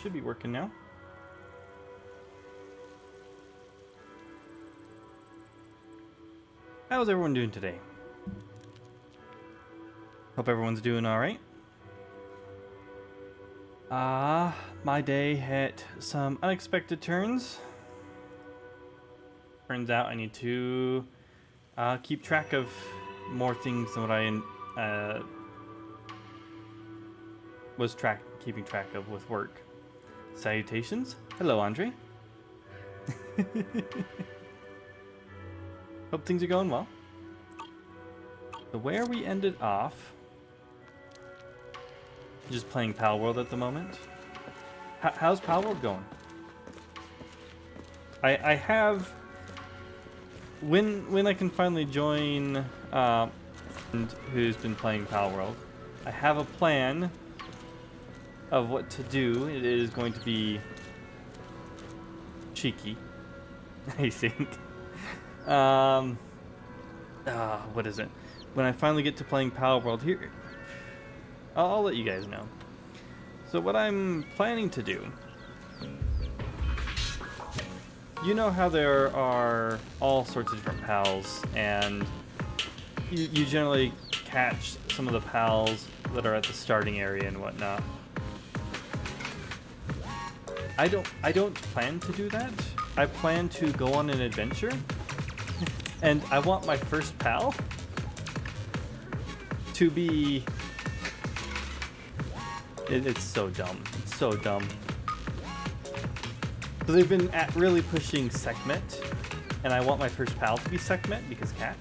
Should be working now. How's everyone doing today? Hope everyone's doing alright. My day had some unexpected turns. Turns out I need to keep track of more things than what I was keeping track of with work. Salutations. Hello, Andre. Hope things are going well. So where we ended off, just playing Pal World at the moment. How's Pal World going? I have, when I can finally join who's been playing Pal World, I have a plan of what to do. It is going to be cheeky, I think. What is it? When I finally get to playing Pal World here, I'll let you guys know. So what I'm planning to do, you know how there are all sorts of different pals, and you generally catch some of the pals that are at the starting area and whatnot. I don't plan to do that. I plan to go on an adventure, and I want my first pal to be... It's so dumb. It's so dumb. So they've been really pushing Sekhmet, and I want my first pal to be Sekhmet because cat.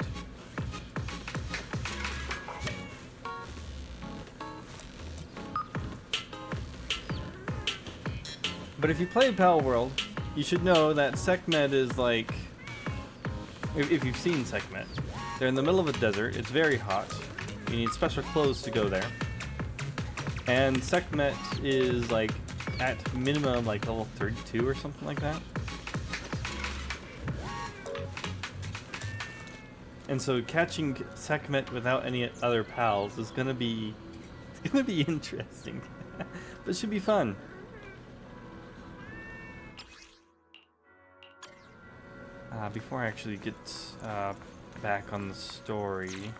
But if you play Pal World, you should know that Sekhmet is like... If you've seen Sekhmet, they're in the middle of a desert. It's very hot. You need special clothes to go there. And Sekhmet is like at minimum like level 32 or something like that. And so catching Sekhmet without any other pals is gonna be interesting. But it should be fun. Before I actually get back on the story,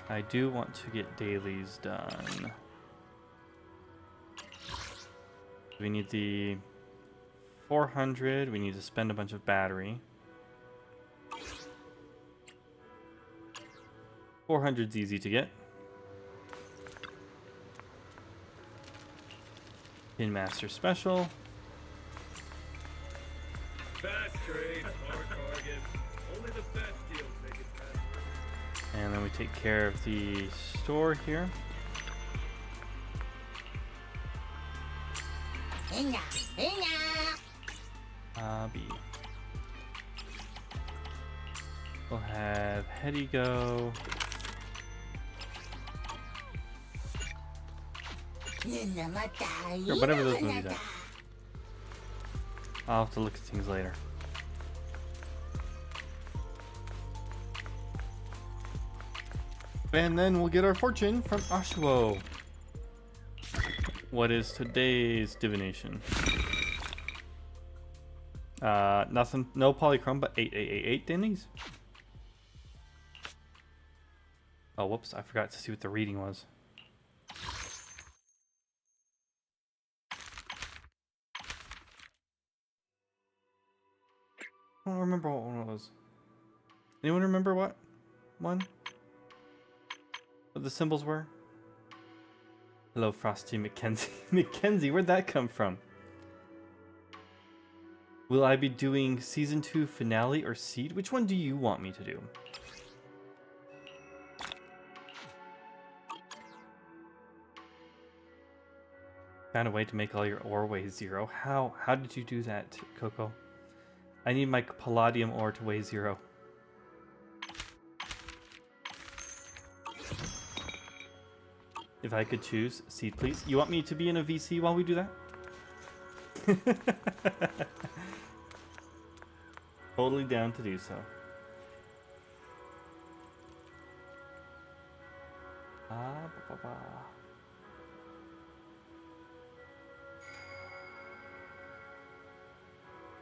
I do want to get dailies done. We need the 400, we need to spend a bunch of battery. 400's easy to get. Pin Master Special. Fast trades, hard targets. Only the best deals make it fast. And then we take care of the store here. B. We'll have Hetty go. Or whatever those movies are. I'll have to look at things later. And then we'll get our fortune from Oshawo. What is today's divination? Nothing, no polychrome, but 8888 Denny's. Oh, whoops, I forgot to see what the reading was. I don't remember what one it was. Anyone remember what one? What the symbols were? Hello, Frosty Mackenzie. Mackenzie, where'd that come from? Will I be doing Season 2 finale or Seed? Which one do you want me to do? Found a way to make all your ore weigh 0. How did you do that, Coco? I need my palladium ore to weigh 0. If I could choose, Seed, please. You want me to be in a VC while we do that? Totally down to do so.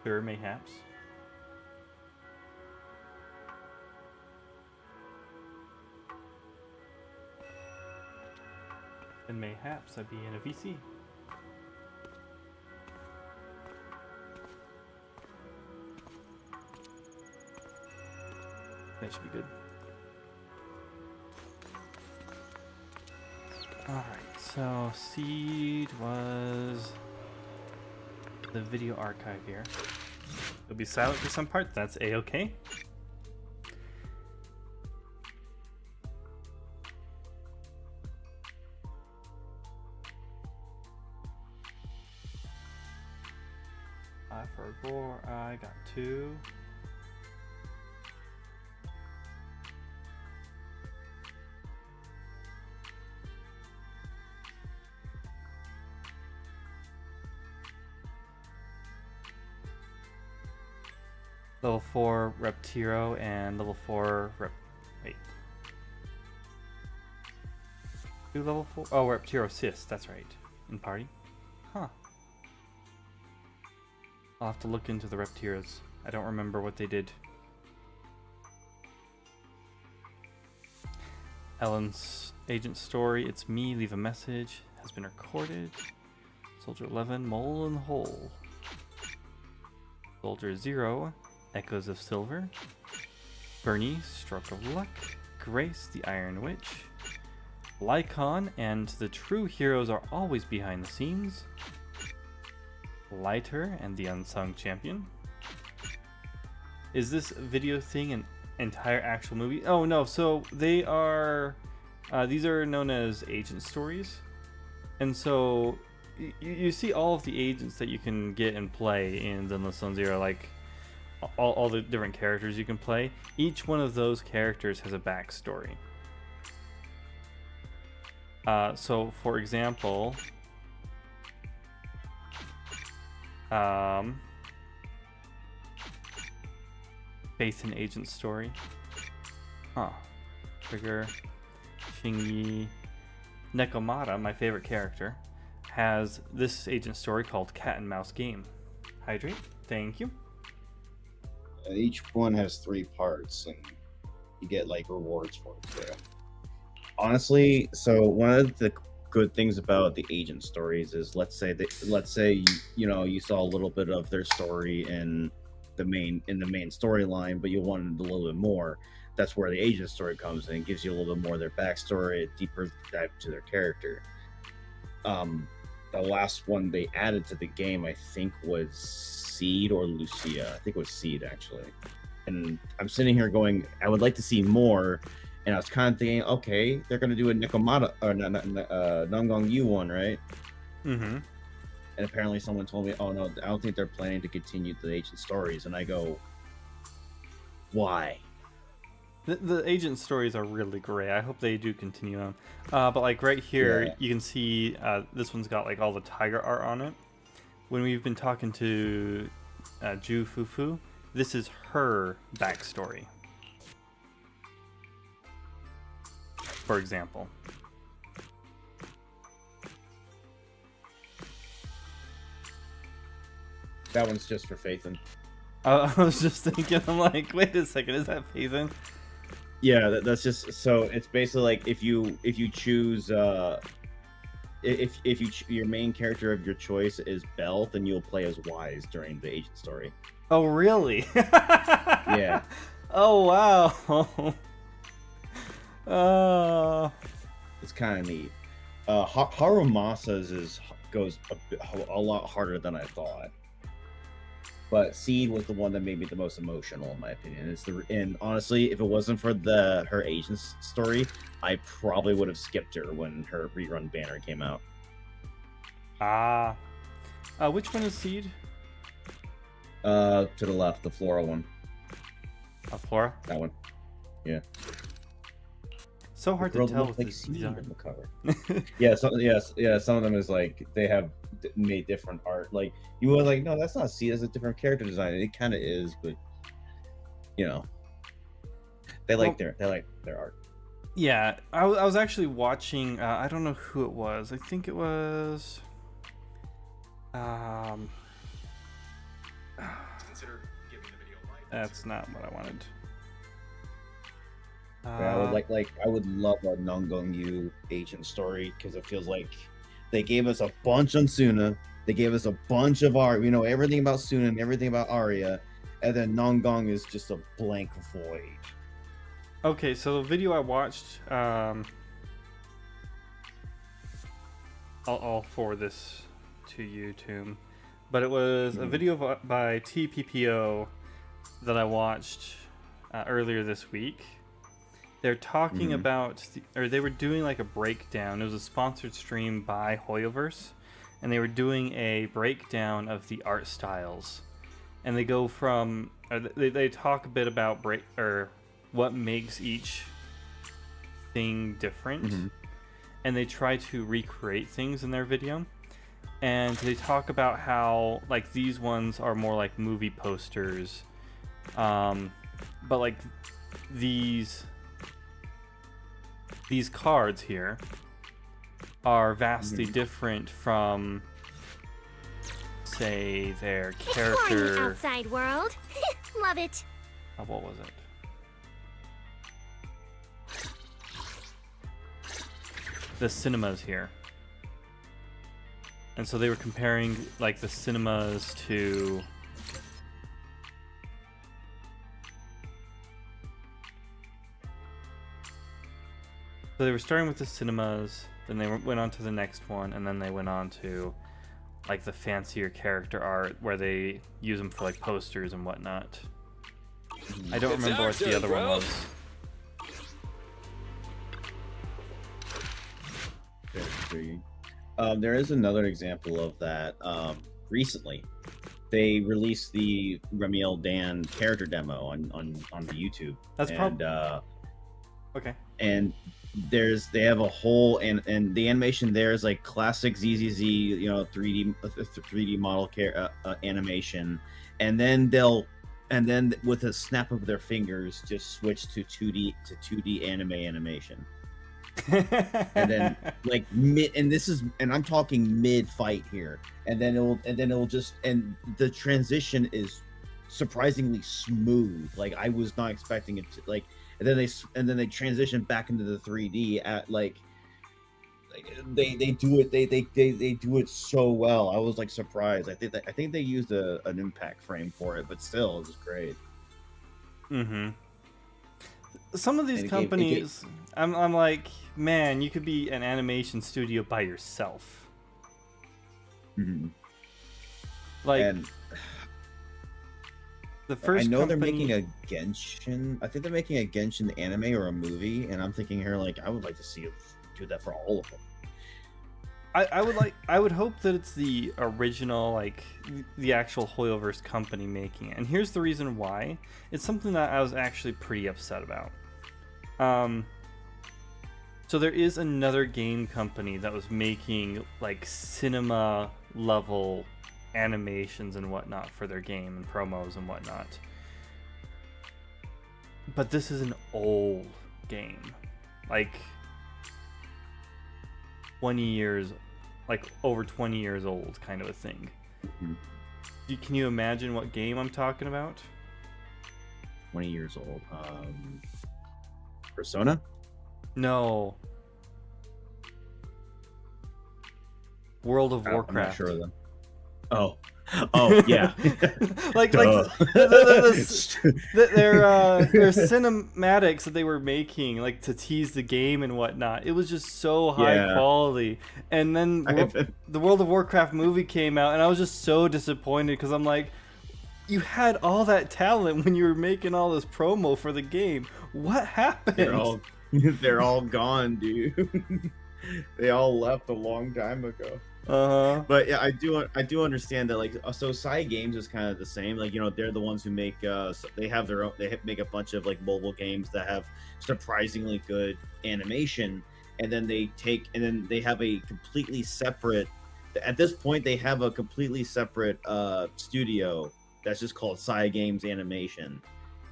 Sure, mayhaps. And mayhaps I'd be in a VC. That should be good. Alright, so Seed was the video archive here. It'll be silent for some parts, that's a-okay. For a gore, I got 2. Level 4 Reptiro and level 4 wait. 2 level 4? Oh, Reptiro Sis, that's right. In party. Huh. I'll have to look into the Reptiros. I don't remember what they did. Ellen's agent story. It's me. Leave a message. Has been recorded. Soldier 11. Mole in the hole. Soldier 0. Echoes of Silver. Bernie. Stroke of Luck. Grace. The Iron Witch. Lycon and the true heroes are always behind the scenes. Lighter and the Unsung Champion. Is this video thing an entire actual movie? Oh no, so they are these are known as agent stories, and so you see all of the agents that you can get and play in Zenless Zone Zero, like all the different characters you can play. Each one of those characters has a backstory. So for example, Faith and Agent story. Huh. Trigger. Qingming. Nekomata, my favorite character, has this agent story called Cat and Mouse Game. Hydrate. Thank you. Each one has 3 parts, and you get like rewards for it too. Honestly, so one of the good things about the agent stories is, let's say you know, you saw a little bit of their story in the main storyline, but you wanted a little bit more. That's where the agent story comes in. It gives you a little bit more of their backstory, a deeper dive to their character. The last one they added to the game, I think, was Seed or Lucia. I think it was Seed, actually. And I'm sitting here going, I would like to see more. And I was kind of thinking, okay, they're going to do a Nekomata or Namgong Yu one, right? Mm-hmm. And apparently someone told me, oh no, I don't think they're planning to continue the agent stories. And I go, why? The agent stories are really great. I hope they do continue on. But like right here, Yeah. you can see this one's got like all the tiger art on it. When we've been talking to Ju Fufu, this is her backstory. For example. That one's just for Faithin. I was just thinking, I'm like, wait a second, is that Faithin? Yeah, that's just, so it's basically like if you choose your main character of your choice is Belle, then you'll play as Wise during the agent story. Oh, really? Yeah. Oh, wow. It's kind of neat. Harumasa's goes a lot harder than I thought. But Seed was the one that made me the most emotional, in my opinion. And honestly, if it wasn't for her agent's story, I probably would have skipped her when her rerun banner came out. Which one is Seed? To the left, the floral one. Flora? That one. Yeah. So hard to tell with like this Seed design. on the cover. Yeah. Some of them is like they have made different art. Like you were like, no, that's not Seed. That's a different character design. It kind of is, but you know, they like their art. Yeah, I was actually watching. I don't know who it was. I think it was. Consider giving the video a like. That's not what I wanted. Yeah, I would I would love a Nongongyu agent story because it feels like they gave us a bunch on Suna, they gave us a bunch of Arya, we know everything about Suna and everything about Arya, and then Nongong is just a blank void. Okay, so the video I watched, I'll forward this to you, Tomb, but it was a video by TPPO that I watched earlier this week. They're talking about, or they were doing like a breakdown. It was a sponsored stream by Hoyoverse, and they were doing a breakdown of the art styles. And they go from, they talk a bit about what makes each thing different, and they try to recreate things in their video. And they talk about how like these ones are more like movie posters, but like these cards here are vastly different from, say, their character. Exploring the outside world. Love it. What was it? The cinemas here. And so they were comparing like the cinemas to So they were starting with the cinemas, then they went on to the next one, and then they went on to like the fancier character art where they use them for like posters and whatnot. I don't remember what the other one was. There is another example of that. Recently, they released the Remiel Dan character demo on the YouTube. That's probably okay. And they have a whole and the animation there is like classic ZZZ, 3D model animation, and then with a snap of their fingers just switch to 2D animation. And then like I'm talking mid fight here, and then it'll just, and the transition is surprisingly smooth. Like I was not expecting it to, like, and then they transition back into the 3D at like they do it so well. I was like surprised. I think they used an impact frame for it, but still it was great. Some of these companies, I'm like, man, you could be an animation studio by yourself. Like, and the first I know company... they're making a Genshin. I think they're making a Genshin anime or a movie, and I'm thinking here, like, I would like to see it do that for all of them. I would hope that it's the original, like the actual Hoyoverse company making it. And here's the reason why. It's something that I was actually pretty upset about. So there is another game company that was making like cinema level animations and whatnot for their game and promos and whatnot. But this is an old game. Like 20 years, like over 20 years old kind of a thing. Can you imagine what game I'm talking about? 20 years old. Persona? No. World of Warcraft. I'm not sure of them. Oh yeah. like their cinematics that they were making, like to tease the game and whatnot. It was just so high quality. And then the World of Warcraft movie came out, and I was just so disappointed because I'm like, you had all that talent when you were making all this promo for the game. What happened? They're all gone, dude. They all left a long time ago. But yeah, I do understand that, like, so Side Games is kind of the same. Like, they're the ones who make they have their own, they make a bunch of like mobile games that have surprisingly good animation, and then they have a completely separate, at this point they have a completely separate studio that's just called Side Games Animation,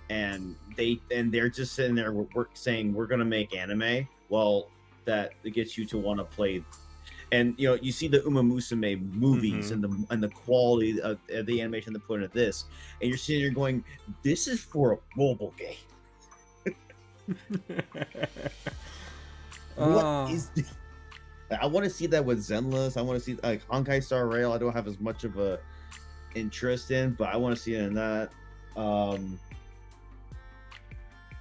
and they're just sitting there saying we're gonna make anime. Well, that gets you to want to play. And you see the Uma Musume movies and the quality of the animation they put into this, and you're sitting there going, "This is for a mobile game." What is this? I want to see that with Zenless. I want to see like Honkai Star Rail. I don't have as much of a interest in, but I want to see it in that.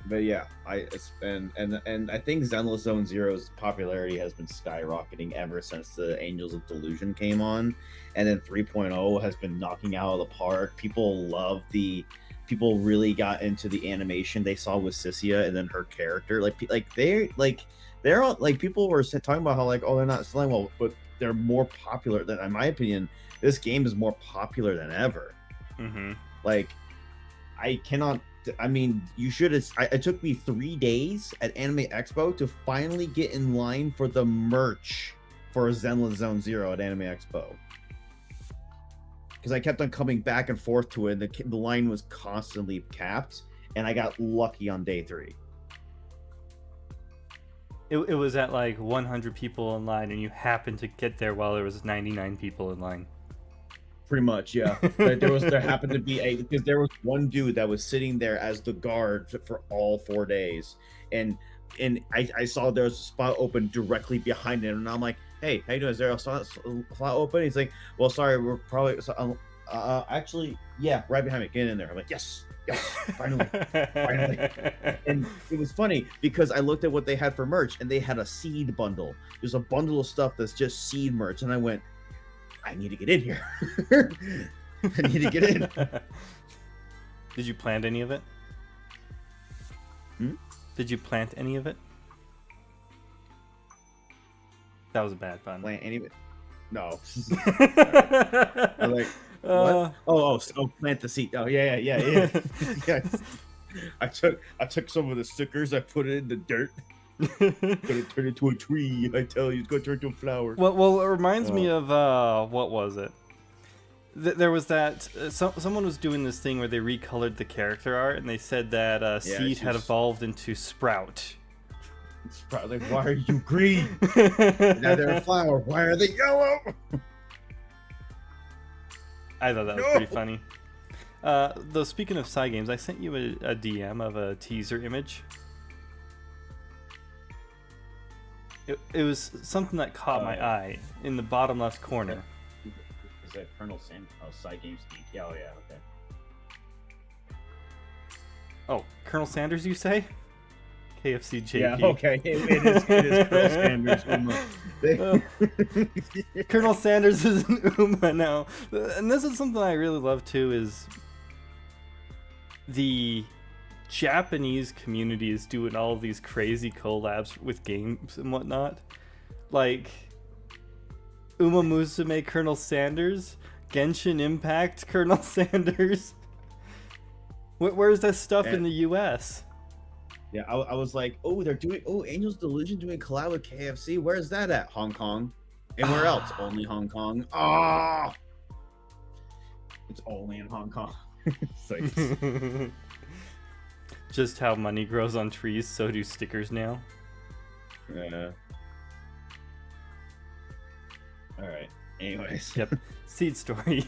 But yeah, I think Zenless Zone Zero's popularity has been skyrocketing ever since the Angels of Delusion came on, and then 3.0 has been knocking out of the park. People really got into the animation they saw with Sissia and then her character. They're all, like, people were talking about how like, oh, they're not selling well, but they're more popular than, in my opinion, this game is more popular than ever. Like, you should have. It took me 3 days at Anime Expo to finally get in line for the merch for Zenless Zone Zero at Anime Expo. Because I kept on coming back and forth to it, and the line was constantly capped, and I got lucky on day 3. It was at like 100 people in line, and you happened to get there while there was 99 people in line. Pretty much, yeah. There happened to be because there was one dude that was sitting there as the guard for all 4 days, and I saw there was a spot open directly behind him, and I'm like, "Hey, how you doing? Is there a slot open?" He's like, "Well, sorry, we're probably actually, yeah, right behind me. Get in there." I'm like, "Yes, finally." And it was funny because I looked at what they had for merch, and they had a seed bundle. There's a bundle of stuff that's just seed merch, and I went, I need to get in here. I need to get in. Did you plant any of it? Did you plant any of it? That was a bad pun. Plant any of it? No. I'm like, what? Oh, plant the seed. Oh, yeah. Yes. I took some of the stickers. I put it in the dirt. Gonna turn into a tree. I tell you, it's gonna turn into a flower. Well, it reminds me of what was it? There was that someone was doing this thing where they recolored the character art, and they said that Seed had evolved into Sprout. Sprout, like, why are you green? Now they're a flower. Why are they yellow? I thought that was pretty funny. Though, speaking of side games, I sent you a DM of a teaser image. It was something that caught my eye in the bottom left corner. Is that Colonel Sam? Oh, side games. Yeah, oh, yeah, okay. Oh, Colonel Sanders, you say? KFC JP. Yeah, okay. It is Colonel Sanders. Colonel Sanders is an Uma now. And this is something I really love, too, is the Japanese community is doing all of these crazy collabs with games and whatnot. Like Uma Musume Colonel Sanders, Genshin Impact Colonel Sanders. Where's this stuff in the US? Yeah, I was like, Angel's Delusion doing collab with KFC. Where's that at? Hong Kong. And where else? Only Hong Kong. It's only in Hong Kong. It's like just how money grows on trees, so do stickers now. Yeah. All right. Anyways. Yep. Seed story.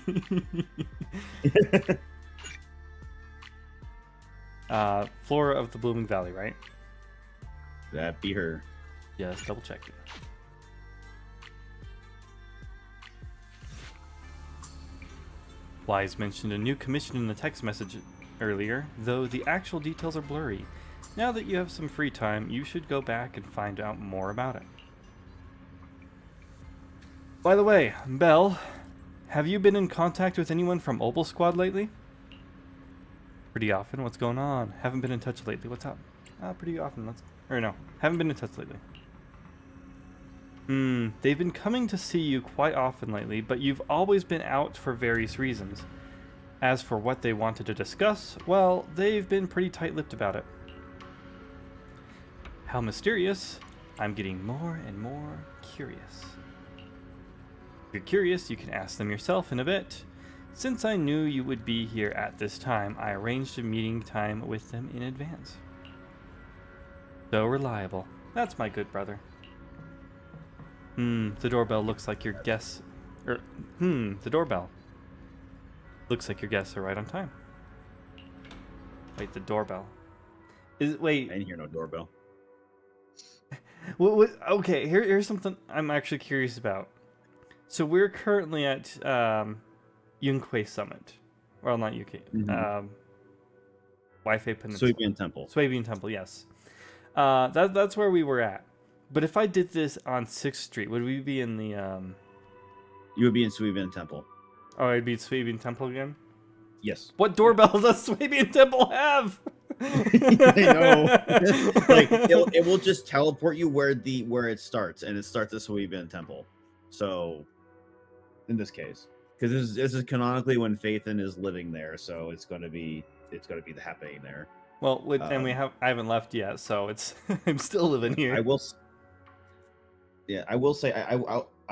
Flora of the Blooming Valley, right? That be her. Yes, double check it. Wise mentioned a new commission in the text message earlier, though the actual details are blurry. Now that you have some free time, you should go back and find out more about it. By the way, Belle, have you been in contact with anyone from Obel Squad lately? Pretty often. What's going on? Haven't been in touch lately. What's up? Pretty often. Haven't been in touch lately. They've been coming to see you quite often lately, but you've always been out for various reasons. As for what they wanted to discuss, well, they've been pretty tight-lipped about it. How mysterious. I'm getting more and more curious. If you're curious, you can ask them yourself in a bit. Since I knew you would be here at this time, I arranged a meeting time with them in advance. So reliable. That's my good brother. The doorbell looks like your guests... the doorbell. Looks like your guests are right on time. Wait, the doorbell. Wait. I didn't hear no doorbell. Okay, here's something I'm actually curious about. So we're currently at Yunque Summit. Well, not UK. Wi-Fi Peninsula. Swabian Temple. Swabian Temple, yes. That's where we were at. But if I did this on 6th Street, would we be in the... You would be in Swabian Temple. Oh, I'd be Swabian Temple again? Yes. What doorbell does Swabian Temple have? I know. Like it will just teleport you where it starts, and it starts at Swabian Temple. So, in this case, because this is canonically when Phaethon is living there, so it's going to be happening there. Well, and I haven't left yet, so it's I'm still living here. I will say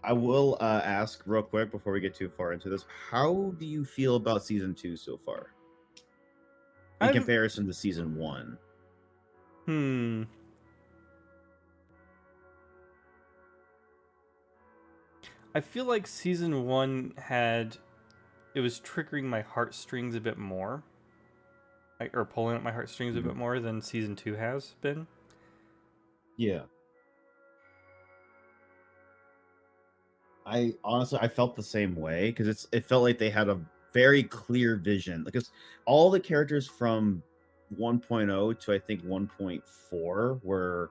I will ask real quick before we get too far into this. How do you feel about season 2 so far? In comparison to season 1. I feel like season 1 it was triggering my heartstrings a bit more. Or pulling at my heartstrings a bit more than season 2 has been. Yeah. I felt the same way because it felt like they had a very clear vision, because all the characters from 1.0 to I think 1.4 were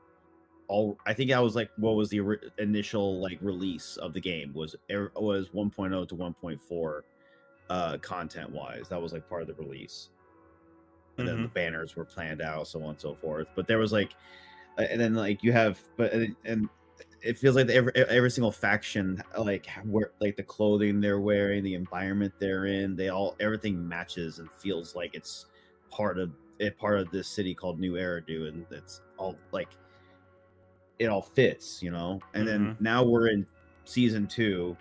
all, I think that was like what was the initial like release of the game was 1.0 to 1.4 content wise. That was like part of the release, and then the banners were planned out, so on and so forth. But there was like, and then like you have, and it feels like every single faction, like where like the clothing they're wearing, the environment they're in, everything matches and feels like it's part of this city called New Eridu, and it's all like it all fits, you know. And then now we're in season 2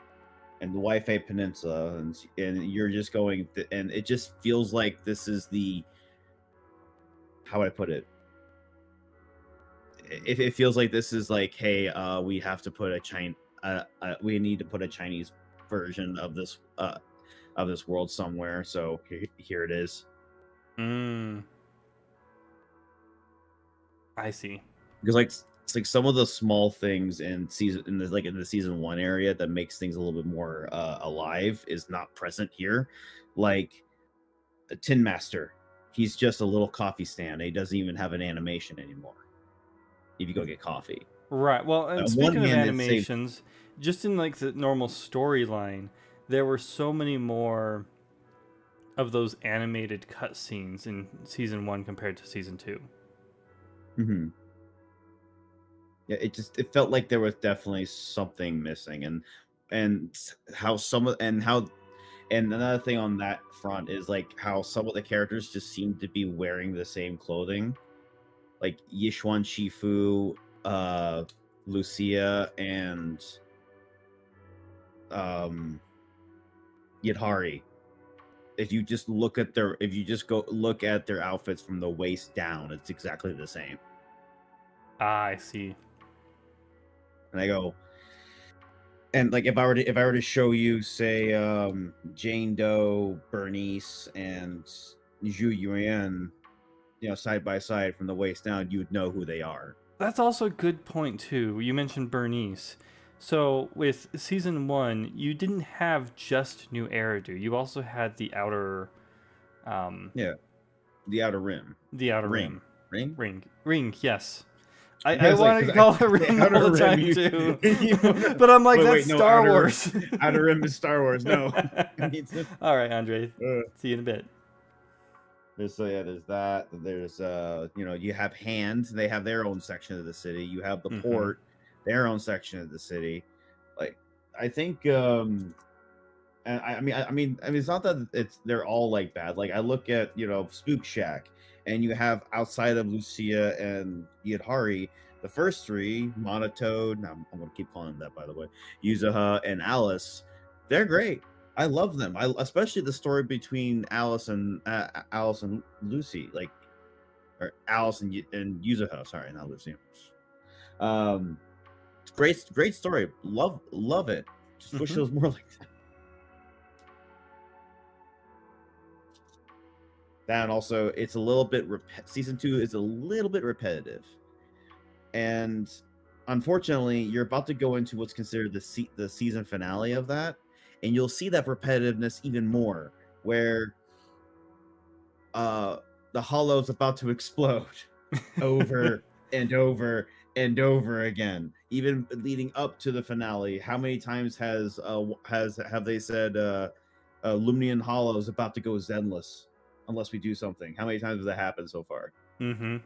and the Wi-Fi Peninsula, and you're just going and it just feels like this is the, how would I put it? It feels like this is like, hey, we have to put we need to put a Chinese version of this world somewhere. So here it is. I see. Because like it's like some of the small things in the season 1 area that makes things a little bit more alive is not present here. Like the Tin Master, he's just a little coffee stand. He doesn't even have an animation anymore. If you go get coffee, right? Well, and speaking of animations, just in like the normal storyline, there were so many more of those animated cutscenes in season 1 compared to season 2. Yeah, it felt like there was definitely something missing, and another thing on that front is like how some of the characters just seem to be wearing the same clothing. Like Yishuan Shifu, Lucia, and Yidhari. If you just look at their outfits from the waist down, it's exactly the same. I see. And I go, and like if I were to show you, say, Jane Doe, Bernice, and Zhu Yuan, you know, side by side from the waist down, you would know who they are. That's also a good point too. You mentioned Bernice. So with season 1, you didn't have just New Eridu. You also had the outer The outer rim. The outer ring. Ring, yes. I Yes, want to call it rim all the time too. But I'm like, that's Star Wars. Outer rim is Star Wars. No. All right, Andre. See you in a bit. There's that. There's you have hands. They have their own section of the city. You have the port, their own section of the city. Like, I think, and I mean, it's not that they're all like bad. Like, I look at Spook Shack, and you have outside of Lucia and Yidhari, the first 3, Monotone. I'm gonna keep calling them that, by the way. Yuzuha and Alice. They're great. I love them. I especially the story between Alice and Lucy, like, or Alice and Yuzuha. Sorry, not Lucy. Great story. Love it. Just wish it was more like that. And also, it's a little bit season 2 is a little bit repetitive, and unfortunately, you're about to go into what's considered the season finale of that, and you'll see that repetitiveness even more, where the hollow's about to explode over and over and over again, even leading up to the finale. How many times have they said Lumnian Hollow is about to go zenless unless we do something? How many times has that happened so far? Mm-hmm.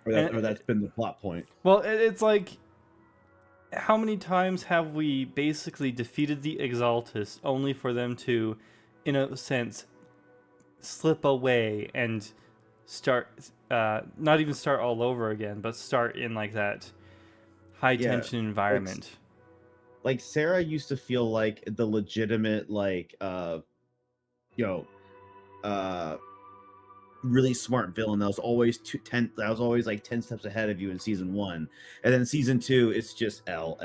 Or that's been the plot point. Well, it's like, how many times have we basically defeated the Exaltus only for them to, in a sense, slip away and start, not even start all over again, but start in like that high tension environment. Like Sarah used to feel like the legitimate, like, really smart villain that was always like 10 steps ahead of you in season 1, and then season 2 it's just L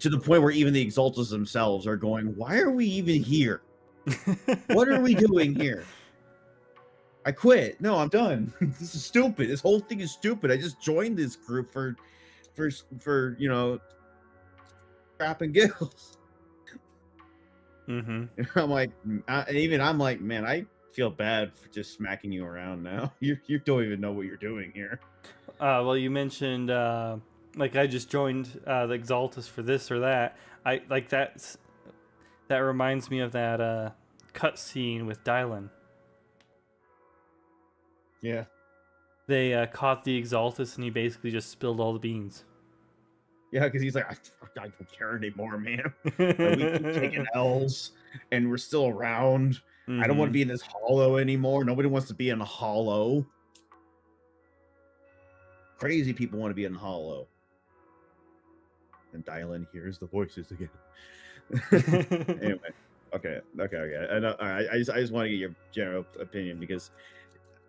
to the point where even the Exaltus themselves are going, why are we even here? What are we doing here? I quit. No, I'm done. This is stupid. This whole thing is stupid. I just joined this group for crap and giggles. Mm-hmm. I'm like, I'm like, man, I feel bad for just smacking you around now. You don't even know what you're doing here. Well, you mentioned like I just joined the Exaltus for this or that. I like that reminds me of that cutscene with Dylan. Yeah. They caught the Exaltus and he basically just spilled all the beans. Yeah, because he's like, I don't care anymore, man. Like, we keep taking L's, and we're still around. Mm-hmm. I don't want to be in this hollow anymore. Nobody wants to be in a hollow. Crazy people want to be in hollow. And Dylan hears the voices again. Anyway, okay. I just want to get your general opinion, because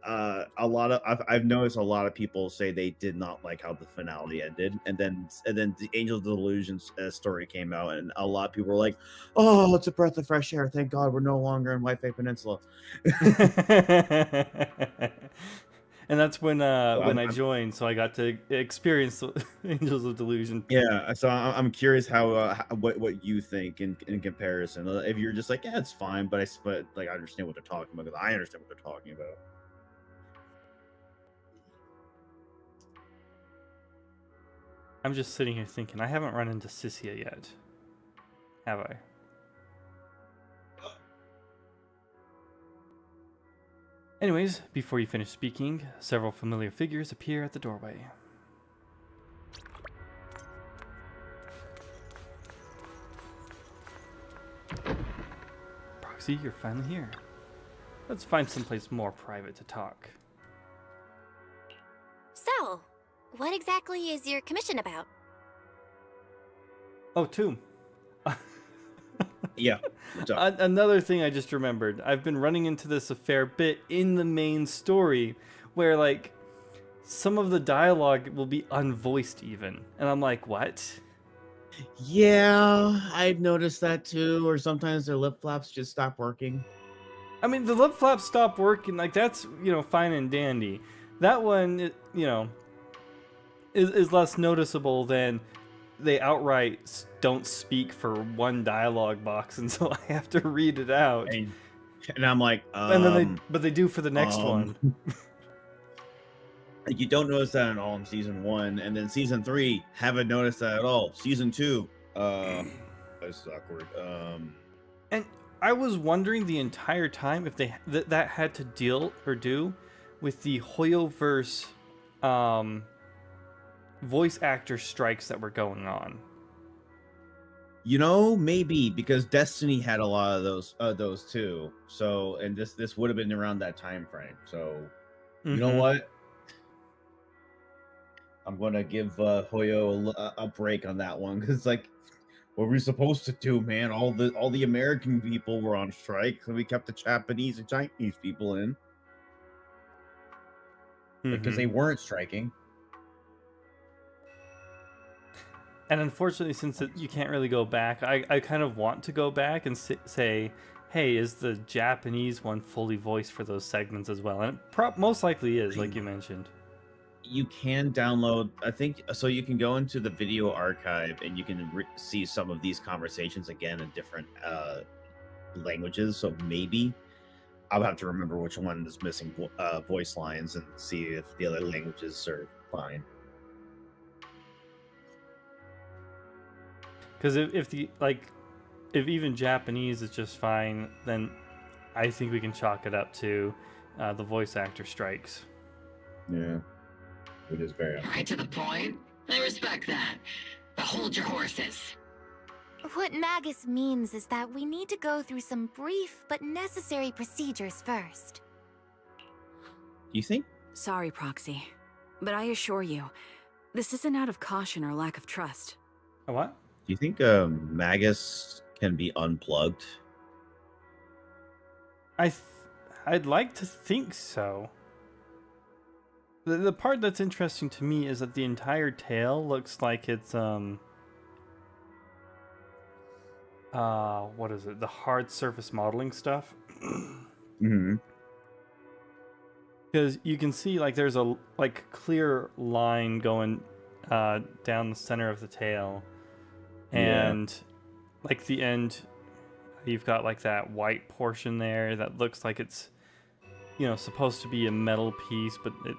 I've noticed a lot of people say they did not like how the finale ended, and then the Angel of the Delusion story came out, and a lot of people were like, "Oh, it's a breath of fresh air! Thank God we're no longer in White Fang Peninsula." And that's when I joined, so I got to experience the Angels of Delusion. Yeah, so I'm curious what you think in comparison. If you're just like, yeah, it's fine, but I understand what they're talking about, because I understand what they're talking about. I'm just sitting here thinking, I haven't run into Sissia yet, have I? Anyways, before you finish speaking, several familiar figures appear at the doorway. Proxy, you're finally here. Let's find someplace more private to talk. So, what exactly is your commission about? Oh, Tomb. Yeah. Another thing I just remembered. I've been running into this a fair bit in the main story, where like some of the dialogue will be unvoiced even, and I'm like, what? Yeah, I've noticed that too. Or sometimes their lip flaps just stop working. I mean, the lip flaps stop working. Like, that's, fine and dandy. That one, is less noticeable than they outright don't speak for one dialogue box, and so I have to read it out. And I'm like, and then they do for the next one. You don't notice that at all in season 1, and then season 3 haven't noticed that at all. Season 2, that's awkward. And I was wondering the entire time if that had to deal or do with the Hoyoverse voice actor strikes that were going on. Maybe because Destiny had a lot of those too. So, and this would have been around that time frame. So, you know what? I'm gonna give Hoyo a break on that one, because like What were we supposed to do, man? All the American people were on strike, so we kept the Japanese and Chinese people in because they weren't striking. And unfortunately, since you can't really go back, I kind of want to go back and say, hey, is the Japanese one fully voiced for those segments as well? And it most likely is, like you mentioned. You can download, I think, so you can go into the video archive and you can see some of these conversations again in different languages. So maybe I'll have to remember which one is missing voice lines and see if the other languages are fine. Because if even Japanese is just fine, then I think we can chalk it up to the voice actor strikes. Yeah, it is very. Right to the point. I respect that. But hold your horses. What Magus means is that we need to go through some brief but necessary procedures first. Do you think? Sorry, Proxy, but I assure you, this isn't out of caution or lack of trust. A what? Do you think Magus can be unplugged? I'd like to think so. The part that's interesting to me is that the entire tail looks like it's what is it? The hard surface modeling stuff. Mm-hmm. Because you can see like there's a clear line going down the center of the tail, and like the end, you've got like that white portion there that looks like it's, you know, supposed to be a metal piece, but it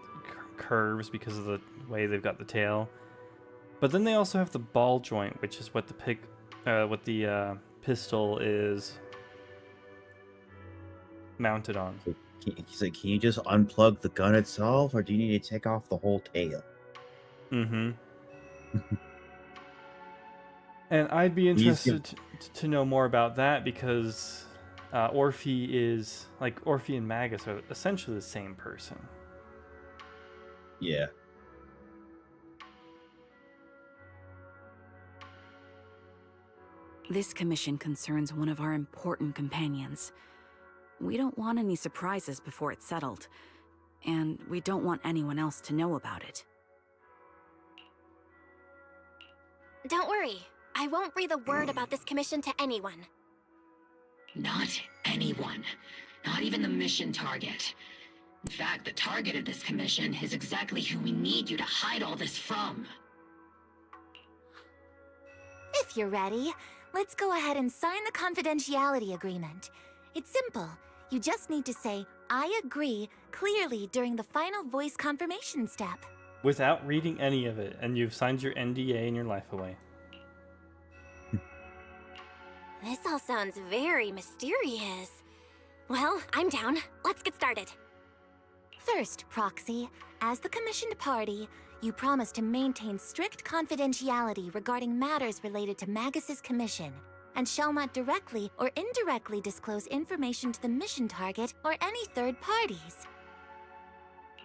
curves because of the way they've got the tail. But then they also have the ball joint, which is what the pistol is mounted on. He's like, can you just unplug the gun itself, or do you need to take off the whole tail? Mm-hmm. And I'd be interested to know more about that, because Orphe and Magus are essentially the same person. Yeah. This commission concerns one of our important companions. We don't want any surprises before it's settled, and we don't want anyone else to know about it. Don't worry, I won't breathe a word about this commission to anyone. Not anyone. Not even the mission target. In fact, the target of this commission is exactly who we need you to hide all this from. If you're ready, let's go ahead and sign the confidentiality agreement. It's simple. You just need to say, I agree, clearly during the final voice confirmation step. Without reading any of it, and you've signed your NDA and your life away. This all sounds very mysterious. Well, I'm down. Let's get started. First, Proxy, as the commissioned party, you promise to maintain strict confidentiality regarding matters related to Magus's commission, and shall not directly or indirectly disclose information to the mission target or any third parties.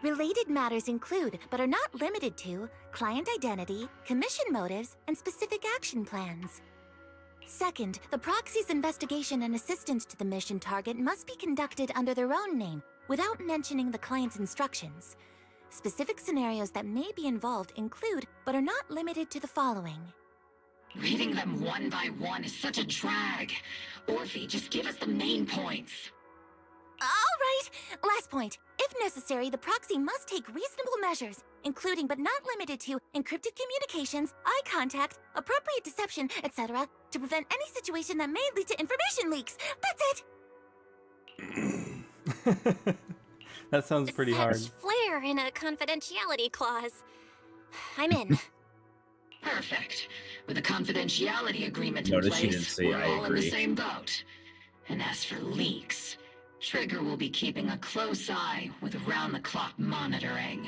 Related matters include, but are not limited to, client identity, commission motives, and specific action plans. Second, the proxy's investigation and assistance to the mission target must be conducted under their own name, without mentioning the client's instructions. Specific scenarios that may be involved include, but are not limited to, the following. Reading them one by one is such a drag. Orphe, just give us the main points. All right, last point. If necessary, the proxy must take reasonable measures, including but not limited to encrypted communications, eye contact, appropriate deception, etc., to prevent any situation that may lead to information leaks. That's it! That sounds pretty hard. Such flair in a confidentiality clause. I'm in. Perfect. With a confidentiality agreement in Notice you didn't place, say we're I all in the agree. same boat. And as for leaks, Trigger will be keeping a close eye with round-the-clock monitoring.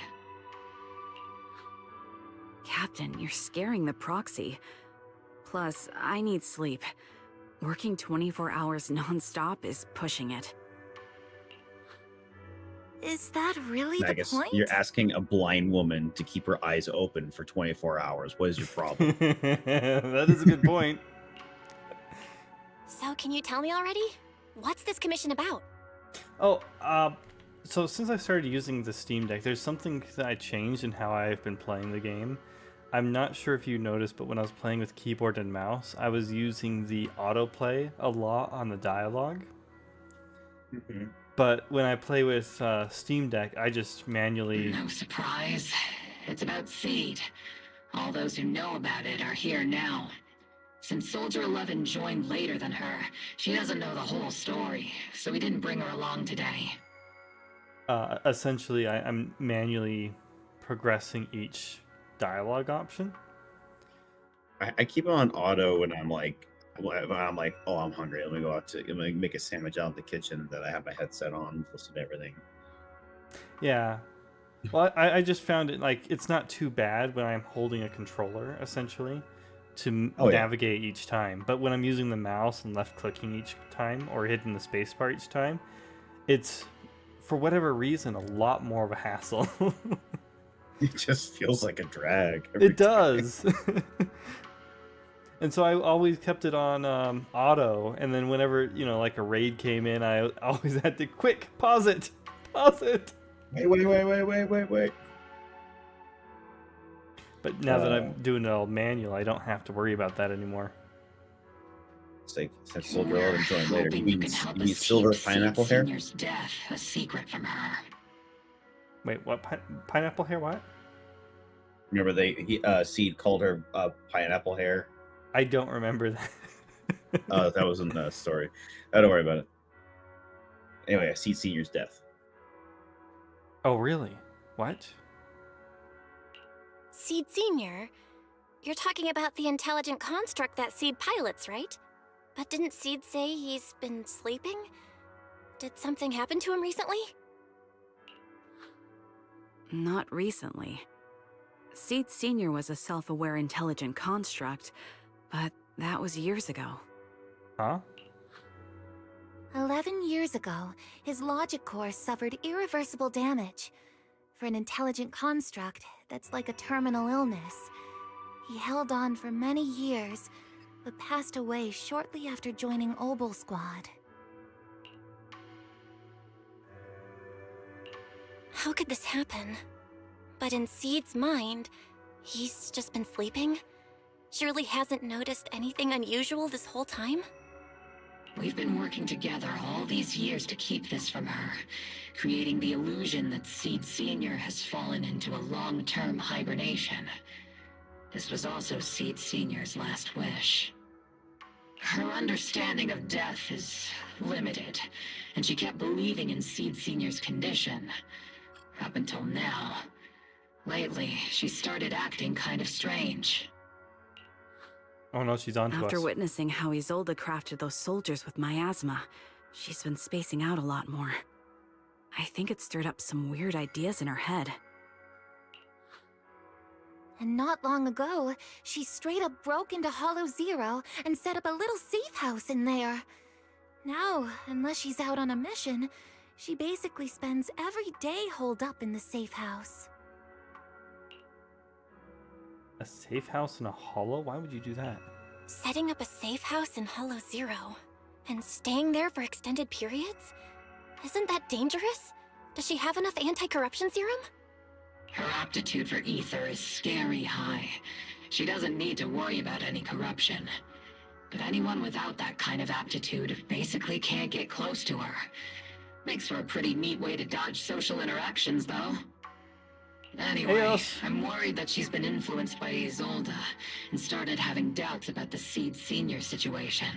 Captain, you're scaring the proxy. Plus, I need sleep. Working 24 hours non-stop is pushing it. Is that really Magus, the point? you're asking a blind woman to keep her eyes open for 24 hours. What is your problem? That is a good point. So can you tell me already? What's this commission about? Oh, so since I started using the Steam Deck, there's something that I changed in how I've been playing the game. I'm not sure if you noticed, but when I was playing with keyboard and mouse, I was using the autoplay a lot on the dialogue. Mhm. But when I play with Steam Deck, I just manually... No surprise. It's about Seed. All those who know about it are here now. Since Soldier 11 joined later than her, she doesn't know the whole story, so we didn't bring her along today. Essentially, I'm manually progressing each dialogue option. I keep it on auto when I'm like, oh, I'm hungry. Let me go out to let me make a sandwich out in the kitchen that I have my headset on, listen to everything. Yeah. Well, I just found it, like, it's not too bad when I'm holding a controller, essentially, to navigate each time. But when I'm using the mouse and left-clicking each time, or hitting the spacebar each time, it's, for whatever reason, a lot more of a hassle. It just feels like a drag. every It does. And so I always kept it on auto, and then whenever, you know, like a raid came in, I always had to, quick, pause it. Wait. But now that I'm doing it all manual, I don't have to worry about that anymore. It's like, since Soldier 11 joined later, Hoping you can help us silver keep pineapple Seed hair? Senior's death a secret from her. Wait, what? Pineapple hair? What? Remember Seed called her pineapple hair? I don't remember that. That was in the story. Don't worry about it. Anyway, Seed Senior's death. Oh, really? What? Seed Senior? You're talking about the intelligent construct that Seed pilots, right? But didn't Seed say he's been sleeping? Did something happen to him recently? Not recently. Seed Senior was a self-aware intelligent construct, but that was years ago. Huh? 11 years ago, his logic core suffered irreversible damage. For an intelligent construct, that's like a terminal illness. He held on for many years, but passed away shortly after joining Obel Squad. How could this happen? But in Seed's mind, he's just been sleeping? Surely hasn't noticed anything unusual this whole time? We've been working together all these years to keep this from her, creating the illusion that Seed Senior has fallen into a long-term hibernation. This was also Seed Senior's last wish. Her understanding of death is limited, and she kept believing in Seed Senior's condition. Up until now. Lately, she started acting kind of strange. Oh no, she's on to us. After witnessing how Isolde crafted those soldiers with miasma, she's been spacing out a lot more. I think it stirred up some weird ideas in her head. And not long ago, she straight up broke into Hollow Zero and set up a little safe house in there. Now, unless she's out on a mission, she basically spends every day holed up in the safe house. A safe house in a hollow? Why would you do that? Setting up a safe house in Hollow Zero and staying there for extended periods? Isn't that dangerous? Does she have enough anti-corruption serum? Her aptitude for ether is scary high. She doesn't need to worry about any corruption. But anyone without that kind of aptitude basically can't get close to her. Makes for a pretty neat way to dodge social interactions, though. Anyway, Yes. I'm worried that she's been influenced by Isolde and started having doubts about the Seed Senior situation.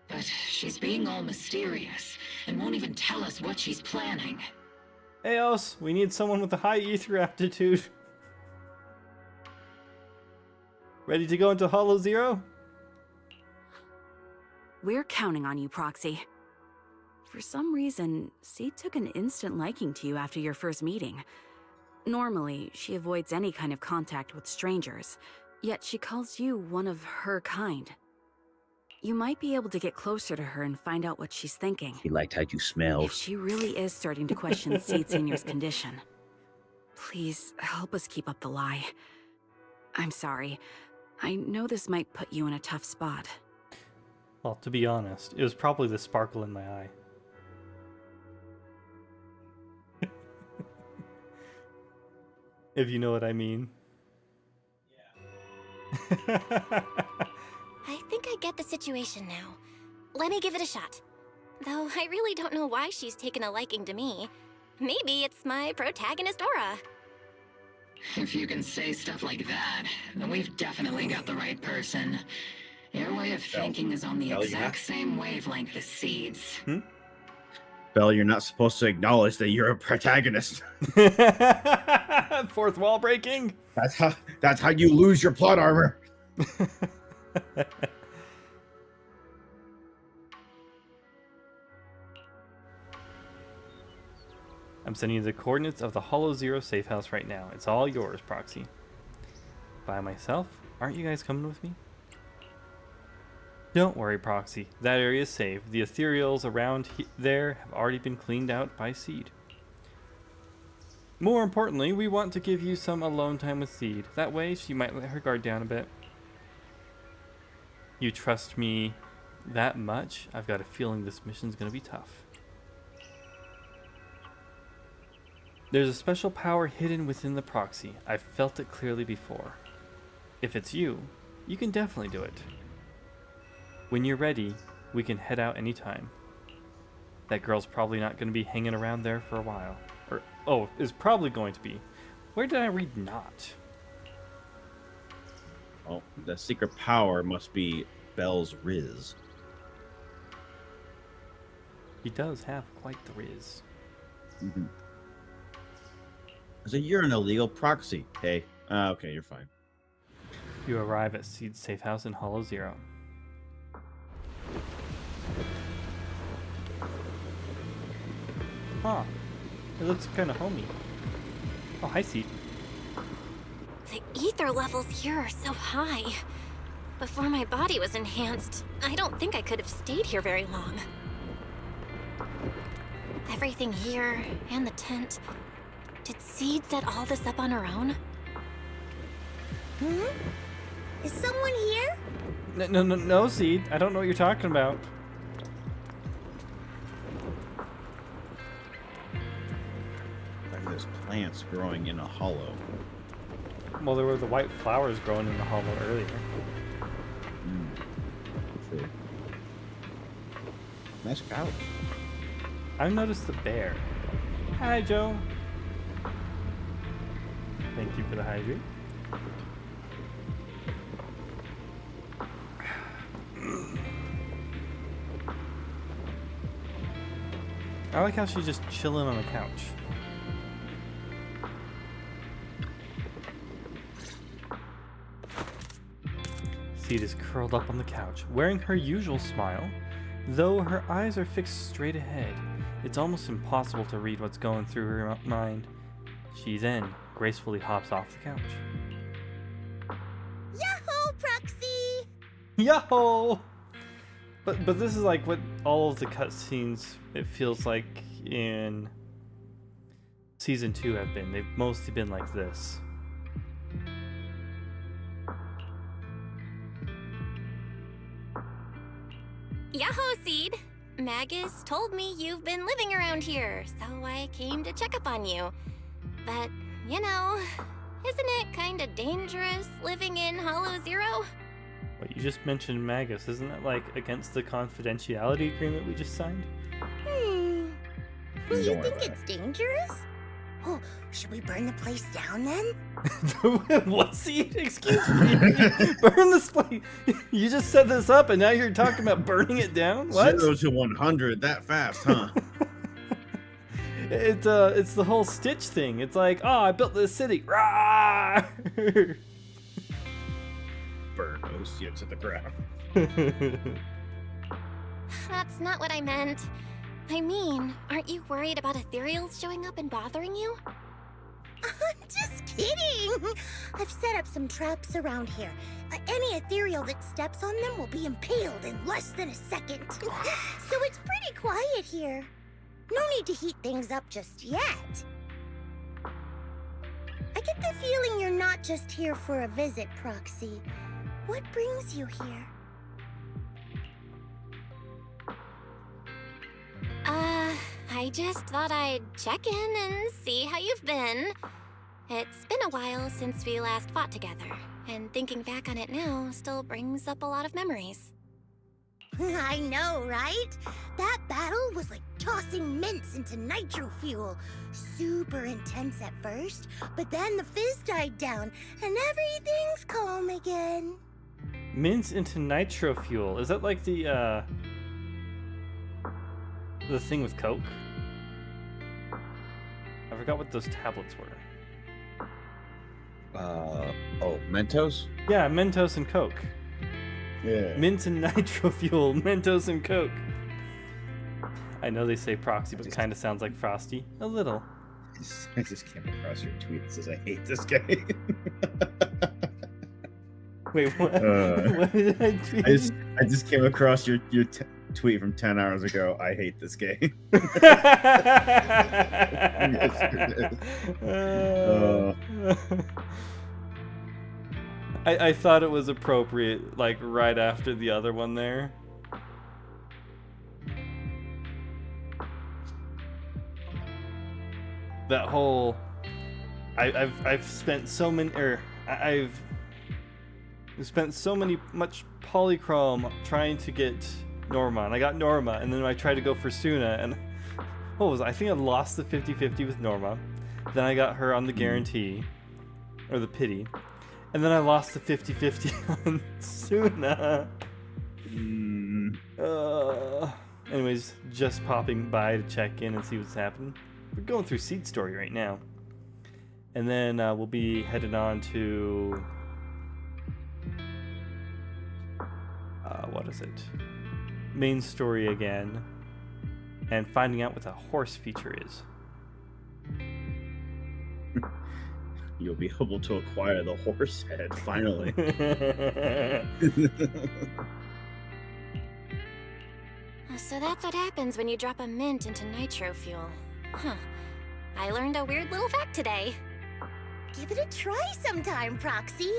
But she's being all mysterious and won't even tell us what she's planning. Eos, we need someone with a high ether aptitude. Ready to go into Hollow Zero? We're counting on you, Proxy. For some reason, Seed took an instant liking to you after your first meeting. Normally, she avoids any kind of contact with strangers, yet she calls you one of her kind. You might be able to get closer to her and find out what she's thinking. He liked how you smelled. If she really is starting to question Seed Senior's condition, please help us keep up the lie. I'm sorry. I know this might put you in a tough spot. Well, to be honest, it was probably the sparkle in my eye. If you know what I mean. Yeah. I think I get the situation now. Let me give it a shot. Though I really don't know why she's taken a liking to me. Maybe it's my protagonist aura. If you can say stuff like that, then we've definitely got the right person. Your way of thinking is on the Bell, exact same wavelength as Seed's. Belle, you're not supposed to acknowledge that you're a protagonist. Fourth wall breaking. That's how you lose your plot armor. I'm sending you the coordinates of the Hollow Zero safe house right now. It's all yours, Proxy. By myself? Aren't you guys coming with me? Don't worry, Proxy. That area is safe. The ethereals around there have already been cleaned out by Seed. More importantly, we want to give you some alone time with Seed. That way, she might let her guard down a bit. You trust me that much? I've got a feeling this mission's gonna be tough. There's a special power hidden within the Proxy. I've felt it clearly before. If it's you, you can definitely do it. When you're ready, we can head out anytime. That girl's probably not going to be hanging around there for a while. Or, oh, is probably going to be. Where did I read not? Well, the secret power must be Belle's Riz. He does have quite the riz. Mm-hmm. So you're an illegal proxy. Hey, okay, you're fine. You arrive at Seed's safe house in Hollow Zero. Huh. It looks kind of homey. Oh, hi, Seed. The ether levels here are so high. Before my body was enhanced, I don't think I could have stayed here very long. Everything here, and the tent. Did Seed set all this up on her own? Is someone here? No, Seed. I don't know what you're talking about. Like there's plants growing in a hollow. Well, there were the white flowers growing in the hollow earlier. True. Nice couch. I've noticed the bear. Hi, Joe. Thank you for the hydrate. I like how she's just chilling on the couch. Seed is curled up on the couch, wearing her usual smile, though her eyes are fixed straight ahead. It's almost impossible to read what's going through her mind. She then gracefully hops off the couch. Yahoo, Proxy! Yo! But this is like what all of the cutscenes, it feels like, in Season 2 have been. They've mostly been like this. Yahoo, Seed! Magus told me you've been living around here, so I came to check up on you. But, you know, isn't it kinda dangerous living in Hollow Zero? What you just mentioned, Magus, isn't that like against the confidentiality agreement we just signed? You Don't worry think about it's dangerous? Oh, should we burn the place down then? What, Seed? Excuse me? Burn this place? You just set this up and now you're talking about burning it down? What? 0 to 100 that fast, huh? It's the whole Stitch thing. It's like, oh, I built this city. Rah! Burn Osea to the ground. That's not what I meant. I mean, aren't you worried about ethereals showing up and bothering you? I'm just kidding. I've set up some traps around here. Any ethereal that steps on them will be impaled in less than a second. So it's pretty quiet here. No need to heat things up just yet. I get the feeling you're not just here for a visit, Proxy. What brings you here? I just thought I'd check in and see how you've been. It's been a while since we last fought together, and thinking back on it now still brings up a lot of memories. I know, right? That battle was like tossing mints into nitro fuel. Super intense at first, but then the fizz died down, and everything's calm again. Mints into nitro fuel. Is that like the thing with Coke? I forgot what those tablets were. Mentos? Yeah, Mentos and Coke. Yeah. Mints and nitro fuel, Mentos and Coke. I know they say Proxy, but it kind of sounds like Frosty. A little. I just came across your tweet that says I hate this game. Wait, what? What did I tweet? I just came across your tweet from 10 hours ago. I hate this game. I thought it was appropriate, like right after the other one there. That whole, I've spent so many, I've spent so much polychrome trying to get Norma, and I got Norma, and then I tried to go for Suna, and what was it? I think I lost the 50-50 with Norma. Then I got her on the guarantee, or the pity, and then I lost the 50-50 on Suna. Anyways, just popping by to check in and see what's happening. We're going through Seed Story right now. And then we'll be headed on to... what is it? Main story again. And finding out what the horse feature is. You'll be able to acquire the horse head, finally. So that's what happens when you drop a mint into nitro fuel. Huh. I learned a weird little fact today. Give it a try sometime, Proxy.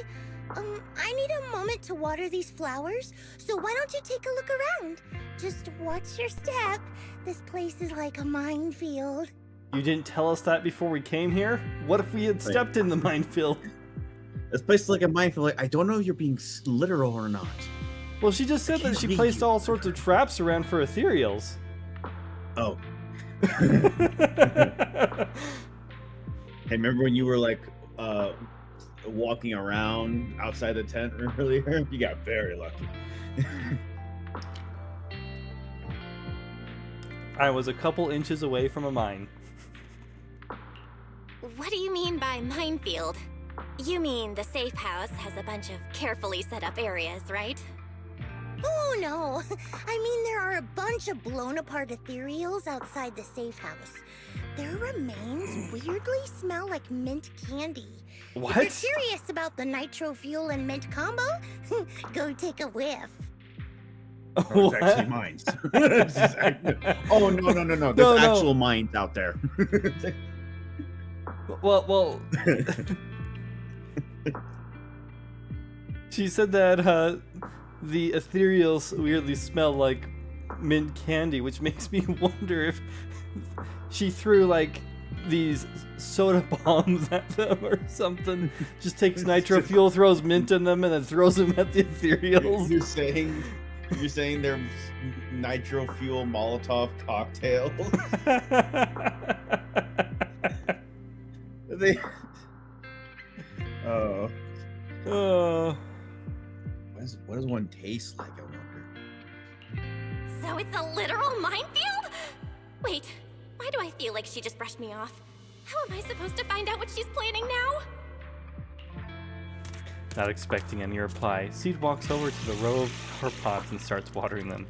I need a moment to water these flowers, so why don't you take a look around? Just watch your step. This place is like a minefield. You didn't tell us that before we came here? What if we had stepped in the minefield? This place is like a minefield. Like, I don't know if you're being literal or not. Well, she just said that she placed all sorts of traps around for ethereals. Oh. Hey, remember when you were like walking around outside the tent earlier? You got very lucky. I was a couple inches away from a mine. What do you mean by minefield? You mean the safe house has a bunch of carefully set up areas, right? Oh no, I mean there are a bunch of blown apart ethereals outside the safe house. Their remains weirdly smell like mint candy. What? If you're curious about the nitro fuel and mint combo, go take a whiff. Oh, it's actually mines. Oh no. There's actual mines out there. Well. She said that the ethereals weirdly smell like mint candy, which makes me wonder if she threw like these soda bombs at them or something. Just takes nitro fuel, throws mint in them, and then throws them at the ethereals. You're saying they're nitro fuel Molotov cocktails? What does one taste like, I wonder? So it's a literal minefield? Wait, why do I feel like she just brushed me off? How am I supposed to find out what she's planning now? Not expecting any reply, Seed walks over to the row of her pots and starts watering them.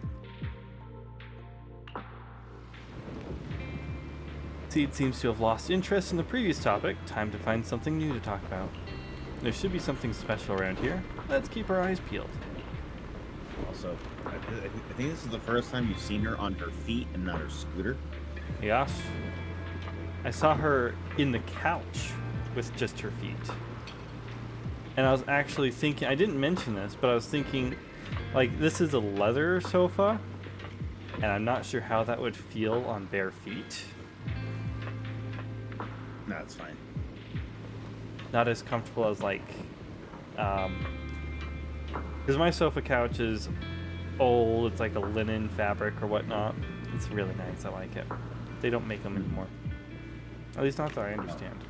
Seed seems to have lost interest in the previous topic. Time to find something new to talk about. There should be something special around here. Let's keep our eyes peeled. Also, I think this is the first time you've seen her on her feet and not her scooter. Yes. I saw her in the couch with just her feet. And I was actually thinking, I didn't mention this, but I was thinking, like, this is a leather sofa. and I'm not sure how that would feel on bare feet. No, it's fine. Not as comfortable as like, because my sofa couch is old. It's like a linen fabric or whatnot. It's really nice. I like it. They don't make them anymore. At least not that I understand.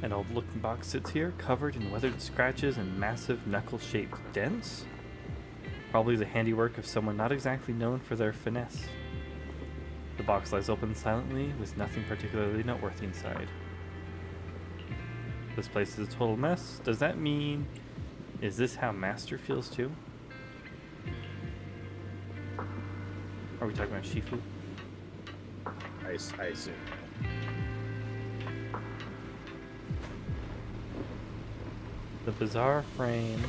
An old looking box sits here, covered in weathered scratches and massive knuckle-shaped dents. Probably the handiwork of someone not exactly known for their finesse. The box lies open silently, with nothing particularly noteworthy inside. This place is a total mess. Does that mean... is this how Master feels too? Are we talking about Shifu? I assume. The bizarre frame...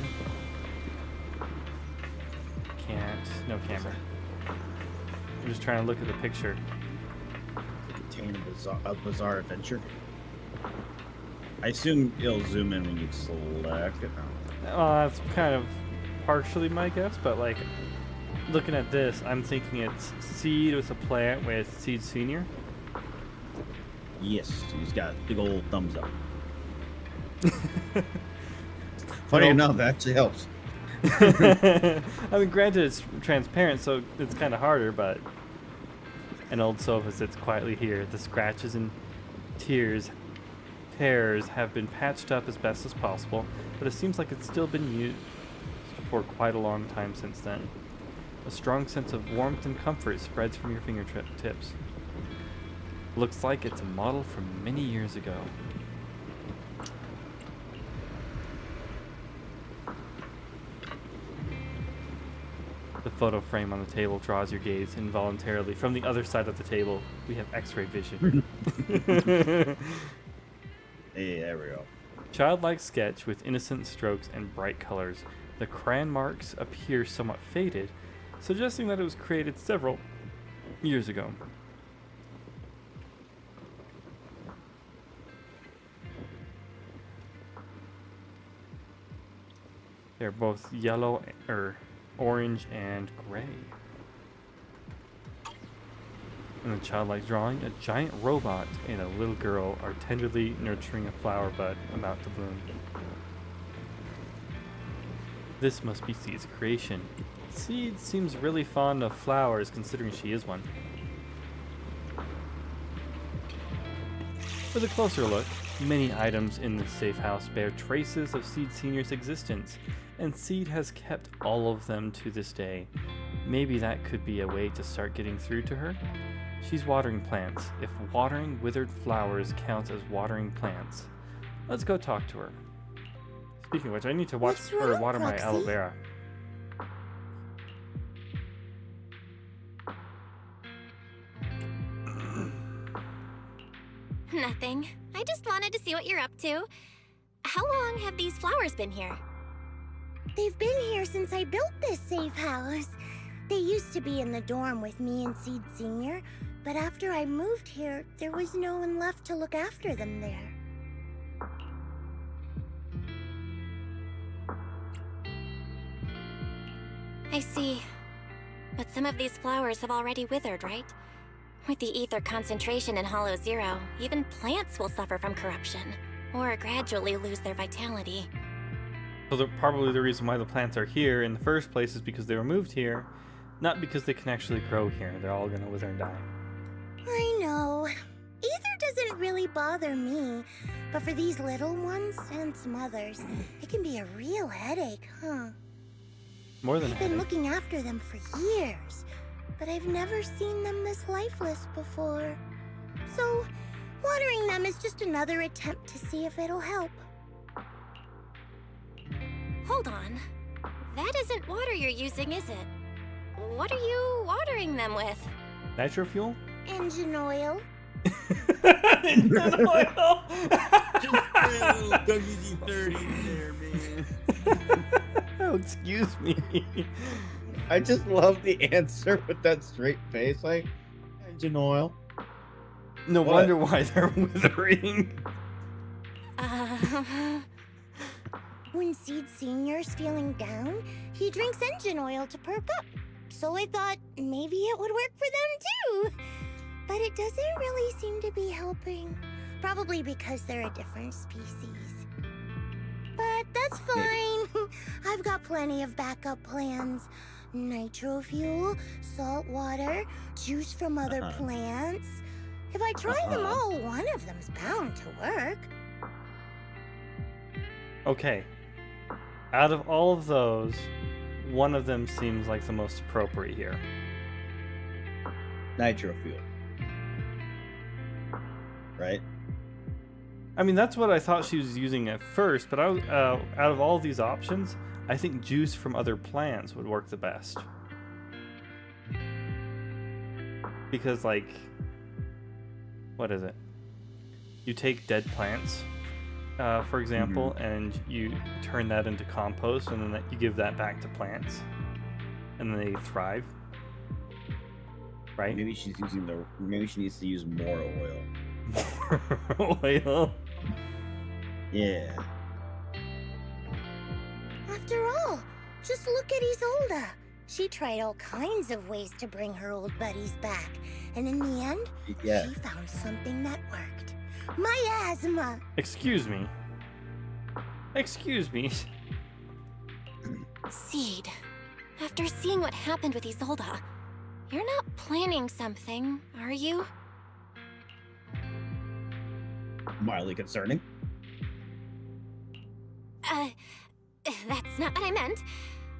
no camera. I'm just trying to look at the picture. Contain a bizarre adventure. I assume it'll zoom in when you select it. That's kind of partially my guess, but like looking at this, I'm thinking it's Seed with a plant with Seed Senior. Yes, he's got a big old thumbs up. Funny enough, that actually helps. I mean, granted, it's transparent, so it's kind of harder, but an old sofa sits quietly here. The scratches and tears have been patched up as best as possible, but it seems like it's still been used for quite a long time since then. A strong sense of warmth and comfort spreads from your fingertips. Looks like it's a model from many years ago. The photo frame on the table draws your gaze involuntarily. From the other side of the table, we have X-ray vision. Hey, there we go. Childlike sketch with innocent strokes and bright colors. The crayon marks appear somewhat faded, suggesting that it was created several years ago. They're both yellow, orange, and gray. In the childlike drawing, a giant robot and a little girl are tenderly nurturing a flower bud about to bloom. This must be Seed's creation. Seed seems really fond of flowers, considering she is one. With a closer look, many items in this safe house bear traces of Seed Senior's existence, and Seed has kept all of them to this day. Maybe that could be a way to start getting through to her? She's watering plants. If watering withered flowers counts as watering plants, let's go talk to her. Speaking of which, I need to water my aloe vera. Nothing. I just wanted to see what you're up to. How long have these flowers been here? They've been here since I built this safe house. They used to be in the dorm with me and Seed Senior, but after I moved here, there was no one left to look after them there. I see. But some of these flowers have already withered, right? With the ether concentration in Hollow Zero, even plants will suffer from corruption, or gradually lose their vitality. So probably the reason why the plants are here in the first place is because they were moved here, not because they can actually grow here. They're all gonna wither and die. I know. Ether doesn't really bother me, but for these little ones and some others, it can be a real headache, huh? More than a I've been headache. looking after them for years, but I've never seen them this lifeless before. So, watering them is just another attempt to see if it'll help. Hold on. That isn't water you're using, is it? What are you watering them with? Nitro fuel? Engine oil. Engine oil! WD-30 there, man. Oh, excuse me. I just love the answer with that straight face, like engine oil. No What? wonder why they're withering. When Seed Senior's feeling down, he drinks engine oil to perk up. So I thought maybe it would work for them too. But it doesn't really seem to be helping. Probably because they're a different species. But that's fine. I've got plenty of backup plans. Nitro fuel, salt water, juice from other plants. If I try them all, one of them's bound to work. Okay. Out of all of those, one of them seems like the most appropriate here. Nitro fuel. Right? I mean, that's what I thought she was using at first, but out of all these options, I think juice from other plants would work the best. Because, like, what is it? You take dead plants, for example, and you turn that into compost, and then you give that back to plants, and then they thrive. Right? Maybe she's using maybe she needs to use more oil. More oil. Yeah. After all, just look at Isolde. She tried all kinds of ways to bring her old buddies back, and in the end, Yeah. she found something that worked. Miasma! Excuse me. Excuse me. Seed, after seeing what happened with Isolde, you're not planning something, are you? Mildly concerning. That's not what I meant.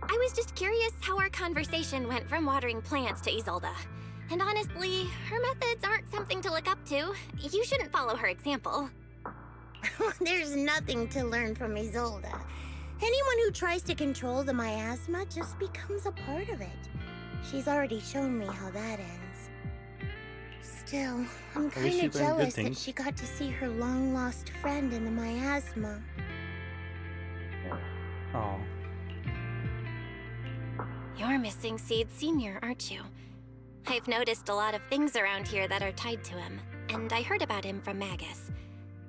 I was just curious how our conversation went from watering plants to Isolde. And honestly, her methods aren't something to look up to. You shouldn't follow her example. There's nothing to learn from Isolde. Anyone who tries to control the miasma just becomes a part of it. She's already shown me how that ends. Still, I'm At least kind she of learned good jealous that things. she got to see her long-lost friend in the miasma. Oh. You're missing Seed Senior, aren't you? I've noticed a lot of things around here that are tied to him, and I heard about him from Magus.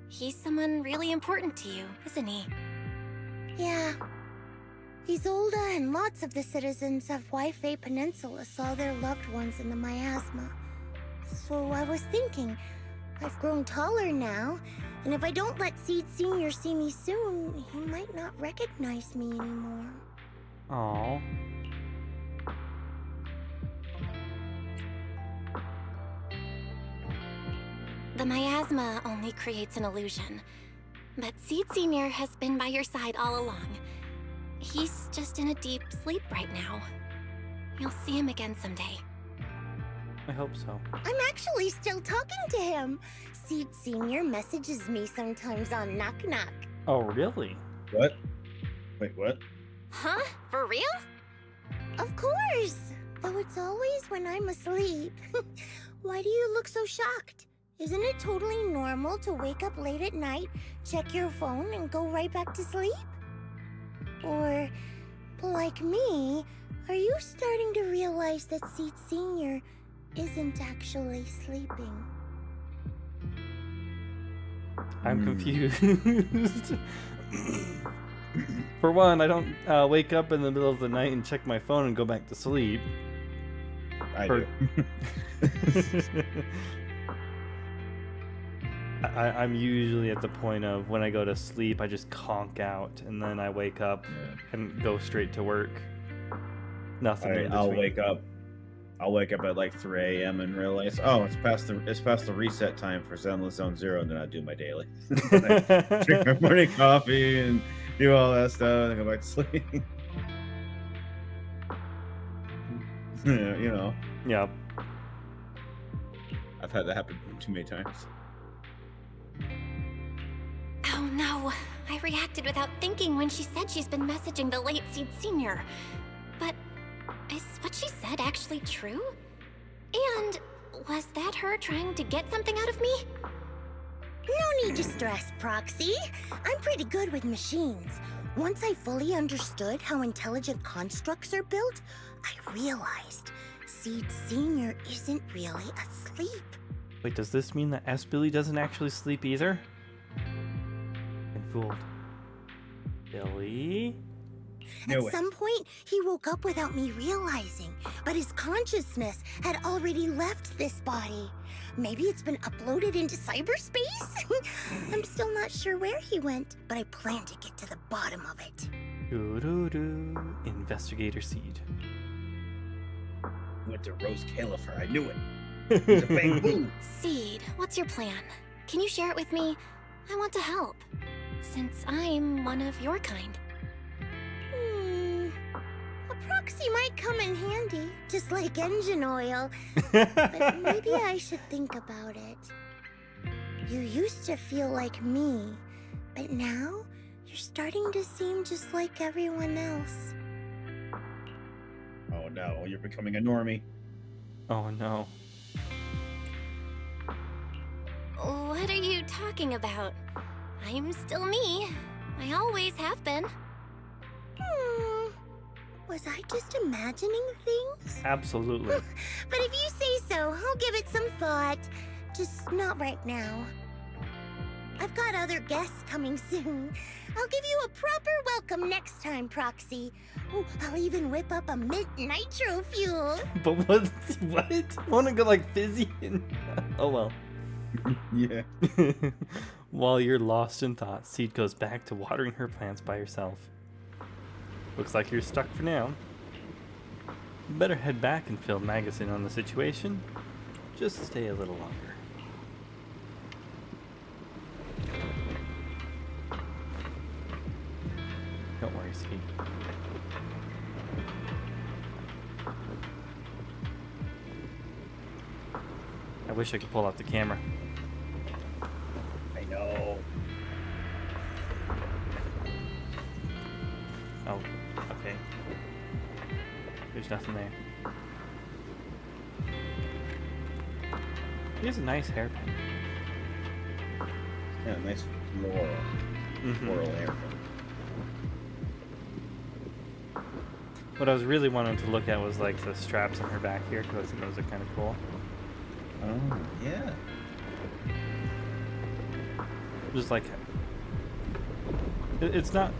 He's someone really important to you, isn't he? Yeah. Isolde and lots of the citizens of Wi-Fi Peninsula saw their loved ones in the miasma. So I was thinking, I've grown taller now, and if I don't let Seed Senior see me soon, he might not recognize me anymore. Oh. The miasma only creates an illusion, but Seed Senior has been by your side all along. He's just in a deep sleep right now. You'll see him again someday. I hope so. I'm actually still talking to him. Seed Senior messages me sometimes on Knock Knock. Oh, really? What? Wait, what? Huh? For real? Of course! Though it's always when I'm asleep. Why do you look so shocked? Isn't it totally normal to wake up late at night, check your phone, and go right back to sleep? Or, like me, are you starting to realize that Seed Senior isn't actually sleeping? I'm confused. For one, I don't wake up in the middle of the night and check my phone and go back to sleep. I For- do. I'm usually at the point of when I go to sleep, I just conk out, and then I wake up and go straight to work. Nothing. Alright, in I'll between. wake up. I'll wake up at like 3 a.m. and realize, oh, it's past the reset time for Zenless Zone Zero, and then I do my daily. I drink my morning coffee and do all that stuff, and then go back to sleep. Yeah, you know, Yeah. I've had that happen too many times. Oh no, I reacted without thinking when she said she's been messaging the late Seed Senior. But is what she said actually true? And was that her trying to get something out of me? No need to stress, Proxy. I'm pretty good with machines. Once I fully understood how intelligent constructs are built, I realized Seed Senior isn't really asleep. Wait, does this mean that S. Billy doesn't actually sleep either? Been fooled. Billy? Knew At it. some point, he woke up without me realizing, but his consciousness had already left this body. Maybe it's been uploaded into cyberspace? I'm still not sure where he went, but I plan to get to the bottom of it. Doo-doo-doo. Investigator Seed. Went to Rose Califer. I knew it. He's a bang boom. Seed, what's your plan? Can you share it with me? I want to help, since I'm one of your kind. A proxy might come in handy, just like engine oil. But maybe I should think about it. You used to feel like me, but now you're starting to seem just like everyone else. Oh no, you're becoming a normie. Oh no. What are you talking about? I'm still me. I always have been. Was I just imagining things? Absolutely. But if you say so, I'll give it some thought. Just not right now. I've got other guests coming soon. I'll give you a proper welcome next time, Proxy. Oh, I'll even whip up a mint nitro fuel. But what? Wanna go like fizzy? Oh well. Yeah. While you're lost in thought, Seed goes back to watering her plants by herself. Looks like you're stuck for now. Better head back and fill Magus in on the situation. Just stay a little longer. Don't worry, Seed. I wish I could pull out the camera. I know. Oh, okay. There's nothing there. He has a nice hairpin. Yeah, nice floral. Floral haircut. What I was really wanting to look at was like the straps on her back here, because I think those are kind of cool. Oh, yeah. Just like it's not.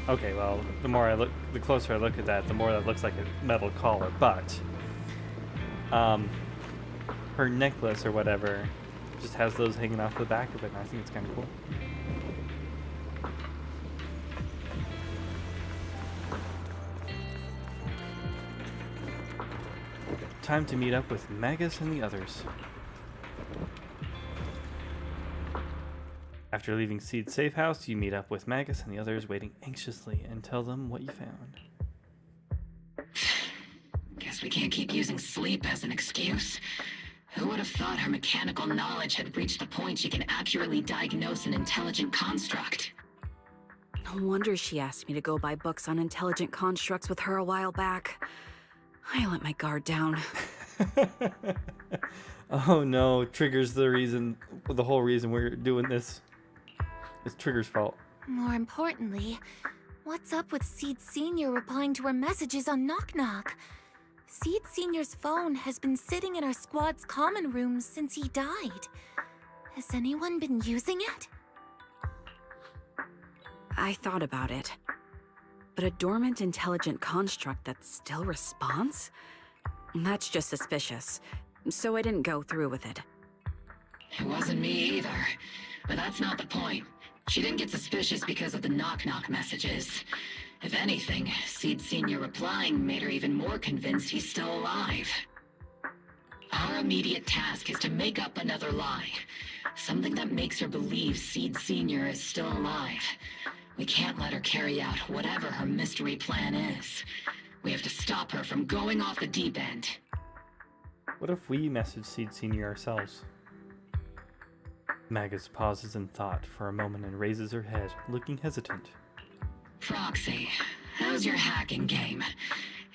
Okay, well, the closer I look at that, the more that looks like a metal collar. But her necklace or whatever just has those hanging off the back of it, and I think it's kind of cool. Time to meet up with Magus and the others. After leaving Seed's safe house, you meet up with Magus and the others waiting anxiously and tell them what you found. Guess we can't keep using sleep as an excuse. Who would have thought her mechanical knowledge had reached the point she can accurately diagnose an intelligent construct? No wonder she asked me to go buy books on intelligent constructs with her a while back. I let my guard down. Oh no, Trigger's the whole reason we're doing this. It's Trigger's fault. More importantly, what's up with Seed Sr. replying to her messages on Knock Knock? Seed Sr.'s phone has been sitting in our squad's common room since he died. Has anyone been using it? I thought about it. But a dormant intelligent construct that still responds? That's just suspicious. So I didn't go through with it. It wasn't me either. But that's not the point. She didn't get suspicious because of the knock-knock messages. If anything, Seed Sr. replying made her even more convinced he's still alive. Our immediate task is to make up another lie. Something that makes her believe Seed Sr. is still alive. We can't let her carry out whatever her mystery plan is. We have to stop her from going off the deep end. What if we message Seed Sr. ourselves? Magus pauses in thought for a moment and raises her head, looking hesitant. Proxy, how's your hacking game?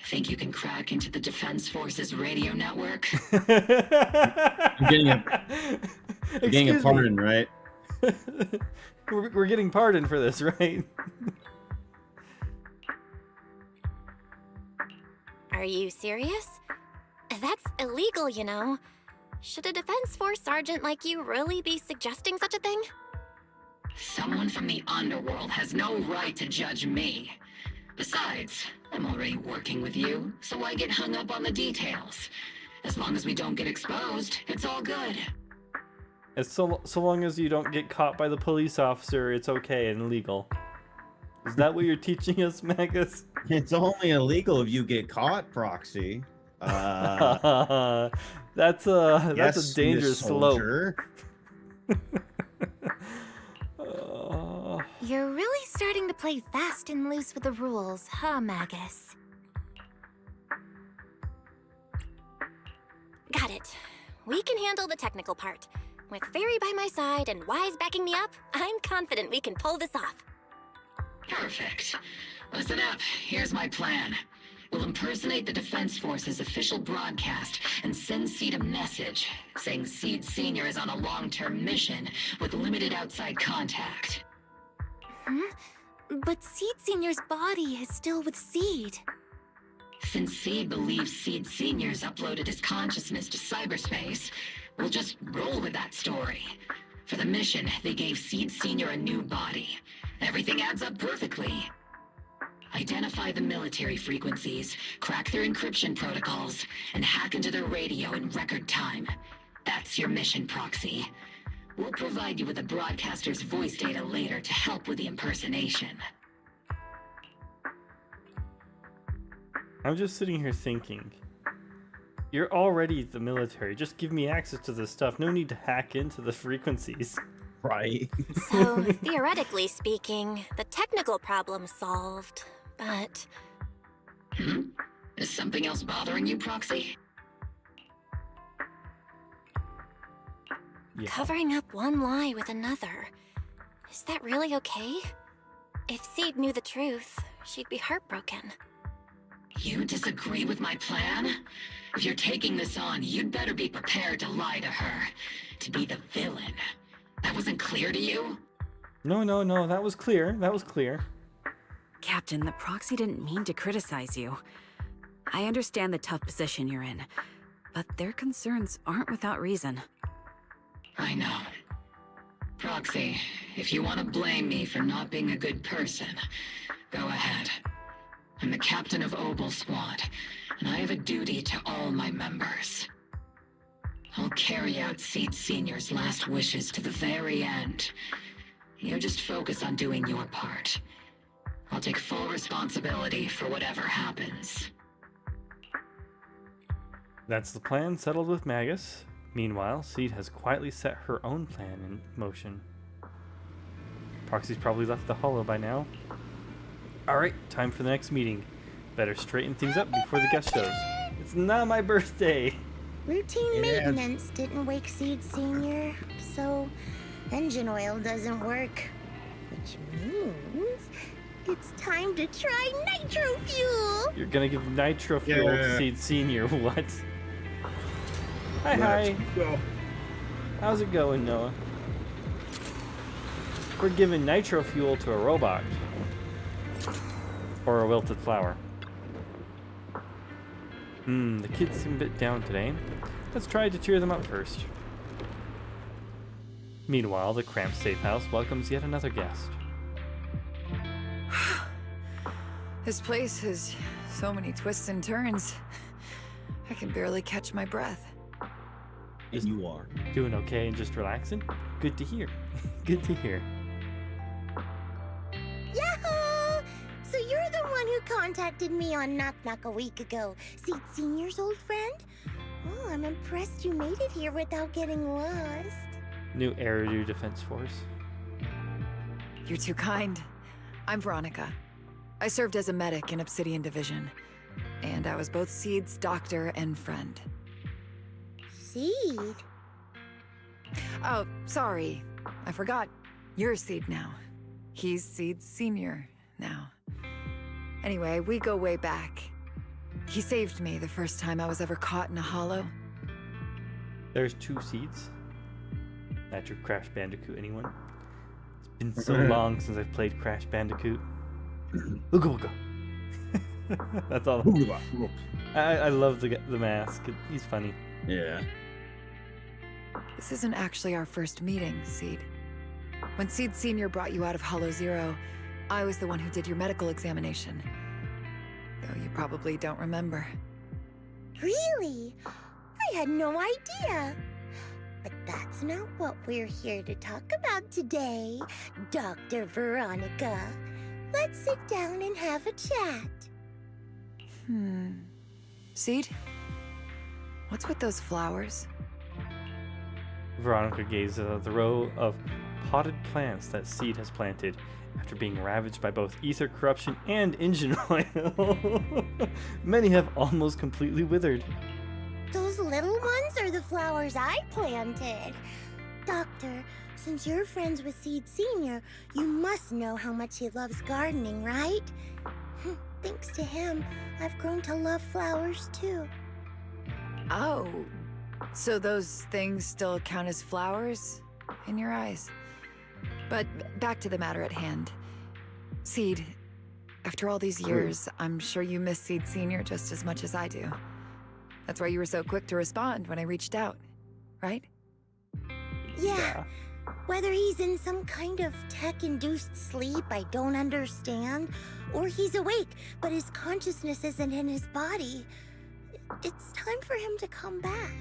Think you can crack into the Defense Forces radio network? I'm getting a pardon, right? We're getting pardoned for this, right? Are you serious? That's illegal, you know. Should a Defense Force sergeant like you really be suggesting such a thing? Someone from the underworld has no right to judge me. Besides, I'm already working with you, so why get hung up on the details? As long as we don't get exposed, it's all good. As so long as you don't get caught by the police officer, it's okay and legal. Is that what you're teaching us, Magus? It's only illegal if you get caught, Proxy. That's a Yes, dangerous Miss slope. Soldier. You're really starting to play fast and loose with the rules, huh, Magus? Got it. We can handle the technical part. With Fairy by my side and Wise backing me up, I'm confident we can pull this off. Perfect. Listen up, here's my plan. We'll impersonate the Defense Force's official broadcast and send Seed a message saying Seed Senior is on a long-term mission with limited outside contact. But Seed Senior's body is still with Seed. Since Seed believes Seed Senior's uploaded his consciousness to cyberspace, we'll just roll with that story. For the mission, they gave Seed Senior a new body. Everything adds up perfectly. Identify the military frequencies, crack their encryption protocols, and hack into their radio in record time. That's your mission, Proxy. We'll provide you with the broadcaster's voice data later to help with the impersonation. I'm just sitting here thinking. You're already the military. Just give me access to this stuff. No need to hack into the frequencies. Right. So, theoretically speaking, the technical problem's solved, but... Is something else bothering you, Proxy? Yeah. Covering up one lie with another. Is that really okay? If Seed knew the truth, she'd be heartbroken. You disagree with my plan? If you're taking this on, you'd better be prepared to lie to her. To be the villain. That wasn't clear to you? No, that was clear. That was clear. Captain, the Proxy didn't mean to criticize you. I understand the tough position you're in, but their concerns aren't without reason. I know. Proxy, if you want to blame me for not being a good person, go ahead. I'm the captain of Obel Squad, and I have a duty to all my members. I'll carry out Seed Senior's last wishes to the very end. You just focus on doing your part. I'll take full responsibility for whatever happens. That's the plan settled with Magus. Meanwhile, Seed has quietly set her own plan in motion. Proxy's probably left the hollow by now. Alright, time for the next meeting. Better straighten things up before the guest shows. It's not my birthday! Routine maintenance didn't wake Seed Senior, so engine oil doesn't work. Which means it's time to try nitro fuel! You're gonna give nitro fuel to Seed Senior, what? Hi. Go. How's it going, Noah? We're giving nitro fuel to a robot. Or a wilted flower. The kids seem a bit down today. Let's try to cheer them up first. Meanwhile, the cramped safe house welcomes yet another guest. This place has so many twists and turns. I can barely catch my breath. And you are. Doing okay and just relaxing? Good to hear. Good to hear. Yahoo! So you're the one who contacted me on Knock Knock a week ago. Seed Senior's old friend? Oh, I'm impressed you made it here without getting lost. New Eridu Defense Force. You're too kind. I'm Veronica. I served as a medic in Obsidian Division, and I was both Seed's doctor and friend. Seed? Oh, sorry. I forgot. You're Seed now. He's Seed Senior now. Anyway, we go way back. He saved me the first time I was ever caught in a hollow. There's 2 seeds. Not your Crash Bandicoot, anyone? It's been so long since I've played Crash Bandicoot. Ooga ooga. That's all. I love the mask. He's funny. Yeah. This isn't actually our first meeting, Seed. When Seed Senior brought you out of Hollow Zero, I was the one who did your medical examination. Though you probably don't remember. Really? I had no idea. But that's not what we're here to talk about today, Dr. Veronica. Let's sit down and have a chat. Seed? What's with those flowers? Veronica gazes at the row of potted plants that Seed has planted after being ravaged by both ether corruption and engine oil. Many have almost completely withered. Those little ones are the flowers I planted. Doctor, since you're friends with Seed Senior, you must know how much he loves gardening, right? Thanks to him, I've grown to love flowers too. Oh, so those things still count as flowers in your eyes? But back to the matter at hand. Seed, after all these years, I'm sure you miss Seed Senior just as much as I do. That's why you were so quick to respond when I reached out, right? Yeah. Whether he's in some kind of tech-induced sleep I don't understand, or he's awake, but his consciousness isn't in his body, it's time for him to come back.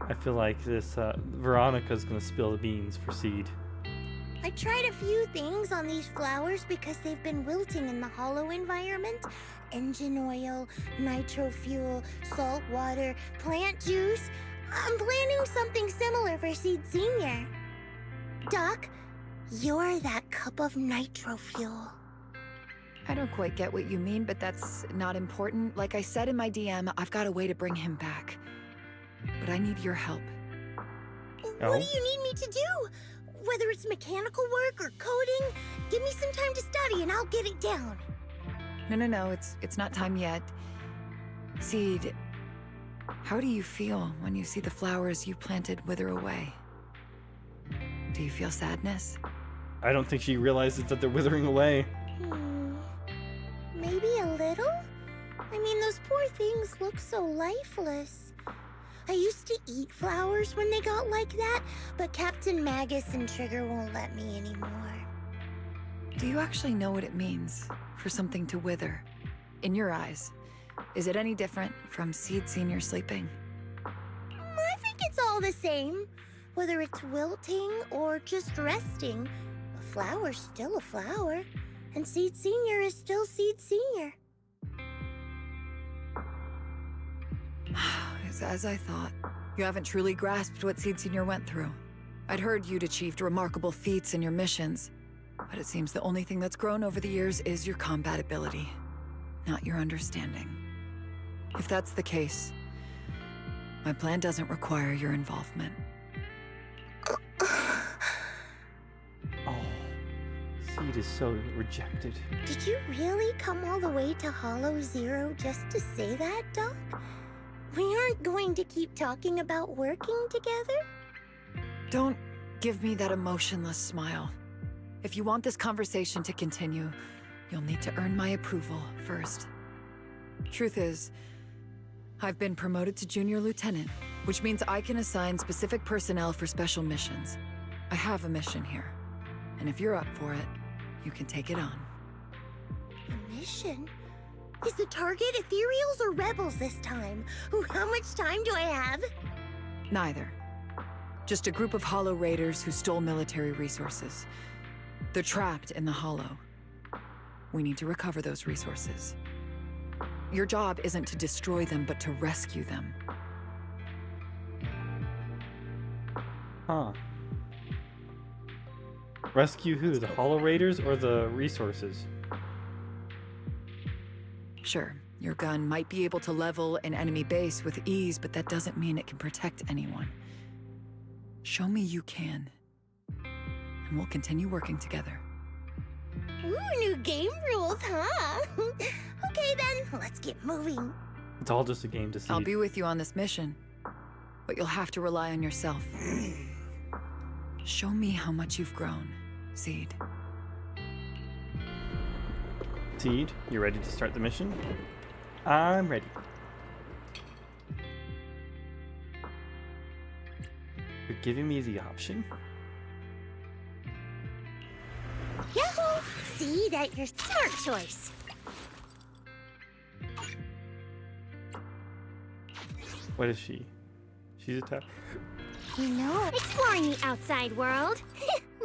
I feel like this Veronica's gonna spill the beans for Seed. I tried a few things on these flowers because they've been wilting in the hollow environment. Engine oil, nitro fuel, salt water, plant juice. I'm planning something similar for Seed Senior. Doc, you're that cup of nitro fuel. I don't quite get what you mean, but that's not important. Like I said in my DM, I've got a way to bring him back. But I need your help. What do you need me to do? Whether it's mechanical work or coding, give me some time to study and I'll get it down. No, it's not time yet. Seed, how do you feel when you see the flowers you planted wither away? Do you feel sadness? I don't think she realizes that they're withering away. Maybe a little? I mean, those poor things look so lifeless. I used to eat flowers when they got like that, but Captain Magus and Trigger won't let me anymore. Do you actually know what it means for something to wither? In your eyes, is it any different from Seed Senior sleeping? I think it's all the same. Whether it's wilting or just resting, a flower's still a flower, and Seed Senior is still Seed Senior. It's as I thought. You haven't truly grasped what Seed Senior went through. I'd heard you'd achieved remarkable feats in your missions, but it seems the only thing that's grown over the years is your combat ability, not your understanding. If that's the case, my plan doesn't require your involvement. Oh, Seed is so rejected. Did you really come all the way to Hollow Zero just to say that, Doc? We aren't going to keep talking about working together? Don't give me that emotionless smile. If you want this conversation to continue, you'll need to earn my approval first. Truth is, I've been promoted to Junior Lieutenant, which means I can assign specific personnel for special missions. I have a mission here, and if you're up for it, you can take it on. A mission? Is the target ethereals or rebels this time? Ooh, how much time do I have? Neither. Just a group of Hollow Raiders who stole military resources. They're trapped in the Hollow. We need to recover those resources. Your job isn't to destroy them, but to rescue them. Huh. Rescue who? The Hollow Raiders or the resources? Sure, your gun might be able to level an enemy base with ease, but that doesn't mean it can protect anyone. Show me you can, and we'll continue working together. Ooh, new game rules, huh? Okay then, let's get moving. It's all just a game to see. I'll be with you on this mission, but you'll have to rely on yourself. Show me how much you've grown, Seed. Seed, you ready to start the mission? I'm ready. You're giving me the option? Seed at your smart choice. What is she? She's a tap. You know, exploring the outside world.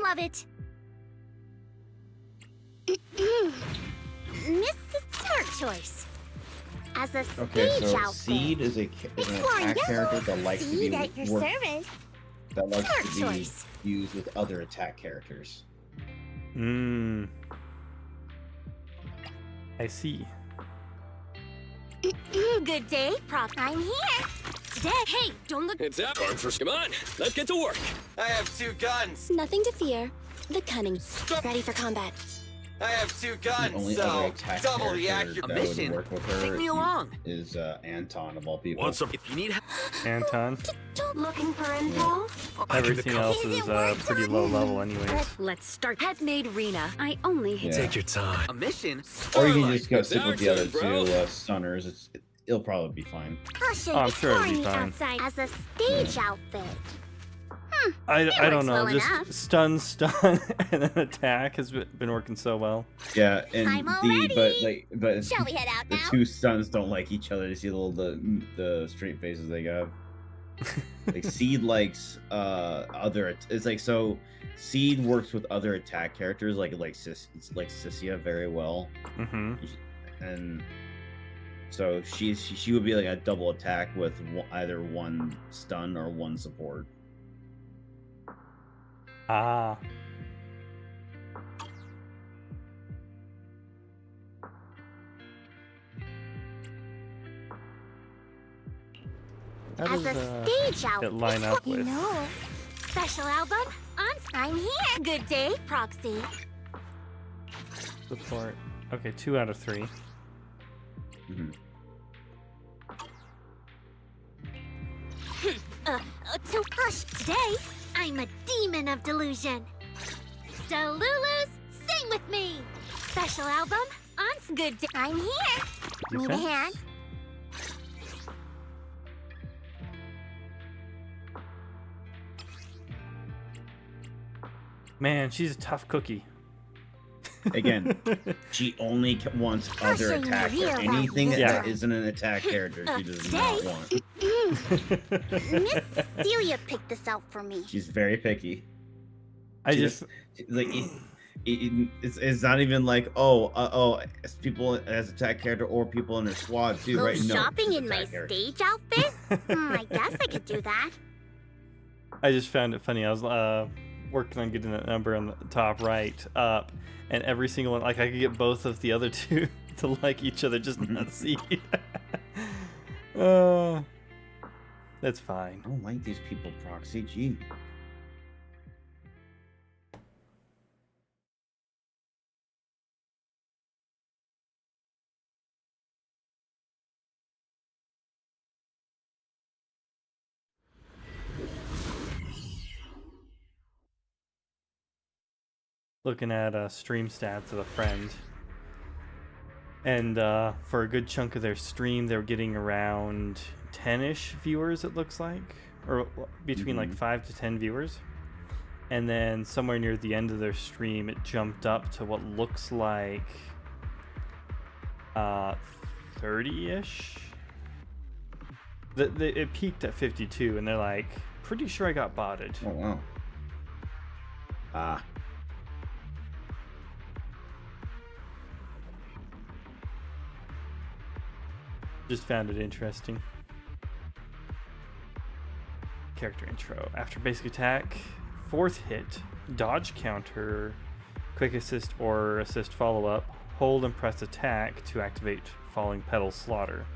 Love it. Mrs. Smart Choice. As a Okay, stage so outfit. Seed is an Exploring attack character that likes to Seed be at your service. that likes Smart to be choice. used with other attack characters. Mmm. I see. Good day, Prop. I'm here. Today, hey, don't look. It's out. Come on, let's get to work. I have 2 guns. Nothing to fear. The cunning. Ready for combat. I have 2 The guns, only so other attack double the character accuracy. that would work with her Take me along. is Anton of all people. Want some? If you need help. Anton. Looking for info? Everything else is pretty low level anyways. Let's start. Have made Rena. I only hit. Yeah. Take your time. A mission? Or you can just go stick with the other Action, bro. 2 stunners. It'll probably be fine. I'll show Oh, you I'm sure it'll be exploring the fine. outside as a stage outfit. I don't works know. well Just enough. stun, and then attack has been working so well. Yeah, and I'm all but Shall we head out the now? 2 stuns don't like each other. You see the straight faces they got. Like Seed likes it's like so Seed works with other attack characters like Sissia very well. Mm-hmm. And so she would be like a double attack with either 1 stun or 1 support. Ah. How As does a stage outfit. it line up You with? know. Special album? I'm here. Good day, Proxy. Support? Okay, 2 out of 3. Mm-hmm. So hush. Today, I'm a demon of delusion. Delulus, sing with me. Special album on good day. I'm here. Need a Defense? hand? Man, she's a tough cookie. Again, she only wants other show you attack. real Anything Yeah. that isn't an attack character, she does not want. Miss Cecilia picked this out for me. She's very picky. I She just like it's not even like it's people as attack character or people in their squad too, Go right? No, shopping just in my attack character. stage outfit? I guess I could do that. I just found it funny. I was working on getting that number on the top right up, and every single one, like I could get both of the other 2 to like each other, just not see. That's fine. I don't like these people, Proxy. Gee. Looking at stream stats of a friend, and for a good chunk of their stream, they were getting around 10-ish viewers. It looks like, or between like 5 to 10 viewers. And then somewhere near the end of their stream, it jumped up to what looks like 30-ish. It peaked at 52, and they're like, pretty sure I got botted. Oh wow. Ah. Just found it interesting. Character intro. After basic attack, 4th hit, dodge counter, quick assist or assist follow-up, hold and press attack to activate falling petal slaughter.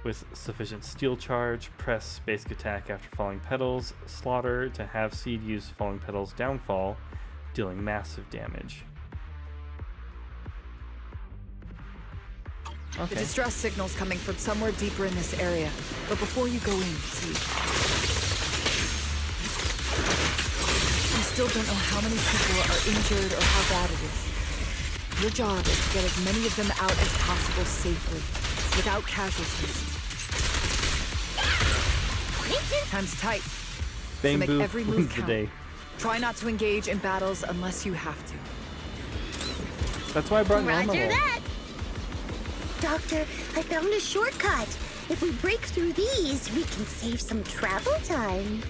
With sufficient steel charge, press basic attack after falling petals, slaughter to have Seed use falling petals downfall, dealing massive damage. The Okay. distress signal's coming from somewhere deeper in this area. But before you go in, see. We still don't know how many people are injured or how bad it is. Your job is to get as many of them out as possible safely, without casualties. Time's tight. Bang make Boo every move wins the count. day. Try not to engage in battles unless you have to. That's why I brought Roger normal. that. Doctor, I found a shortcut. If we break through these, we can save some travel time.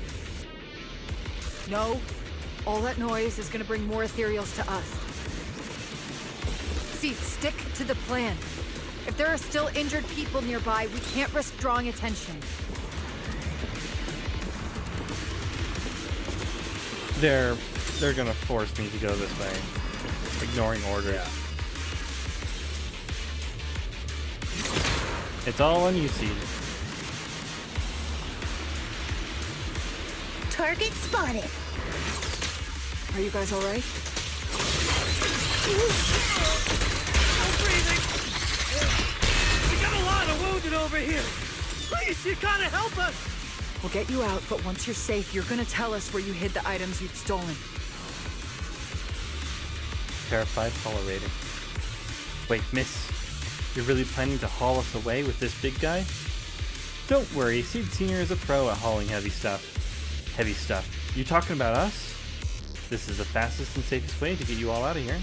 No. All that noise is gonna bring more ethereals to us. See, stick to the plan. If there are still injured people nearby, we can't risk drawing attention. They're gonna force me to go this way, ignoring orders. It's all on you, Seed. Target spotted. Are you guys all right? I'm breathing. We got a lot of wounded over here. Please, you gotta help us. We'll get you out, but once you're safe, you're gonna tell us where you hid the items you'd stolen. Terrified tolerator. Wait, miss. You're really planning to haul us away with this big guy? Don't worry, Seed Senior is a pro at hauling heavy stuff. Heavy stuff. You talking about us? This is the fastest and safest way to get you all out of here.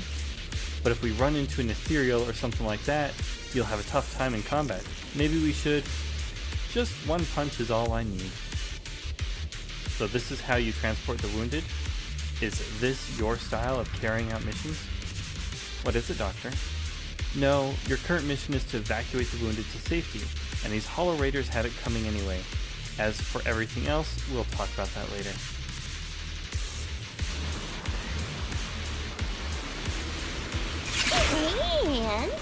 But if we run into an ethereal or something like that, you'll have a tough time in combat. Maybe we should... Just one punch is all I need. So this is how you transport the wounded? Is this your style of carrying out missions? What is it, Doctor? No, your current mission is to evacuate the wounded to safety, and these Hollow Raiders had it coming anyway. As for everything else, we'll talk about that later. And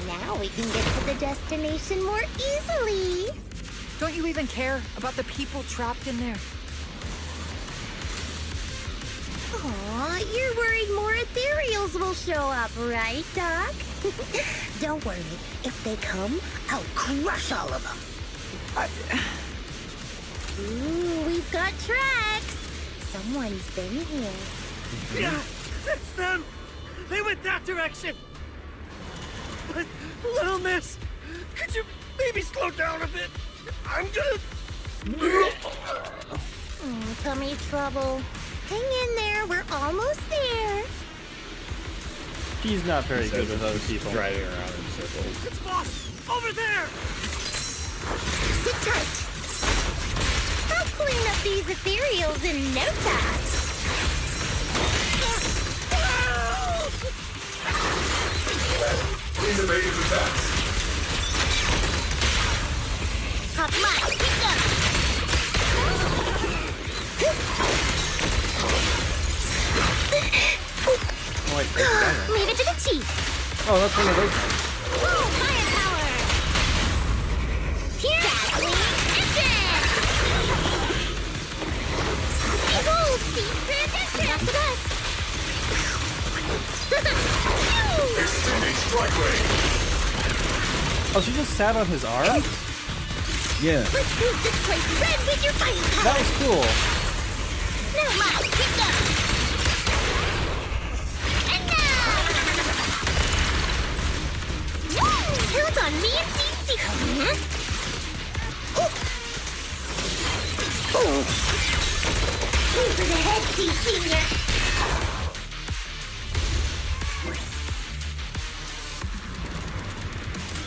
now we can get to the destination more easily. Don't you even care about the people trapped in there? Aw, you're worried more ethereals will show up, right, Doc? Don't worry. If they come, I'll crush all of them. Ooh, we've got tracks. Someone's been here. Yeah, that's them. They went that direction. But, little miss, could you maybe slow down a bit? I'm gonna... Tummy trouble. Hang in there, we're almost there. He's not very good with other people. Driving around in circles. It's boss, over there. Sit tight. I'll clean up these ethereals in no time. Please evade his attacks. Hop mine, pick up. Oh, wait, Leave it to the chief. oh, that's one of those ones. Whoa, firepower! Here, Dazzling, engine! Behold, Seed Transition! After us! Extending strike range. Oh, she just sat on his arm? Yeah. Let's move this place red with your firepower! That was cool. Now, Mike, pick up! And now! Count on me and Seed Senior. Over the head, Seed Senior.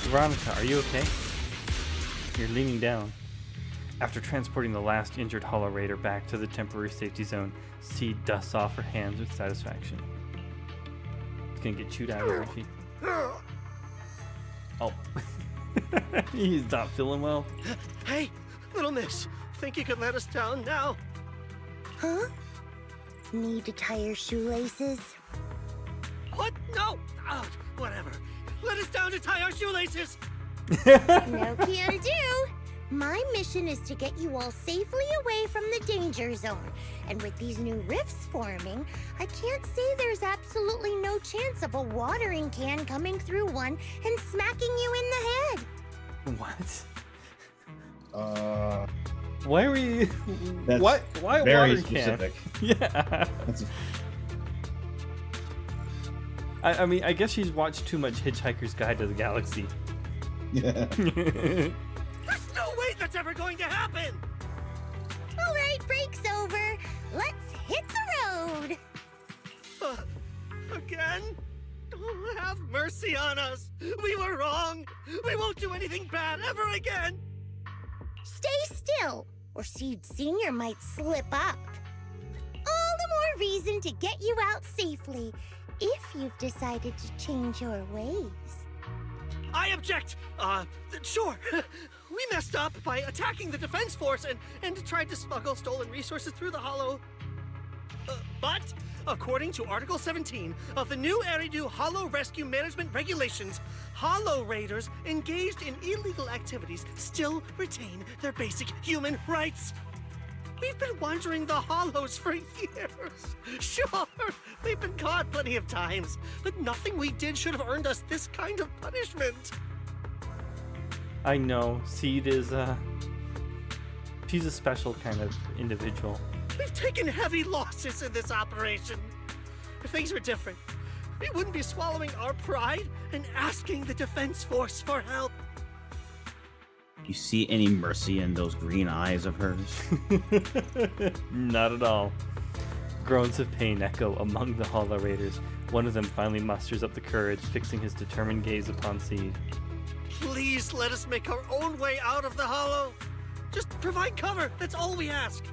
Veronica, are you okay? You're leaning down. After transporting the last injured Hollow Raider back to the temporary safety zone, Seed dusts off her hands with satisfaction. She's gonna get chewed out here, isn't she? Oh. He's not feeling well. Hey, little miss, think you could let us down now? Huh? Need to tie your shoelaces? What? No! Whatever. Let us down to tie our shoelaces! No can do. My mission is to get you all safely away from the danger zone. And with these new rifts forming, I can't say there's absolutely no chance of a watering can coming through one and smacking you in the head. What? Why are we... That's Why a very water specific. can? Yeah. I mean, I guess she's watched too much Hitchhiker's Guide to the Galaxy. Yeah. There's no way that's ever going to happen! All right, break's over. Let's hit the mood. Again? Oh, have mercy on us. We were wrong. We won't do anything bad ever again. Stay still, or Seed Senior might slip up. All the more reason to get you out safely, if you've decided to change your ways. I object! Sure. We messed up by attacking the defense force and tried to smuggle stolen resources through the Hollow. But, according to Article 17 of the new Eridu Hollow Rescue Management Regulations, Hollow Raiders engaged in illegal activities still retain their basic human rights. We've been wandering the Hollows for years. Sure, we've been caught plenty of times, but nothing we did should have earned us this kind of punishment. I know, Seed is, she's a special kind of individual. We've taken heavy losses in this operation. If things were different, we wouldn't be swallowing our pride and asking the Defense Force for help. You see any mercy in those green eyes of hers? Not at all. Groans of pain echo among the Hollow Raiders. One of them finally musters up the courage, fixing his determined gaze upon Seed. Please let us make our own way out of the Hollow. Just provide cover, that's all we ask.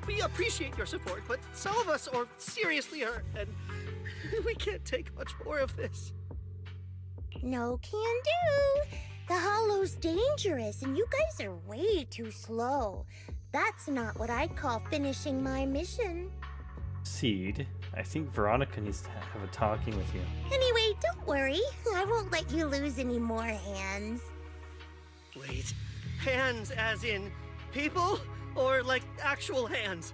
We appreciate your support, but some of us are seriously hurt, and we can't take much more of this. No can do. The Hollow's dangerous, and you guys are way too slow. That's not what I'd call finishing my mission. Seed, I think Veronica needs to have a talking with you. Anyway, don't worry. I won't let you lose any more hands. Wait, hands as in people? Or like actual hands?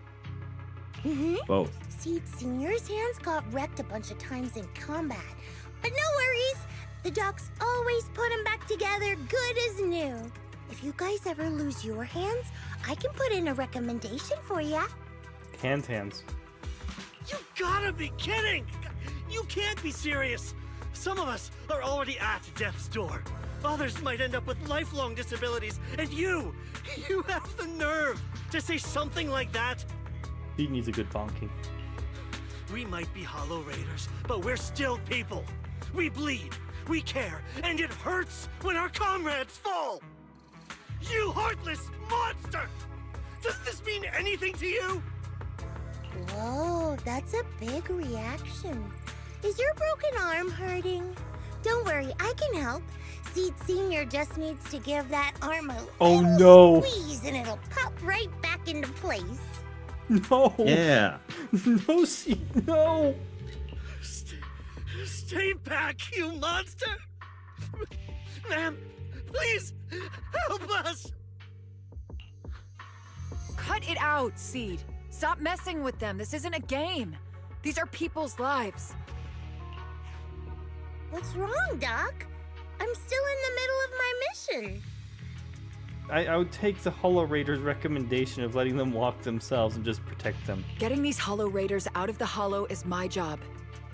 Both. Seed Senior's hands got wrecked a bunch of times in combat. But no worries. The docs always put them back together good as new. If you guys ever lose your hands, I can put in a recommendation for ya. Hands. You gotta be kidding! You can't be serious! Some of us are already at death's door. Others might end up with lifelong disabilities, and you have the nerve to say something like that? He needs a good bonking. We might be Hollow Raiders, but we're still people. We bleed, we care, and it hurts when our comrades fall! You heartless monster! Does this mean anything to you? Whoa, that's a big reaction. Is your broken arm hurting? Don't worry, I can help. Seed Senior just needs to give that arm a little squeeze and it'll pop right back into place. No! Yeah. No, Seed, no! Stay back, you monster! Ma'am, please, help us! Cut it out, Seed. Stop messing with them. This isn't a game. These are people's lives. What's wrong, Doc? I'm still in the middle of my mission. I would take the Hollow Raiders' recommendation of letting them walk themselves and just protect them. Getting these Hollow Raiders out of the Hollow is my job.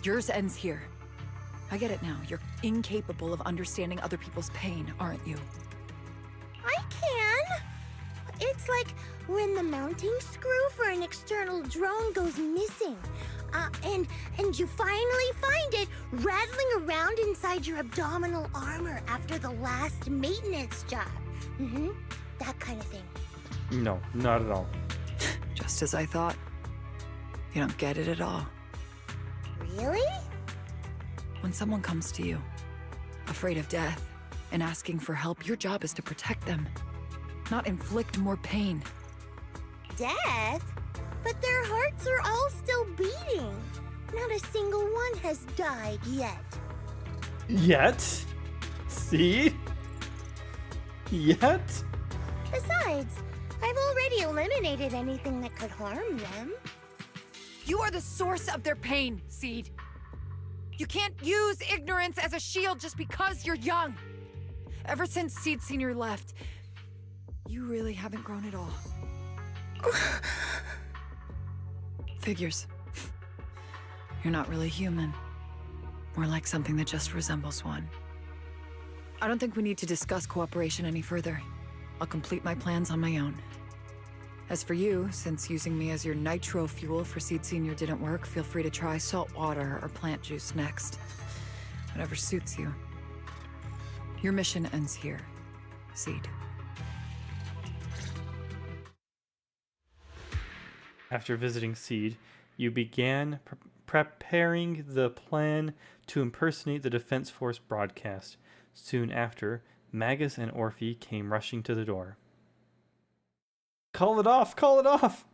Yours ends here. I get it now. You're incapable of understanding other people's pain, aren't you? I can. It's like when the mounting screw for an external drone goes missing. And you finally find it rattling around inside your abdominal armor after the last maintenance job. That kind of thing. No, not at all. Just as I thought. You don't get it at all. Really? When someone comes to you, afraid of death, and asking for help, your job is to protect them, not inflict more pain. Death? But their hearts are all still beating. Not a single one has died yet. Yet? See? Yet? Besides, I've already eliminated anything that could harm them. You are the source of their pain, Seed. You can't use ignorance as a shield just because you're young. Ever since Seed Senior left, you really haven't grown at all. Figures. You're not really human. More like something that just resembles one. I don't think we need to discuss cooperation any further. I'll complete my plans on my own. As for you, since using me as your nitro fuel for Seed Senior didn't work, feel free to try salt water or plant juice next. Whatever suits you. Your mission ends here, Seed. After visiting Seed, you began preparing the plan to impersonate the Defense Force broadcast. Soon after, Magus and Orphe came rushing to the door. Call it off! Call it off!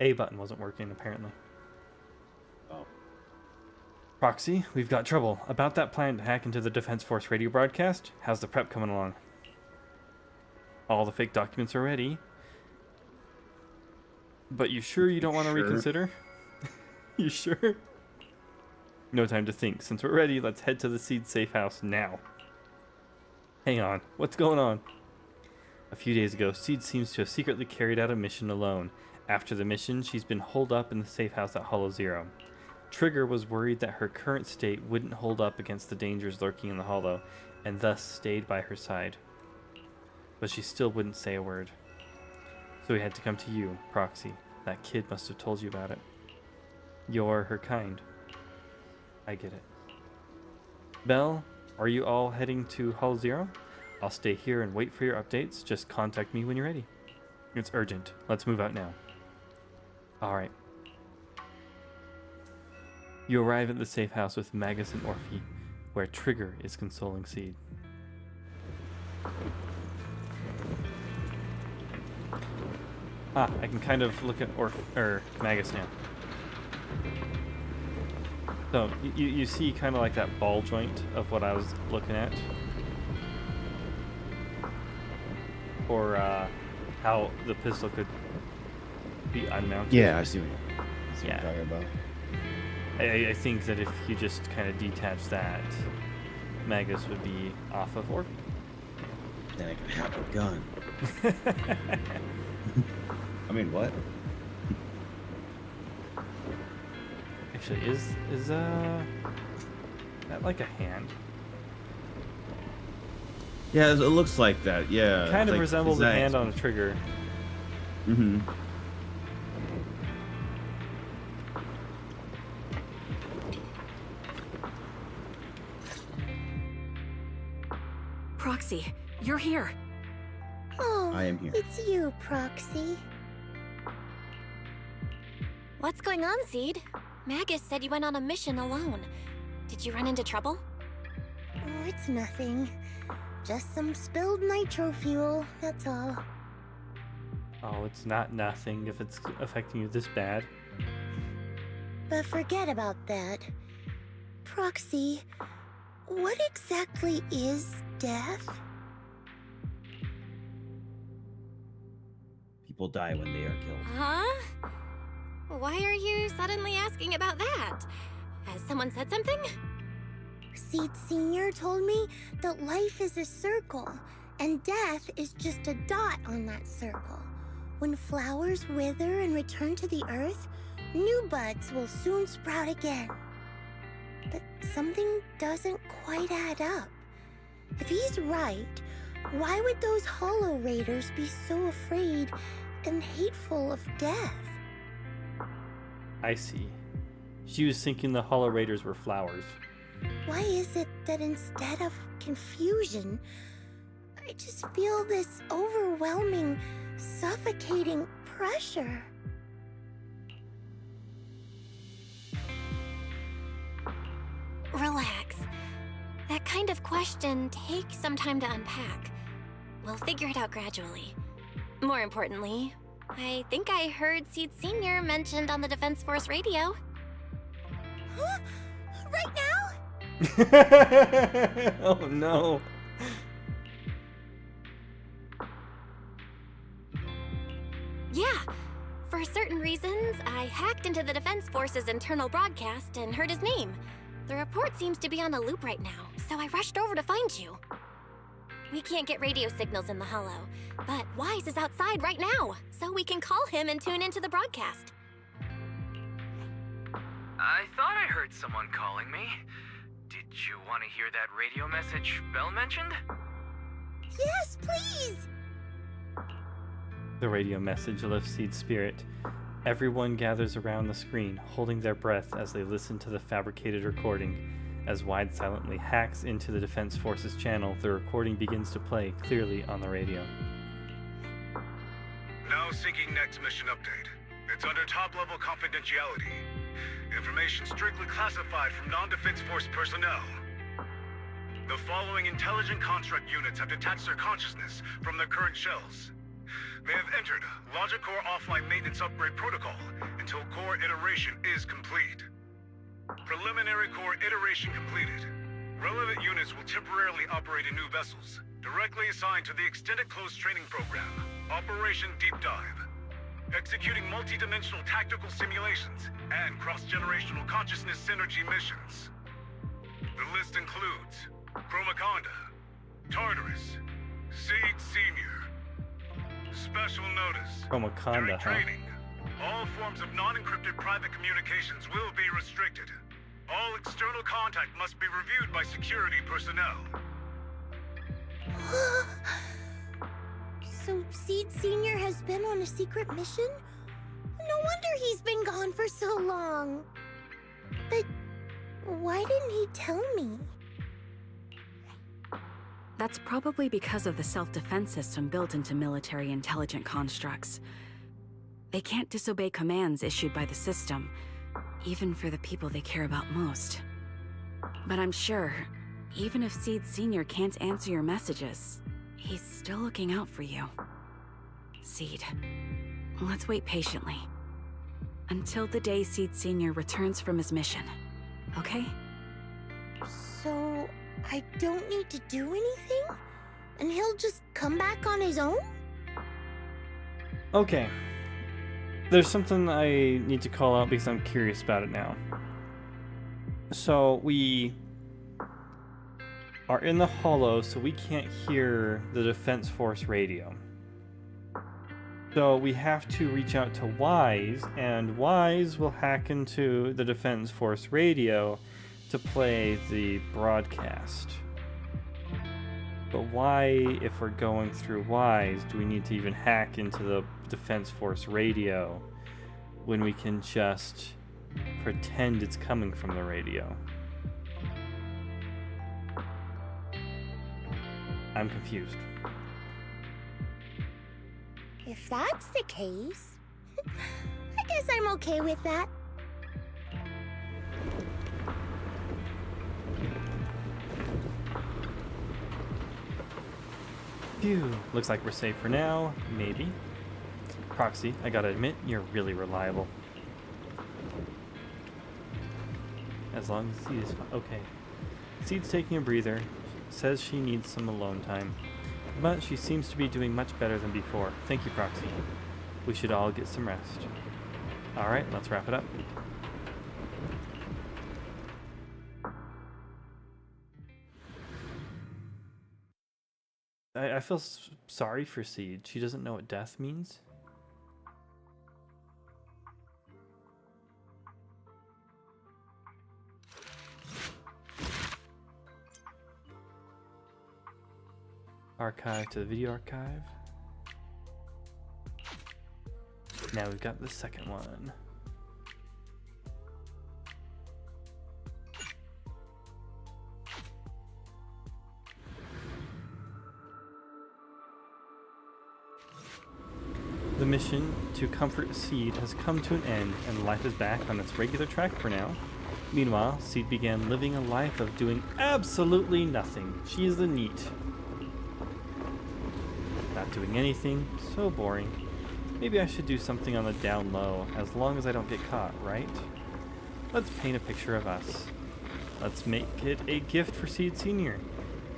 A button wasn't working, apparently. Oh. Proxy, we've got trouble. About that plan to hack into the Defense Force radio broadcast, how's the prep coming along? All the fake documents are ready. But you sure you don't want to reconsider? You sure? No time to think. Since we're ready, let's head to the Seed safe house now. Hang on, what's going on? A few days ago, Seed seems to have secretly carried out a mission alone. After the mission, she's been holed up in the safe house at Hollow Zero. Trigger was worried that her current state wouldn't hold up against the dangers lurking in the Hollow, and thus stayed by her side. But she still wouldn't say a word. So we had to come to you, Proxy. That kid must have told you about it. You're her kind. I get it. Belle, are you all heading to Hollow Zero? I'll stay here and wait for your updates. Just contact me when you're ready. It's urgent. Let's move out now. Alright. You arrive at the safe house with Magus and Orphe, where Trigger is consoling Seed. Ah, I can kind of look at Magus now. So, you see kind of like that ball joint of what I was looking at? Or how the pistol could be unmounted. Yeah, I see what you're talking about. I think that if you just kind of detach that, Magus would be off of Orphe. Then I can have a gun. I mean, what? Actually, is that like a hand? Yeah, it looks like that. Yeah, It kind of like, resembles a hand on a trigger. Mm-hmm. Proxy, you're here. Oh, I am here. It's you, Proxy. What's going on, Seed? Magus said you went on a mission alone. Did you run into trouble? Oh, it's nothing. Just some spilled nitro fuel, that's all. Oh, it's not nothing if it's affecting you this bad. But forget about that. Proxy, what exactly is death? People die when they are killed. Huh? Why are you suddenly asking about that? Has someone said something? Seed Senior told me that life is a circle, and death is just a dot on that circle. When flowers wither and return to the earth, new buds will soon sprout again. But something doesn't quite add up. If he's right, why would those Hollow Raiders be so afraid and hateful of death? I see. She was thinking the Hollow Raiders were flowers. Why is it that instead of confusion, I just feel this overwhelming, suffocating pressure? Relax. That kind of question takes some time to unpack. We'll figure it out gradually. More importantly, I think I heard Seed Senior mentioned on the Defense Force radio. Huh? Right now? Oh no. Yeah. For certain reasons, I hacked into the Defense Force's internal broadcast and heard his name. The report seems to be on a loop right now, so I rushed over to find you. We can't get radio signals in the Hollow, but Wise is outside right now, so we can call him and tune into the broadcast. I thought I heard someone calling me. Did you want to hear that radio message Belle mentioned? Yes, please! The radio message lifts Seed's spirit. Everyone gathers around the screen, holding their breath as they listen to the fabricated recording. As Wide silently hacks into the Defense Forces channel, the recording begins to play clearly on the radio. Now syncing next mission update. It's under top-level confidentiality. Information strictly classified from non-Defense Force personnel. The following intelligent construct units have detached their consciousness from their current shells. They have entered Logic Core offline maintenance upgrade protocol until core iteration is complete. Preliminary core iteration completed. Relevant units will temporarily operate in new vessels, directly assigned to the Extended Close Training Program, Operation Deep Dive. Executing multi-dimensional tactical simulations and cross-generational consciousness synergy missions. The list includes Chromaconda, Tartarus, Seed Senior. Special notice. Chromaconda, During training, all forms of non-encrypted private communications will be restricted. All external contact must be reviewed by security personnel. So Seed Senior has been on a secret mission? No wonder he's been gone for so long. But why didn't he tell me? That's probably because of the self-defense system built into military intelligent constructs. They can't disobey commands issued by the system, even for the people they care about most. But I'm sure, even if Seed Senior can't answer your messages, he's still looking out for you. Seed, let's wait patiently. Until the day Seed Senior returns from his mission, okay? So I don't need to do anything? And he'll just come back on his own? Okay. There's something I need to call out because I'm curious about it now. So we are in the hollow, so we can't hear the Defense Force radio. So we have to reach out to Wise, and Wise will hack into the Defense Force radio to play the broadcast. But why, if we're going through Wise, do we need to even hack into the Defense Force radio when we can just pretend it's coming from the radio? I'm confused. If that's the case, I guess I'm okay with that. Phew, looks like we're safe for now, maybe. Proxy, I gotta admit, you're really reliable. As long as Seed is fine. Okay. Seed's taking a breather, says she needs some alone time. But she seems to be doing much better than before. Thank you, Proxy. We should all get some rest. Alright, let's wrap it up. I feel sorry for Seed. She doesn't know what death means. Archive to the video archive. Now we've got the second one. The mission to comfort Seed has come to an end, and life is back on its regular track for now. Meanwhile, Seed began living a life of doing absolutely nothing. She is the NEET. Not doing anything, so boring. Maybe I should do something on the down low, as long as I don't get caught, right? Let's paint a picture of us. Let's make it a gift for Seed Senior.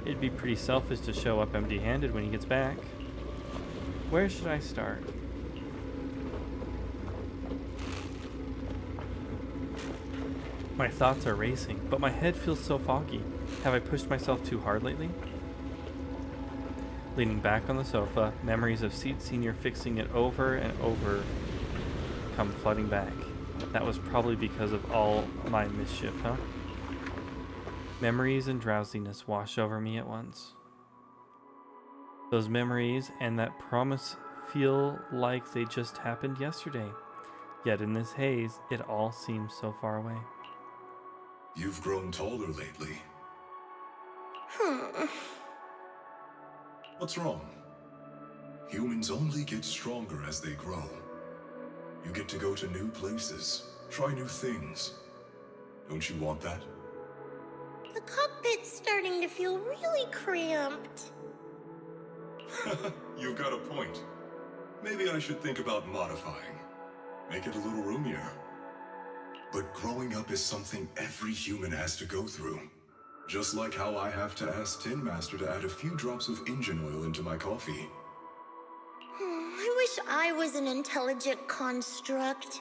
It'd be pretty selfish to show up empty-handed when he gets back. Where should I start? My thoughts are racing, but my head feels so foggy. Have I pushed myself too hard lately? Leaning back on the sofa, memories of Seed Senior fixing it over and over come flooding back. That was probably because of all my mischief, huh? Memories and drowsiness wash over me at once. Those memories and that promise feel like they just happened yesterday. Yet in this haze, it all seems so far away. You've grown taller lately. What's wrong? Humans only get stronger as they grow. You get to go to new places, try new things. Don't you want that? The cockpit's starting to feel really cramped. You've got a point. Maybe I should think about modifying. Make it a little roomier. But growing up is something every human has to go through. Just like how I have to ask Tin Master to add a few drops of engine oil into my coffee. I wish I was an intelligent construct.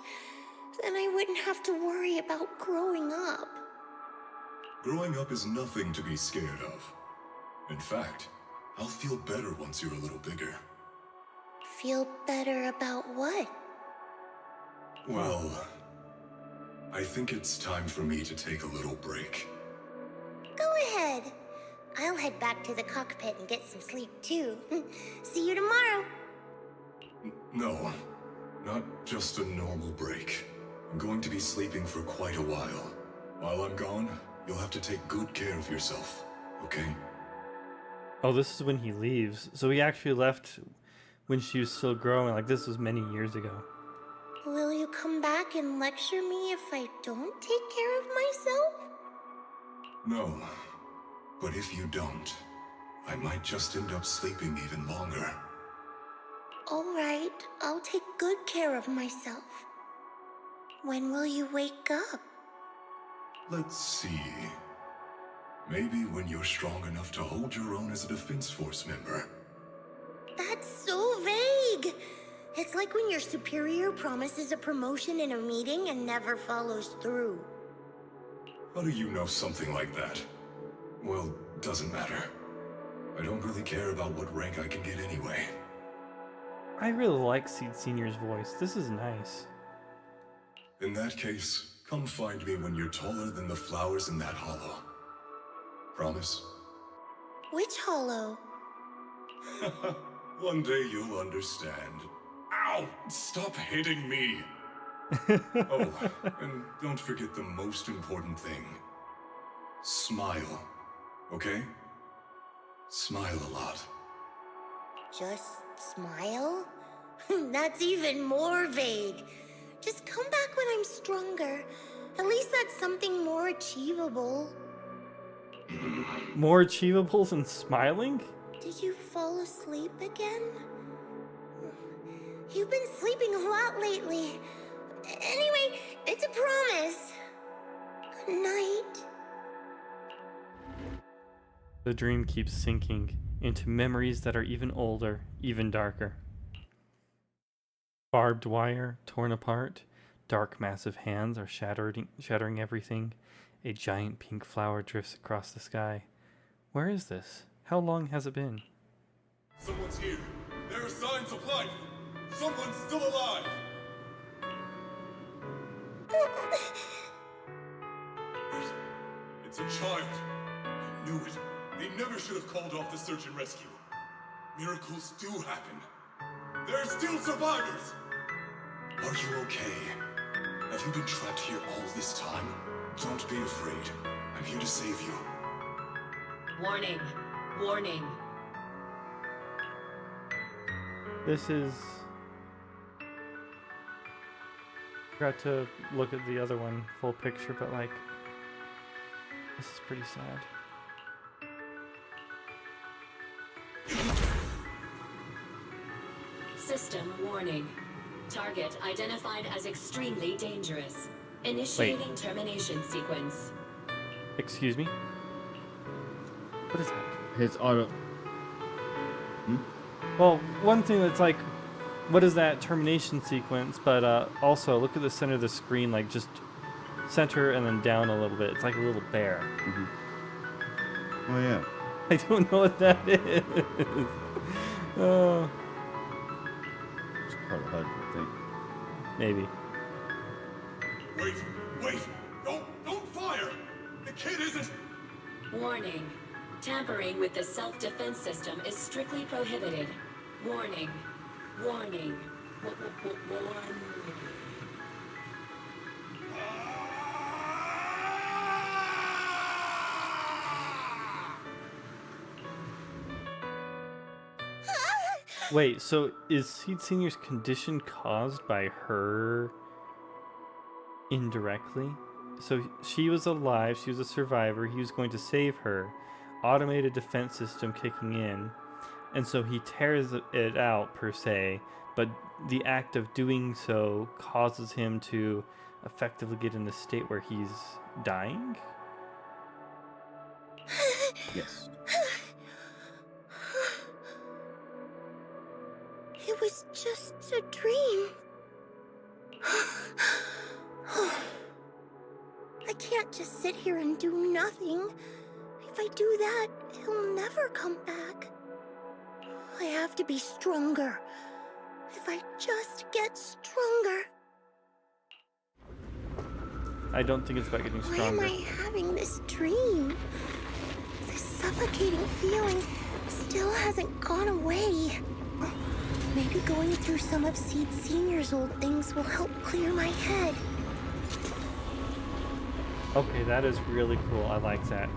Then I wouldn't have to worry about growing up. Growing up is nothing to be scared of. In fact, I'll feel better once you're a little bigger. Feel better about what? Well, I think it's time for me to take a little break. Go ahead. I'll head back to the cockpit and get some sleep too. See you tomorrow. No, not just a normal break. I'm going to be sleeping for quite a while. While I'm gone, you'll have to take good care of yourself, okay? Oh, this is when he leaves. So he actually left when she was still growing. Like, this was many years ago. Will you come back and lecture me if I don't take care of myself? No, but if you don't, I might just end up sleeping even longer. All right, I'll take good care of myself. When will you wake up? Let's see. Maybe when you're strong enough to hold your own as a Defense Force member. That's so vague! It's like when your superior promises a promotion in a meeting and never follows through. How do you know something like that? Well, doesn't matter. I don't really care about what rank I can get anyway. I really like Seed Senior's voice. This is nice. In that case, come find me when you're taller than the flowers in that hollow. Promise? Which hollow? One day you'll understand. Ow! Stop hitting me! Oh, and don't forget the most important thing. Smile, okay? Smile a lot. Just smile? That's even more vague. Just come back when I'm stronger. At least that's something more achievable. More achievable than smiling? Did you fall asleep again? You've been sleeping a lot lately. Anyway, it's a promise. Good night. The dream keeps sinking into memories that are even older, even darker. Barbed wire torn apart, dark massive hands are shattering everything. A giant pink flower drifts across the sky. Where is this? How long has it been? Someone's here. There are signs of life. Someone's still alive. It's a child. I knew it. They never should have called off the search and rescue. Miracles do happen. There are still survivors. Are you okay? Have you been trapped here all this time? Don't be afraid. I'm here to save you. Warning. Warning. This is... Forgot to look at the other one, full picture, but like... This is pretty sad. System warning. Target identified as extremely dangerous. Initiating termination sequence. Excuse me? What is that? His auto... Well, one thing that's like, what is that termination sequence? But also, look at the center of the screen, like just center and then down a little bit. It's like a little bear. Oh, yeah. I don't know what that is. Oh. It's part of HUD, I think. Maybe. Wait! Don't fire! The kid isn't... Warning. Tampering with the self-defense system is strictly prohibited. Warning. Warning. Warning. Wait, so is Seed Senior's condition caused by her indirectly? So she was alive, she was a survivor, he was going to save her, automated defense system kicking in, and so he tears it out per se, but the act of doing so causes him to effectively get in a state where he's dying? Yes. It was just a dream. I can't just sit here and do nothing. If I do that, he'll never come back. I have to be stronger. If I just get stronger. I don't think it's about getting stronger. Why am I having this dream? This suffocating feeling still hasn't gone away. Maybe going through some of Seed Senior's old things will help clear my head. Okay, that is really cool. I like that.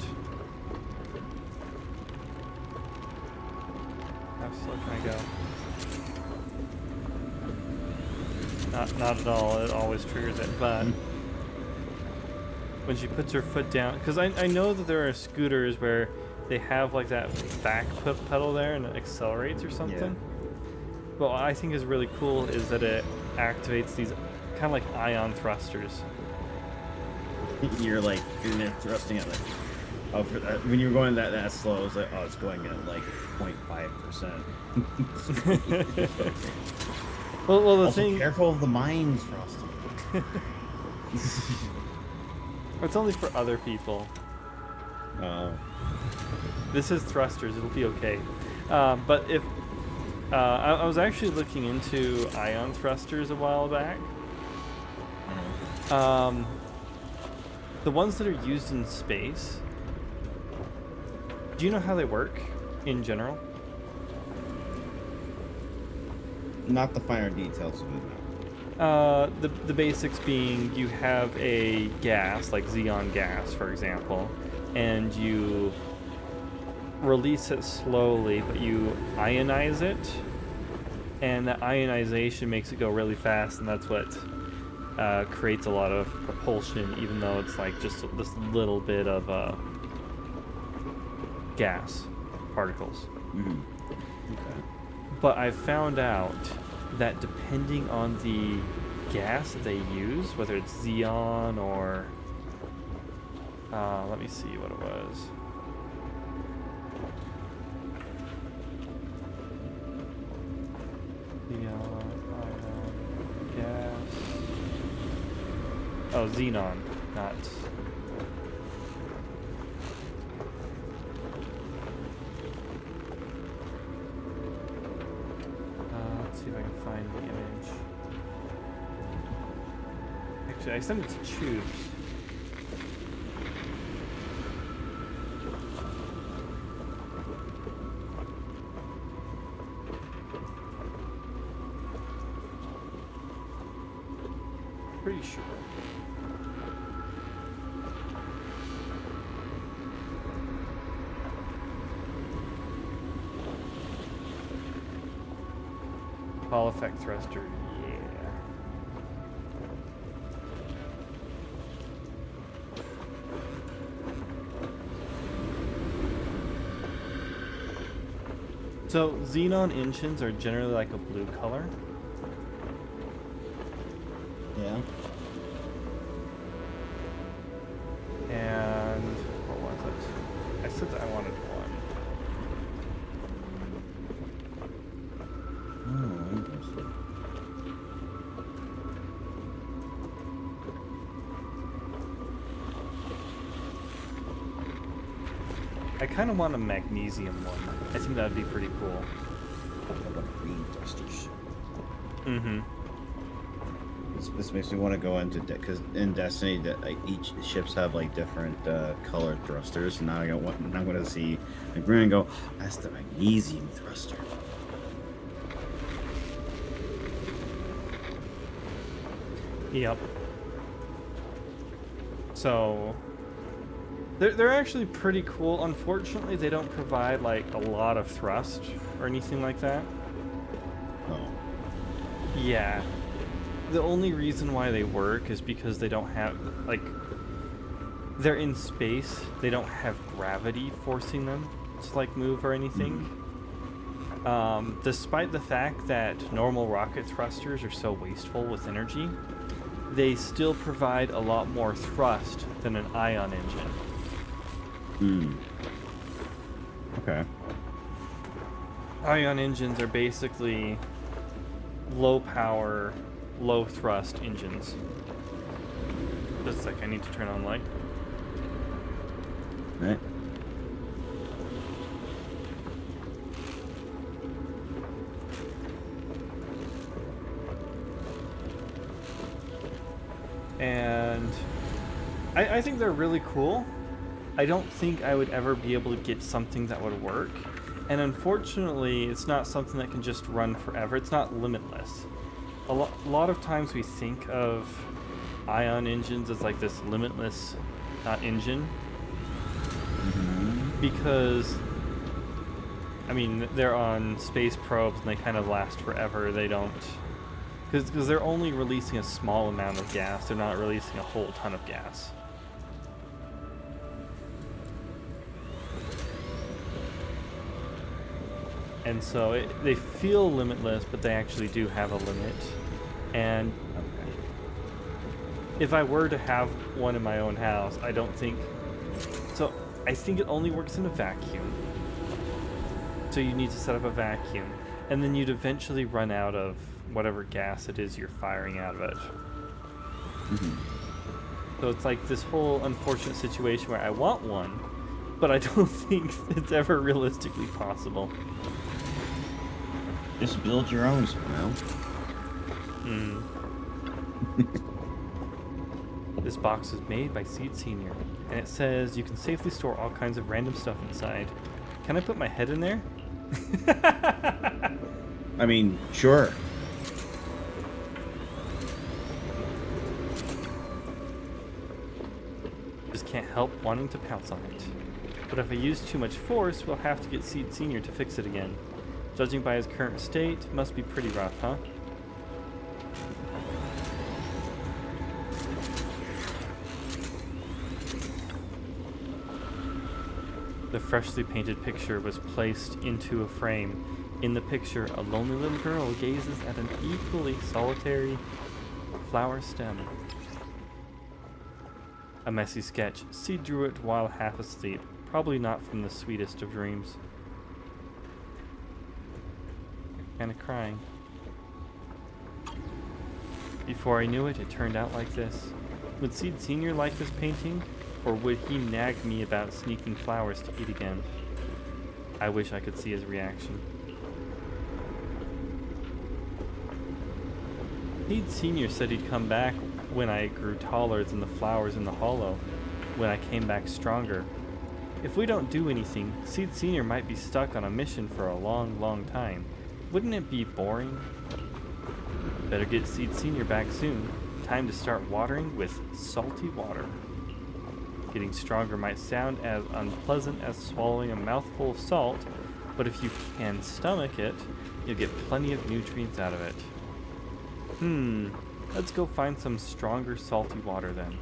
How slow can I go? Not at all. It always triggers it, but when she puts her foot down, because I know that there are scooters where they have like that back pedal there and it accelerates or something. Yeah. But what I think is really cool is that it activates these kind of like ion thrusters. You're like thrusting at like, oh, when you're going that slow, it's like, oh, it's going at like 0.5%. well, the also, thing. Careful of the mines, Frosty. It's only for other people. Oh. This is thrusters. It'll be okay. But if I was actually looking into ion thrusters a while back. The ones that are used in space, do you know how they work in general? Not the finer details of it, no. The basics being you have a gas, like xenon gas, for example, and you release it slowly, but you ionize it, and that ionization makes it go really fast, and that's what creates a lot of propulsion, even though it's like just this little bit of gas particles. Mm-hmm. Okay. But I found out that depending on the gas that they use, whether it's xenon or let me see what it was. Gas. Oh, xenon, not. Let's see if I can find the image. Actually, I sent it to Tubes. Pretty sure. Hall effect thruster, yeah. So xenon engines are generally like a blue color. Yeah. And what was it? I said that I wanted one. Oh, interesting. I kind of want a magnesium one. I think that'd be pretty cool. Green thrusters. Mm-hmm. This makes me want to go into because in Destiny, that like each ships have like different colored thrusters. And now I'm going to see the green and go. That's the magnesium thruster. Yep. So they're actually pretty cool. Unfortunately, they don't provide like a lot of thrust or anything like that. Oh. Yeah. The only reason why they work is because they don't have like they're in space. They don't have gravity forcing them to like move or anything. Despite the fact that normal rocket thrusters are so wasteful with energy, they still provide a lot more thrust than an ion engine. Okay. Ion engines are basically low power, low thrust engines. Just a sec, I need to turn on light. Right. And I think they're really cool. I don't think I would ever be able to get something that would work. And unfortunately, it's not something that can just run forever. It's not limitless. A lot of times we think of ion engines as like this limitless engine. Because, I mean, they're on space probes and they kind of last forever. They don't... Because they're only releasing a small amount of gas. They're not releasing a whole ton of gas. And so they feel limitless, but they actually do have a limit. And if I were to have one in my own house, I don't think... So I think it only works in a vacuum. So you need to set up a vacuum. And then you'd eventually run out of whatever gas it is you're firing out of it. So it's like this whole unfortunate situation where I want one, but I don't think it's ever realistically possible. Just build your own, Smell. This box is made by Seed Senior, and it says you can safely store all kinds of random stuff inside. Can I put my head in there? I mean, sure. Just can't help wanting to pounce on it. But if I use too much force, we'll have to get Seed Senior to fix it again. Judging by his current state, must be pretty rough, huh? The freshly painted picture was placed into a frame. In the picture, a lonely little girl gazes at an equally solitary flower stem. A messy sketch. Seed drew it while half asleep. Probably not from the sweetest of dreams. Kinda crying. Before I knew it, it turned out like this. Would Seed Senior like this painting? Or would he nag me about sneaking flowers to eat again? I wish I could see his reaction. Seed Senior said he'd come back when I grew taller than the flowers in the hollow, when I came back stronger. If we don't do anything, Seed Senior might be stuck on a mission for a long, long time. Wouldn't it be boring? Better get Seed Senior back soon. Time to start watering with salty water. Getting stronger might sound as unpleasant as swallowing a mouthful of salt, but if you can stomach it, you'll get plenty of nutrients out of it. Let's go find some stronger salty water then.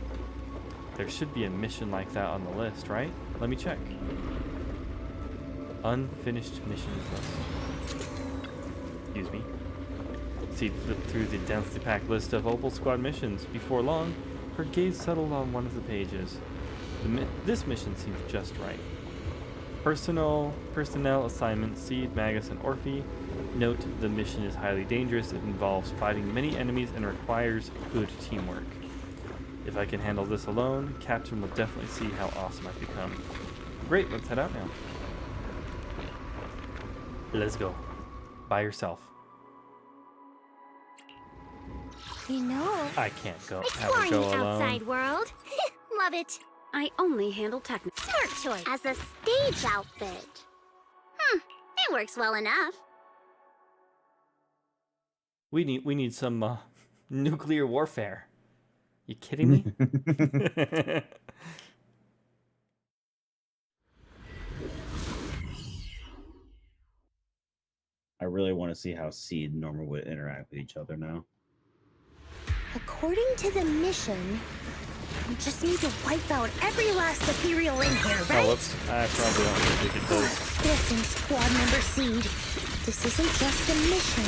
There should be a mission like that on the list, right? Let me check. Unfinished missions list. Excuse me. Seed flipped through the densely packed list of Opal Squad missions. Before long, her gaze settled on one of the pages. This mission seems just right. Personnel assignment, Seed, Magus, and Orphe. Note, the mission is highly dangerous. It involves fighting many enemies and requires good teamwork. If I can handle this alone, Captain will definitely see how awesome I've become. Great, let's head out now. Let's go. By yourself. You know, I can't go. Have her Exploring go the alone. outside world. Love it. I only handle technical. smart choice. As a stage outfit. It works well enough. We need some nuclear warfare. You kidding me? I really want to see how Seed and Norma would interact with each other now. According to the mission, we just need to wipe out every last ethereal in here, Oh, right? whoops. I probably don't think we could do this. Listen, squad member Seed. This isn't just a mission,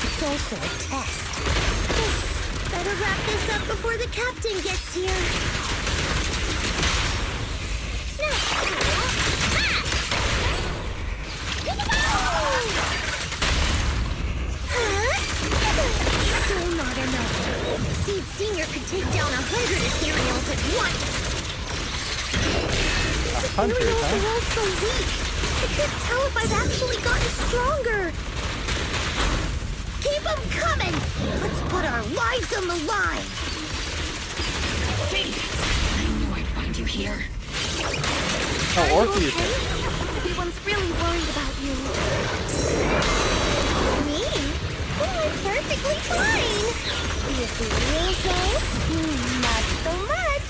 it's also a test. Better wrap this up before the captain gets here. Still not enough. Seed Senior could take down 100 ethereals at once. 100, Ethereals huh? are all so weak. I can't tell if I've actually gotten stronger. Keep them coming. Let's put our lives on the line. Wait, I knew I'd find you here. Oh, Orphe is here. Everyone's really worried about you. Me? Oh, perfectly fine. The ethereals, though? Not so much.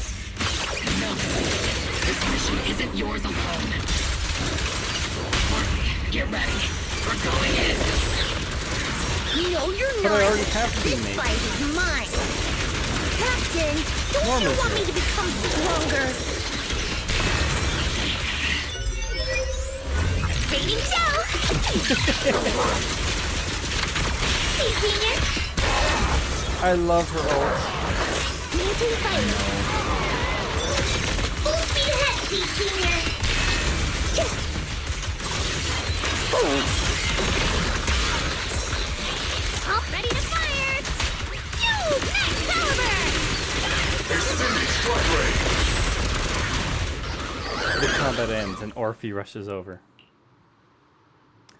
No, this mission isn't yours alone. Orphe, get ready. We're going in. No, you're But I not. already have This teammates. fight is mine. Captain, don't you Norma's want me here. to become stronger? Fading shell. Hey, Senior. I love her ult. Maintain fight. Full speed ahead, Senior. All ready to fire. You, next caliber. Extending strike rate! The combat ends and Orphe rushes over.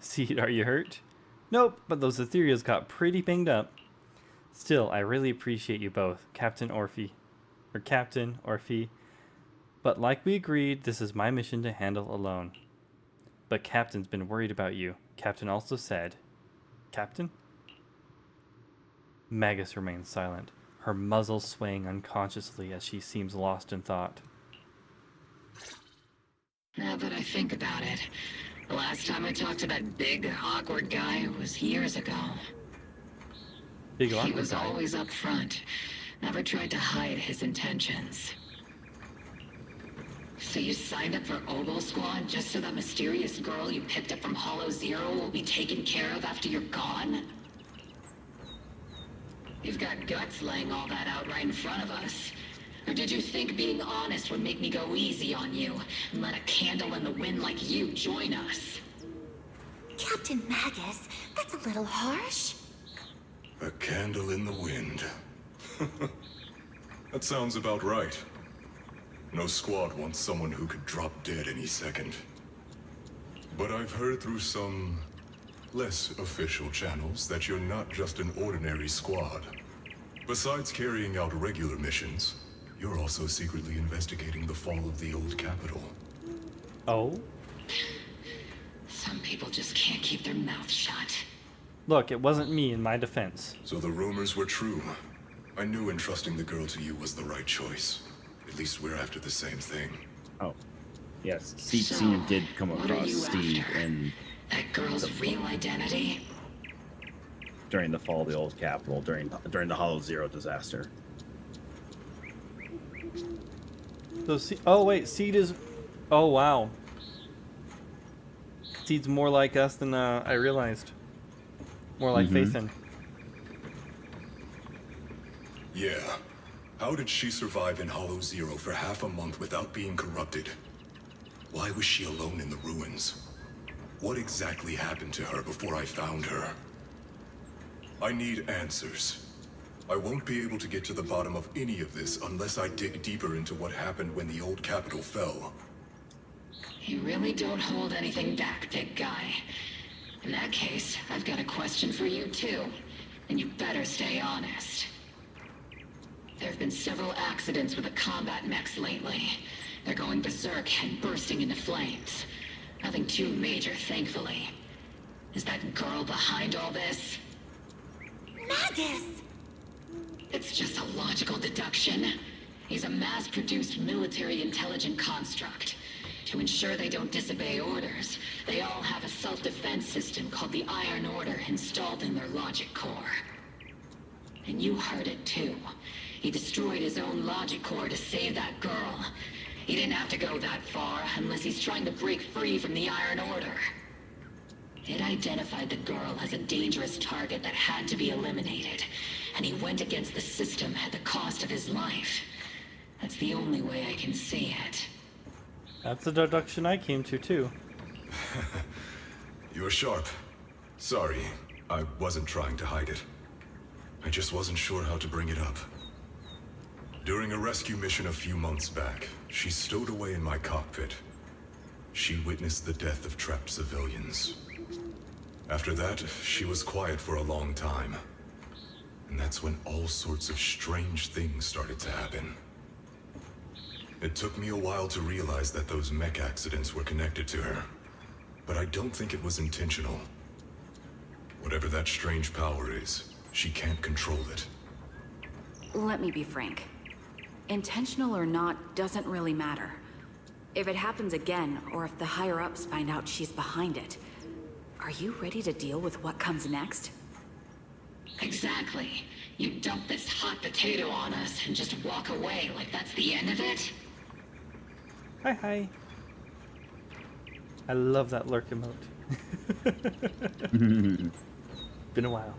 Seed, are you hurt? Nope, but those ethereals got pretty banged up. Still, I really appreciate you both, Captain Orphe. But like we agreed, this is my mission to handle alone. But Captain's been worried about you. Captain also said... Captain? Magus remains silent, her muzzle swaying unconsciously as she seems lost in thought. Now that I think about it, the last time I talked to that big, awkward guy was years ago. Big He awkward was guy. always up front, never tried to hide his intentions. So you signed up for Oboe Squad just so that mysterious girl you picked up from Hollow Zero will be taken care of after you're gone? You've got guts laying all that out right in front of us. Or did you think being honest would make me go easy on you and let a candle in the wind like you join us? Captain Magus, that's a little harsh. A candle in the wind. That sounds about right. No squad wants someone who could drop dead any second. But I've heard through some less official channels that you're not just an ordinary squad. Besides carrying out regular missions, you're also secretly investigating the fall of the old capital. Oh? Some people just can't keep their mouths shut. Look, it wasn't me in my defense. So the rumors were true. I knew entrusting the girl to you was the right choice. At least we're after the same thing. Oh, yes. Seed So, Senior did come what are across you Steve after? and That girl's real identity? during the fall of the old capital, during the Hollow Zero disaster. So oh wait, Seed is... Oh wow. Seed's more like us than I realized. More like Phaethon. Yeah. How did she survive in Hollow Zero for half a month without being corrupted? Why was she alone in the ruins? What exactly happened to her before I found her? I need answers. I won't be able to get to the bottom of any of this unless I dig deeper into what happened when the old capital fell. You really don't hold anything back, big guy. In that case, I've got a question for you too. And you better stay honest. There have been several accidents with the combat mechs lately. They're going berserk and bursting into flames. Nothing too major, thankfully. Is that girl behind all this? Magus! It's just a logical deduction. He's a mass-produced military intelligent construct. To ensure they don't disobey orders, they all have a self-defense system called the Iron Order installed in their logic core. And you heard it too. He destroyed his own logic core to save that girl. He didn't have to go that far unless he's trying to break free from the Iron Order. It identified the girl as a dangerous target that had to be eliminated, and he went against the system at the cost of his life. That's the only way I can see it. That's the deduction I came to, too. You're sharp. Sorry, I wasn't trying to hide it. I just wasn't sure how to bring it up. During a rescue mission a few months back, she stowed away in my cockpit. She witnessed the death of trapped civilians. After that, she was quiet for a long time. And that's when all sorts of strange things started to happen. It took me a while to realize that those mech accidents were connected to her. But I don't think it was intentional. Whatever that strange power is, she can't control it. Let me be frank. Intentional or not doesn't really matter. If it happens again, or if the higher-ups find out she's behind it, are you ready to deal with what comes next? Exactly. You dump this hot potato on us and just walk away like that's the end of it? Hi, hi. I love that lurk emote. Been a while.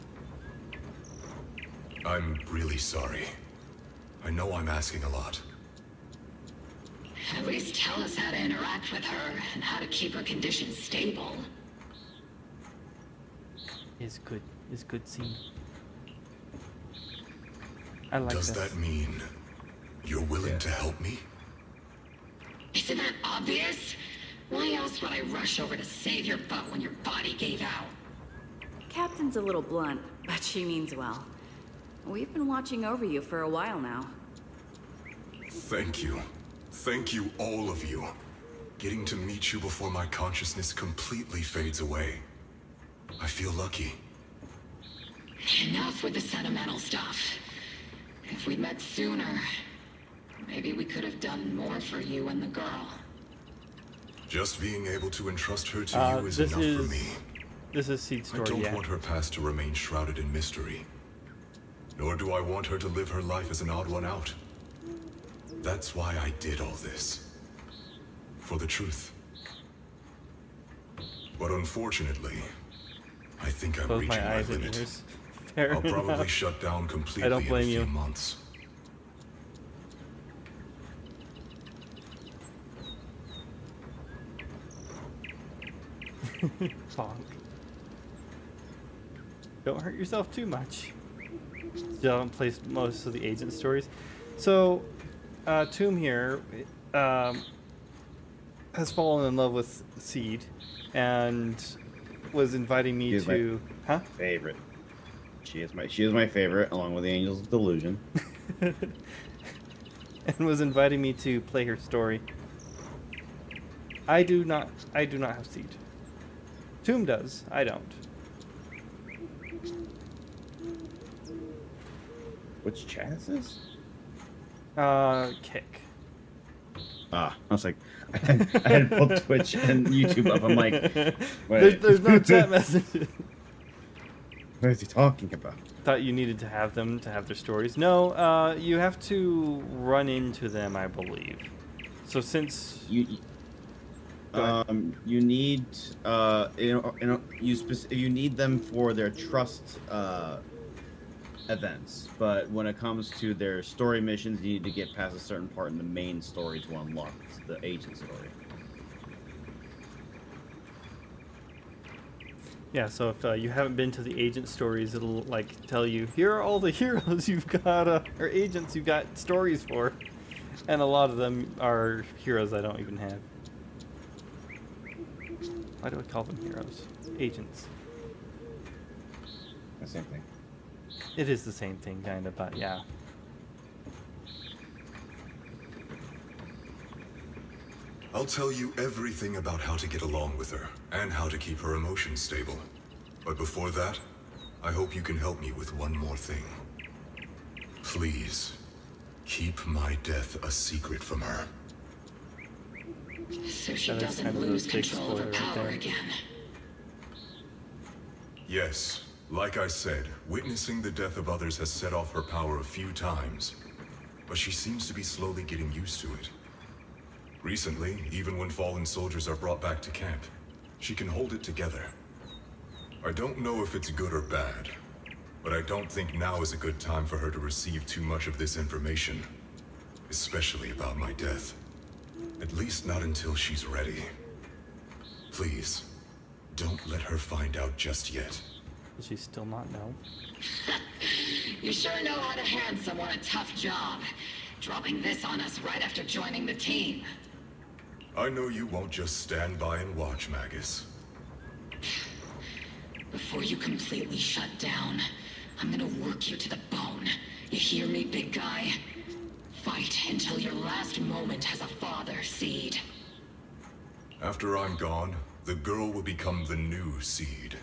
I'm really sorry. I know I'm asking a lot. At least tell us how to interact with her and how to keep her condition stable. Is good scene. I like Does this. that mean you're willing to help me? Isn't that obvious? Why else would I rush over to save your butt when your body gave out? Captain's a little blunt, but she means well. We've been watching over you for a while now. Thank you. Thank you, all of you. Getting to meet you before my consciousness completely fades away. I feel lucky. Enough with the sentimental stuff. If we'd met sooner, maybe we could have done more for you and the girl. Just being able to entrust her to you is enough for me. This is Seed's story, I don't yeah. want her past to remain shrouded in mystery. Nor do I want her to live her life as an odd one out. That's why I did all this. For the truth. But unfortunately, I think I'm Close reaching my my eyes and limit. ears. Fair I'll probably enough. shut down completely I don't blame in a few you. months. Bonk. Don't hurt yourself too much. Still haven't placed most of the agent stories. So, Tomb here has fallen in love with Seed and was inviting me She's to... Huh? Favorite. She is my favorite, along with the Angels of Delusion. And was inviting me to play her story. I do not have Seed. Tomb does. I don't. Which chat is this? Kick. I was like, I had pulled Twitch and YouTube up. I'm like, wait. There's no chat messages. What is he talking about? Thought you needed to have them to have their stories. No, you have to run into them, I believe. So since you need you need them for their trust events, but when it comes to their story missions, you need to get past a certain part in the main story to unlock the agent story. yeah, so if you haven't been to the agent stories, it'll like tell you here are all the heroes you've got or agents you've got stories for, and a lot of them are heroes I don't even have. Why do I call them heroes? Agents. The same thing. It is the same thing, kind of, but yeah. I'll tell you everything about how to get along with her, and how to keep her emotions stable. But before that, I hope you can help me with one more thing. Please, keep my death a secret from her. So she That is doesn't kind of a lose big control of her spoiler right power there. again. Yes, like I said, witnessing the death of others has set off her power a few times. But she seems to be slowly getting used to it. Recently, even when fallen soldiers are brought back to camp, she can hold it together. I don't know if it's good or bad, but I don't think now is a good time for her to receive too much of this information. Especially about my death. At least not until she's ready. Please, don't let her find out just yet. Does she still not know? You sure know how to hand someone a tough job. Dropping this on us right after joining the team. I know you won't just stand by and watch, Magus. Before you completely shut down, I'm gonna work you to the bone. You hear me, big guy? Fight until your last moment has a father, Seed. After I'm gone, the girl will become the new Seed.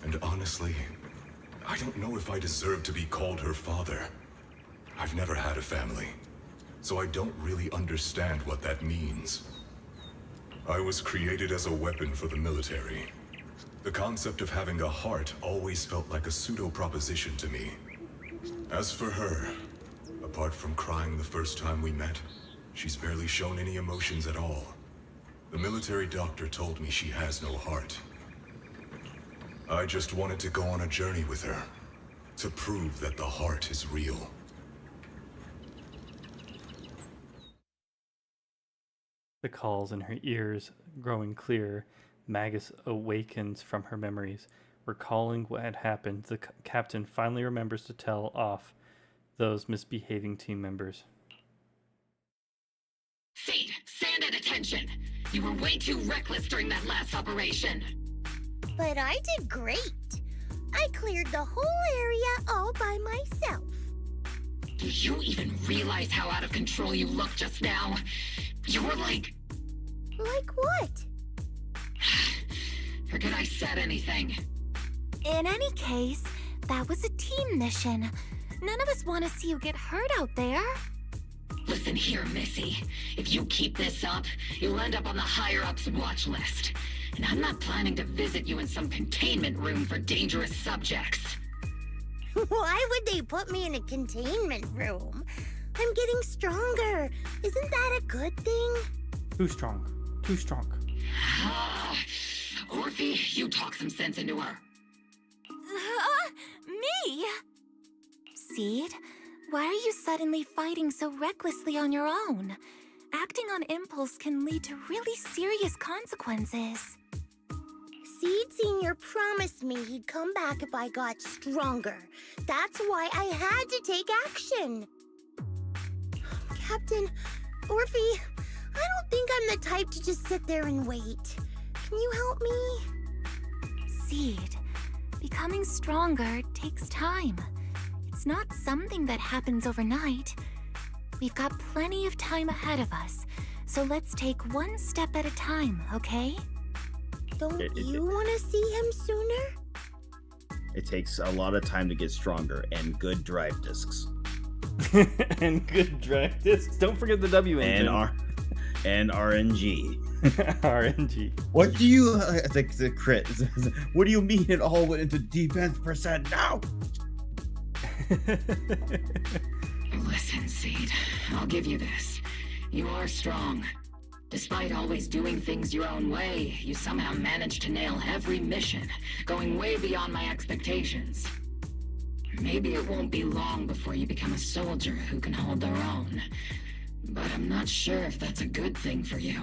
And honestly, I don't know if I deserve to be called her father. I've never had a family, so I don't really understand what that means. I was created as a weapon for the military. The concept of having a heart always felt like a pseudo-proposition to me. As for her, apart from crying the first time we met, she's barely shown any emotions at all. The military doctor told me she has no heart. I just wanted to go on a journey with her, to prove that the heart is real. The calls in her ears growing clearer, Magus awakens from her memories. Recalling what had happened, the captain finally remembers to tell off those misbehaving team members. Seed, stand at attention! You were way too reckless during that last operation! But I did great. I cleared the whole area all by myself. Do you even realize how out of control you looked just now? You were like... Like what? Forget I said anything. In any case, that was a team mission. None of us want to see you get hurt out there. Listen here, Missy. If you keep this up, you'll end up on the higher-ups watch list. And I'm not planning to visit you in some containment room for dangerous subjects. Why would they put me in a containment room? I'm getting stronger. Isn't that a good thing? Too strong. Too strong. Orphe, you talk some sense into her. Me? Seed, why are you suddenly fighting so recklessly on your own? Acting on impulse can lead to really serious consequences. Seed Senior promised me he'd come back if I got stronger. That's why I had to take action. Captain, Orphe, I don't think I'm the type to just sit there and wait. Can you help me? Seed, becoming stronger takes time. It's not something that happens overnight. We've got plenty of time ahead of us, so let's take one step at a time, okay? Don't you want to see him sooner? It takes a lot of time to get stronger and good drive discs. And good drive discs. Don't forget the W engine. And RNG. RNG. What do you the crit? What do you mean it all went into defense percent now? Listen, Seed, I'll give you this. You are strong. Despite always doing things your own way, you somehow managed to nail every mission, going way beyond my expectations. Maybe it won't be long before you become a soldier who can hold their own. But I'm not sure if that's a good thing for you.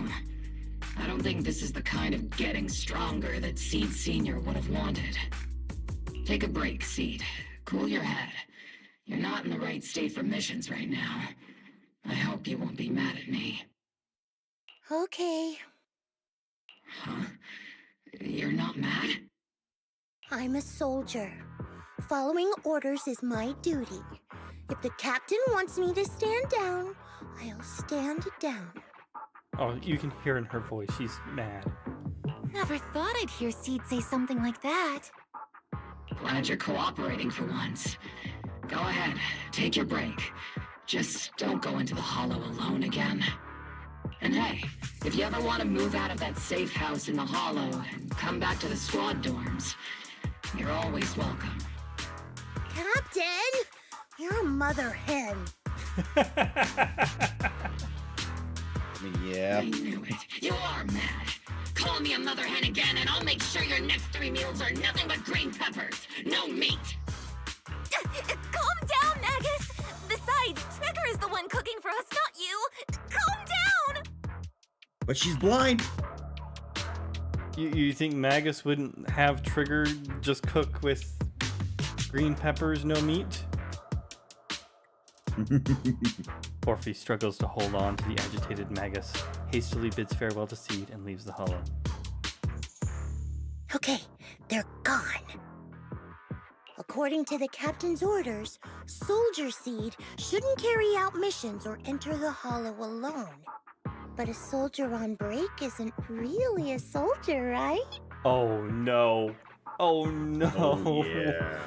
I don't think this is the kind of getting stronger that Seed Senior would have wanted. Take a break, Seed. Cool your head. You're not in the right state for missions right now. I hope you won't be mad at me. Okay. Huh? You're not mad? I'm a soldier. Following orders is my duty. If the captain wants me to stand down, I'll stand down. Oh, you can hear in her voice. She's mad. Never thought I'd hear Seed say something like that. Glad you're cooperating for once. Go ahead, take your break. Just don't go into the hollow alone again. And hey, if you ever want to move out of that safe house in the hollow and come back to the squad dorms, you're always welcome. Captain, you're a mother hen. I mean, yeah. I knew it. You are mad. Call me a mother hen again, and I'll make sure your next 3 meals are nothing but green peppers. No meat. Calm down, Magus! Besides, Snecker is the one cooking for us, not you! Calm down! But she's blind. You think Magus wouldn't have Trigger just cook with green peppers, no meat? Orphe struggles to hold on to the agitated Magus, hastily bids farewell to Seed, and leaves the hollow. Okay, they're gone. According to the captain's orders, Soldier Seed shouldn't carry out missions or enter the hollow alone. But a soldier on break isn't really a soldier, right? Oh no. Oh no. Oh, yeah.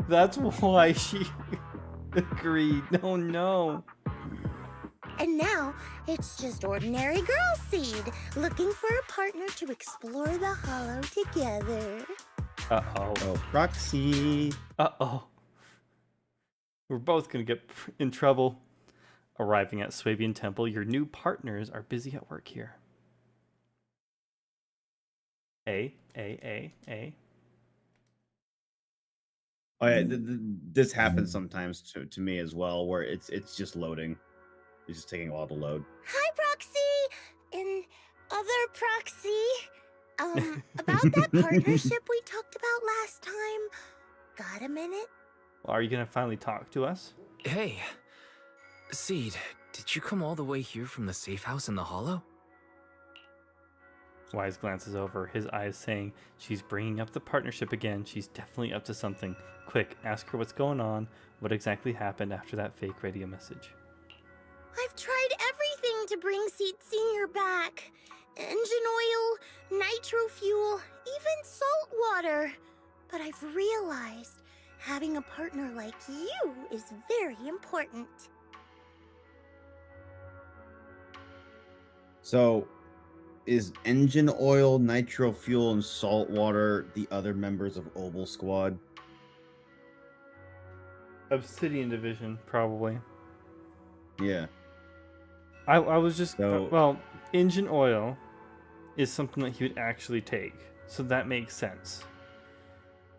That's why she agreed. Oh no. And now, it's just ordinary girl Seed, looking for a partner to explore the hollow together. Uh-oh. Oh, Proxy. Uh-oh. We're both gonna get in trouble. Arriving at Swabian Temple, your new partners are busy at work here. A. Oh yeah, this happens sometimes to me as well, where it's just loading. It's just taking a while to load. Hi, Proxy! And other Proxy. About that partnership we talked about last time. Got a minute? Are you gonna finally talk to us? Hey, Seed, did you come all the way here from the safe house in the hollow? Wise glances over, his eyes saying, she's bringing up the partnership again. She's definitely up to something. Quick, ask her what's going on. What exactly happened after that fake radio message? I've tried everything to bring Seed Senior back. Engine oil, nitro fuel, even salt water. But I've realized having a partner like you is very important. So, is engine oil, nitro fuel, and salt water the other members of Obel Squad? Obsidian Division, probably. Yeah. I was just... Well, engine oil is something that he would actually take. So that makes sense.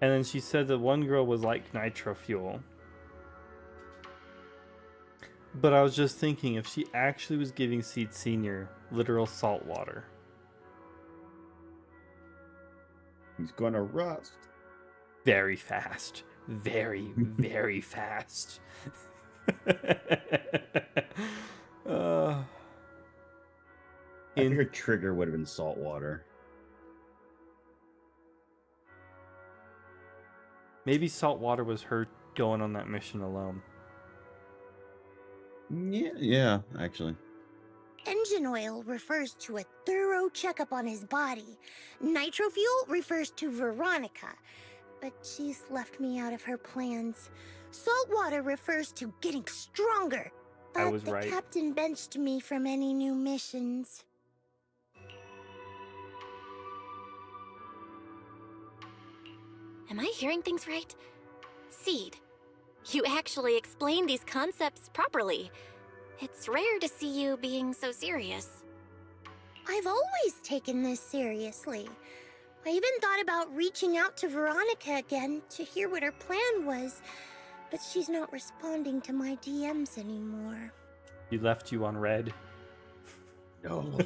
And then she said that one girl was like nitro fuel. But I was just thinking, if she actually was giving Seed Senior literal salt water. He's gonna rust. Very fast. Very, very fast. I figured Trigger would have been salt water. Maybe salt water was her going on that mission alone. Yeah, actually. Engine oil refers to a thorough checkup on his body. Nitro fuel refers to Veronica, but she's left me out of her plans. Salt water refers to getting stronger, I but was the right. captain benched me from any new missions. Am I hearing things right? Seed, you actually explained these concepts properly. It's rare to see you being so serious. I've always taken this seriously. I even thought about reaching out to Veronica again to hear what her plan was, but she's not responding to my DMs anymore. He left you on red. No.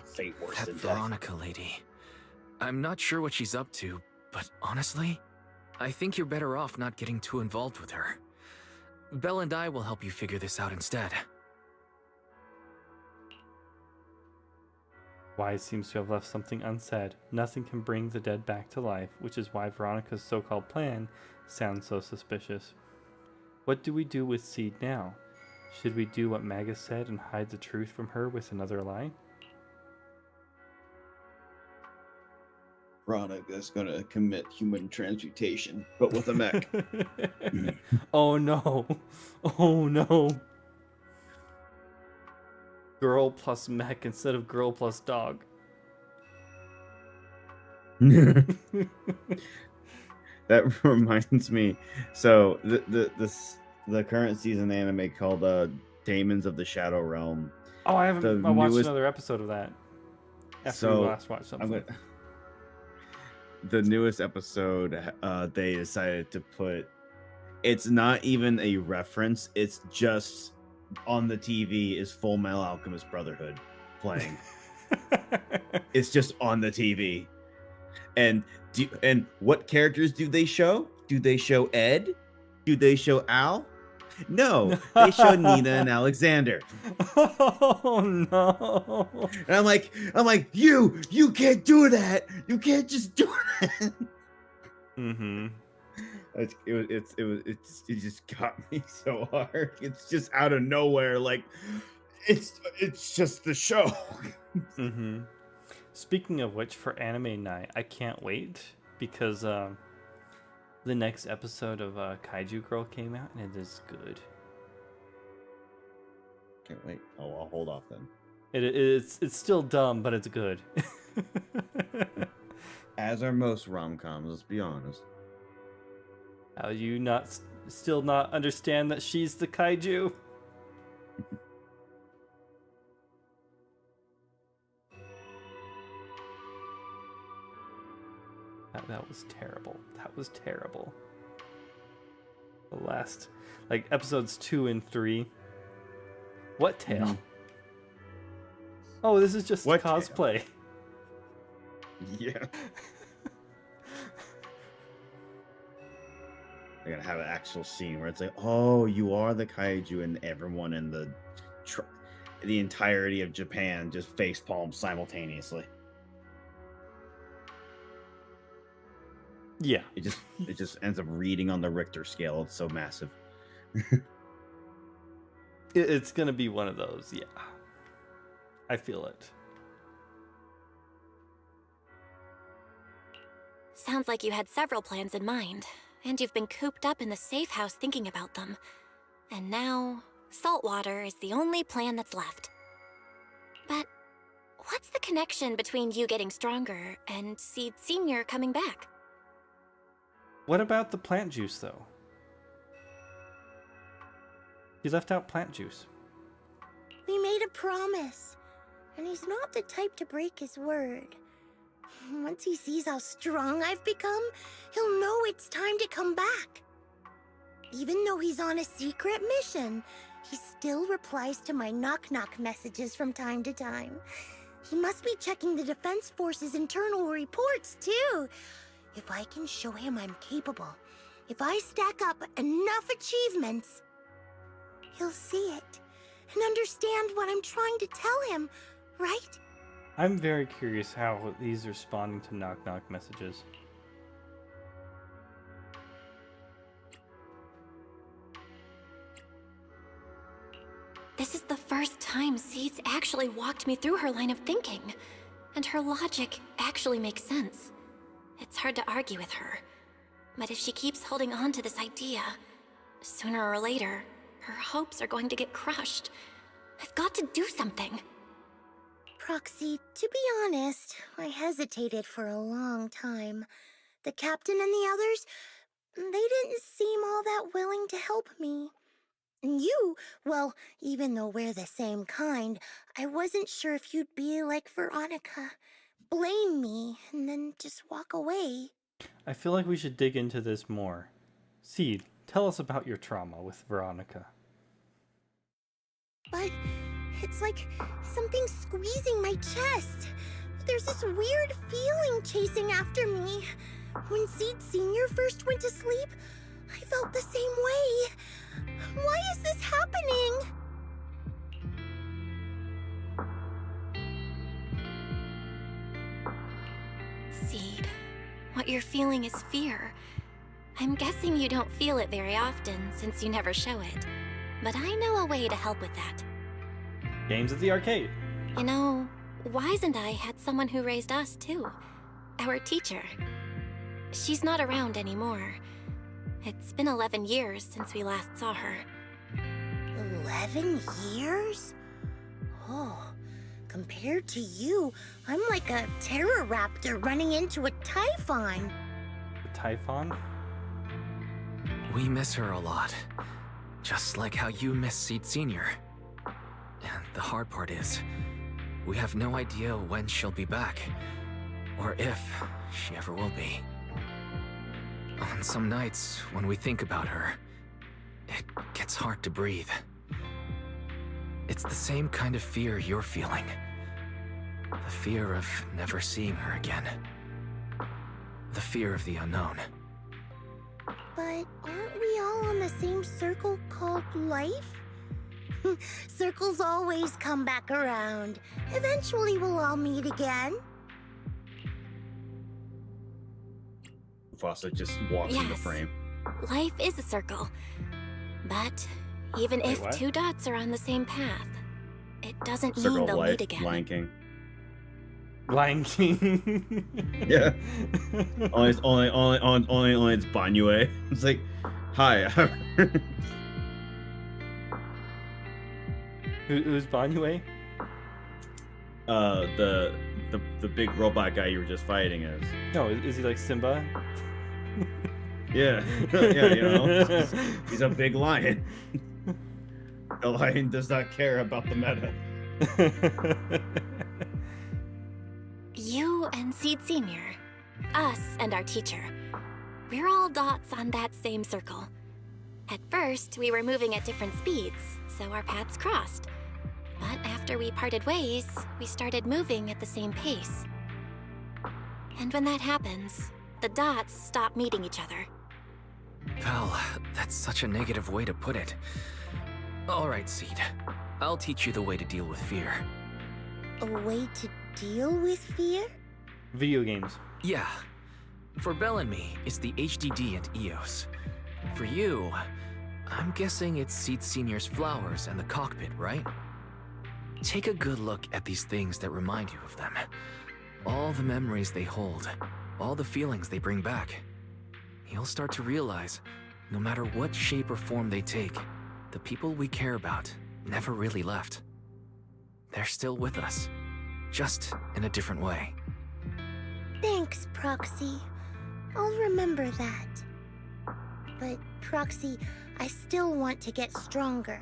Fate worse That than Veronica lady. I'm not sure what she's up to, but honestly, I think you're better off not getting too involved with her. Belle and I will help you figure this out instead. Wise seems to have left something unsaid. Nothing can bring the dead back to life, which is why Veronica's so-called plan sounds so suspicious. What do we do with Seed now? Should we do what Magus said and hide the truth from her with another lie? Veronica's gonna commit human transmutation, but with a mech. Oh no. Oh no. Girl plus mech instead of girl plus dog. That reminds me. So the current season anime called Daemons of the Shadow Realm. Oh, I haven't. I watched newest- another episode of that. After So, we last watched something. The newest episode, they decided to put. It's not even a reference. It's just on the TV is Full Metal Alchemist Brotherhood playing. It's just on the TV. And what characters do they show? Do they show Ed? Do they show Al? No, they show Nina and Alexander. Oh no! And I'm like, you can't do that. You can't just do that. Mm-hmm. It just got me so hard. It's just out of nowhere. Like, it's just the show. Mm-hmm. Speaking of which, for anime night, I can't wait because the next episode of Kaiju Girl came out and it is good. Can't wait. Oh, I'll hold off then. It's still dumb, but it's good. As are most rom-coms, let's be honest. How you still not understand that she's the kaiju? That was terrible. That was terrible. The last, like, episodes 2 and 3. What tail? Mm-hmm. Oh, this is just What cosplay. Yeah. They're gonna have an actual scene where it's like, oh, you are the kaiju, and everyone in the entirety of Japan just facepalm simultaneously. Yeah. It just ends up reading on the Richter scale. It's so massive. It's gonna be one of those, yeah. I feel it. Sounds like you had several plans in mind, and you've been cooped up in the safe house thinking about them. And now, saltwater is the only plan that's left. But what's the connection between you getting stronger and Seed Senior coming back? What about the plant juice, though? He left out plant juice. We made a promise, and he's not the type to break his word. Once he sees how strong I've become, he'll know it's time to come back. Even though he's on a secret mission, he still replies to my knock-knock messages from time to time. He must be checking the Defense Force's internal reports, too. If I can show him I'm capable, if I stack up enough achievements, he'll see it and understand what I'm trying to tell him, right? I'm very curious how he's responding to knock-knock messages. This is the first time Seed's actually walked me through her line of thinking, and her logic actually makes sense. It's hard to argue with her, but if she keeps holding on to this idea, sooner or later, her hopes are going to get crushed. I've got to do something. Proxy, to be honest, I hesitated for a long time. The captain and the others, they didn't seem all that willing to help me. And you, well, even though we're the same kind, I wasn't sure if you'd be like Veronica. Blame me, and then just walk away. I feel like we should dig into this more. Seed, tell us about your trauma with Veronica. But it's like something squeezing my chest. There's this weird feeling chasing after me. When Seed Senior first went to sleep, I felt the same way. Why is this happening? Seed, what you're feeling is fear. I'm guessing you don't feel it very often since you never show it. but I know a way to help with that. Games at the arcade. You know, Wise and I had someone who raised us, too. Our teacher. She's not around anymore. It's been 11 years since we last saw her. 11 years? Oh, compared to you, I'm like a terror raptor running into a typhon. The Typhon? We miss her a lot. Just like how you miss Seed Senior. And the hard part is, we have no idea when she'll be back. Or if she ever will be. On some nights, when we think about her, it gets hard to breathe. It's the same kind of fear you're feeling. The fear of never seeing her again. The fear of the unknown. But aren't we all on the same circle called life? Circles always come back around. Eventually we'll all meet again. Fossa just walks in the Yes. frame. Life is a circle. But even Wait, if what? two dots are on the same path, it doesn't Circle mean of they'll life, meet again. Lion King. Lion King. Yeah. only it's Banyue. It's like, hi. Who's Banyue? The big robot guy you were just fighting as. No, is he like Simba? Yeah. Yeah, you know. He's a big lion. The lion does not care about the meta. You and Seed Senior, us and our teacher, we're all dots on that same circle. At first, we were moving at different speeds, so our paths crossed. But after we parted ways, we started moving at the same pace. And when that happens, the dots stop meeting each other. Well, that's such a negative way to put it. Alright, Seed. I'll teach you the way to deal with fear. A way to deal with fear? Video games. Yeah. For Belle and me, it's the HDD and EOS. For you, I'm guessing it's Seed Senior's flowers and the cockpit, right? Take a good look at these things that remind you of them. All the memories they hold, all the feelings they bring back. You'll start to realize, no matter what shape or form they take, the people we care about never really left. They're still with us, just in a different way. Thanks, Proxy. I'll remember that. But, Proxy, I still want to get stronger.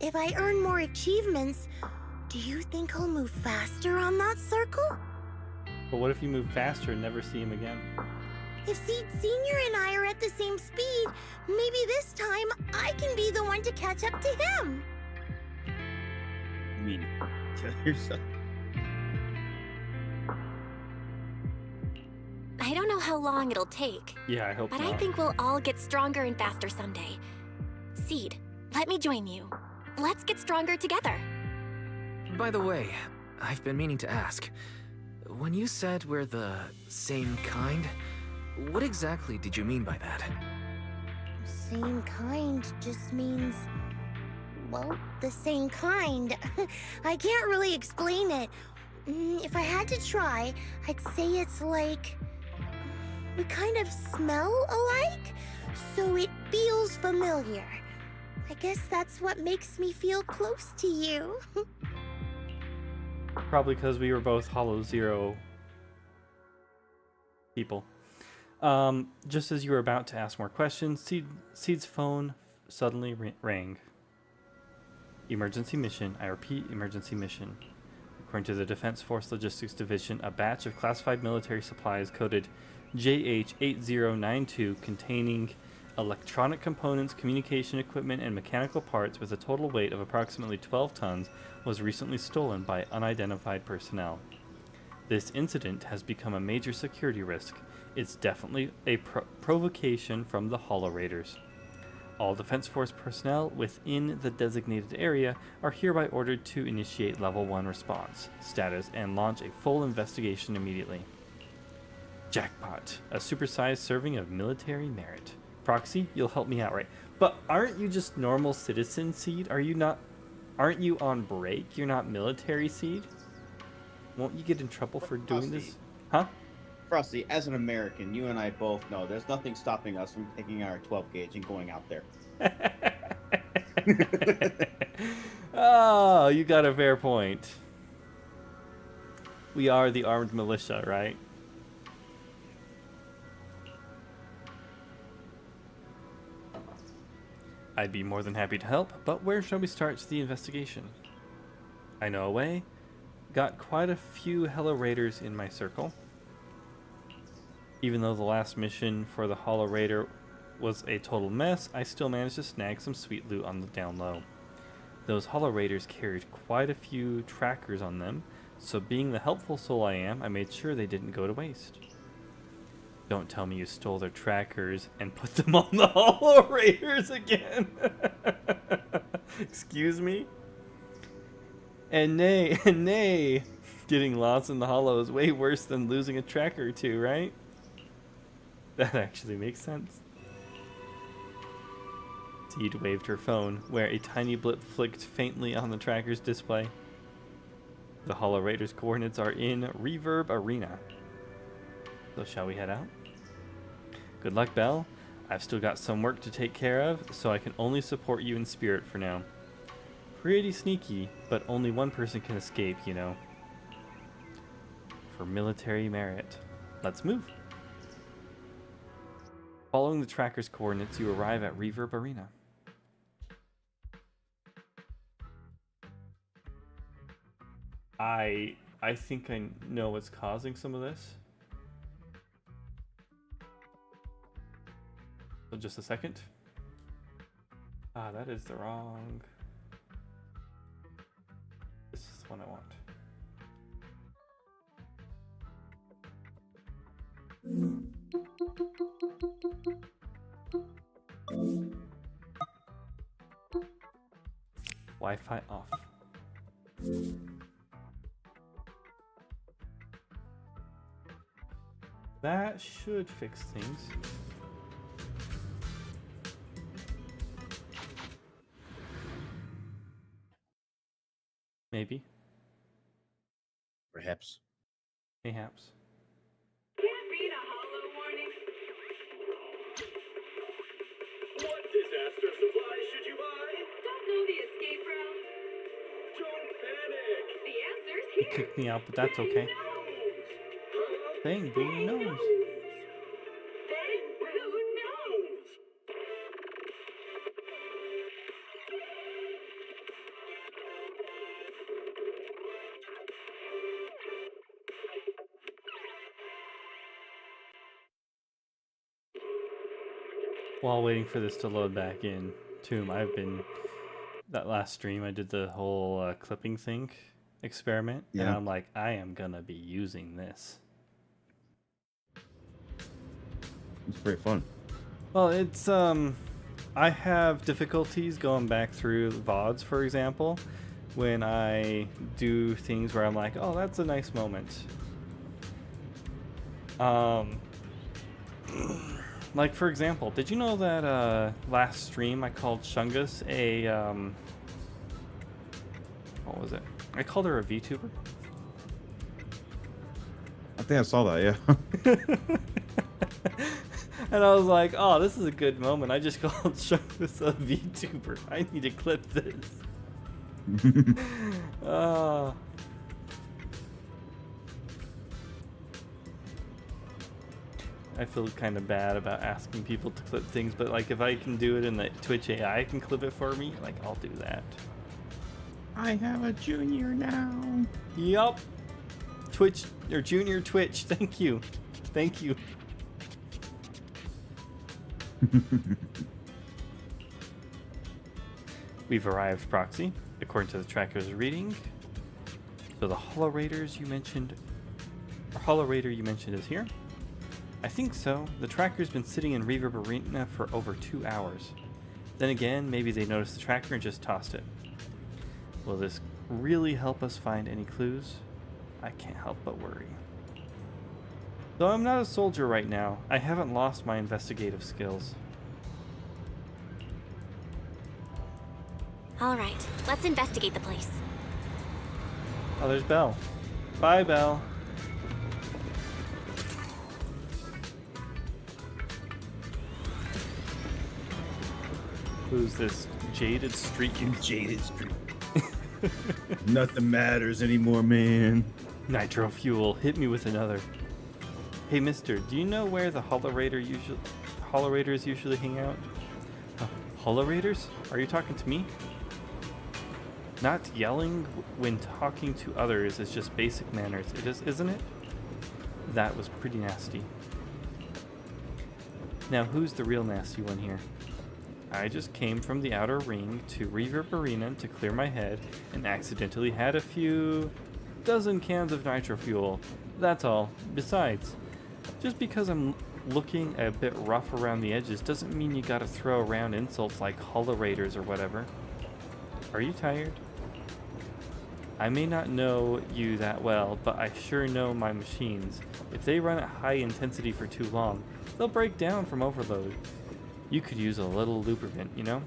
If I earn more achievements, do you think I'll move faster on that circle? But what if you move faster and never see him again? If Seed Senior and I are at the same speed, maybe this time I can be the one to catch up to him. I mean, kill yourself. I don't know how long it'll take, Yeah, I hope but not. I think we'll all get stronger and faster someday. Seed, let me join you. Let's get stronger together. By the way, I've been meaning to ask. When you said we're the same kind, what exactly did you mean by that? Same kind just means, well, the same kind. I can't really explain it. If I had to try, I'd say it's like we kind of smell alike, so it feels familiar. I guess that's what makes me feel close to you. Probably because we were both Hollow Zero people. Just as you were about to ask more questions, Seed's phone suddenly rang. Emergency mission. I repeat, emergency mission. According to the Defense Force Logistics Division, a batch of classified military supplies coded JH8092 containing electronic components, communication equipment, and mechanical parts with a total weight of approximately 12 tons was recently stolen by unidentified personnel. This incident has become a major security risk. It's definitely a provocation from the Hollow Raiders. All Defense Force personnel within the designated area are hereby ordered to initiate Level 1 response status and launch a full investigation immediately. Jackpot, a supersized serving of military merit. Proxy, you'll help me out, right? But aren't you just normal citizen Seed? Are you not? Aren't you on break? You're not military Seed? Won't you get in trouble for doing this? Huh? Frosty, as an American, you and I both know there's nothing stopping us from taking our 12 gauge and going out there. Oh, you got a fair point. We are the armed militia, right? I'd be more than happy to help, but where shall we start the investigation? I know a way. Got quite a few Hello Raiders in my circle. Even though the last mission for the Hollow Raider was a total mess, I still managed to snag some sweet loot on the down low. Those Hollow Raiders carried quite a few trackers on them, so being the helpful soul I am, I made sure they didn't go to waste. Don't tell me you stole their trackers and put them on the Hollow Raiders again. Excuse me? And nay, getting lost in the Hollow is way worse than losing a tracker or two, right? That actually makes sense. Seed waved her phone, where a tiny blip flicked faintly on the tracker's display. The Hollow Raiders' coordinates are in Reverb Arena. So shall we head out? Good luck, Belle. I've still got some work to take care of, so I can only support you in spirit for now. Pretty sneaky, but only one person can escape, you know. For military merit. Let's move. Following the tracker's coordinates, you arrive at Reverb Arena. I think I know what's causing some of this. So just a second. Ah, that is the wrong. This is the one I want. Wi-Fi off. That should fix things. Maybe. Perhaps. Mayhaps. Can't beat a hollow warning. What disaster supplies should you buy? Don't know the escape route. Don't panic. The answer's He here. kicked me out, but that's okay. Dang, Boo knows. While waiting for this to load back in, Tomb, that last stream I did the whole clipping thing experiment, and I'm like, I am gonna be using this. It's pretty fun. Well, it's I have difficulties going back through VODs, for example, when I do things where I'm like, oh, that's a nice moment. Like, for example, did you know that last stream I called Shungus a what was it? I called her a VTuber. I think I saw that, yeah. And I was like, oh, this is a good moment. I just called Shungus a VTuber. I need to clip this. I feel kind of bad about asking people to clip things, but like if I can do it in the Twitch AI can clip it for me, like I'll do that. I have a junior now. Yup. Twitch, or junior Twitch, thank you. Thank you. We've arrived, Proxy, according to the tracker's reading. So the Hollow Raiders you mentioned, or Hollow Raider you mentioned is here? I think so. The tracker's been sitting in Reverb Arena for over 2 hours. Then again, maybe they noticed the tracker and just tossed it. Will this really help us find any clues? I can't help but worry. Though I'm not a soldier right now, I haven't lost my investigative skills. All right, let's investigate the place. Oh, there's Belle. Bye, Belle. Who's this jaded street? Jaded street. Nothing matters anymore, man. Nitro fuel. Hit me with another. Hey, mister, do you know where the Holorators usually hang out? Holorators? Are you talking to me? Not yelling when talking to others is just basic manners, isn't it? That was pretty nasty. Now, who's the real nasty one here? I just came from the outer ring to Reverb Arena to clear my head and accidentally had a few dozen cans of nitro fuel. That's all. Besides, just because I'm looking a bit rough around the edges doesn't mean you gotta throw around insults like Holorators or whatever. Are you tired? I may not know you that well, but I sure know my machines. If they run at high intensity for too long, they'll break down from overload. You could use a little lubricant, you know?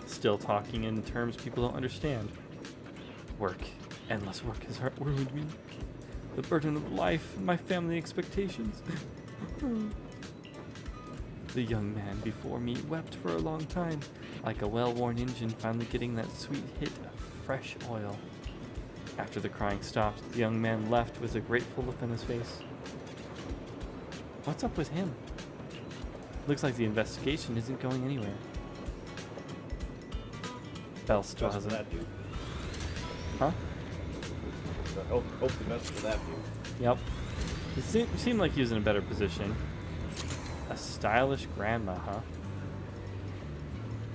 Still talking in terms people don't understand. Work. Endless work has ruined me. The burden of life, my family expectations. The young man before me wept for a long time, like a well-worn engine finally getting that sweet hit of fresh oil. After the crying stopped, the young man left with a grateful look on his face. What's up with him? Looks like the investigation isn't going anywhere. Belle still hasn't. That dude. Huh? Hope the best for that dude. Yep. He seemed like he was in a better position. A stylish grandma, huh?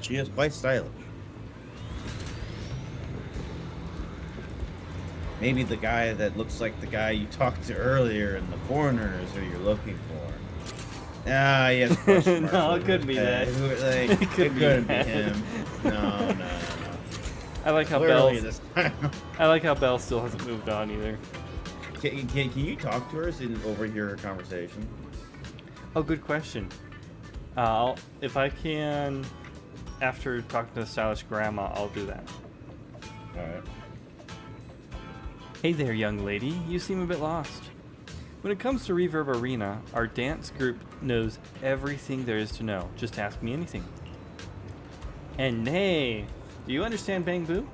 She is quite stylish. Maybe the guy that looks like the guy you talked to earlier in the corner is who you're looking for. Ah, yes. No, it couldn't be that. Like, it couldn't be him. No. I like how Clearly Belle. this time. I like how Belle still hasn't moved on either. Can you talk to her and overhear her conversation? Oh, good question. If I can, after talking to the stylish grandma, I'll do that. All right. Hey there, young lady. You seem a bit lost. When it comes to Reverb Arena, our dance group knows everything there is to know. Just ask me anything. And nay, do you understand Bang Boo?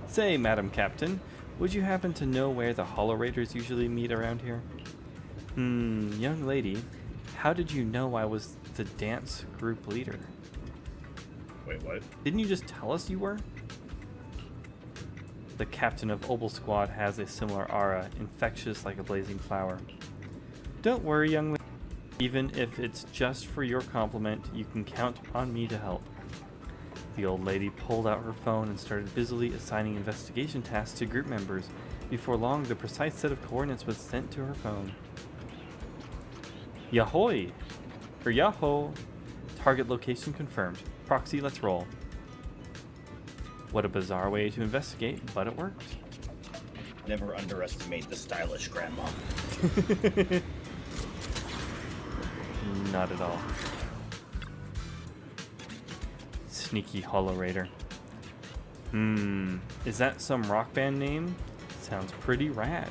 Say, Madam Captain, would you happen to know where the Holorators usually meet around here? Young lady, how did you know I was the dance group leader? Wait, what? Didn't you just tell us you were? The captain of Obel Squad has a similar aura, infectious like a blazing flower. Don't worry, young lady. Even if it's just for your compliment, you can count on me to help. The old lady pulled out her phone and started busily assigning investigation tasks to group members. Before long, the precise set of coordinates was sent to her phone. Yahoy! Or Yahoo! Target location confirmed. Proxy, let's roll. What a bizarre way to investigate, but it worked. Never underestimate the stylish grandma. Not at all. Sneaky Holorator. Is that some rock band name? Sounds pretty rad.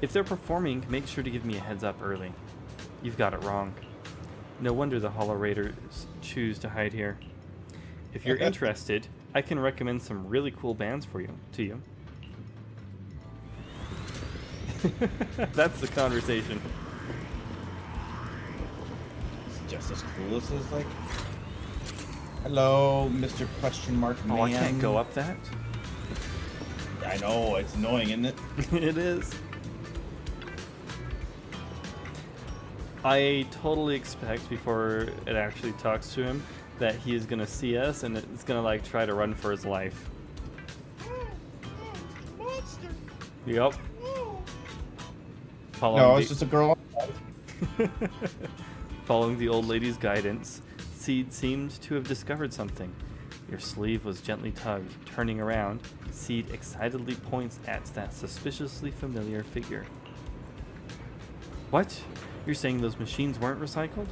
If they're performing, make sure to give me a heads up early. You've got it wrong. No wonder the Holorators choose to hide here. If you're interested, I can recommend some really cool bands to you. That's the conversation. It's just as cool as this, like... Hello, Mr. Question Mark Man. Oh, I can't go up that? I know, it's annoying, isn't it? It is. I totally expect before it actually talks to him that he is going to see us and it's going to like try to run for his life. Monster. Yep. No, it's just a girl. Following the old lady's guidance, Seed seemed to have discovered something. Your sleeve was gently tugged. Turning around, Seed excitedly points at that suspiciously familiar figure. What? You're saying those machines weren't recycled?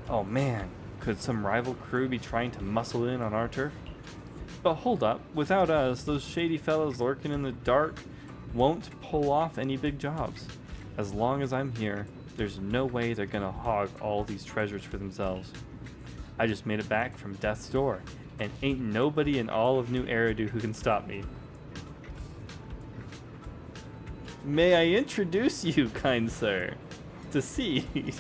Oh man, Could some rival crew be trying to muscle in on our turf? But hold up, without us, those shady fellows lurking in the dark won't pull off any big jobs. As long as I'm here, there's no way they're gonna hog all these treasures for themselves. I just made it back from death's door, and ain't nobody in all of New Eridu who can stop me. May I introduce you, kind sir, to Seed?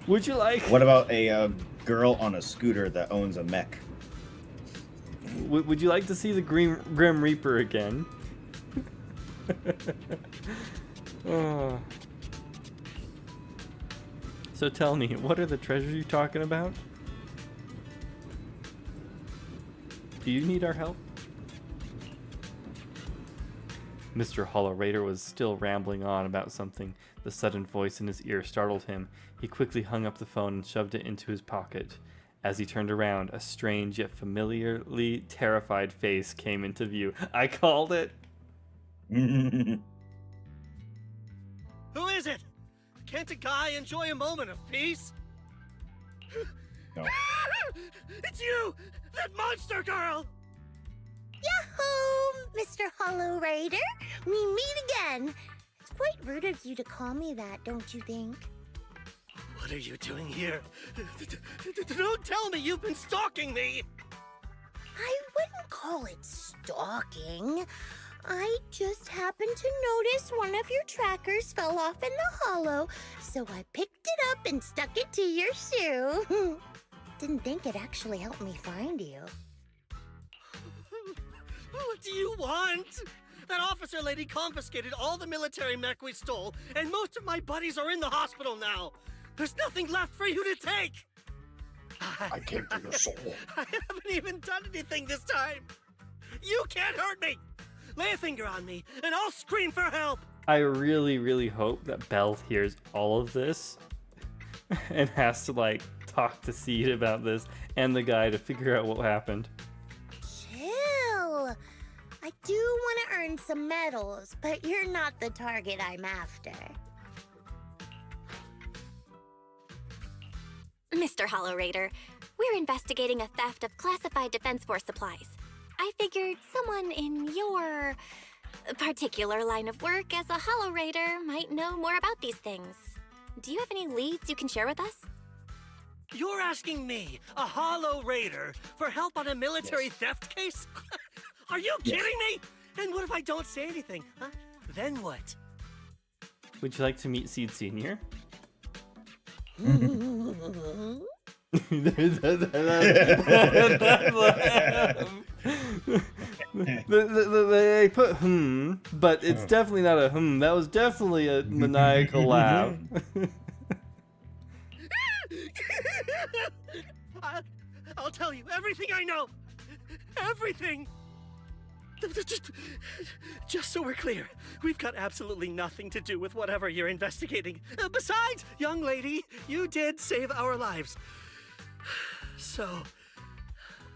Would you like... What about a girl on a scooter that owns a mech? Would you like to see the Grim Reaper again? Oh. So tell me, what are the treasures you're talking about? Do you need our help? Mr. Hollow Raider was still rambling on about something. The sudden voice in his ear startled him. He quickly hung up the phone and shoved it into his pocket. As he turned around, a strange yet familiarly terrified face came into view. I called it! Who is it? Can't a guy enjoy a moment of peace? No. It's you! That monster girl! Yahoo, Mr. Hollow Raider! We meet again! It's quite rude of you to call me that, don't you think? What are you doing here? Don't tell me you've been stalking me! I wouldn't call it stalking. I just happened to notice one of your trackers fell off in the hollow, so I picked it up and stuck it to your shoe. Didn't think it actually helped me find you. What do you want? That officer lady confiscated all the military mech we stole, and most of my buddies are in the hospital now. There's nothing left for you to take. I came for your soul. I haven't even done anything this time. You can't hurt me. Lay a finger on me, and I'll scream for help. I really, really hope that Belle hears all of this and has to, like, talk to Seed about this and the guy to figure out what happened. Chill. I do want to earn some medals, but you're not the target I'm after. Mr. Hollow Raider, we're investigating a theft of classified Defense Force supplies. I figured someone in your particular line of work as a Hollow Raider might know more about these things. Do you have any leads you can share with us? You're asking me, a Hollow Raider, for help on a military theft case? Are you kidding me? And what if I don't say anything? Huh? Then what? Would you like to meet Seed Senior? They put but it's definitely not a that was definitely a maniacal laugh. I'll tell you everything I know. Everything. Just so we're clear, we've got absolutely nothing to do with whatever you're investigating. Besides, young lady, you did save our lives. So,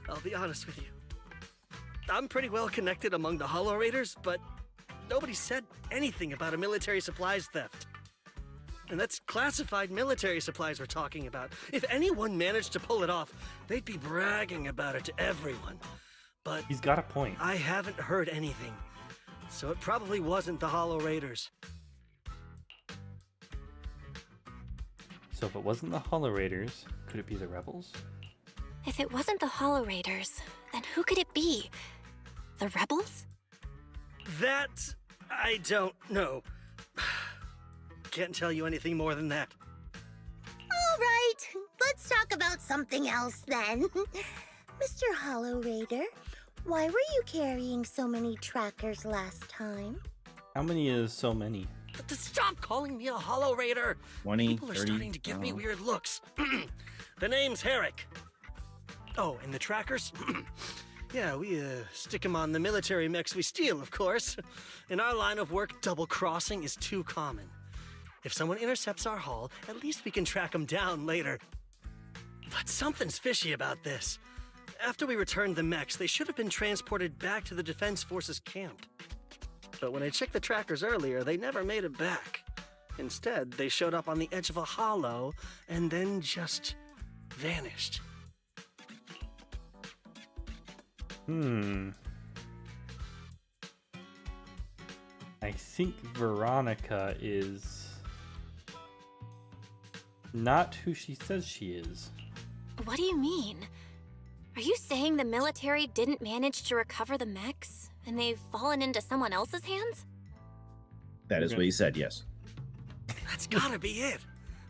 I'll be honest with you. I'm pretty well connected among the Hollow Raiders, but nobody said anything about a military supplies theft. And that's classified military supplies we're talking about. If anyone managed to pull it off, they'd be bragging about it to everyone. But he's got a point. I haven't heard anything, so it probably wasn't the Hollow Raiders. So if it wasn't the Hollow Raiders, could it be the Rebels? If it wasn't the Hollow Raiders, then who could it be? The Rebels? That I don't know. Can't tell you anything more than that. All right, let's talk about something else then. Mr. Hollow Raider, why were you carrying so many trackers last time? How many is so many? Stop calling me a Hollow Raider! 20, People are 30, starting to give me weird looks. The name's Herrick. Oh, and the trackers? Yeah, we stick them on the military mechs we steal, of course. In our line of work, double-crossing is too common. If someone intercepts our haul, at least we can track them down later. But something's fishy about this. After we returned the mechs, they should have been transported back to the Defense Forces camp. But when I checked the trackers earlier, they never made it back. Instead, they showed up on the edge of a hollow and then just vanished. I think Veronica is not who she says she is. What do you mean? Are you saying the military didn't manage to recover the mechs and they've fallen into someone else's hands? That is what he said, yes. That's gotta be it.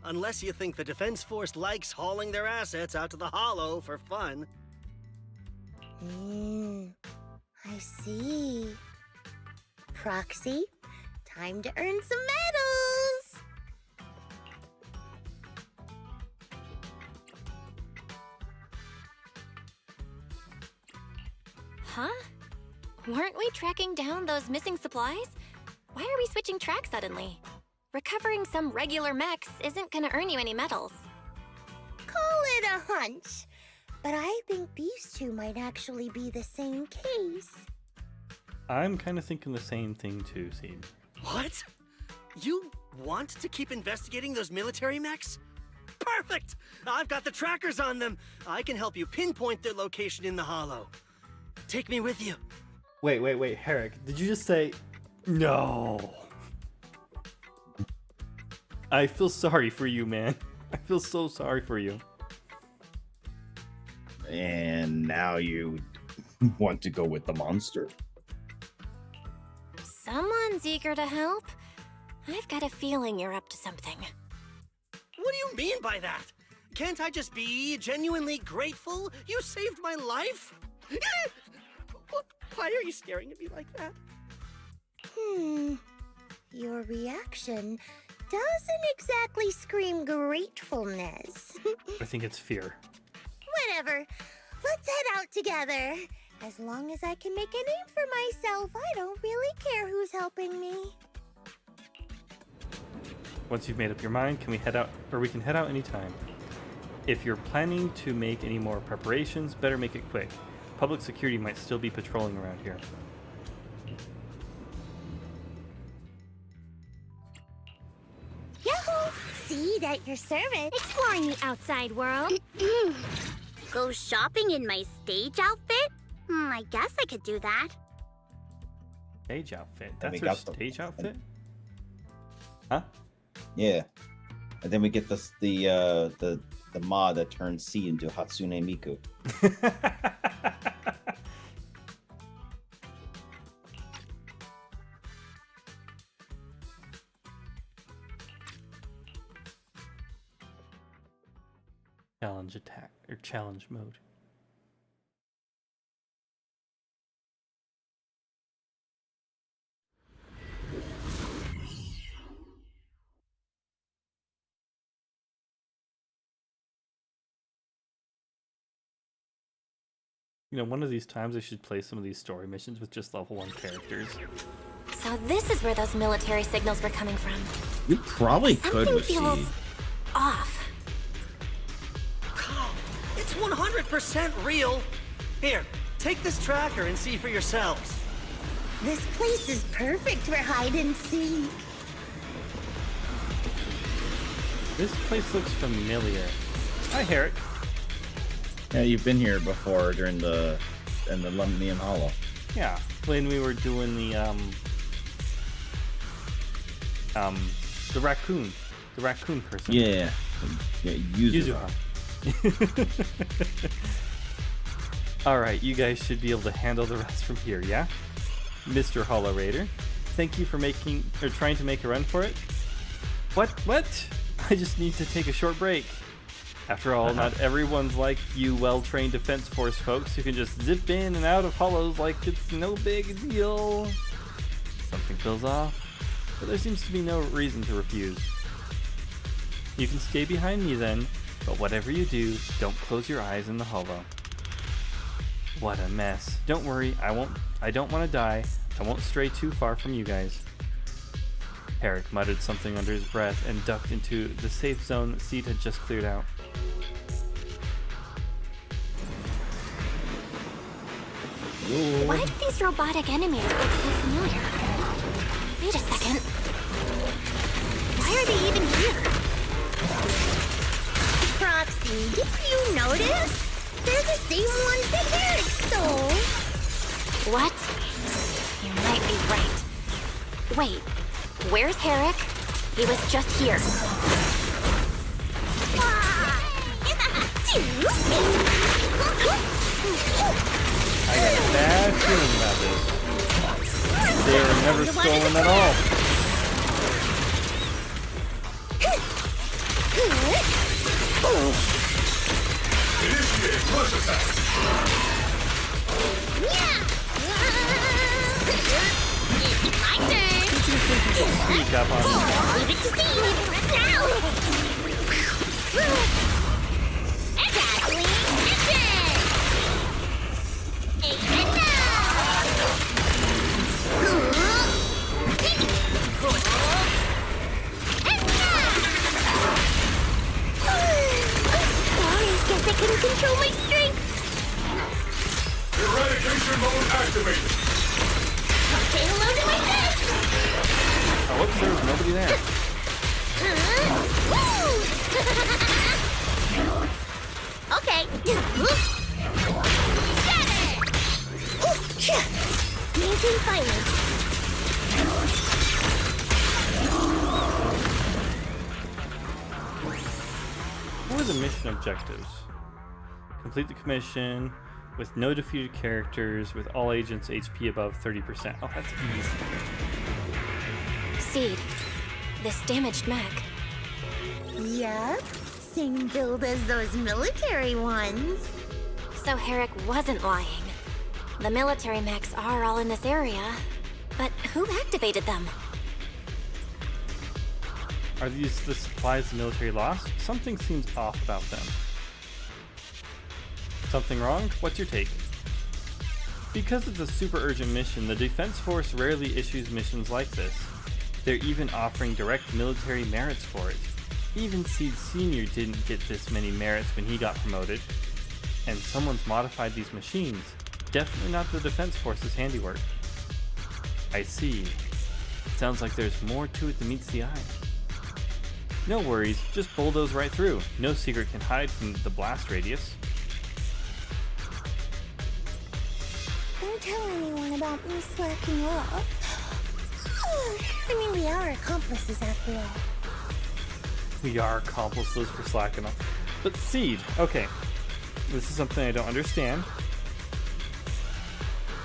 Unless you think the Defense Force likes hauling their assets out to the hollow for fun. I see. Proxy, time to earn some medals! Huh? Weren't we tracking down those missing supplies? Why are we switching tracks suddenly? Recovering some regular mechs isn't gonna earn you any medals. Call it a hunch. But I think these two might actually be the same case. I'm kind of thinking the same thing too, Seed. What? You want to keep investigating those military mechs? Perfect! I've got the trackers on them. I can help you pinpoint their location in the hollow. Take me with you. Wait, Herrick, did you just say no? I feel sorry for you, man. I feel so sorry for you. And now you want to go with the monster? Someone's eager to help. I've got a feeling you're up to something. What do you mean by that? Can't I just be genuinely grateful? You saved my life? Why are you staring at me like that? Your reaction doesn't exactly scream gratefulness. I think it's fear. Whatever. Let's head out together. As long as I can make a name for myself, I don't really care who's helping me. Once you've made up your mind, can we head out, or we can head out anytime. If you're planning to make any more preparations, better make it quick. Public security might still be patrolling around here. Yahoo! See at your service. Exploring the outside world. Go shopping in my stage outfit? I guess I could do that. Stage outfit? And we That's her got stage outfit? Huh? Yeah. And then we get the mod that turns C into Hatsune Miku. Challenge attack, or challenge mode. You know, one of these times I should play some of these story missions with just level 1 characters. So this is where those military signals were coming from. You probably could Something with feels C. off. It's 100% real. Here, take this tracker and see for yourselves. This place is perfect for hide and seek. This place looks familiar. Hi, Herrick. Yeah, you've been here before during the Londonian Hollow. Yeah, when we were doing the raccoon person. Yeah, Yuzuha. Alright, you guys should be able to handle the rest from here, yeah? Mr. Hollow Raider, thank you for trying to make a run for it. What? I just need to take a short break. After all, not everyone's like you well-trained Defense Force folks who can just zip in and out of hollows like it's no big deal. Something feels off, but there seems to be no reason to refuse. You can stay behind me then, but whatever you do, don't close your eyes in the hollow. What a mess. Don't worry, I don't want to die. I won't stray too far from you guys. Herrick muttered something under his breath and ducked into the safe zone Seed had just cleared out. Why do these robotic enemies look so familiar? Wait a second. Why are Did you notice? They're the same ones that Eric stole. What? You might be right. Wait, where's Herrick? He was just here. I got a bad feeling about this. They were never stolen at all. Initiate rush attack. My turn. Sneak up on me. Leave it to see. Now. Dazzling action. Sorry, guess I couldn't control my strength. Eradication mode activated. Say hello to my friend. Oh, whoops, there was nobody there. Okay. Maintain fire. What were the mission objectives? Complete the commission with no defeated characters with all agents HP above 30%. Oh, that's easy. Seed, this damaged mech. Yep. Same build as those military ones. So Herrick wasn't lying. The military mechs are all in this area, but who activated them? Are these the supplies the military lost? Something seems off about them. Something wrong? What's your take? Because it's a super urgent mission, the Defense Force rarely issues missions like this. They're even offering direct military merits for it. Even Seed Sr. didn't get this many merits when he got promoted. And someone's modified these machines. Definitely not the Defense Force's handiwork. I see. Sounds like there's more to it than meets the eye. No worries, just bulldoze right through. No secret can hide from the blast radius. Don't tell anyone about me slacking off. I mean, we are accomplices after all. We are accomplices for slacking off. But Seed, okay. This is something I don't understand.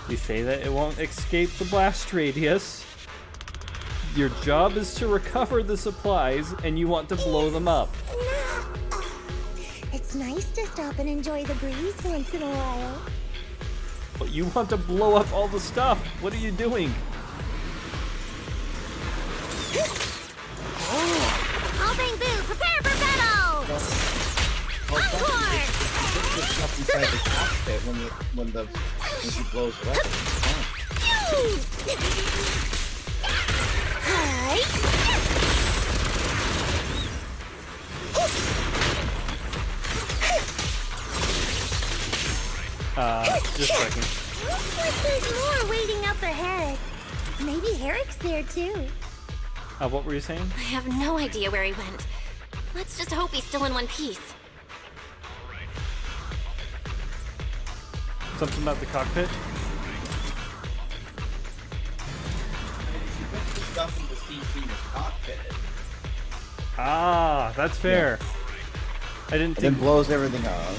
You say that it won't escape the blast radius. Your job is to recover the supplies, and you want to blow them up. It's nice to stop and enjoy the breeze once in a while. But you want to blow up all the stuff. What are you doing? All thing boo, prepare for battle! Encore! Just up inside the cockpit when she blows it up. Hi! Just a second. Looks like there's more waiting up ahead. Maybe Herrick's there too. What were you saying? I have no idea where he went. Let's just hope he's still in one piece. Something about the cockpit? She puts the stuff in the CC's cockpit. Ah, that's fair. I didn't think. Then blows everything up.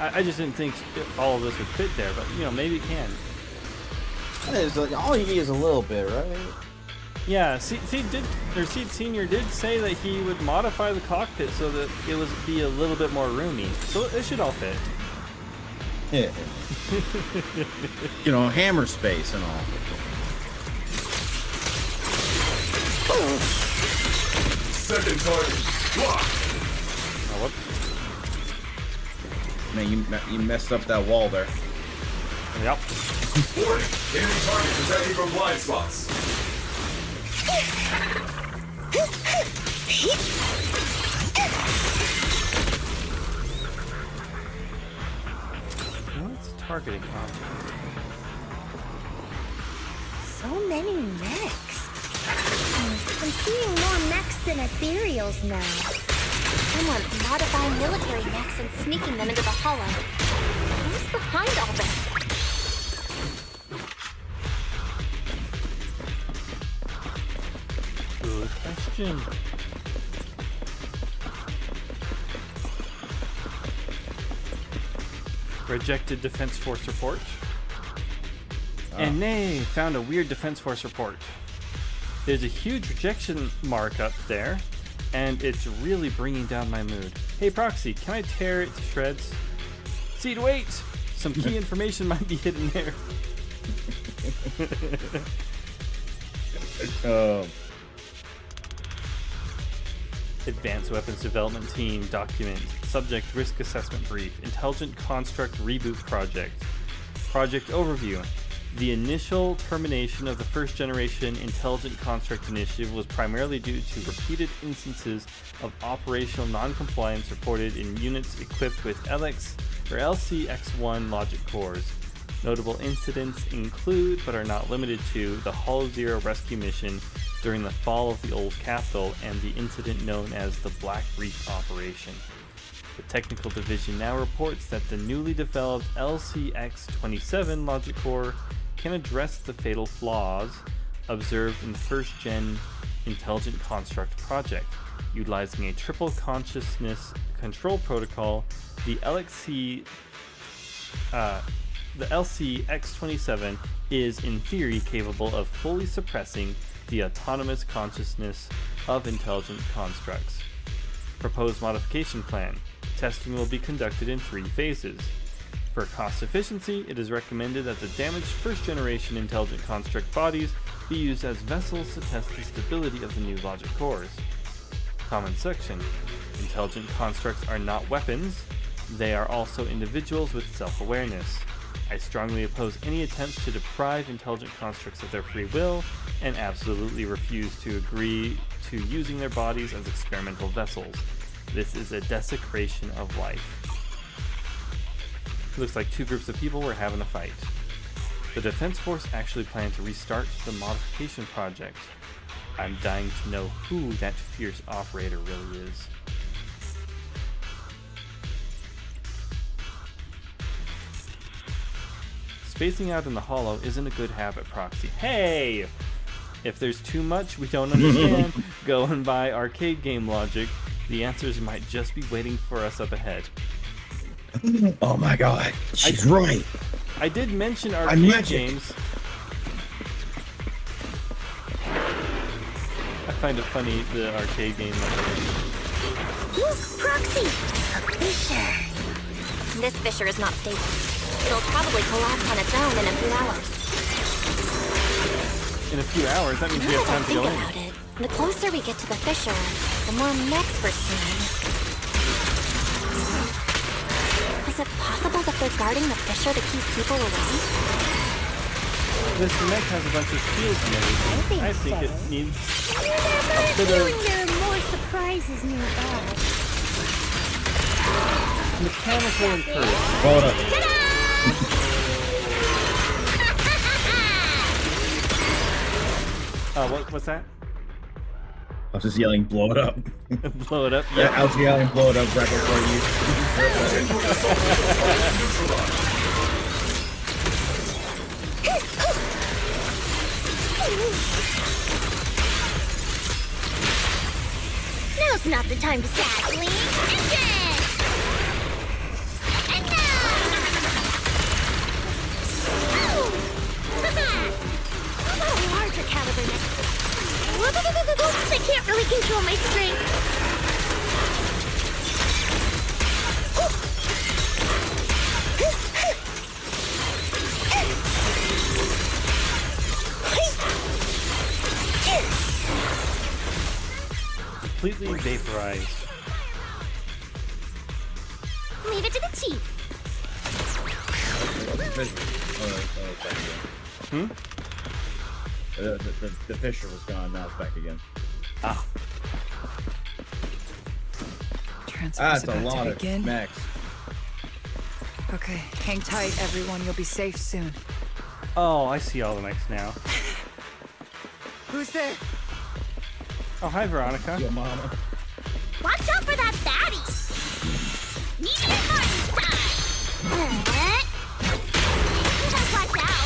I just didn't think all of this would fit there, but you know, maybe it can. All you need is a little bit, right? Yeah, Seed Senior did say that he would modify the cockpit so that it would be a little bit more roomy. So it should all fit. Yeah. You know, hammer space and all. Second target. Block. Oh, whoops. Man, you messed up that wall there. Yep. Warning. Enemy target detected from blind spots. What's targeting? So many mechs. I'm seeing more mechs than ethereals now. Someone's modifying military mechs and sneaking them into the hollow. Who's behind all this? Good question. Rejected Defense Force report. And nay, found a weird Defense Force report. There's a huge rejection mark up there, and it's really bringing down my mood. Hey Proxy, can I tear it to shreds? Seed, wait! Some key information might be hidden there. Advanced Weapons Development Team document. Subject Risk Assessment Brief. Intelligent Construct Reboot Project. Project Overview. The initial termination of the first generation Intelligent Construct Initiative was primarily due to repeated instances of operational non-compliance reported in units equipped with LCX1 logic cores. Notable incidents include, but are not limited to, the Hollow Zero rescue mission during the fall of the old capital and the incident known as the Black Reef Operation. The Technical Division now reports that the newly developed LCX-27 logic core can address the fatal flaws observed in the first-gen Intelligent Construct project. Utilizing a triple consciousness control protocol, the LCX-27 is in theory capable of fully suppressing the autonomous consciousness of intelligent constructs. Proposed modification plan. Testing will be conducted in 3 phases. For cost efficiency, it is recommended that the damaged first-generation intelligent construct bodies be used as vessels to test the stability of the new logic cores. Comment section. Intelligent constructs are not weapons. They are also individuals with self-awareness. I strongly oppose any attempts to deprive intelligent constructs of their free will, and absolutely refuse to agree to using their bodies as experimental vessels. This is a desecration of life. Looks like 2 groups of people were having a fight. The Defense Force actually planned to restart the modification project. I'm dying to know who that fierce operator really is. Spacing out in the hollow isn't a good habit, Proxy. Hey! If there's too much we don't understand, go and buy arcade game logic. The answers might just be waiting for us up ahead. Oh my god, she's right. I did mention arcade games. I find it funny, the arcade game. Look, Proxy! A fissure! This fissure is not stable. It'll probably collapse on its own in a few hours. In a few hours? That means we have time to go in. About it, the closer we get to the fissure, the more mechs we're seeing. Is it possible that they're guarding the fissure to keep people away? This mech has a bunch of shields and everything. I think it needs a bit There of are more surprises nearby. mechanical encouragement. Hold up. What's that? I was just yelling, blow it up. Blow it up? Yeah, I was yelling, blow it up right before you. Now's not the time to sadly. Engine! And now! Oh! How about a larger caliber next? Oops, I can't really control my strength. Completely vaporized. Leave it to the chief. The fissure was gone, now it's back again. Ah. Transfer's That's a about lot to of begin. mechs. Okay, hang tight, everyone. You'll be safe soon. Oh, I see all the mechs now. Who's there? Oh, hi, Veronica. Your mama. Watch out for that baddie! Medium Martin style! Just watch out!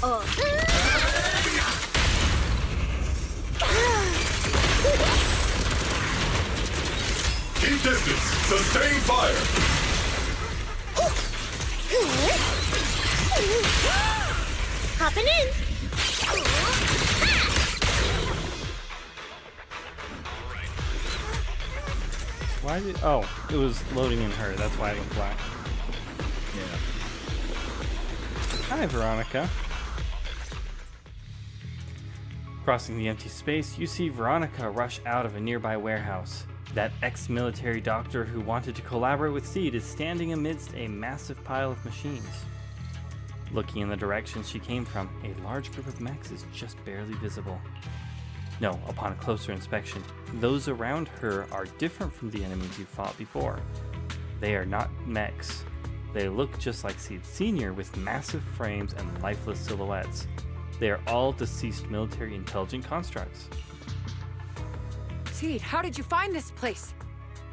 Oh. Keep distance. Sustain fire. Hopping in. Why did... Oh, it was loading in her. That's why it went black. Yeah. Hi, Veronica. Crossing the empty space, you see Veronica rush out of a nearby warehouse. That ex-military doctor who wanted to collaborate with Seed is standing amidst a massive pile of machines. Looking in the direction she came from, a large group of mechs is just barely visible. No, upon closer inspection, those around her are different from the enemies you fought before. They are not mechs. They look just like Seed Senior with massive frames and lifeless silhouettes. They are all deceased military intelligent constructs. Seed, how did you find this place?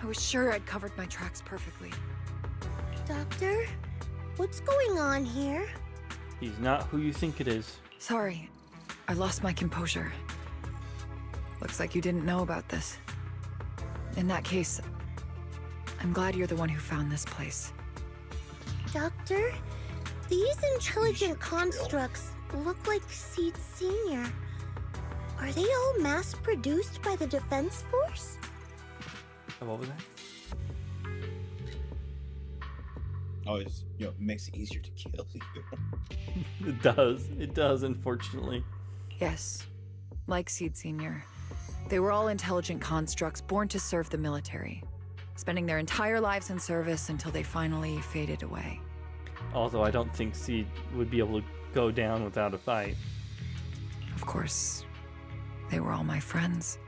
I was sure I'd covered my tracks perfectly. Doctor, what's going on here? He's not who you think it is. Sorry, I lost my composure. Looks like you didn't know about this. In that case, I'm glad you're the one who found this place. Doctor, these intelligent constructs look like Seed Senior. Are they all mass-produced by the Defense Force? What was that? Oh, it makes it easier to kill you. It does. It does, unfortunately. Yes. Like Seed Senior, they were all intelligent constructs born to serve the military, spending their entire lives in service until they finally faded away. Although I don't think Seed would be able to go down without a fight. Of course, they were all my friends.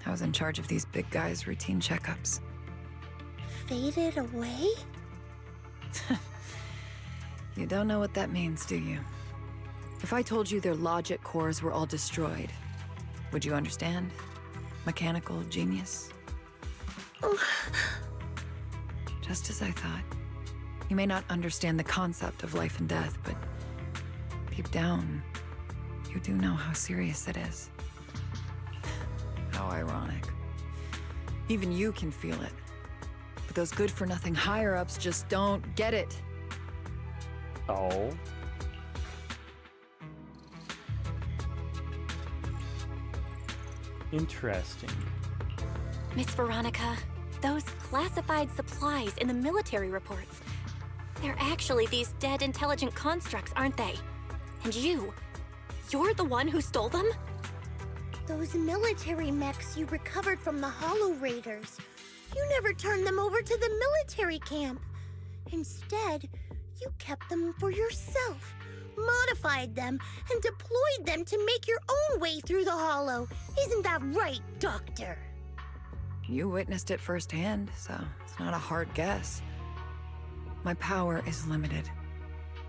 I was in charge of these big guys' routine checkups. Faded away? You don't know what that means, do you? If I told you their logic cores were all destroyed, would you understand? Mechanical genius? Just as I thought. You may not understand the concept of life and death, but deep down, you do know how serious it is. How ironic. Even you can feel it. But those good-for-nothing higher-ups just don't get it. Oh. Interesting. Miss Veronica, those classified supplies in the military reports, they're actually these dead intelligent constructs, aren't they? And you're the one who stole them? Those military mechs you recovered from the Hollow Raiders. You never turned them over to the military camp. Instead, you kept them for yourself, modified them, and deployed them to make your own way through the Hollow. Isn't that right, Doctor? You witnessed it firsthand, so it's not a hard guess. My power is limited,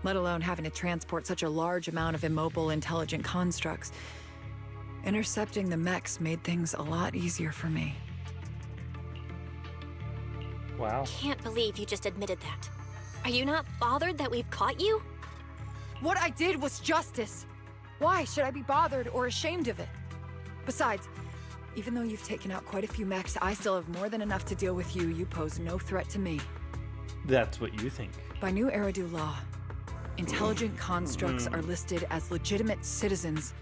let alone having to transport such a large amount of immobile, intelligent constructs. Intercepting the mechs made things a lot easier for me. Wow. Can't believe you just admitted that. Are you not bothered that we've caught you? What I did was justice. Why should I be bothered or ashamed of it? Besides, even though you've taken out quite a few mechs, I still have more than enough to deal with you. You pose no threat to me. That's what you think. By new Eridu law, intelligent constructs are listed as legitimate citizens,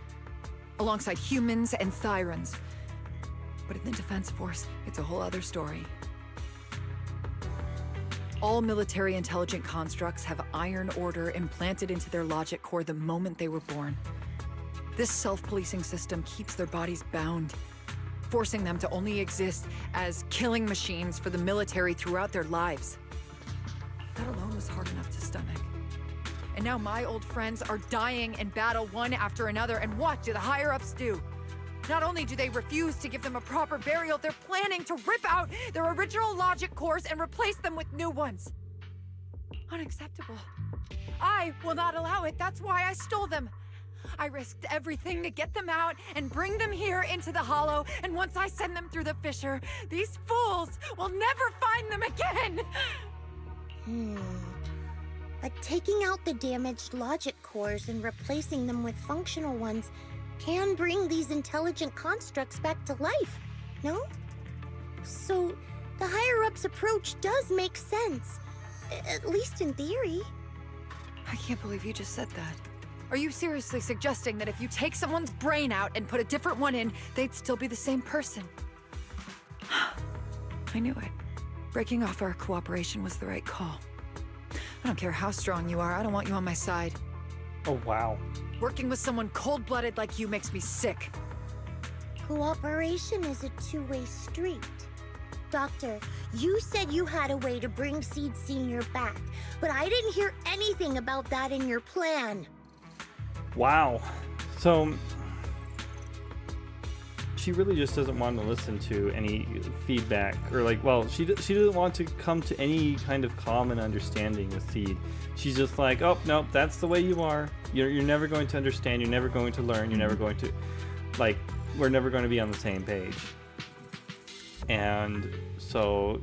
alongside humans and Thyrans. But in the Defense Force, it's a whole other story. All military intelligent constructs have Iron Order implanted into their logic core the moment they were born. This self-policing system keeps their bodies bound, forcing them to only exist as killing machines for the military throughout their lives. That alone was hard enough to stomach. And now my old friends are dying in battle one after another, and what do the higher-ups do? Not only do they refuse to give them a proper burial, they're planning to rip out their original logic cores and replace them with new ones. Unacceptable. I will not allow it. That's why I stole them. I risked everything to get them out and bring them here into the hollow, and once I send them through the fissure, these fools will never find them again! But taking out the damaged logic cores and replacing them with functional ones can bring these intelligent constructs back to life, no? So, the higher-ups approach does make sense. At least in theory. I can't believe you just said that. Are you seriously suggesting that if you take someone's brain out and put a different one in, they'd still be the same person? I knew it. Breaking off our cooperation was the right call. I don't care how strong you are, I don't want you on my side. Oh, wow. Working with someone cold-blooded like you makes me sick. Cooperation is a two-way street. Doctor, you said you had a way to bring Seed Senior back, but I didn't hear anything about that in your plan. Wow. So she really just doesn't want to listen to any feedback, or like, well, she doesn't want to come to any kind of common understanding with Seed. She's just like, oh, nope, that's the way you are. You're never going to understand. You're never going to learn. You're never going to, like, we're never going to be on the same page. And so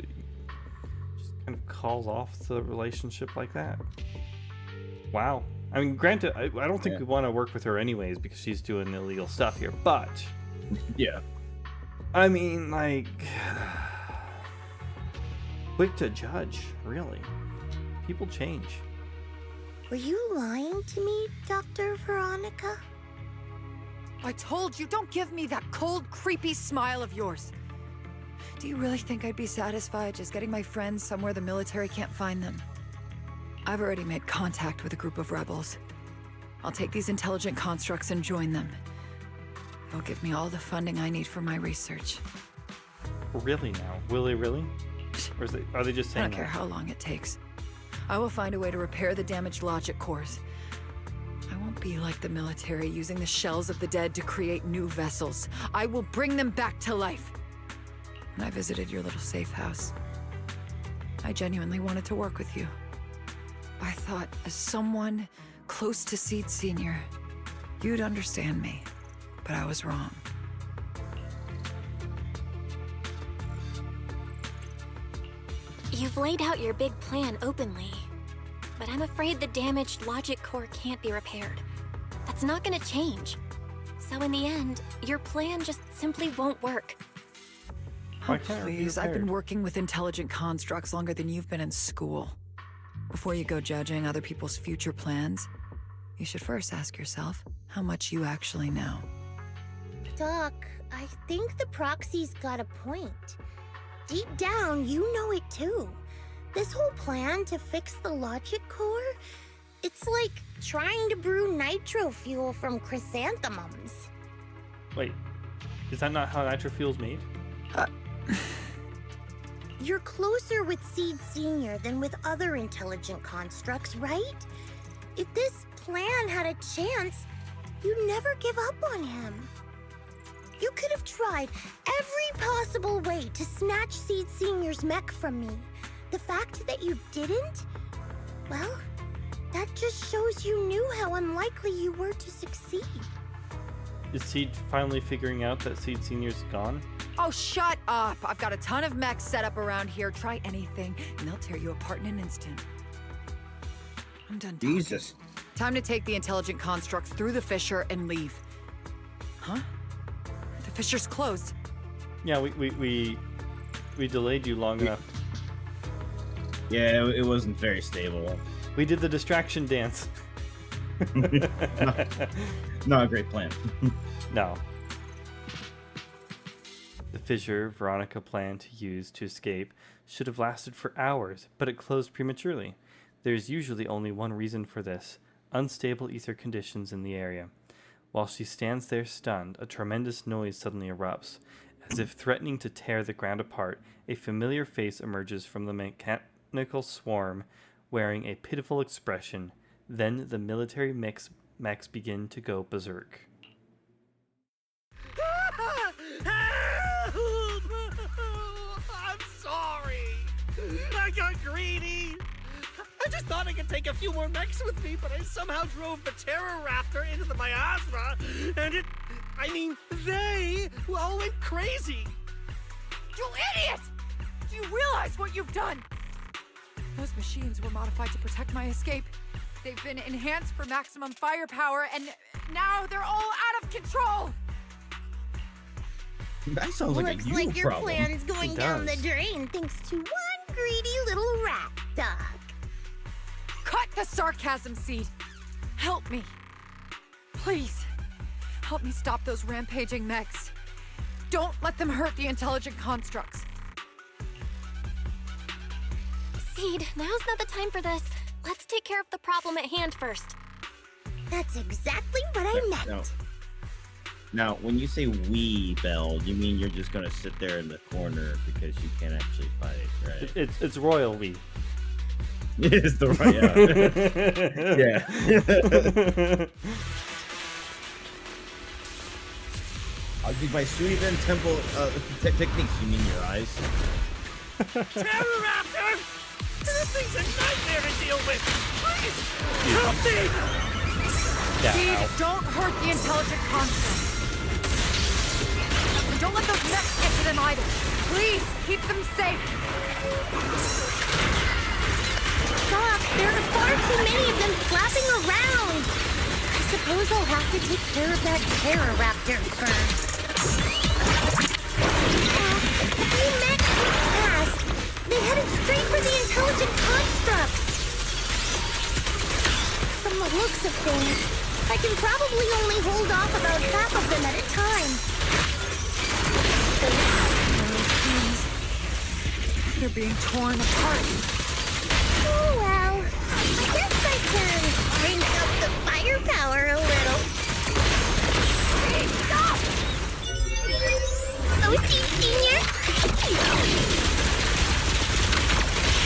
just kind of calls off the relationship like that. Wow. I mean, granted, I don't think we want to work with her anyways because she's doing illegal stuff here, but yeah. I mean, like, quick to judge, really. People change. Were you lying to me, Dr. Veronica? I told you, don't give me that cold, creepy smile of yours. Do you really think I'd be satisfied just getting my friends somewhere the military can't find them? I've already made contact with a group of rebels. I'll take these intelligent constructs and join them. They'll give me all the funding I need for my research. Really now? Will they really? Or are they just saying I don't care how long it takes. I will find a way to repair the damaged logic cores. I won't be like the military, using the shells of the dead to create new vessels. I will bring them back to life. When I visited your little safe house, I genuinely wanted to work with you. I thought, as someone close to Seed Senior, you'd understand me, but I was wrong. You've laid out your big plan openly, but I'm afraid the damaged logic core can't be repaired. That's not gonna change. So in the end, your plan just simply won't work. Oh, please, I've been working with intelligent constructs longer than you've been in school. Before you go judging other people's future plans, you should first ask yourself how much you actually know. Doc, I think the proxy's got a point. Deep down, you know it too. This whole plan to fix the logic core, it's like trying to brew nitro fuel from chrysanthemums. Wait, is that not how nitro fuel's made? You're closer with Seed Senior than with other intelligent constructs, right? If this plan had a chance, you'd never give up on him. You could have tried every possible way to snatch Seed Senior's mech from me. The fact that you didn't, well, that just shows you knew how unlikely you were to succeed. Is Seed finally figuring out that Seed Senior's gone? Oh, shut up! I've got a ton of mechs set up around here. Try anything, and they'll tear you apart in an instant. I'm done talking. Jesus. Time to take the intelligent constructs through the fissure and leave. Huh? The fissure's closed. Yeah, we delayed you long enough. Yeah, it wasn't very stable. We did the distraction dance. Not a great plan. No. The fissure Veronica planned to use to escape should have lasted for hours, but it closed prematurely. There's usually only one reason for this: unstable ether conditions in the area. While she stands there stunned, a tremendous noise suddenly erupts. As if threatening to tear the ground apart, a familiar face emerges from the mechanical swarm, wearing a pitiful expression. Then the military mechs begin to go berserk. I'm sorry. I got greedy. I just thought I could take a few more mechs with me, but I somehow drove the Terror Raptor into the miasma, and they all went crazy. You idiot! Do you realize what you've done? Those machines were modified to protect my escape. They've been enhanced for maximum firepower, and now they're all out of control! That sounds like Looks a you like your problem. plan's going down the drain thanks to one greedy little rat dog. Cut the sarcasm, Seed. Help me. Please. Help me stop those rampaging mechs. Don't let them hurt the intelligent constructs. Seed, now's not the time for this. Let's take care of the problem at hand first. That's exactly what I meant. No. Now, when you say we, Belle, you mean you're just gonna sit there in the corner because you can't actually fight, right? It's royal we. It's the right, yeah. I'll do my Suivan temple techniques. You mean your eyes? Terror Raptor! This thing's a nightmare to deal with! Please, help me! Seed, don't hurt the intelligent construct. And don't let those mechs get to them either. Please, keep them safe. Doc, there are far too many of them flapping around. I suppose I'll have to take care of that Terror Raptor first. A few mechs passed. They headed straight for the intelligent constructs. From the looks of things, I can probably only hold off about half of them at a time. They're being torn apart. Oh well, I guess I can crank up the firepower a little. Hey, stop! Oh, see, Senior?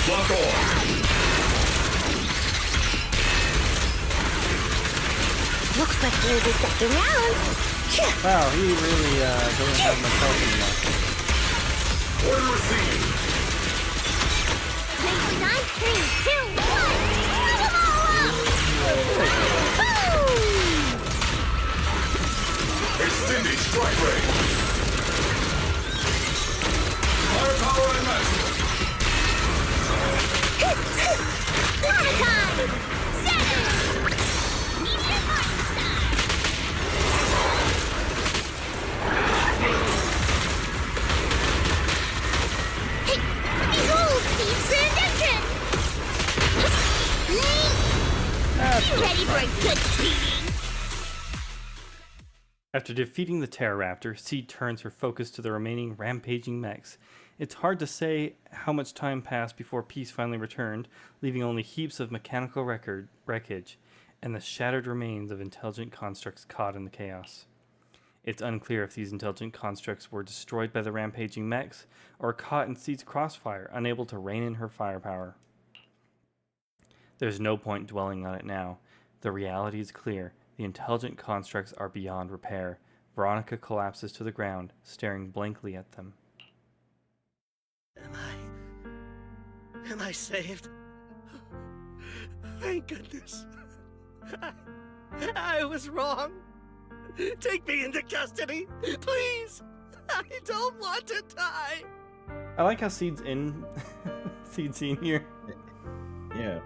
Lock on! Looks like there's a second round. Wow, he really doesn't have much health anymore. Order received! Nicely done. 3, 2, 1. Blow them all up! Boom! Extending strike range! Firepower and maximum! Water time! 7! Meteor Martin style! Hey! Behold, Seed's grand entrance! Ready for a good beating? After defeating the Terror Raptor, Seed turns her focus to the remaining rampaging mechs. It's hard to say how much time passed before peace finally returned, leaving only heaps of mechanical wreckage and the shattered remains of intelligent constructs caught in the chaos. It's unclear if these intelligent constructs were destroyed by the rampaging mechs or caught in Seed's crossfire, unable to rein in her firepower. There's no point dwelling on it now. The reality is clear. The intelligent constructs are beyond repair. Veronica collapses to the ground, staring blankly at them. Am I saved? Thank goodness. I was wrong. Take me into custody, please. I don't want to die. I like how Seed's in Seed Senior. Yeah.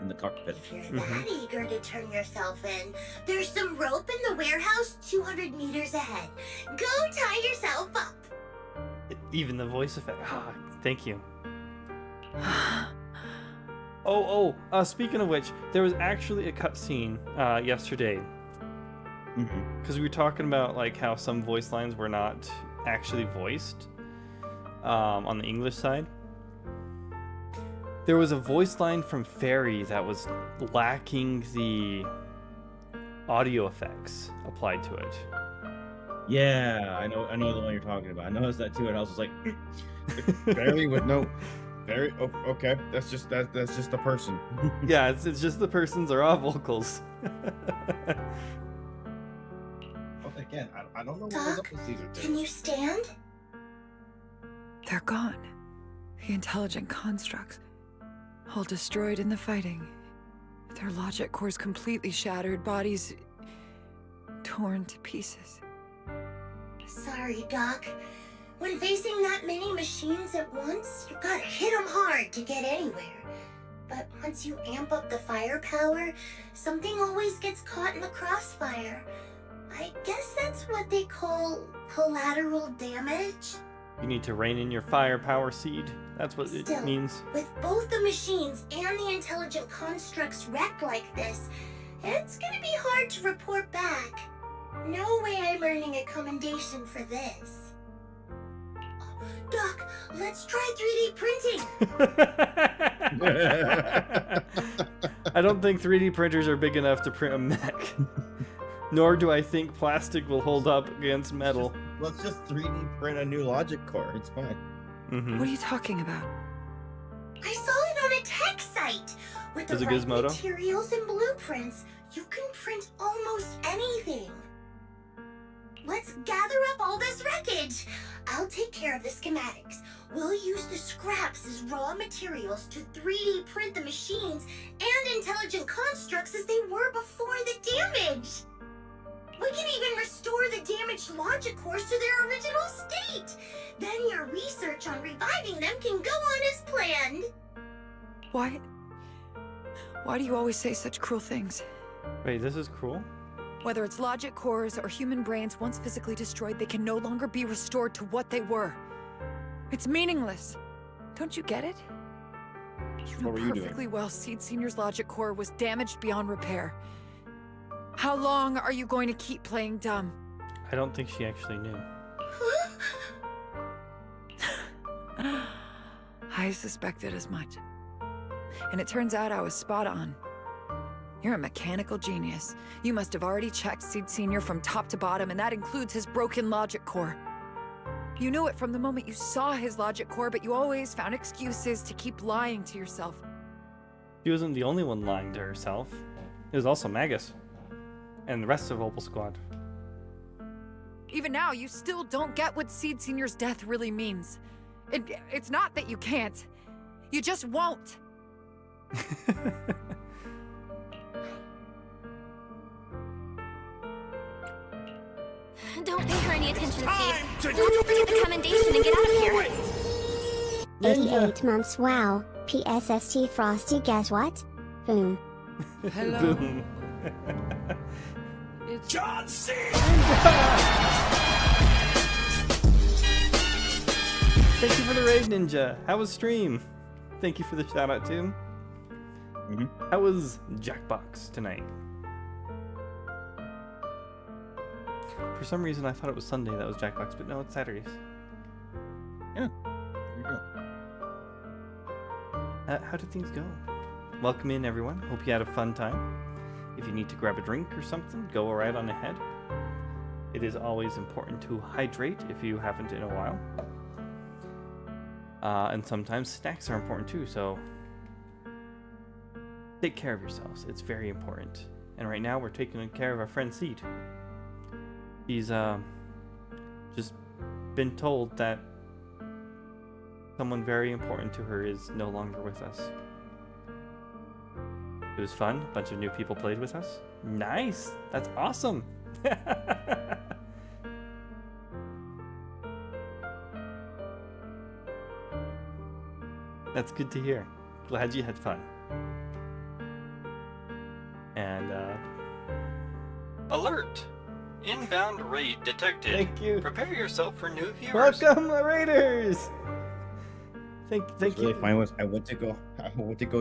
In the cockpit. If you're that eager to turn yourself in, there's some rope in the warehouse 200 meters ahead. Go tie yourself up. Even the voice effect. Ah, thank you. Speaking of which, there was actually a cutscene yesterday. Because we were talking about like how some voice lines were not actually voiced on the English side. There was a voice line from Fairy that was lacking the audio effects applied to it. Yeah, I know the one you're talking about. I noticed that too, and I was just like, Fairy with no. Fairy. Oh, okay. That's just a person. Yeah, it's just the person's are all vocals. Again, I don't know what was up with Caesar. Can you stand? They're gone. The intelligent constructs. all destroyed in the fighting. Their logic cores completely shattered, bodies torn to pieces. Sorry, Doc. When facing that many machines at once, you gotta hit them hard to get anywhere. But once you amp up the firepower, something always gets caught in the crossfire. I guess that's what they call collateral damage. You need to rein in your firepower seed. That's what it Still, means. with both the machines and the intelligent constructs wrecked like this, it's gonna be hard to report back. No way I'm earning a commendation for this. Oh, Doc, let's try 3D printing. I don't think 3D printers are big enough to print a mech. Nor do I think plastic will hold up against metal. Let's just 3D print a new logic core. It's fine. Mm-hmm. What are you talking about? I saw it on a tech site. With the Is it right Gizmodo? materials and blueprints, you can print almost anything. Let's gather up all this wreckage. I'll take care of the schematics. We'll use the scraps as raw materials to 3D print the machines and intelligent constructs as they were before the damage. We can even restore the damaged logic cores to their original state. Then your research on reviving them can go on as planned. Why do you always say such cruel things? Wait, this is cruel? Whether it's logic cores or human brains, once physically destroyed, they can no longer be restored to what they were. It's meaningless. Don't you get it? You know What were you doing? perfectly well Seed Senior's logic core was damaged beyond repair. How long are you going to keep playing dumb? I don't think she actually knew. I suspected as much. And it turns out I was spot on. You're a mechanical genius. You must have already checked Seed Senior from top to bottom, and that includes his broken logic core. You knew it from the moment you saw his logic core, but you always found excuses to keep lying to yourself. She wasn't the only one lying to herself. It was also Magus. And the rest of Opal Squad. Even now, you still don't get what Seed Senior's death really means. It's not that you can't. You just won't. Don't pay her any attention, Steve. Let's get the commendation and get out of here. 88 months, wow. PSST Frosty, guess what? Boom. Hello. Boom. It's John C. Thank you for the raid, Ninja. How was stream? Thank you for the shout out, too. How was Jackbox tonight? For some reason, I thought it was Sunday that was Jackbox, but no, it's Saturdays. Yeah. There you go. How did things go? Welcome in, everyone. Hope you had a fun time. If you need to grab a drink or something, go right on ahead. It is always important to hydrate if you haven't in a while. And sometimes snacks are important too, so take care of yourselves. It's very important. And right now we're taking care of our friend Seed. He's just been told that someone very important to her is no longer with us. It was fun. A bunch of new people played with us. Nice. That's awesome. That's good to hear. Glad you had fun. And, Alert! Inbound raid detected. Thank you. Prepare yourself for new viewers. welcome, Raiders! Thank What's you. really funny was I went to go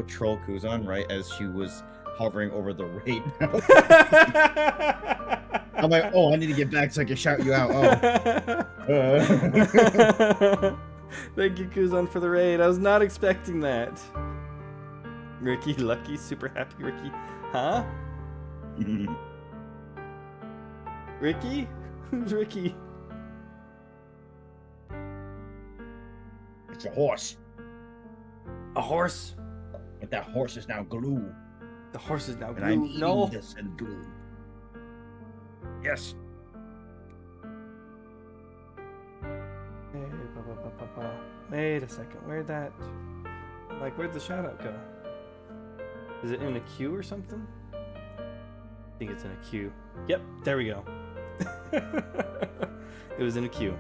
troll Kuzan right as she was hovering over the raid. I'm like, oh, I need to get back so I can shout you out. Oh. Thank you, Kuzan, for the raid. I was not expecting that. Ricky, lucky, super happy Ricky. Huh? Ricky? Who's Ricky? It's a horse. A horse? But that horse is now glue. The horse is now And I'm glue. eating No. this and glue. Yes. Wait a second. Where'd the shout out go? Is it in a queue or something? I think it's in a queue. Yep, there we go. It was in a queue.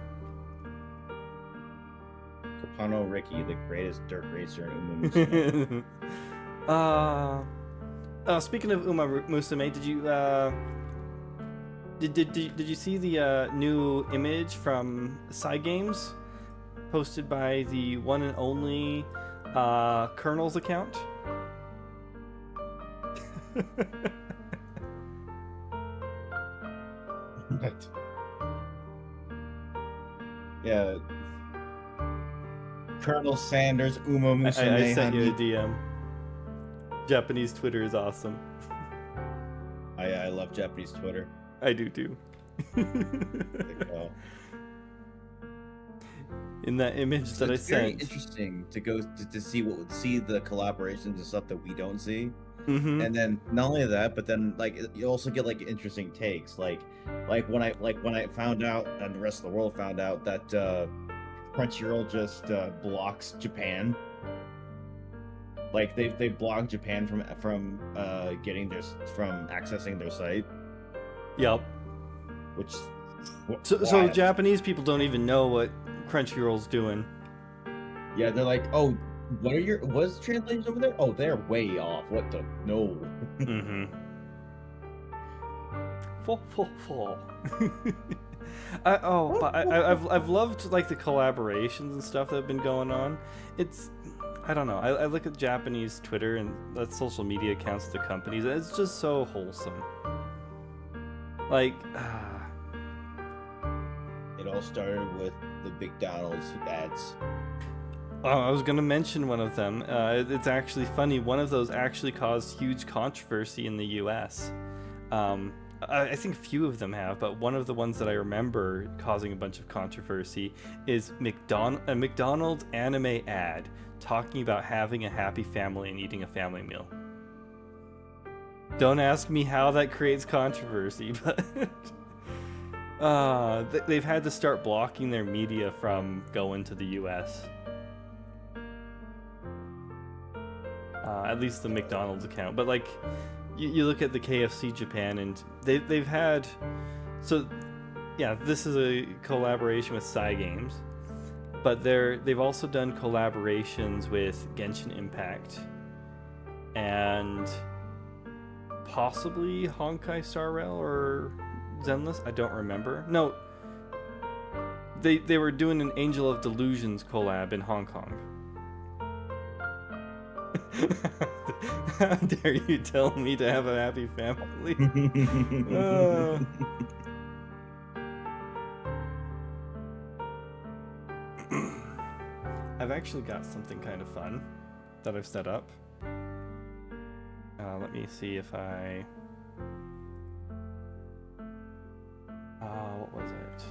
Kopano Ricky, the greatest dirt racer in Uma Musume. Speaking of Uma Musume, did you see the new image from Cygames posted by the one and only Colonel's account? What? Yeah. Colonel Sanders, Uma Musume. I sent you a DM. Japanese Twitter is awesome. I love Japanese Twitter. I do too. In that image that I It's very sent. interesting to go to see the collaborations and stuff that we don't see. Mm-hmm. And then not only that, but then like you also get like interesting takes. Like when I found out and the rest of the world found out that Crunchyroll just blocks Japan. Like they blocked Japan from accessing their site. Yep. Which so Japanese people don't even know what Crunchyroll's doing. Yeah, they're like, oh, what's the translation over there? Oh, they're way off. What the no. Mm-hmm. Fall. I've loved like the collaborations and stuff that have been going on. I don't know. I look at Japanese Twitter and the social media accounts of the companies. And it's just so wholesome. Like, It all started with the McDonald's ads. Oh, I was going to mention one of them. It's actually funny. One of those actually caused huge controversy in the US. I think a few of them have, but one of the ones that I remember causing a bunch of controversy is a McDonald's anime ad talking about having a happy family and eating a family meal. Don't ask me how that creates controversy, but they've had to start blocking their media from going to the US. At least the McDonald's account. But like, you look at the KFC Japan, and they've had, so yeah, this is a collaboration with Cygames, but they've also done collaborations with Genshin Impact and possibly Honkai Star Rail or Zenless. I don't remember. No, they were doing an Angel of Delusions collab in Hong Kong. How dare you tell me to have a happy family? I've actually got something kind of fun that I've set up. Let me see if I... what was it?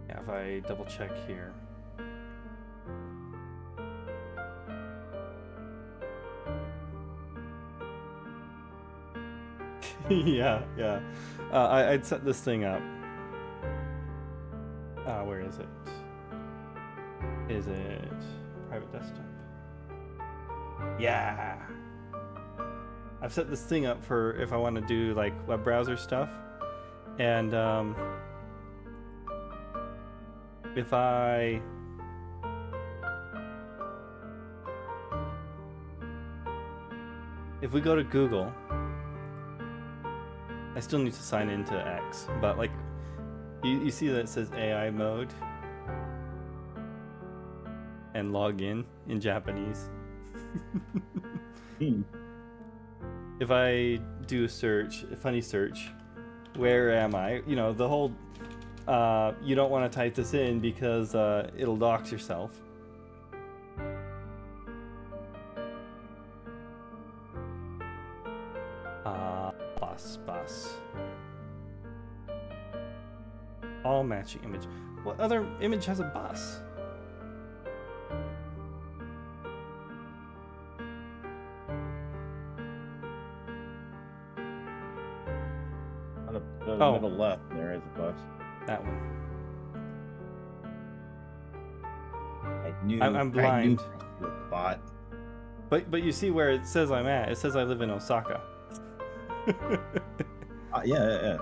If I double check here. yeah. I'd set this thing up. Where is it? Is it private desktop? Yeah. I've set this thing up for if I want to do like web browser stuff, and if we go to Google, I still need to sign into X, but like you see that it says AI mode and log in Japanese. If I do a funny search, where am I? You know, the whole you don't want to type this in because it'll dox yourself. Bus. All matching image. What other image has a bus? Oh. middle left, there is a bus. That one. I'm blind. I knew the bot. But you see where it says I'm at. It says I live in Osaka. Yeah.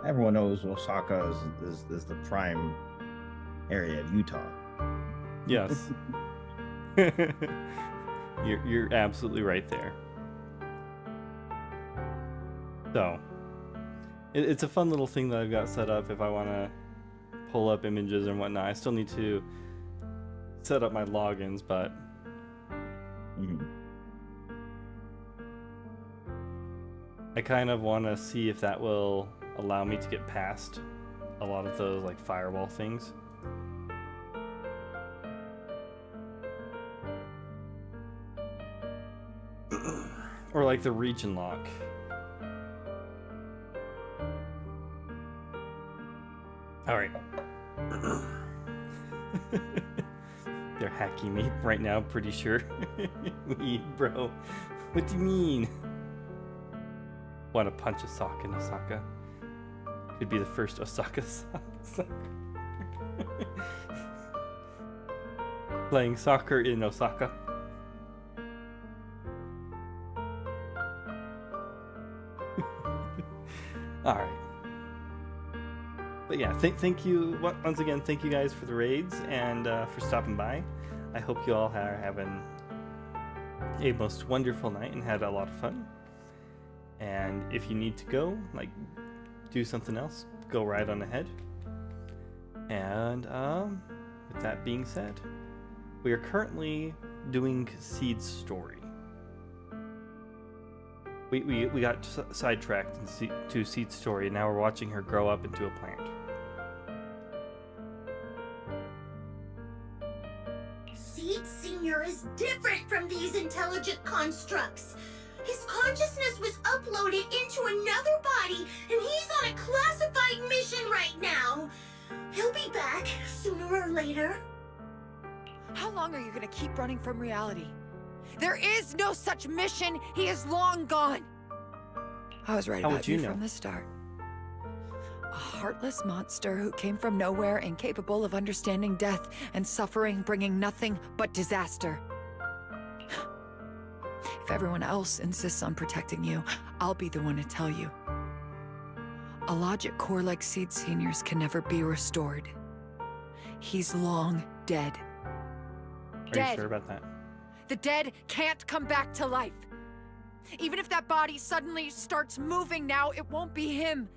Everyone knows Osaka is the prime area of Utah. Yes. You're absolutely right there. So, it's a fun little thing that I've got set up if I want to pull up images and whatnot. I still need to set up my logins, but I kind of want to see if that will allow me to get past a lot of those like firewall things. Or like the region lock. Alright. They're hacking me right now, pretty sure. Bro. What do you mean? Want to punch a sock in Osaka? Could be the first Osaka sock. Playing soccer in Osaka. Alright. But yeah, thank you once again. Thank you guys for the raids and for stopping by. I hope you all are having a most wonderful night and had a lot of fun. And if you need to go, like, do something else, go right on ahead. And with that being said, we are currently doing Seed's story. We got sidetracked to Seed's story, and now we're watching her grow up into a plant. Seed Senior is different from these intelligent constructs. His consciousness was uploaded into another body, and he's on a classified mission right now. He'll be back sooner or later. How long are you gonna keep running from reality? There is no such mission. He is long gone. I was right about you from the start. A heartless monster who came from nowhere, incapable of understanding death and suffering, bringing nothing but disaster. If everyone else insists on protecting you, I'll be the one to tell you. A logic core like Seed Senior's can never be restored. He's long dead. Are you sure about that? The dead can't come back to life. Even if that body suddenly starts moving now, it won't be him.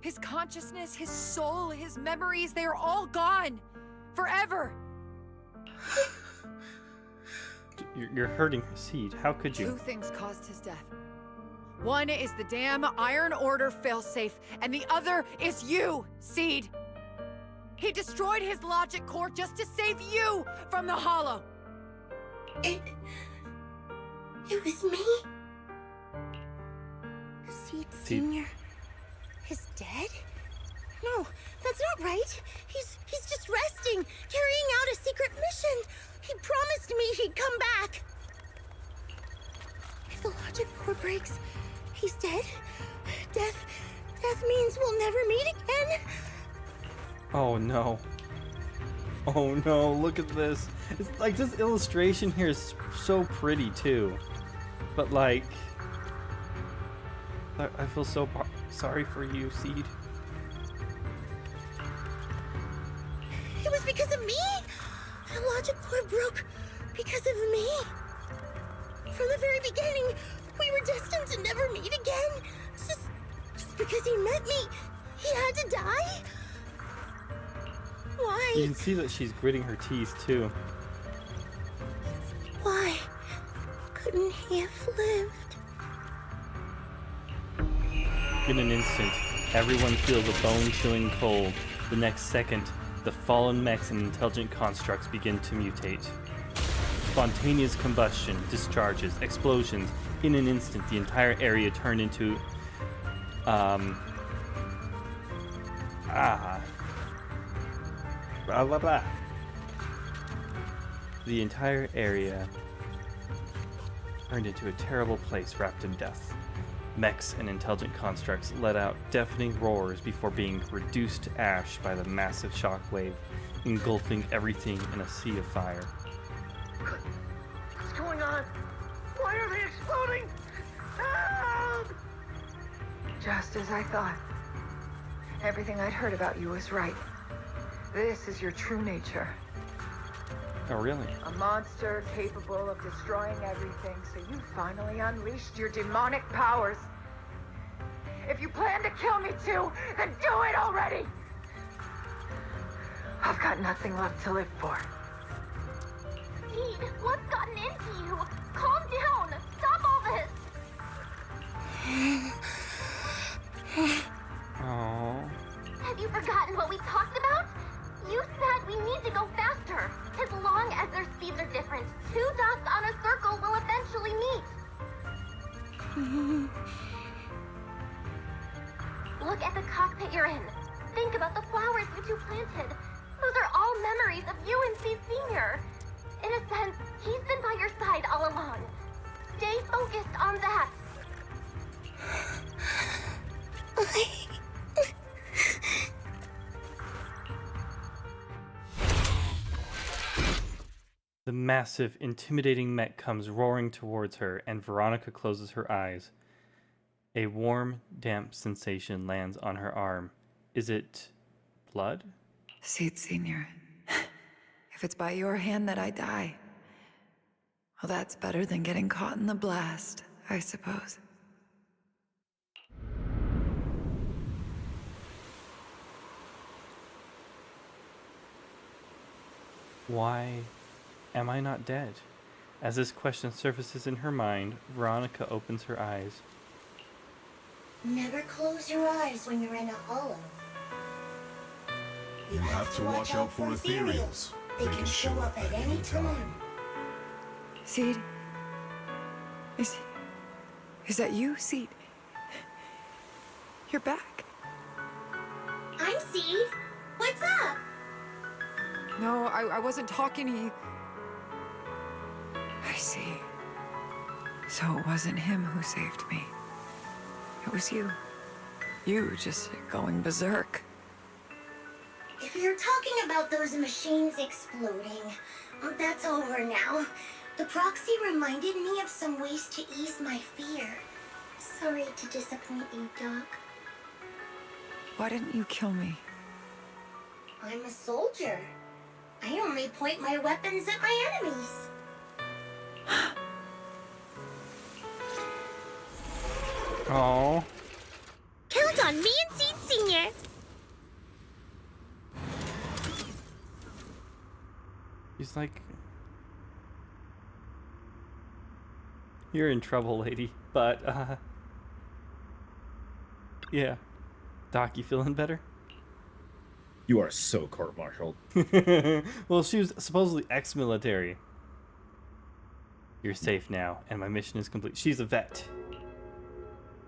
His consciousness, his soul, his memories, they are all gone. Forever. You're hurting her, Seed. How could you? Two things caused his death. One is the damn Iron Order failsafe, and the other is you, Seed. He destroyed his logic core just to save you from the Hollow. It was me? Seed Senior is dead? No, that's not right. He's just resting, carrying out a secret mission. He promised me he'd come back. If the logic core breaks, he's dead. Death means we'll never meet again. Oh no. Oh no, look at this. It's like this illustration here is so pretty too. But like, I feel so sorry for you, Seed. It was because of me. The logic core broke because of me. From the very beginning, we were destined to never meet again. Just because he met me, he had to die? Why? You can see that she's gritting her teeth too. Why couldn't he have lived? In an instant, everyone feels a bone-chilling cold. The next second, the fallen mechs and intelligent constructs begin to mutate. Spontaneous combustion, discharges, explosions. In an instant, the entire area turned into blah blah blah. The entire area turned into a terrible place wrapped in death. Mechs and intelligent constructs let out deafening roars before being reduced to ash by the massive shockwave, engulfing everything in a sea of fire. What's going on? Why are they exploding? Help! Just as I thought. Everything I'd heard about you was right. This is your true nature. Oh, really? A monster capable of destroying everything, so you finally unleashed your demonic powers. If you plan to kill me too, then do it already! I've got nothing left to live for. Seed, what's gotten into you? Calm down! Stop all this! Aww. Have you forgotten what we talked about? You said we need to go faster. As long as their speeds are different, two dots on a circle will eventually meet. Look at the cockpit you're in. Think about the flowers you two planted. Those are all memories of you and Seed Senior. In a sense, he's been by your side all along. Stay focused on that. The massive, intimidating mech comes roaring towards her, and Veronica closes her eyes. A warm, damp sensation lands on her arm. Is it blood? Seed Senior, if it's by your hand that I die, well, that's better than getting caught in the blast, I suppose. Why am I not dead? As this question surfaces in her mind, Veronica opens her eyes. Never close your eyes when you're in a hollow. You have to watch out for ethereals. They can show up at any time. Seed? Is that you, Seed? You're back. I'm Seed. What's up? No, I wasn't talking to you. I see. So it wasn't him who saved me. It was you. You just going berserk. If you're talking about those machines exploding, that's over now. The proxy reminded me of some ways to ease my fear. Sorry to disappoint you, Doc. Why didn't you kill me? I'm a soldier. I only point my weapons at my enemies. Aww. Count on me and Seed Senior. He's like... You're in trouble, lady. But, yeah. Doc, you feeling better? You are so court-martialed. Well, she was supposedly ex-military. You're safe now, and my mission is complete. She's a vet.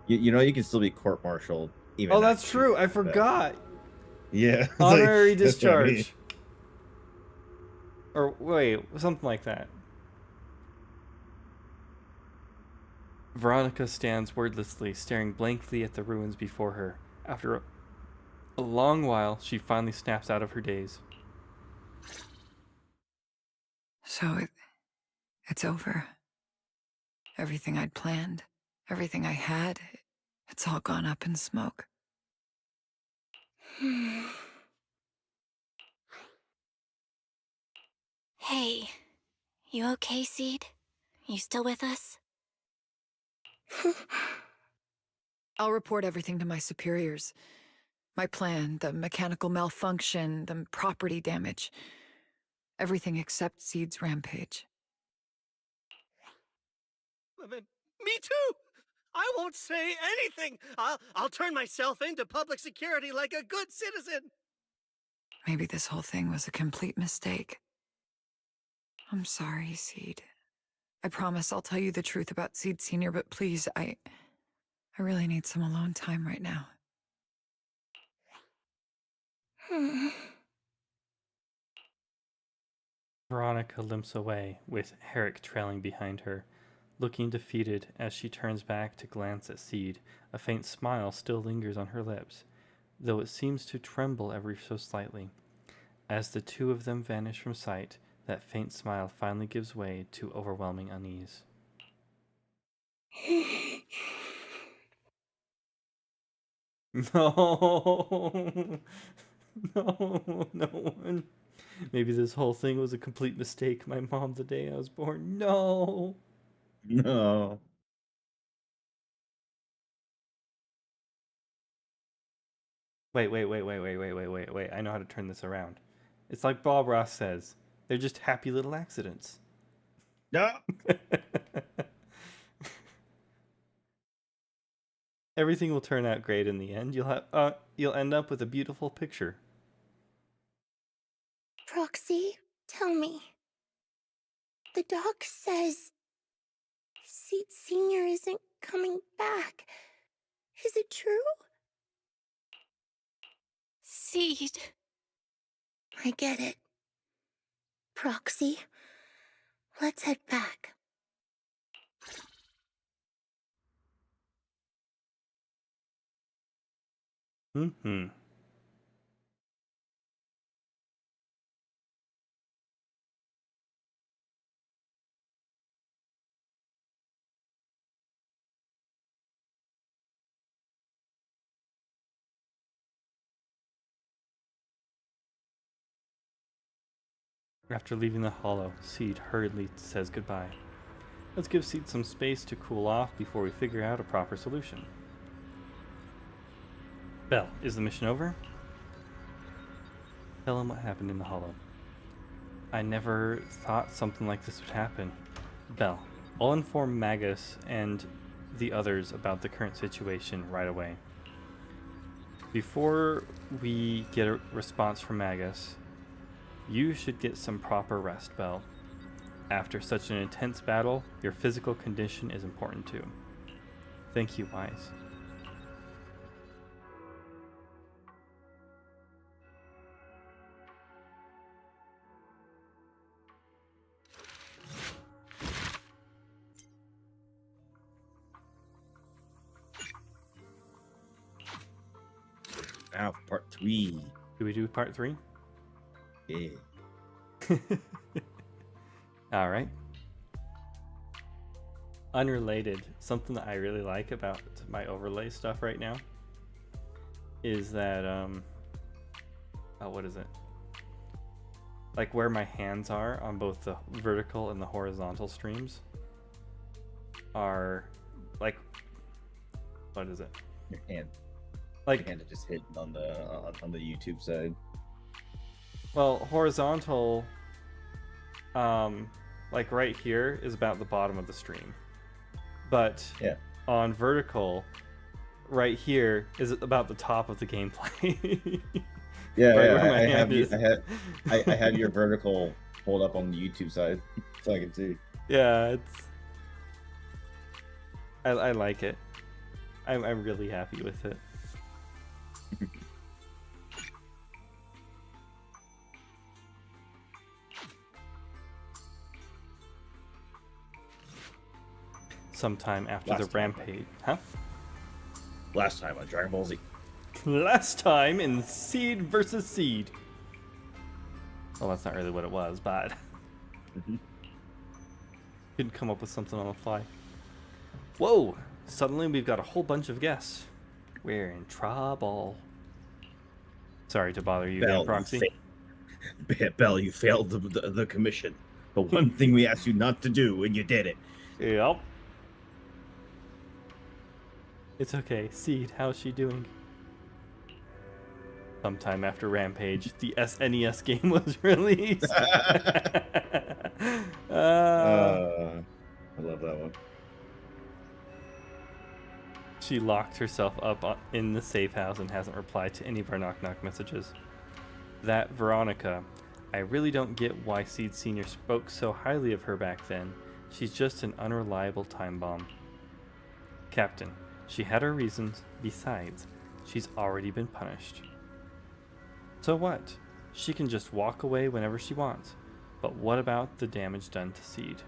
You know you can still be court-martialed even. Oh, that's true. I forgot. Yeah. Honorary like, that's what I mean. discharge. Or wait, something like that. Veronica stands wordlessly, staring blankly at the ruins before her. After a long while, she finally snaps out of her daze. So it's over. Everything I'd planned, everything I had, it's all gone up in smoke. Hey, you okay, Seed? You still with us? I'll report everything to my superiors. My plan, the mechanical malfunction, the property damage. Everything except Seed's rampage. Me too! I won't say anything! I'll turn myself into public security like a good citizen! Maybe this whole thing was a complete mistake. I'm sorry, Seed. I promise I'll tell you the truth about Seed Senior, but please, I really need some alone time right now. Veronica limps away, with Herrick trailing behind her. Looking defeated as she turns back to glance at Seed, a faint smile still lingers on her lips, though it seems to tremble ever so slightly. As the two of them vanish from sight, that faint smile finally gives way to overwhelming unease. No! No, no one. Maybe this whole thing was a complete mistake. My mom the day I was born. No! No. Wait. I know how to turn this around. It's like Bob Ross says. They're just happy little accidents. No. Everything will turn out great in the end. You'll end up with a beautiful picture. Proxy, tell me. The doc says Seed Senior isn't coming back. Is it true? Seed. I get it. Proxy, let's head back. Mm-hmm. After leaving the hollow, Seed hurriedly says goodbye. Let's give Seed some space to cool off before we figure out a proper solution. Belle, is the mission over? Tell him what happened in the hollow. I never thought something like this would happen. Belle, I'll inform Magus and the others about the current situation right away. Before we get a response from Magus, you should get some proper rest, Belle. After such an intense battle, your physical condition is important too. Thank you, Wise. Now, part 3. Do we do part 3? Yeah. All right. Unrelated, something that I really like about my overlay stuff right now is that, what is it? Like where my hands are on both the vertical and the horizontal streams are like, what is it? Your hand. Like your hand is just hidden on the YouTube side. Well, horizontal, like right here is about the bottom of the stream, but yeah, on vertical, right here is about the top of the gameplay. Yeah, right yeah. I have your vertical pulled up on the YouTube side, so I can see. Yeah, I like it. I'm really happy with it. Sometime after the rampage. Huh? Last time on Dragon Ball Z. Last time in Seed versus Seed. Well, that's not really what it was, but couldn't come up with something on the fly. Whoa! Suddenly we've got a whole bunch of guests. We're in trouble. Sorry to bother you, Belle, Proxy. Belle, you failed the commission. The one thing we asked you not to do, and you did it. Yep. It's okay. Seed, how's she doing? Sometime after Rampage, the SNES game was released. I love that one. She locked herself up in the safe house and hasn't replied to any of our knock-knock messages. That Veronica, I really don't get why Seed Senior spoke so highly of her back then. She's just an unreliable time bomb. Captain, she had her reasons. Besides, she's already been punished. So what? She can just walk away whenever she wants. But what about the damage done to Seed?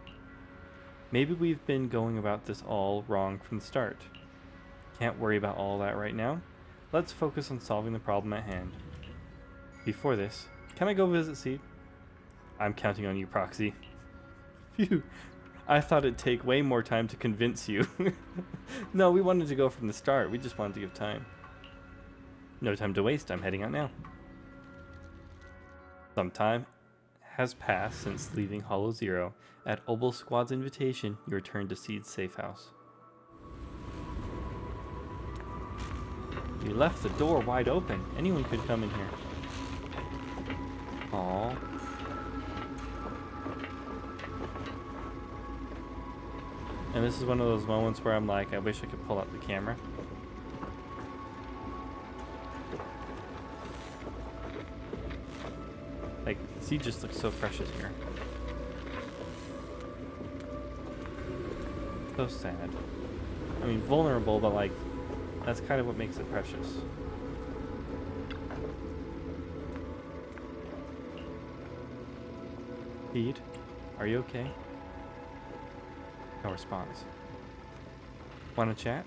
Maybe we've been going about this all wrong from the start. Can't worry about all that right now. Let's focus on solving the problem at hand. Before this, can I go visit Seed? I'm counting on you, Proxy. Phew. I thought it'd take way more time to convince you. No, we wanted to go from the start. We just wanted to give time. No time to waste. I'm heading out now. Some time has passed since leaving Hollow Zero. At Obel Squad's invitation, you return to Seed's safe house. You left the door wide open. Anyone could come in here. Aww. And this is one of those moments where I'm like, I wish I could pull up the camera. Like, Seed just looks so precious here. So sad. I mean, vulnerable, but like, that's kind of what makes it precious. Seed, are you okay? No response. Wanna chat?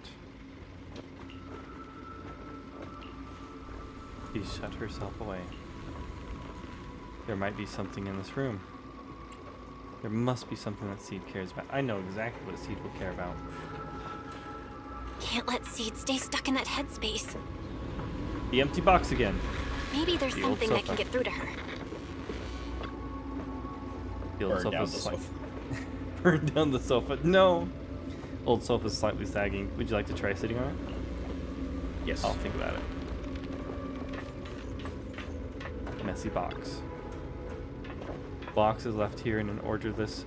She shut herself away. There might be something in this room. There must be something that Seed cares about. I know exactly what Seed will care about. Can't let Seed stay stuck in that headspace. The empty box again. Maybe there's The old something that sofa. can get through to her. The old Burn down sofa's the slight- sofa. Burn down the sofa. No! Old sofa's slightly sagging. Would you like to try sitting on it? Yes. I'll think about it. Messy box. Box is left here in an orderless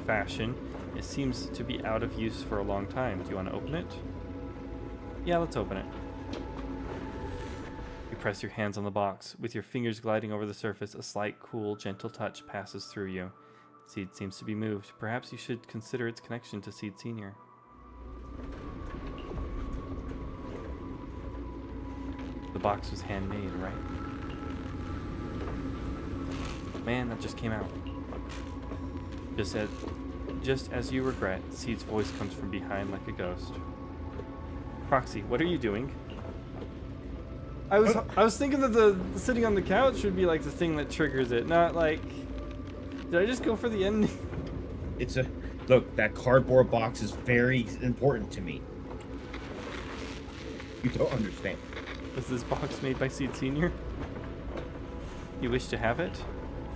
fashion. It seems to be out of use for a long time. Do you want to open it? Yeah, let's open it. You press your hands on the box. With your fingers gliding over the surface, a slight, cool, gentle touch passes through you. Seed seems to be moved. Perhaps you should consider its connection to Seed Senior. The box was handmade, right? Man, that just came out. Just as you regret, Seed's voice comes from behind like a ghost. Proxy, what are you doing? I was thinking that the sitting on the couch would be like the thing that triggers it, not like. Did I just go for the ending? It's a look. That cardboard box is very important to me. You don't understand. Was this box made by Seed Senior? You wish to have it?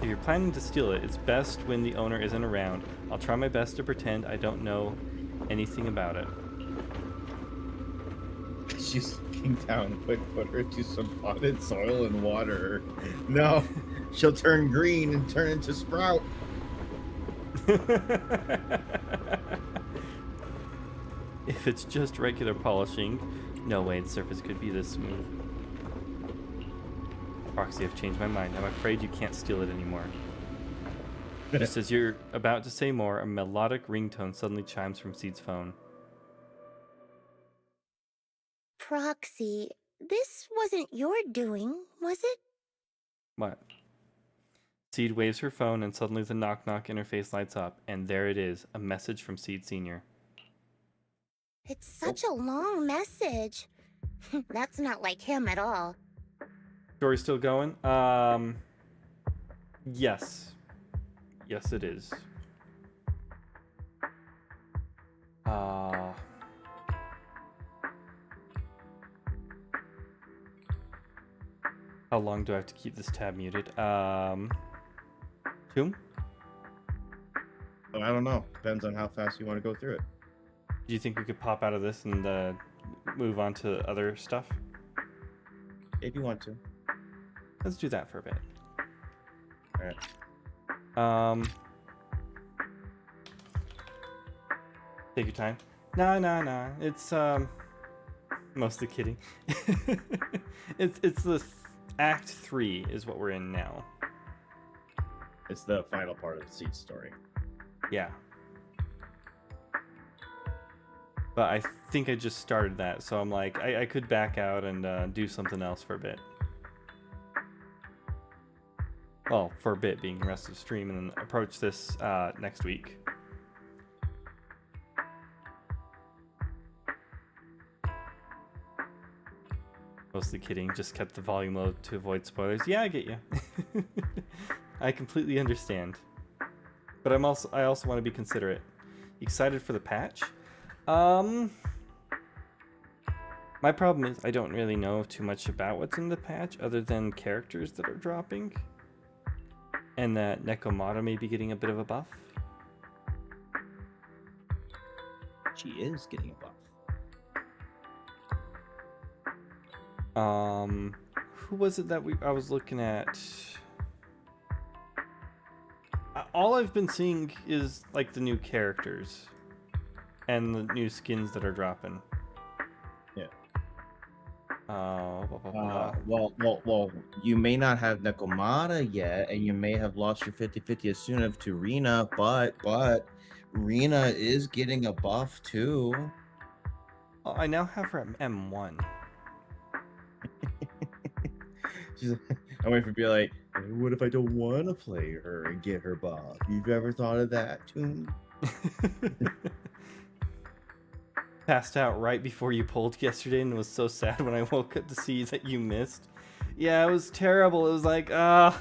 If you're planning to steal it, it's best when the owner isn't around. I'll try my best to pretend I don't know anything about it. She's looking down, but put her to some potted soil and water. No, she'll turn green and turn into Sprout. If it's just regular polishing, no way the surface could be this smooth. Proxy, I've changed my mind. I'm afraid you can't steal it anymore. Just as you're about to say more, a melodic ringtone suddenly chimes from Seed's phone. Proxy, this wasn't your doing, was it? What? Seed waves her phone and suddenly the knock-knock interface lights up, and there it is, a message from Seed Senior. It's such a long message. That's not like him at all. Story still going? Yes. Yes, it is. How long do I have to keep this tab muted? Tomb? I don't know. Depends on how fast you want to go through it. Do you think we could pop out of this and move on to other stuff? If you want to. Let's do that for a bit. Alright. Take your time. Nah. It's mostly kidding. it's the Act 3 is what we're in now. It's the final part of the Seed story. Yeah. But I think I just started that, so I'm like, I could back out and do something else for a bit. Well, for a bit being the rest of the stream, and then approach this next week. Mostly kidding, just kept the volume low to avoid spoilers. Yeah, I get you. I completely understand. But I also want to be considerate. Excited for the patch? My problem is I don't really know too much about what's in the patch other than characters that are dropping. And that Nekomata may be getting a bit of a buff. She is getting a buff. Who was it that I was looking at? All I've been seeing is like the new characters and the new skins that are dropping. Yeah. Blah, blah, blah. Well, you may not have Nekomata yet, and you may have lost your 50-50 Asuna to Rina, but Rina is getting a buff too. Oh, I now have her at M1. I'm waiting for be like, what if I don't want to play her and get her buff? You've ever thought of that too? Passed out right before you pulled yesterday and was so sad when I woke up to see that you missed. Yeah, it was terrible. It was like, Asuna,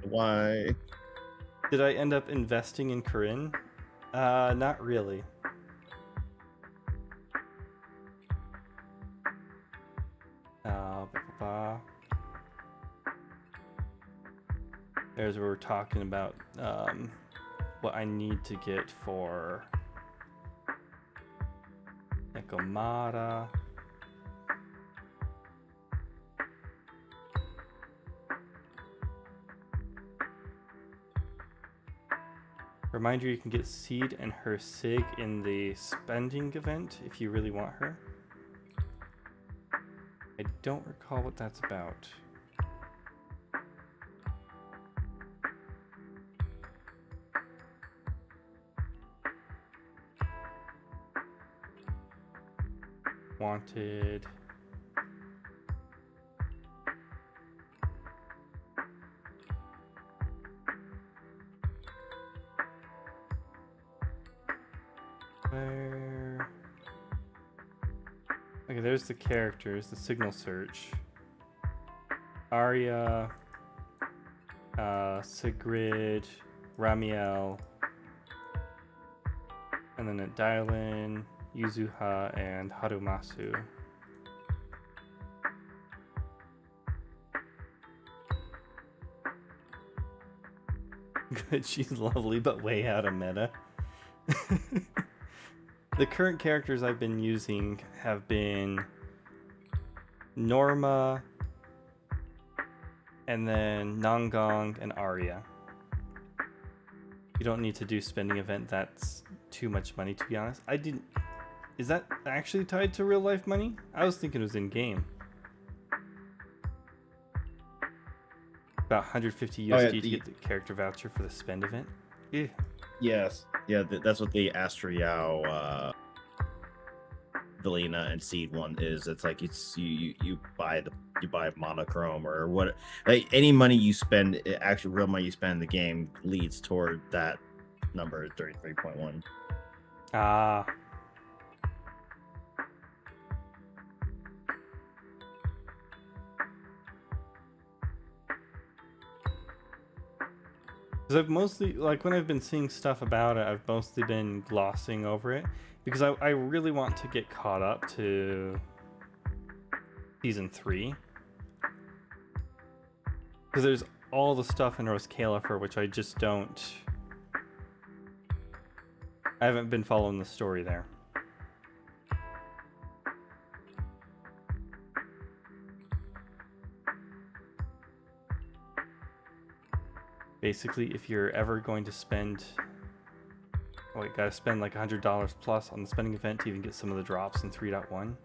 why? Did I end up investing in Corinne? Not really. There's where we're talking about what I need to get for Nekomata. Reminder, you can get Seed and her Sig in the spending event if you really want her. I don't recall what that's about. Wanted. Where? Okay, there's the characters, the signal search. Arya, Sigrid, Ramiel, and then at Dial-In, Yuzuha, and Harumasu. Good, she's lovely, but way out of meta. The current characters I've been using have been Norma, and then Nangong and Arya. You don't need to do spending event, that's too much money to be honest. Is that actually tied to real life money? I was thinking it was in game. About 150 USD to get the character voucher for the spend event. Yeah. Yes. Yeah, that's what the Astriao Velina and Seed one is. It's like you buy monochrome or what, like any money you spend, actually real money you spend in the game leads toward that number 33.1. Ah. Because I've mostly, like when I've been seeing stuff about it, I've mostly been glossing over it because I really want to get caught up to Season 3. Because there's all the stuff in Roskala for which I just don't... I haven't been following the story there. Basically, if you're ever going to spend... Oh, you gotta spend like $100 plus on the spending event to even get some of the drops in 3.1.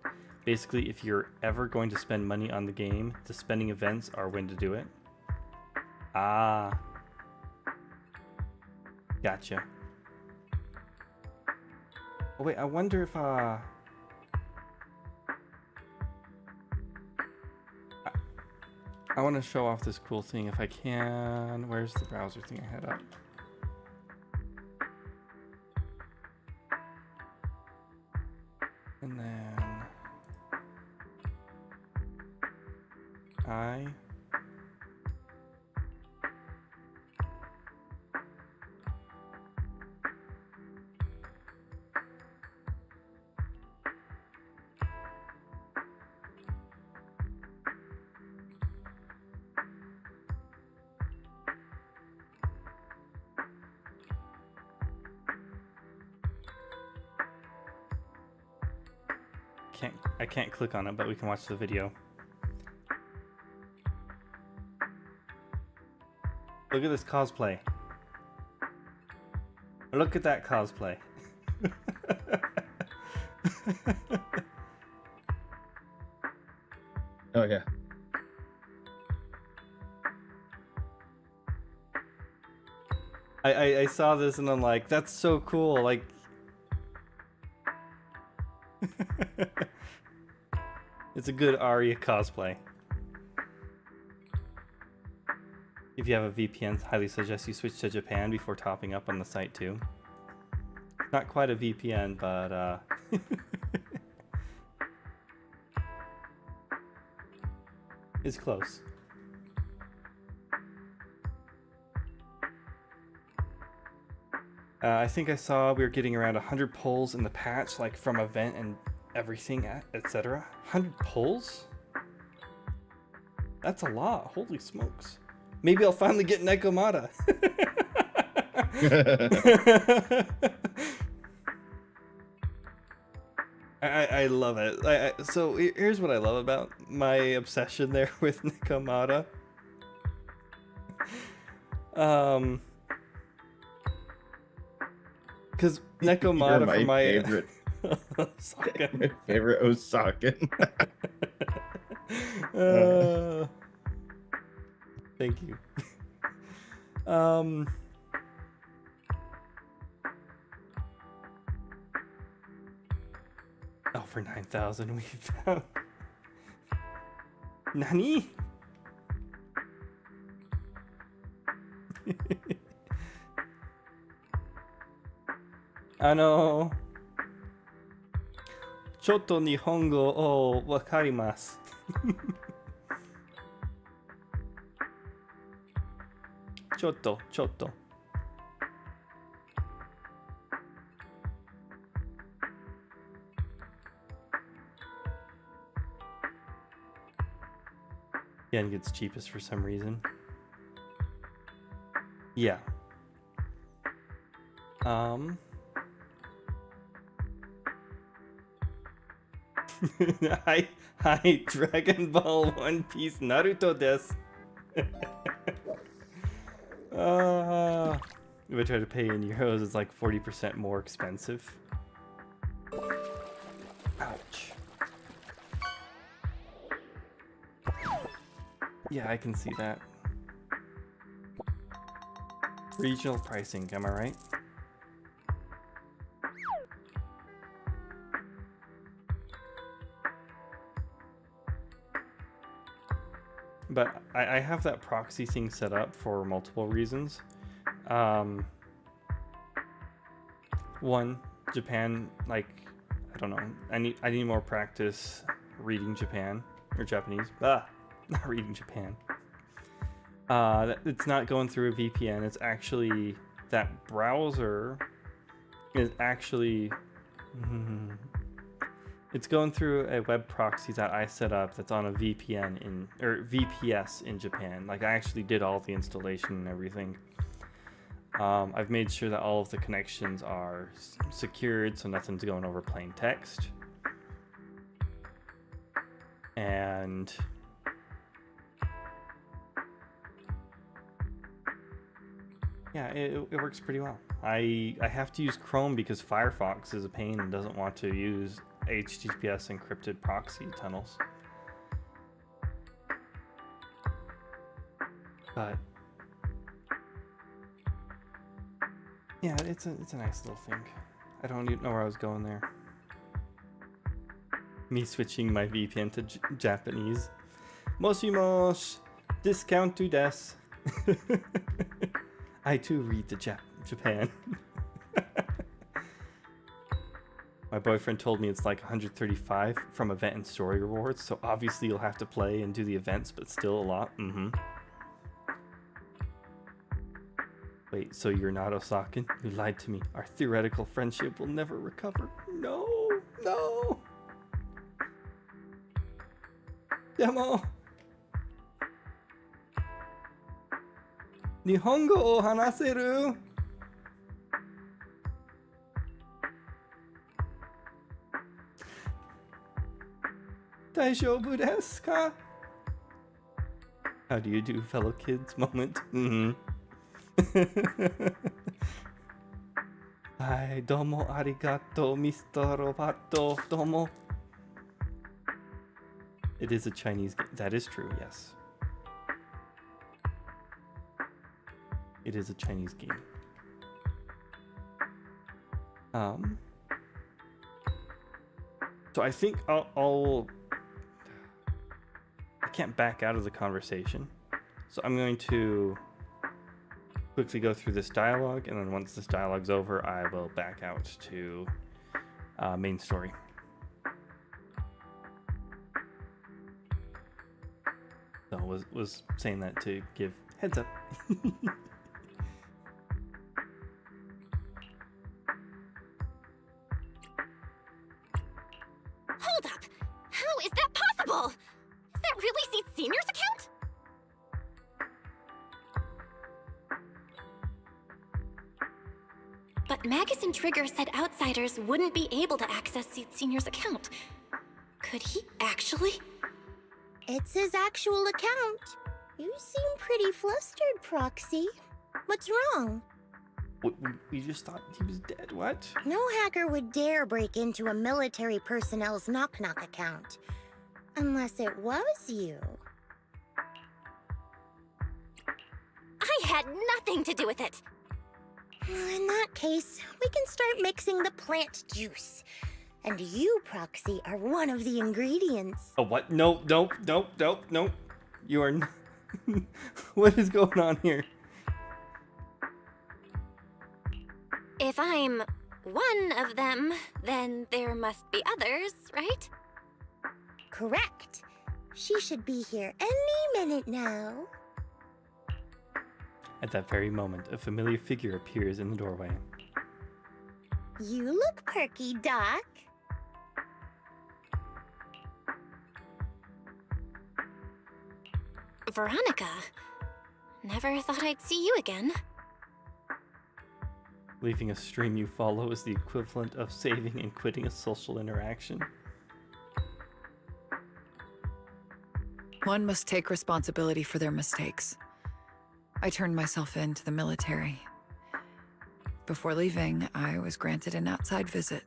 Basically, if you're ever going to spend money on the game, the spending events are when to do it. Ah. Gotcha. Oh wait, I wonder if I want to show off this cool thing if I can. Where's the browser thing I had up? And then I. I can't click on it, but we can watch the video. Look at this cosplay. Look at that cosplay. Oh yeah. I saw this and I'm like, that's so cool. Like, it's a good Aria cosplay. If you have a VPN, highly suggest you switch to Japan before topping up on the site too. Not quite a VPN, but it's close. I think I saw we were getting around 100 pulls in the patch, like from event and everything, etc. 100 pulls? That's a lot. Holy smokes. Maybe I'll finally get Nekomata. I love it. So here's what I love about my obsession there with Nekomata. Because Nekomata for my favorite Osakan. My favorite Osakan. Thank you. Oh, for 9,000 we found. Nani? Chotto Nihongo o wakarimasu. Chotto. Yen gets cheapest for some reason. Yeah. Hi, Dragon Ball One Piece Naruto desu. If I try to pay in euros, it's like 40% more expensive. Ouch. Yeah, I can see that. Regional pricing, am I right? But I have that proxy thing set up for multiple reasons. One, Japan, like, I don't know, I need more practice reading Japan or Japanese. Not reading Japan. It's not going through a VPN. It's actually, that browser is actually it's going through a web proxy that I set up that's on a VPN or VPS in Japan. Like, I actually did all the installation and everything. I've made sure that all of the connections are secured, so nothing's going over plain text. And yeah, it works pretty well. I have to use Chrome because Firefox is a pain and doesn't want to use HTTPS encrypted proxy tunnels. But yeah, it's a nice little thing. I don't even know where I was going there. Me switching my VPN to Japanese. Moshimosh, discount to desu. I too read to Japan. My boyfriend told me it's like 135 from event and story rewards, so obviously you'll have to play and do the events, but still a lot. Mm-hmm. Wait, so you're not Osakan? You lied to me. Our theoretical friendship will never recover. No, no. Demo. Nihongo o hanaseru? Daijoubu desu ka? How do you do, fellow kids? Moment. Mm-hmm. Hi, domo arigato, Mr. Roboto, domo. It is a Chinese game. That is true, yes. It is a Chinese game. So I think I can't back out of the conversation. So I'm going to quickly go through this dialogue, and then once this dialogue's over, I will back out to main story. So was saying that to give heads up. Hold up! How is that possible? Is that really Seed Senior's account? But Magus and Trigger said outsiders wouldn't be able to access Seed Senior's account. Could he actually? It's his actual account. You seem pretty flustered, Proxy. What's wrong? We just thought he was dead. What? No hacker would dare break into a military personnel's knock-knock account. Unless it was you. I had nothing to do with it. Well, in that case, we can start mixing the plant juice. And you, Proxy, are one of the ingredients. Oh, what? No. You are... What is going on here? If I'm one of them, then there must be others, right? Correct. She should be here any minute now. At that very moment, a familiar figure appears in the doorway. You look perky, Doc. Veronica. Never thought I'd see you again. Leaving a stream you follow is the equivalent of saving and quitting a social interaction. One must take responsibility for their mistakes. I turned myself in to the military. Before leaving, I was granted an outside visit.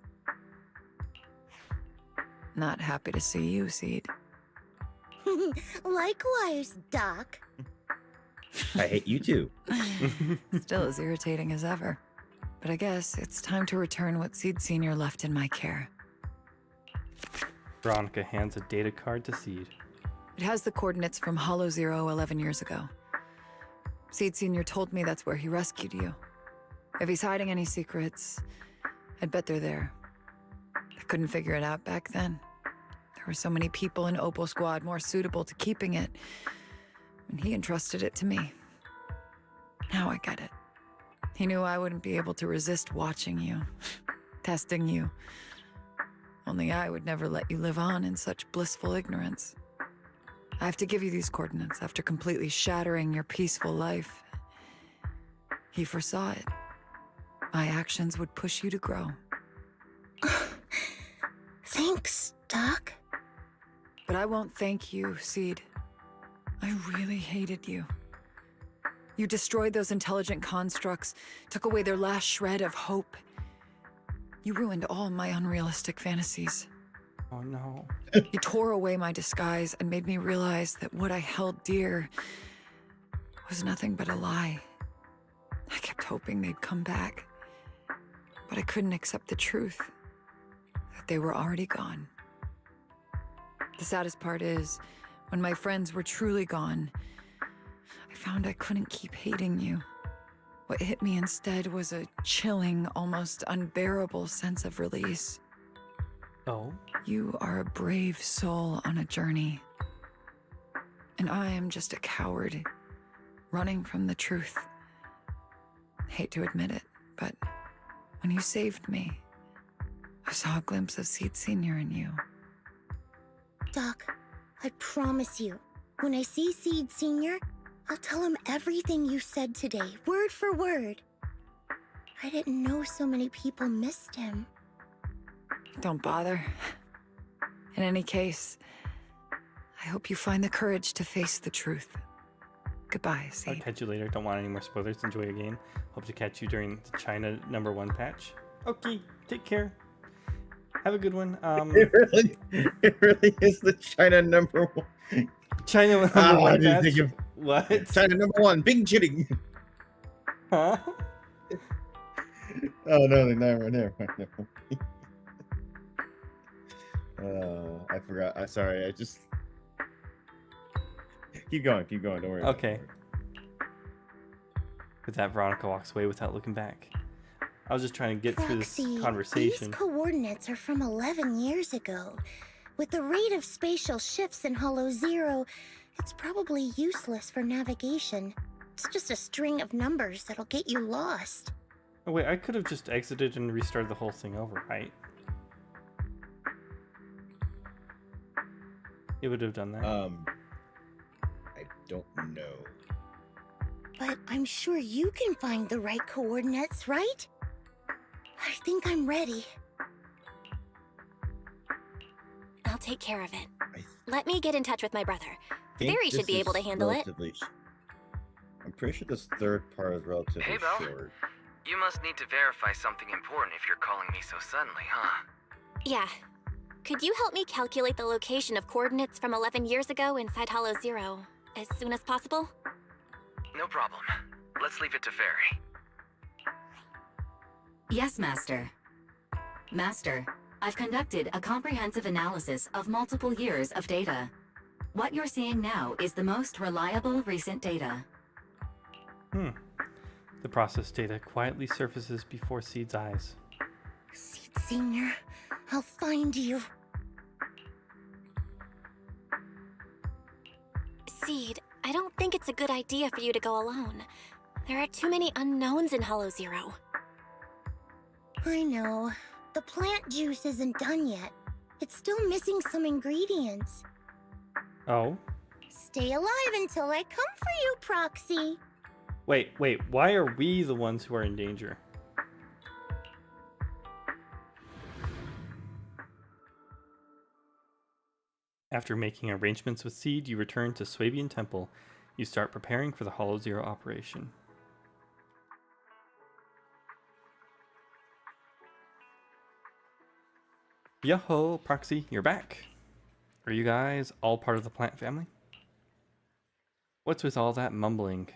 Not happy to see you, Seed. Likewise, Doc. I hate you too. Still as irritating as ever. But I guess it's time to return what Seed Senior left in my care. Veronica hands a data card to Seed. It has the coordinates from Hollow Zero 11 years ago. Seed Senior told me that's where he rescued you. If he's hiding any secrets, I'd bet they're there. I couldn't figure it out back then. There were so many people in Opal Squad more suitable to keeping it, and he entrusted it to me. Now I get it. He knew I wouldn't be able to resist watching you, testing you. Only I would never let you live on in such blissful ignorance. I have to give you these coordinates after completely shattering your peaceful life. He foresaw it. My actions would push you to grow. Thanks, Doc. But I won't thank you, Seed. I really hated you. You destroyed those intelligent constructs, took away their last shred of hope. You ruined all my unrealistic fantasies. Oh no. You tore away my disguise and made me realize that what I held dear was nothing but a lie. I kept hoping they'd come back, but I couldn't accept the truth that they were already gone. The saddest part is, when my friends were truly gone, I found I couldn't keep hating you. What hit me instead was a chilling, almost unbearable sense of release. Oh? You are a brave soul on a journey. And I am just a coward, running from the truth. Hate to admit it, but when you saved me, I saw a glimpse of Seed Senior in you. Doc, I promise you, when I see Seed Senior, I'll tell him everything you said today, word for word. I didn't know so many people missed him. Don't bother. In any case, I hope you find the courage to face the truth. Goodbye, Seed. I'll catch you later. Don't want any more spoilers. Enjoy your game. Hope to catch you during the China #1 patch. Okay, take care. Have a good one. It really is the China #1. China #1 patch? What? China #1, Bing Chitting. Huh? Oh no, never. I forgot. I'm sorry. I just keep going. Don't worry. Okay. With that, Veronica walks away without looking back. I was just trying to get through this conversation. These coordinates are from 11 years ago. With the rate of spatial shifts in Hollow Zero, it's probably useless for navigation. It's just a string of numbers that'll get you lost. Oh wait, I could have just exited and restarted the whole thing over, right? It would have done that. I don't know. But I'm sure you can find the right coordinates, right? I think I'm ready. I'll take care of it. Let me get in touch with my brother. Think Barry should this be able to is handle it. relatively I'm pretty sure this third part is relatively Hey, Belle. short. You must need to verify something important if you're calling me so suddenly, huh? Yeah. Could you help me calculate the location of coordinates from 11 years ago inside Hollow Zero as soon as possible? No problem. Let's leave it to Fairy. Yes, Master. Master, I've conducted a comprehensive analysis of multiple years of data. What you're seeing now is the most reliable recent data. The processed data quietly surfaces before Seed's eyes. Seed Senior, I'll find you. Seed, I don't think it's a good idea for you to go alone. There are too many unknowns in Hollow Zero. I know. The plant juice isn't done yet. It's still missing some ingredients. Oh? Stay alive until I come for you, Proxy. Wait, why are we the ones who are in danger? After making arrangements with Seed, you return to Swabian Temple. You start preparing for the Hollow Zero operation. Yo-ho, Proxy, you're back. Are you guys all part of the plant family? What's with all that mumbling?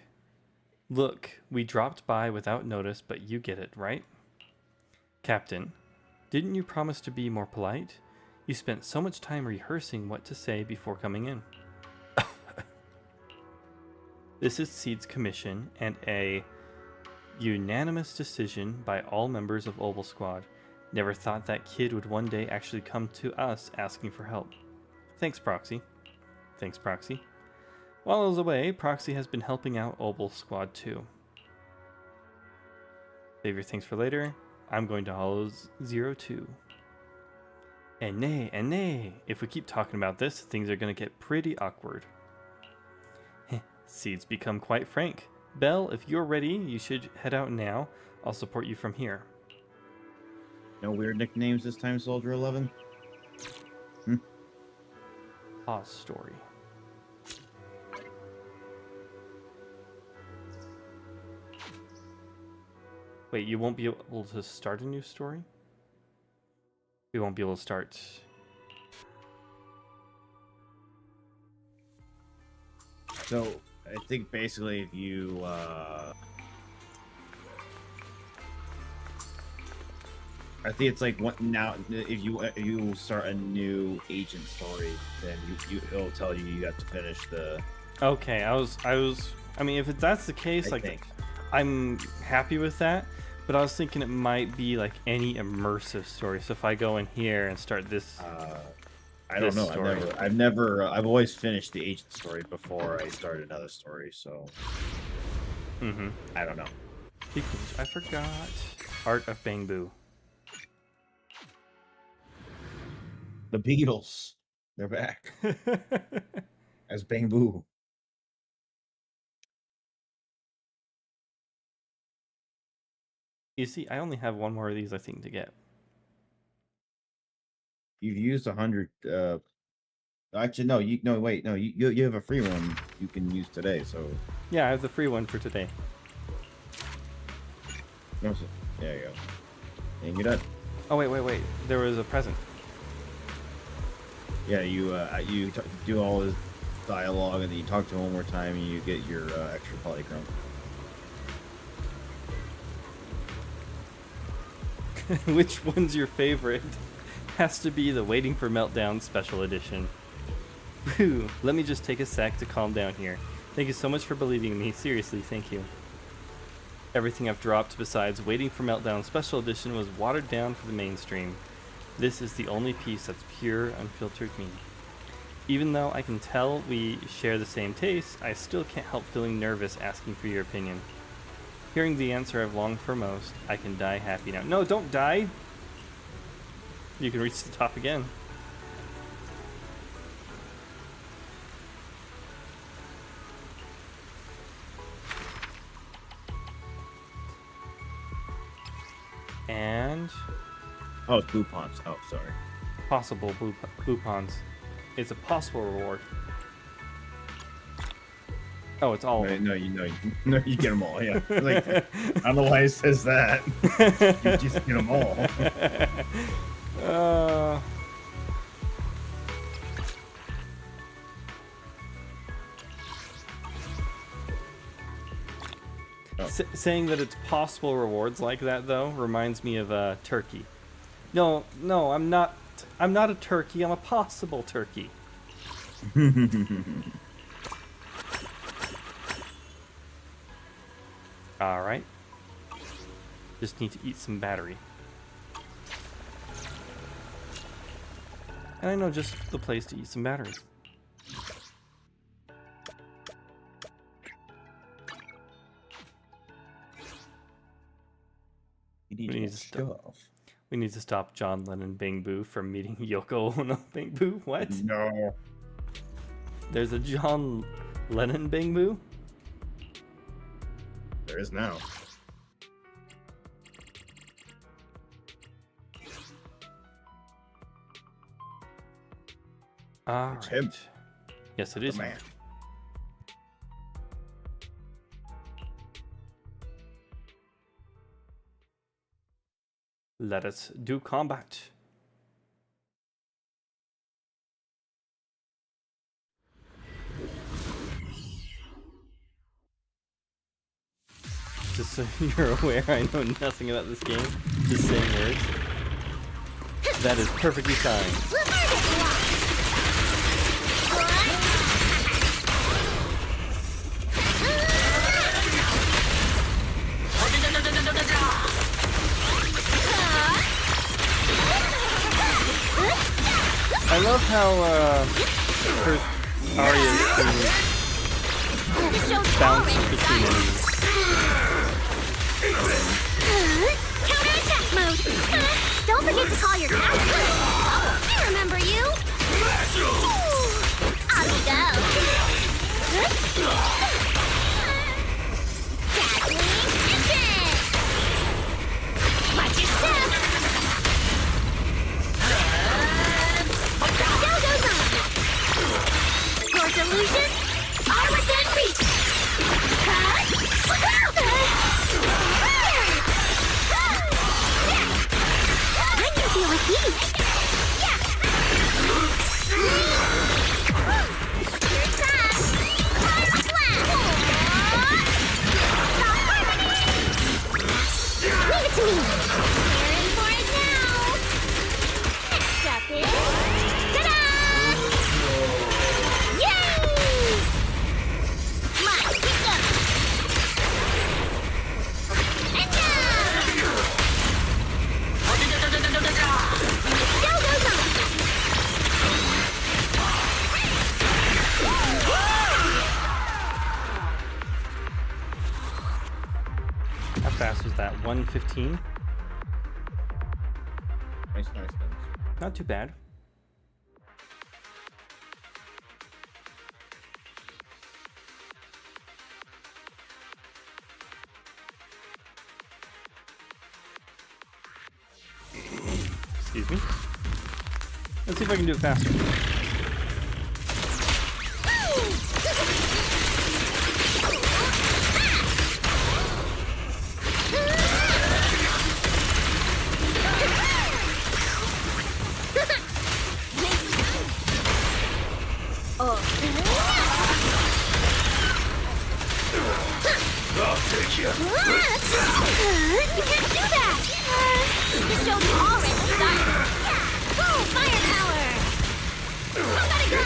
Look, we dropped by without notice, but you get it, right? Captain, didn't you promise to be more polite? You spent so much time rehearsing what to say before coming in. This is Seed's commission and a unanimous decision by all members of Obel Squad. Never thought that kid would one day actually come to us asking for help. Thanks, Proxy. Thanks, Proxy. While I was away, Proxy has been helping out Obel Squad too. Save your thanks for later. I'm going to Hollow Zero too. And nay, if we keep talking about this, things are going to get pretty awkward. Seed's become quite frank. Belle, if you're ready, you should head out now. I'll support you from here. No weird nicknames this time, Soldier 11? Pause story. Wait, you won't be able to start a new story? We won't be able to start. So, I think basically if you, I think it's like what now, if you start a new agent story, then it'll tell you have to finish the... Okay, I mean, if that's the case, like, I'm happy with that. But I was thinking it might be like any immersive story. So if I go in here and start this, I don't know. story. I've always finished the agent story before I start another story. So, I don't know. I forgot. Art of Bamboo. The Beatles, they're back as Bamboo. You see, I only have one more of these, I think, to get. You've used 100. Actually, no. You have a free one you can use today. So Yeah, I have the free one for today. there you go. And you're done. Oh wait. There was a present. Yeah, you do all this dialogue, and then you talk to him one more time, and you get your extra polychrome. Which one's your favorite? Has to be the Waiting for Meltdown Special Edition. Whew, let me just take a sec to calm down here. Thank you so much for believing in me. Seriously, thank you. Everything I've dropped besides Waiting for Meltdown Special Edition was watered down for the mainstream. This is the only piece that's pure, unfiltered me. Even though I can tell we share the same taste, I still can't help feeling nervous asking for your opinion. Hearing the answer I've longed for most, I can die happy now. No, don't die! You can reach the top again. And... Oh, it's Boopons. Oh, sorry. Possible Boopons. It's a possible reward. Oh, it's all. No, you get them all. Yeah. Like, I don't know why it says that. You just get them all. Saying that it's possible rewards like that, though, reminds me of a turkey. No, I'm not. I'm not a turkey. I'm a possible turkey. All right. Just need to eat some battery. And I know just the place to eat some battery. We need to stop John Lennon Bangbu from meeting Yoko Ono Bangbu. What? No. There's a John Lennon Bangbu? There is now. It's him. Yes, it is him. Let us do combat. Just so you're aware, I know nothing about this game. Just saying words. That is perfectly fine. I love how her Arya can bounce between enemies. Counterattack mode! Don't forget to call your captain! I remember you! Off you go! Dazzling instant! Watch your step! Your delusions are within reach! I can feel a heat! Here's that! Fire blast! Leave it to me! We're in for it now! Next up is... Ta-da! Yay! My pickup! And down! 1:15. Nice. Not too bad. Excuse me. Let's see if I can do it faster. I'll take you. You can't do that! This show's already started. Go, fire power! Somebody go!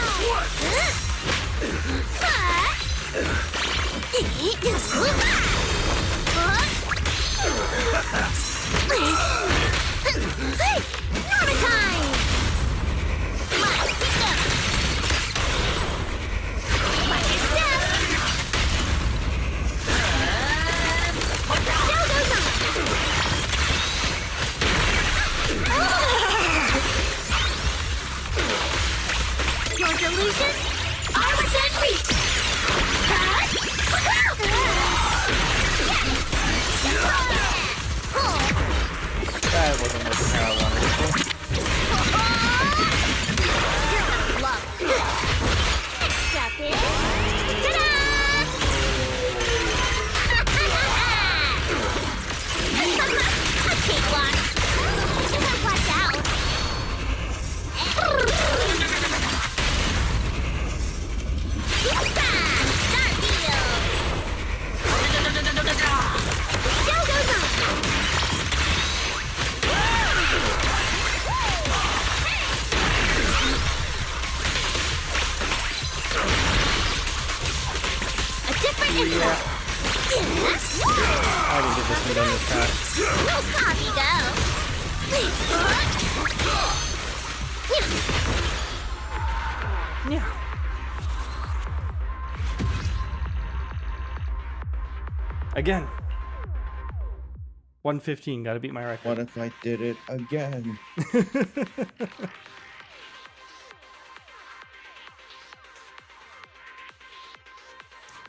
Hey! Norma time! Come on, keep them! Watch your step! Your delusion are within reach! That wasn't working how I wanted it to. You're gonna love it. Next step is... Ta-da! A cakewalk. You gotta watch out. A different impulse. I didn't get this one done this fast. No sloppy go. Yeah. Again. 1:15. Gotta beat my record. What if I did it again?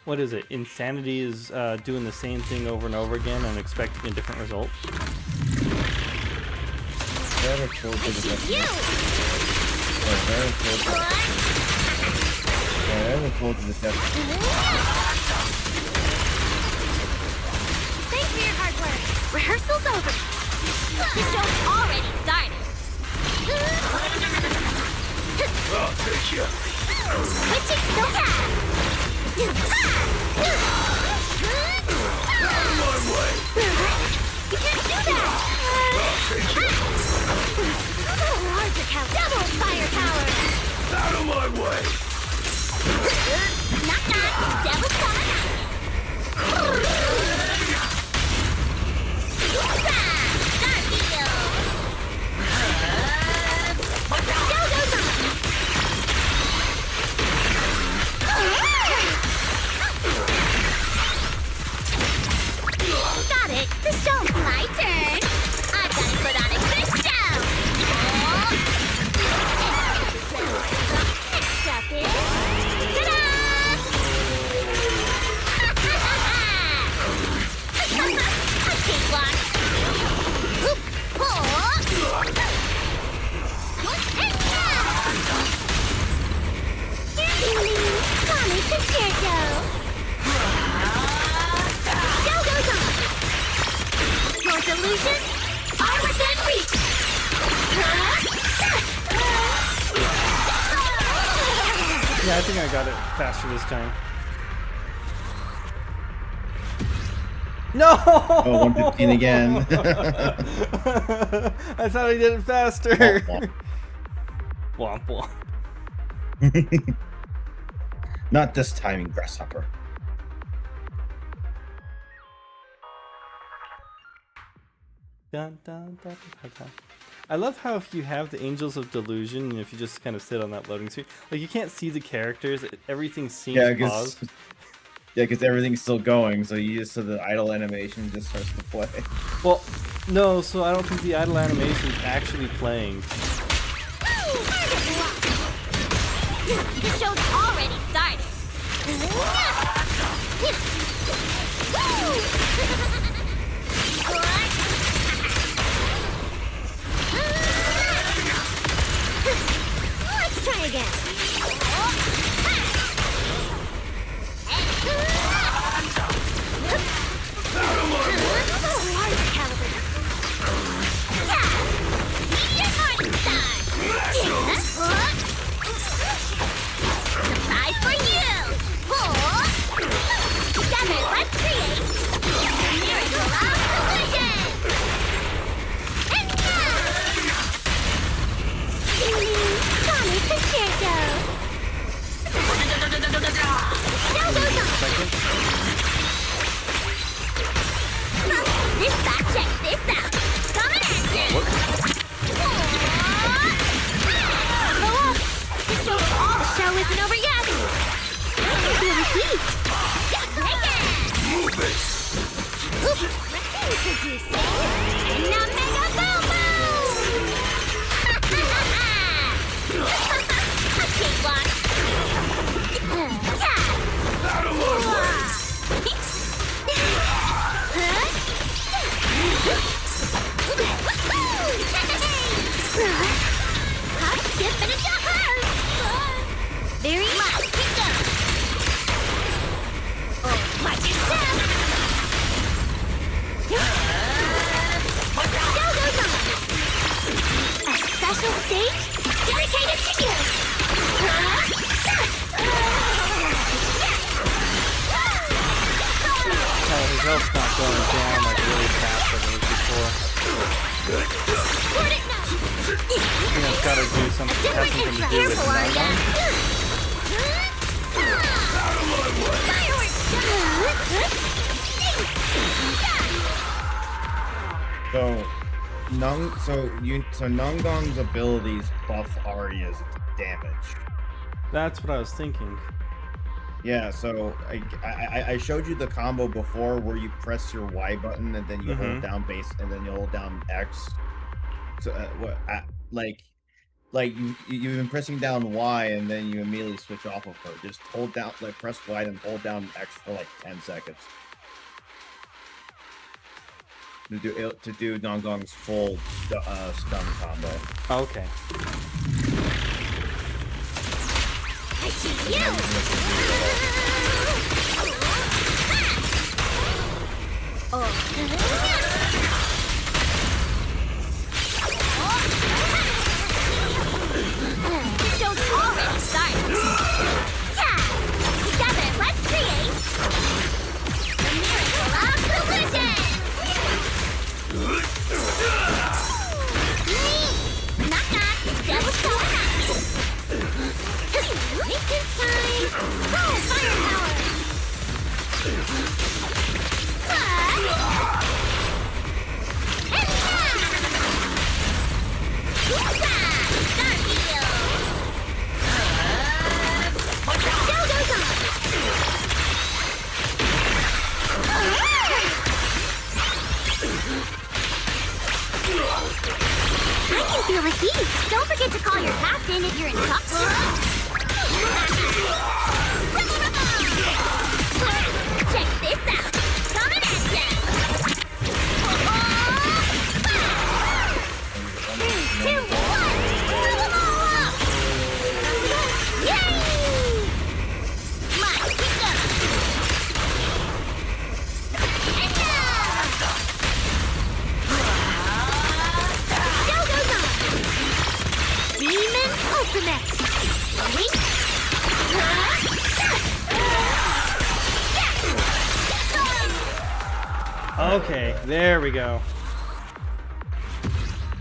What is it? Insanity is doing the same thing over and over again and expecting a different result. Very close to the You! very close to very close to the depth. Thanks for your hard work. Rehearsal's over. The show's already started. I'll take you. Switching so fast. Out of my way. You can't do that. I'll take you. Larger count. Double fire power. Out of my way. Knock knock. Double stomach. Start deal. Got it. The show's my turn. I've got to put on a good show. Next step is... Ta-da! A cakewalk. Oop. Oh. Mommy concerto. Your delusions are within reach. Yeah, I think I got it faster this time. No! Oh, 1:15 again. I thought I did it faster. Womp womp. Not this timing, grasshopper. Dun, dun, dun, dun, dun. I love how if you have the Angels of Delusion, and if you just kind of sit on that loading screen, like you can't see the characters, everything seems paused. Yeah, because everything's still going, so you just so the idle animation just starts to play. Well, no, so I don't think the idle animation's actually playing. The show's already started. Let's try again. Surprise for you! Together, let's create the miracle of collision! And now! Tommy Concerto! This back, check this out! Coming at you! The show isn't over yet! I can feel the heat! Move it! Introducing the Mega Bobo! A cakewalk! Out of my way! Hop, skip, and a jump! Very much. Pick up. Oh, watch yourself. Show goes on. A special stage dedicated to you. Oh, his health's not going down like really fast like it was before. I think it's got to do something, has something to do with Nandong. So Nangong's abilities buff Arya's damage. That's what I was thinking. Yeah, so I showed you the combo before where you press your Y button and then you hold down base and then you hold down X. So you've been pressing down Y and then you immediately switch off of her. Just hold down, press Y and hold down X for like 10 seconds. To do Nangong's full stun combo. Okay. I see you! Oh. The show's already started. Yeah! Together, let's create the miracle of collision! Knock knock, devil's going on. Maintenance time! Oh, firepower! I can feel the heat! Don't forget to call your captain if you're in trouble! Check this out! Coming at ya! 3, 2, 1! Blow them all up! Yay! Let's pick up! And Show goes on! Demon Ultimate! Ready? Okay, there we go.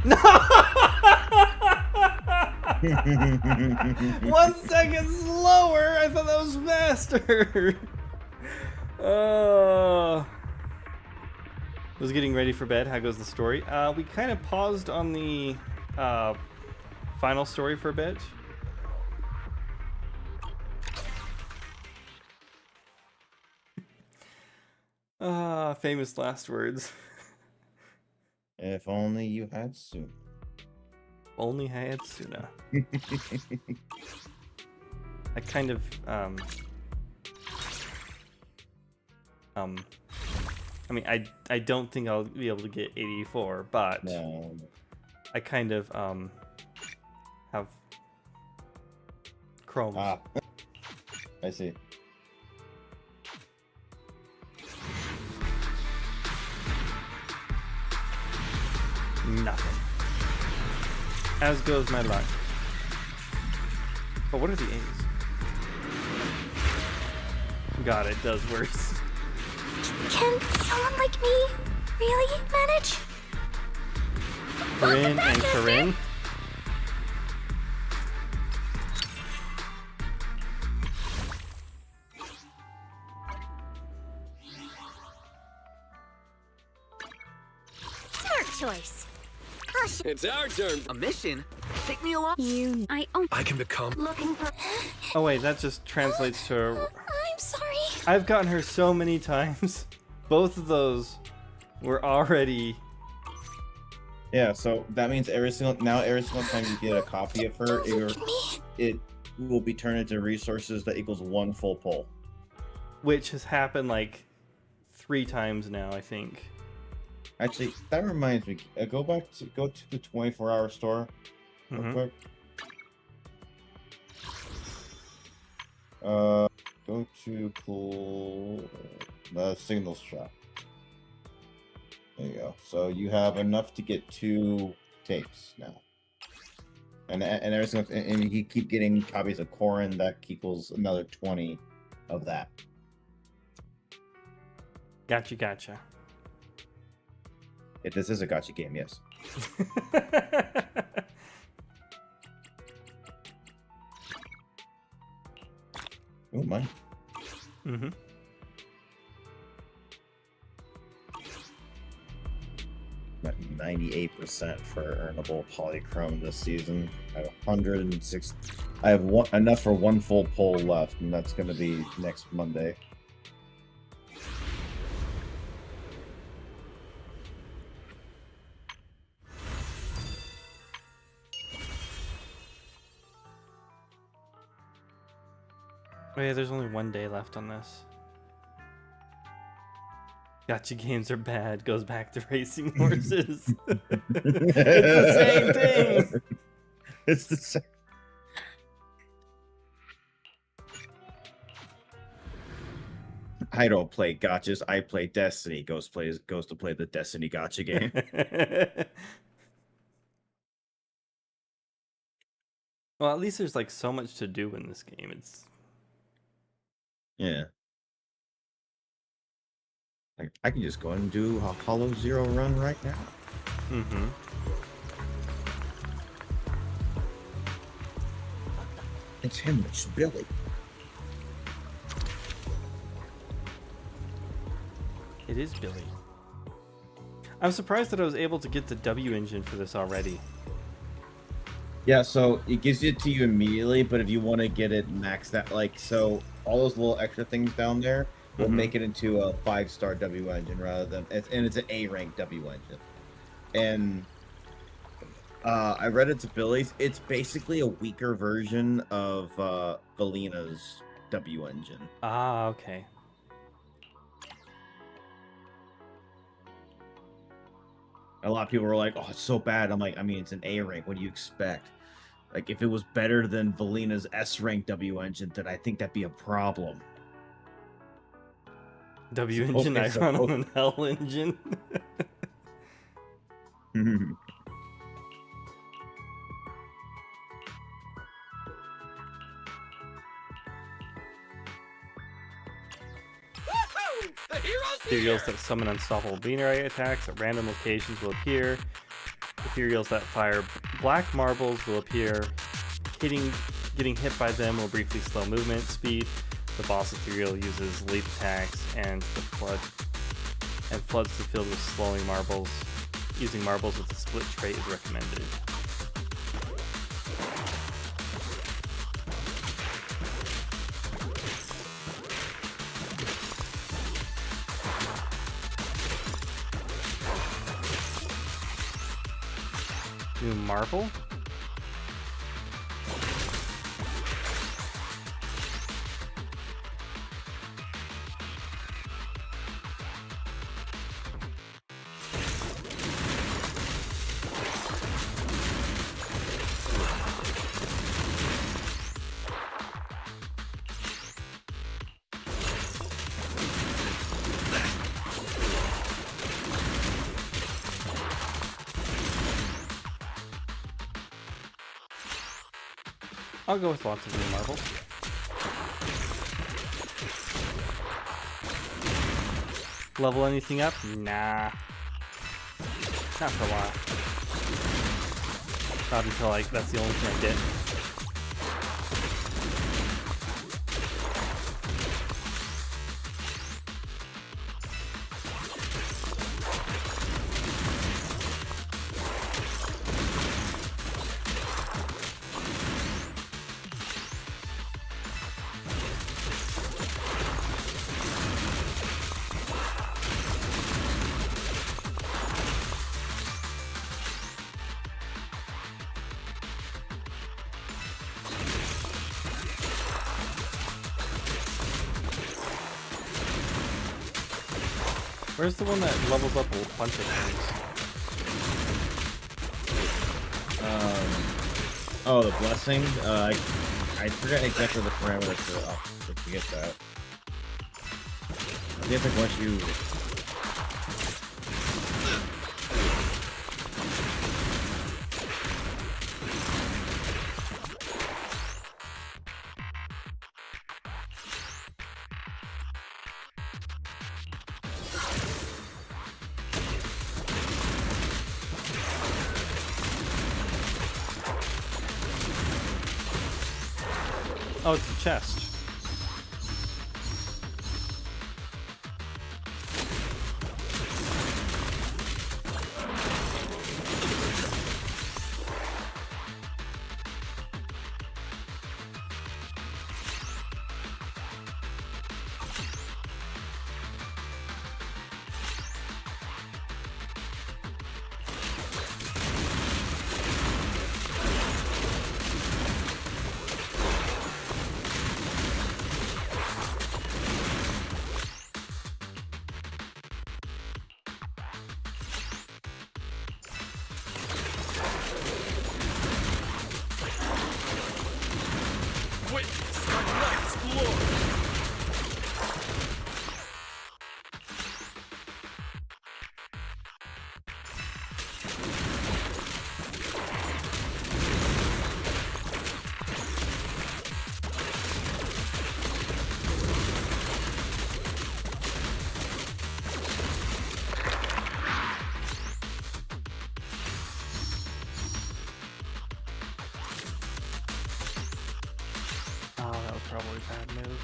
No! 1 second slower! I thought that was faster! Was getting ready for bed. How goes the story? We kind of paused on the final story for a bit. Famous last words. If only you had Suna. Only I had Suna. I kind of, I mean, I don't think I'll be able to get 84, but No. I kind of, have Chrome. Ah. I see. Nothing. As goes my luck. But what are the A's? God, it does worse. Can someone like me really manage? Corinne and Corinne. Smart choice. It's our turn. A mission? Take me along. I can become. Looking for. Oh wait, that just translates to. I'm sorry. I've gotten her so many times. Both of those were already. Yeah, so that means every single time you get a copy of her, it will be turned into resources that equals 1 full pull. Which has happened like 3 times now, I think. Actually, that reminds me. Go to the 24-hour store real quick. Go to the signals shop. There you go. So you have enough to get 2 tapes now, and you keep getting copies of Corin. That equals another 20 of that. Gotcha. If this is a gotcha game, yes. Oh my. 98% for earnable polychrome this season. I have 106. I have enough for 1 full pull left, and that's going to be next Monday. Oh yeah, there's only 1 day left on this. Gotcha games are bad. Goes back to racing horses. It's the same thing. It's the same. I don't play gotchas. I play Destiny. Goes to play the Destiny gotcha game. Well, at least there's like so much to do in this game. It's yeah. Like, I can just go and do a Hollow Zero run right now. It's him, it's Billy. It is Billy. I'm surprised that I was able to get the W engine for this already. Yeah, so it gives it to you immediately, but if you want to get it maxed out, like, so all those little extra things down there will make it into a 5-star W engine rather than, and it's an A rank W engine. And I read its abilities. It's basically a weaker version of Valina's W engine. Ah, okay. A lot of people were like, "Oh, it's so bad." I'm like, I mean, it's an A rank. What do you expect? Like, if it was better than Valina's S rank W engine, then I think that'd be a problem. W engine, I run on an L engine. Ethereals that summon unstoppable Beanerai attacks at random locations will appear. Ethereals that fire black marbles will appear. Getting hit by them will briefly slow movement speed. The boss ethereal uses leap attacks and floods the field with slowing marbles. Using marbles with a split trait is recommended. New marble? I'll go with lots of new marbles. Level anything up? Nah. Not for a while. Not until that's the only thing I get. Where's the one that levels up a bunch of things? Oh, the blessing. I forget exactly the parameters to get that. I think like once you. Oh, it's the chest. Probably a bad move.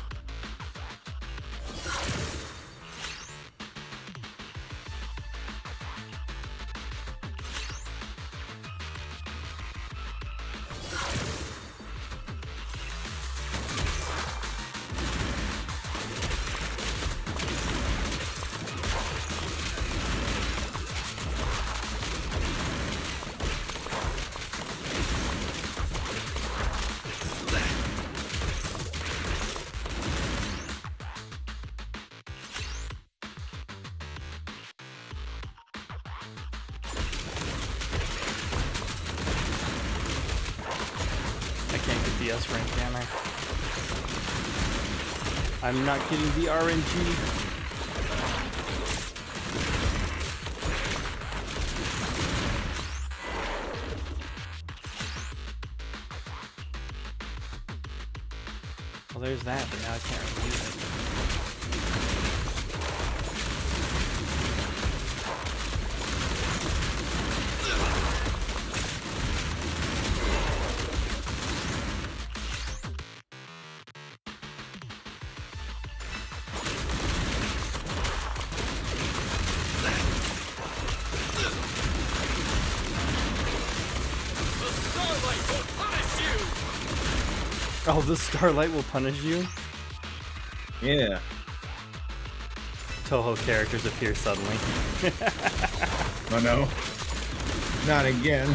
S rank, am I? I'm not getting the RNG. Well, there's that, but now I can't really use it. Oh, the starlight will punish you? Yeah. Toho characters appear suddenly. Oh no. Not again.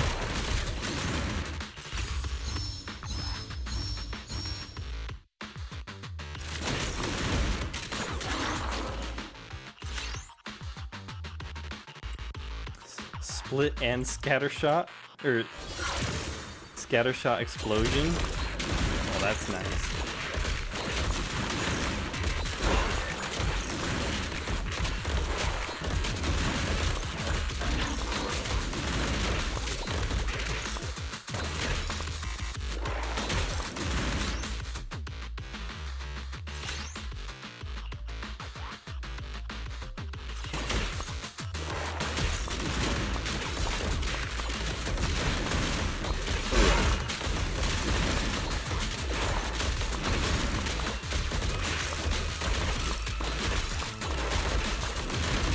split and scattershot, or scattershot explosion. Oh, that's nice.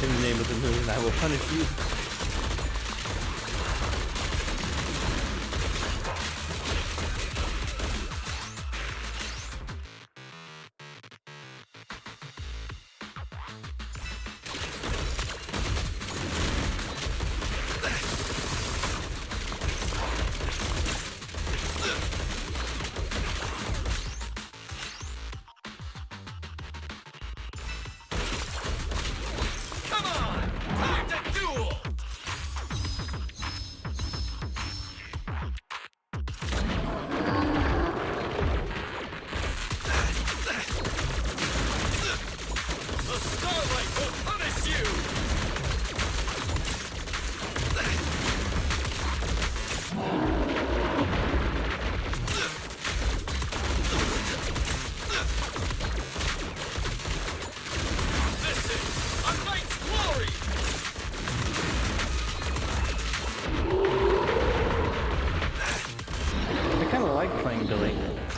In the name of the moon, I will punish you.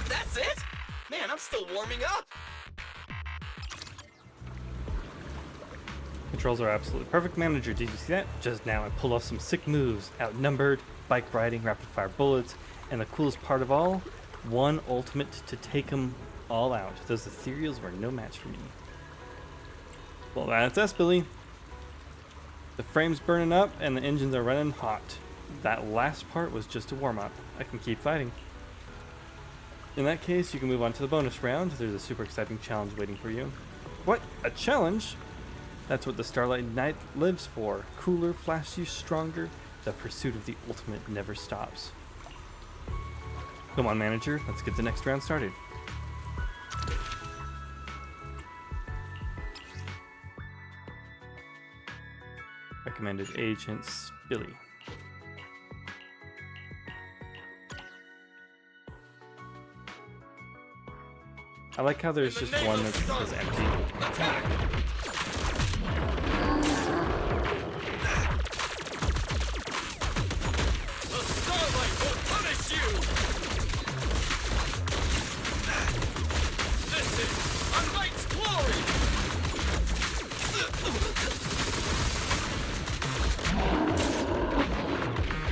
That's it? Man, I'm still warming up. Controls are absolutely perfect, manager. Did you see that? Just now I pulled off some sick moves. Outnumbered, bike riding, rapid fire bullets, and the coolest part of all, one ultimate to take them all out. Those ethereals were no match for me. Well, that's us, Billy. The frame's burning up and the engines are running hot. That last part was just a warm-up. I can keep fighting. In that case, you can move on to the bonus round. There's a super exciting challenge waiting for you. What? A challenge? That's what the Starlight Knight lives for. Cooler, flashy, stronger. The pursuit of the ultimate never stops. Come on, manager. Let's get the next round started. Recommended agents, Billy. I like how there's just one that's empty. Attack! The Starlight will punish you! This is a knight's glory!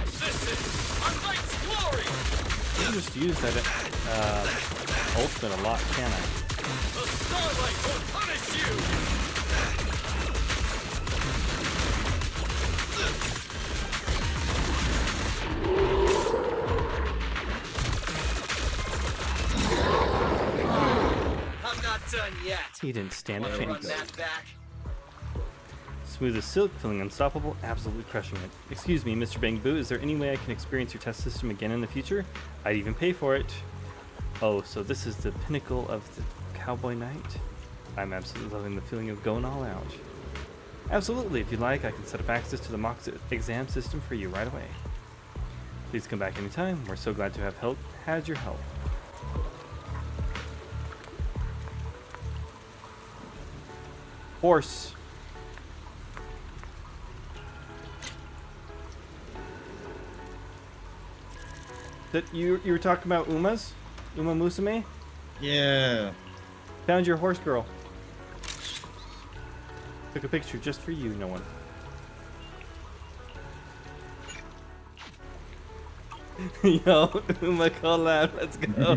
This is a knight's glory! I can just use that ultimate a lot, can I? The Starlight will punish you! I'm not done yet. He didn't stand a Wanna run chance. that back? Smooth as silk, feeling unstoppable, absolutely crushing it. Excuse me, Mr. Bang Boo, is there any way I can experience your test system again in the future? I'd even pay for it. Oh, so this is the pinnacle of the Cowboy Knight? I'm absolutely loving the feeling of going all out. Absolutely, if you'd like, I can set up access to the mock exam system for you right away. Please come back anytime. We're so glad to have had your help. Horse. That you were talking about Uma's? Uma Musume? Yeah. Found your horse girl. Took a picture just for you, no one. Yo, Uma collab, let's go.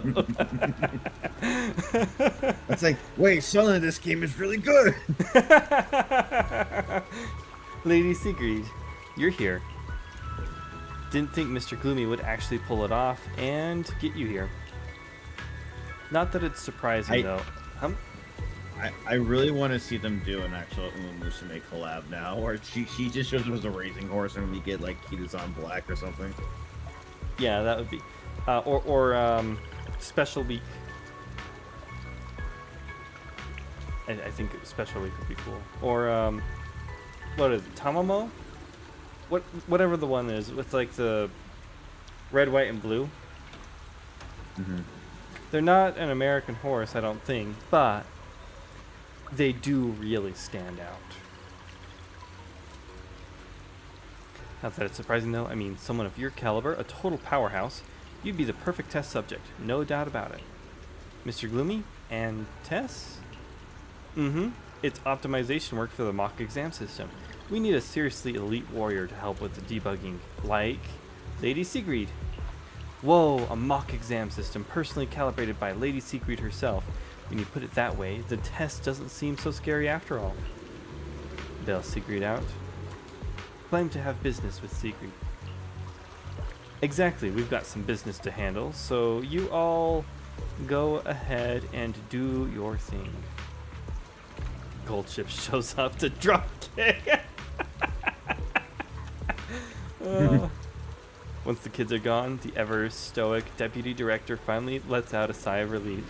It's like, wait, selling this game is really good. Lady Sigrid, you're here. Didn't think Mr. Gloomy would actually pull it off and get you here. Not that it's surprising though. I really want to see them do an actual Uma Musume collab now, where she just shows up as a racing horse and we get like Kita's Black or something. Yeah, that would be, or Special Week. I think Special Week would be cool. Or what is it, Tamamo? Whatever the one is with like the red, white, and blue. Mm-hmm. They're not an American horse, I don't think, but they do really stand out. Not that it's surprising though. I mean, someone of your caliber, a total powerhouse, you'd be the perfect test subject, no doubt about it. Mr. Gloomy and Tess? Mm-hmm. It's optimization work for the mock exam system. We need a seriously elite warrior to help with the debugging, like Lady Sigrid. Whoa, a mock exam system personally calibrated by Lady Sigrid herself. When you put it that way, the test doesn't seem so scary after all. Bail Sigrid out. Claim to have business with Sigrid. Exactly, we've got some business to handle, so you all go ahead and do your thing. Goldchip shows up to drop kick. Once the kids are gone, the ever stoic deputy director finally lets out a sigh of relief.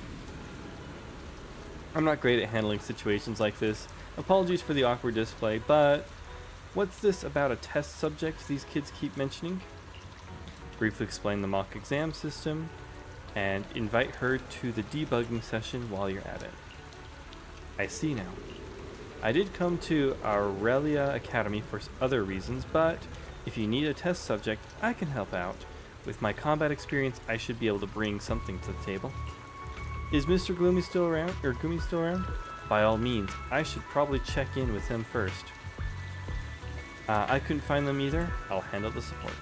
I'm not great at handling situations like this. Apologies for the awkward display, but what's this about a test subject these kids keep mentioning? Briefly explain the mock exam system and invite her to the debugging session while you're at it. I see now. I did come to Aurelia Academy for other reasons, but if you need a test subject, I can help out. With my combat experience, I should be able to bring something to the table. Is Mr. Gloomy still around? Or Gloomy still around? By all means, I should probably check in with them first. I couldn't find them either. I'll handle the support.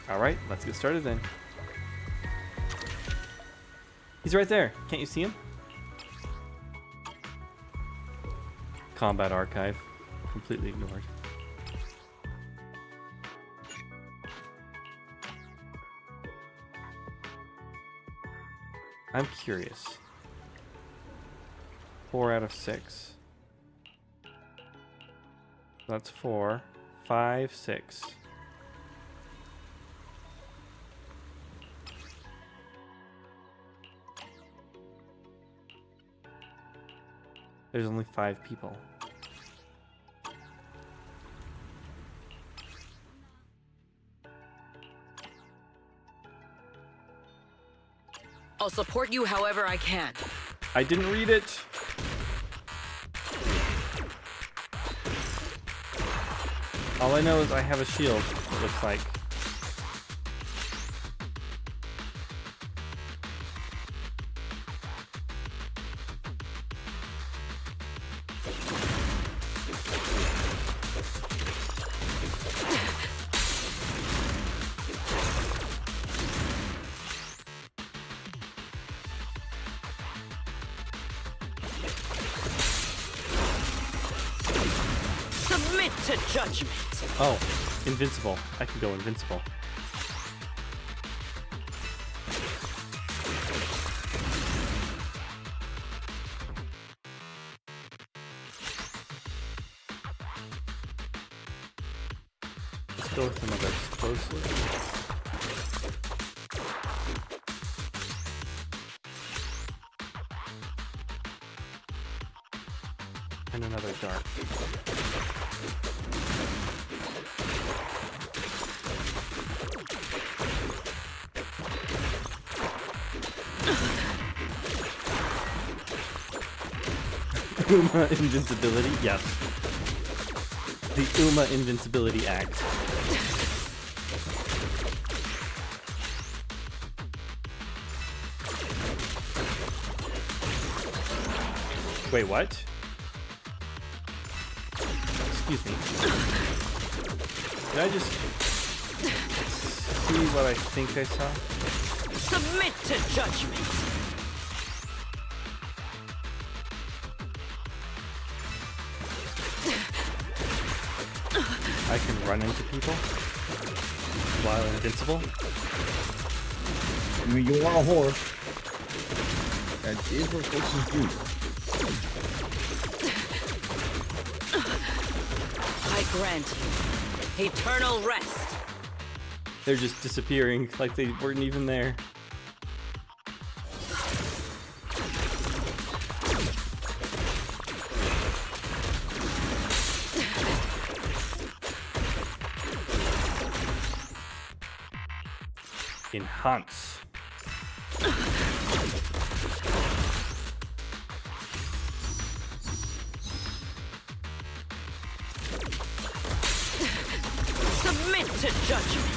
Alright, let's get started then. He's right there. Can't you see him? Combat archive. Completely ignored. I'm curious. 4 out of 6. That's 4. 5, 6. There's only 5 people. I'll support you however I can. I didn't read it. All I know is I have a shield, it looks like. Submit to judgment. Oh, invincible. I can go invincible. Let's go with another explosive. And another dark. Uma invincibility, yes. The Uma Invincibility Act. Wait, what? Excuse me. Did I just see what I think I saw? Submit to judgment. I can run into people while invincible. I mean, you are a horse. That is what horses do. I grant you eternal rest. They're just disappearing like they weren't even there. Enhance. Submit to judgment.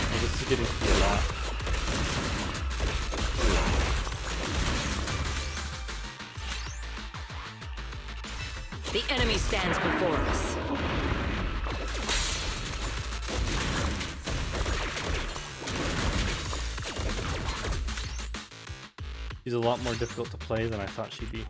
Oh, this is getting to be a lot. The enemy stands before us. She's a lot more difficult to play than I thought she'd be.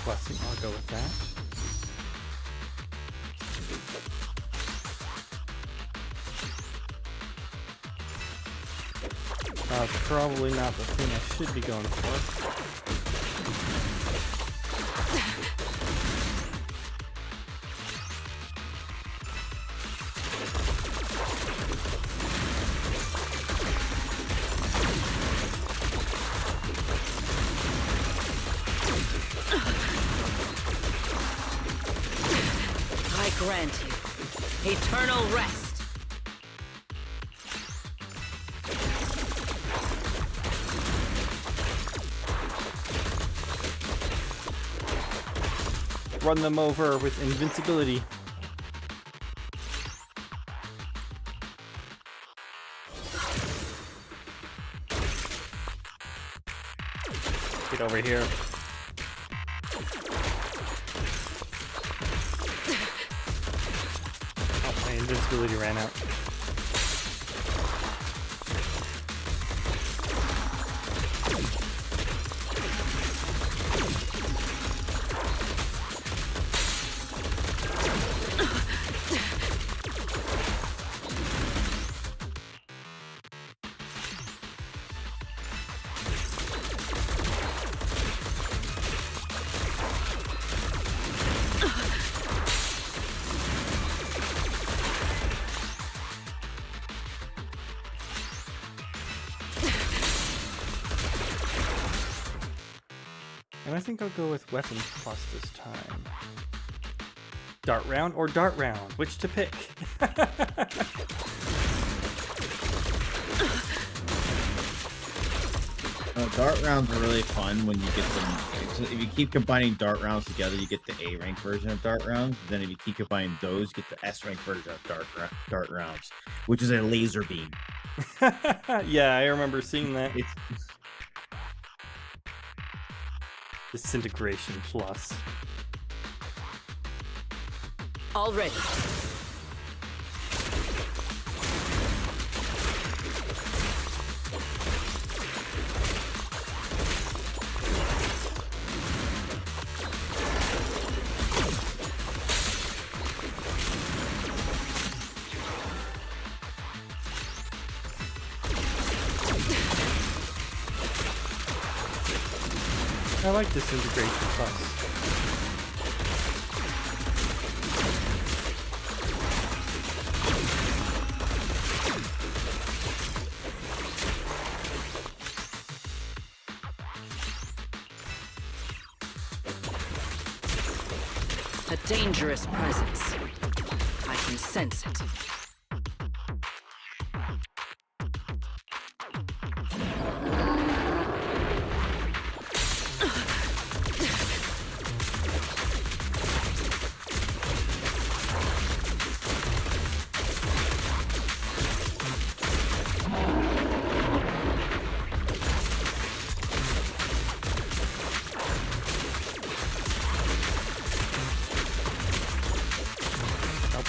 Blessing, I'll go with that. Probably not the thing I should be going for. I grant you eternal rest. Run them over with invincibility. Get over here. Oh, my invincibility ran out. And I think I'll go with Weapon Plus this time. Dart round or dart round? Which to pick? Dart rounds are really fun when you get them. So if you keep combining dart rounds together, you get the A rank version of dart rounds. Then if you keep combining those, you get the S rank version of dart rounds, which is a laser beam. Yeah, I remember seeing that. Disintegration Plus. Already. I like Disintegration Plus. A dangerous presence. I can sense it.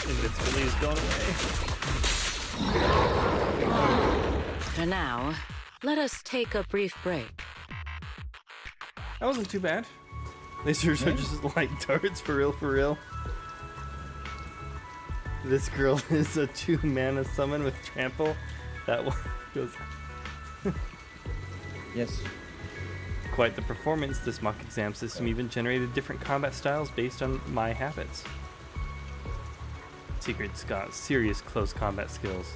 Invincibility is going away. For now, let us take a brief break. That wasn't too bad. Lasers are just like darts, for real, for real. This girl is a 2-mana summon with trample. That one goes. Yes. Quite the performance. This mock exam system even generated different combat styles based on my habits. Secret's got serious close combat skills.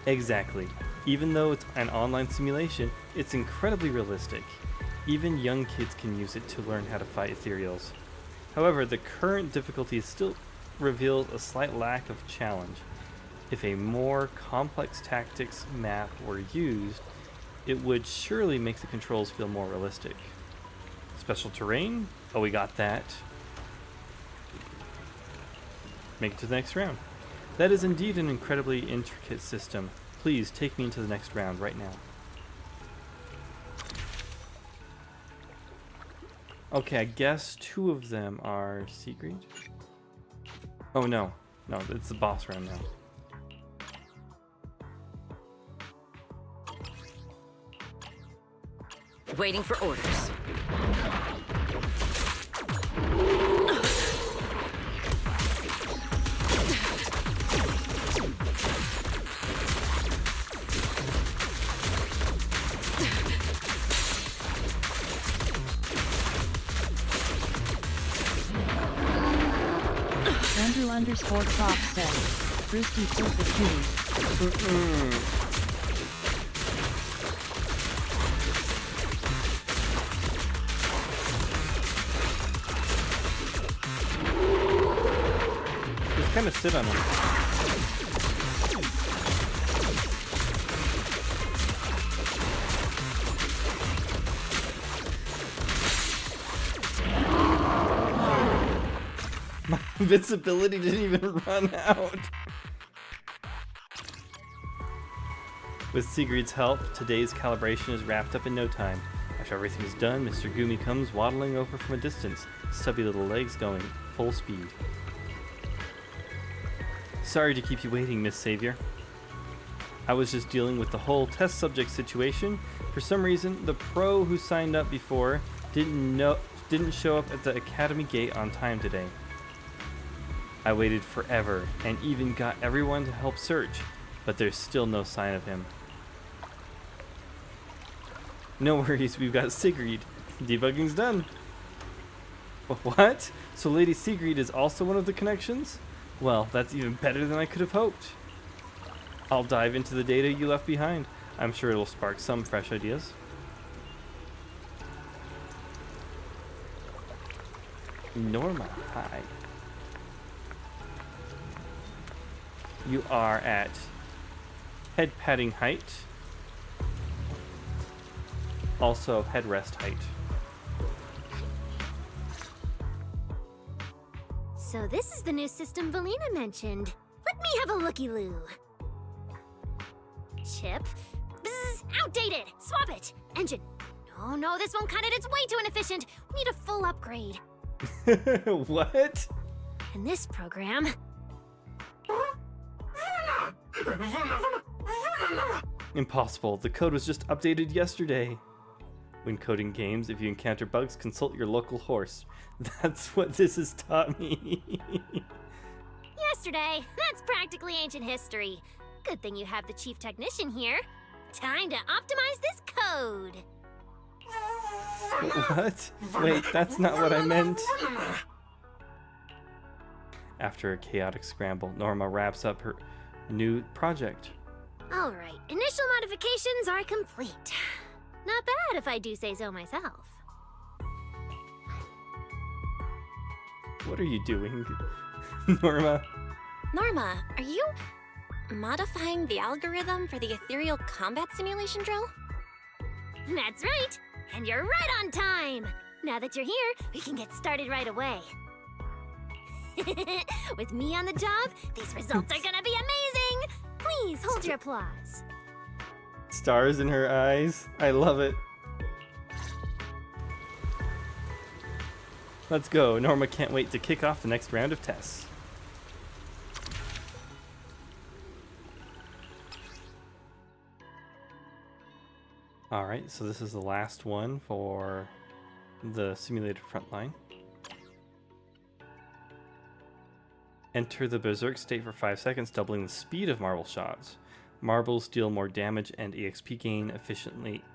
Exactly. Even though it's an online simulation, it's incredibly realistic. Even young kids can use it to learn how to fight ethereals. However, the current difficulty still reveals a slight lack of challenge. If a more complex tactics map were used, it would surely make the controls feel more realistic. Special terrain? Oh, we got that. Make it to the next round. That is indeed an incredibly intricate system. Please take me into the next round right now. Okay, I guess 2 of them are Sigrid. Oh no, no, it's the boss round now. Waiting for orders. _Prop says, Frosty filled the Just kind of sit on him. My invincibility didn't even run out. With Sigrid's help, today's calibration is wrapped up in no time. After everything is done, Mr. Gumi comes waddling over from a distance, stubby little legs going full speed. Sorry to keep you waiting, Miss Savior. I was just dealing with the whole test subject situation. For some reason, the pro who signed up before didn't show up at the academy gate on time today. I waited forever and even got everyone to help search, but there's still no sign of him. No worries, we've got Sigrid. Debugging's done. What? So Lady Sigrid is also one of the connections? Well, that's even better than I could have hoped. I'll dive into the data you left behind. I'm sure it'll spark some fresh ideas. Norma, hi. You are at head padding height. Also headrest height. So this is the new system Valina mentioned. Let me have a looky-loo. Chip. Bzzz, outdated. Swap it. Engine. Oh no, this won't cut it. It's way too inefficient. We need a full upgrade. What? And this program... Impossible. The code was just updated yesterday. When coding games, if you encounter bugs, consult your local horse. That's what this has taught me. Yesterday. That's practically ancient history. Good thing you have the chief technician here. Time to optimize this code. What? Wait, that's not what I meant. After a chaotic scramble, Norma wraps up her new project. Alright, initial modifications are complete. Not bad if I do say so myself. What are you doing, Norma? Norma, are you modifying the algorithm for the ethereal combat simulation drill? That's right, and you're right on time. Now that you're here, we can get started right away. With me on the job, these results are gonna be amazing! Please hold your applause. Stars in her eyes. I love it. Let's go. Norma can't wait to kick off the next round of tests. Alright, so this is the last one for the simulated frontline. Enter the Berserk state for 5 seconds, doubling the speed of marble shots. Marbles deal more damage and EXP gain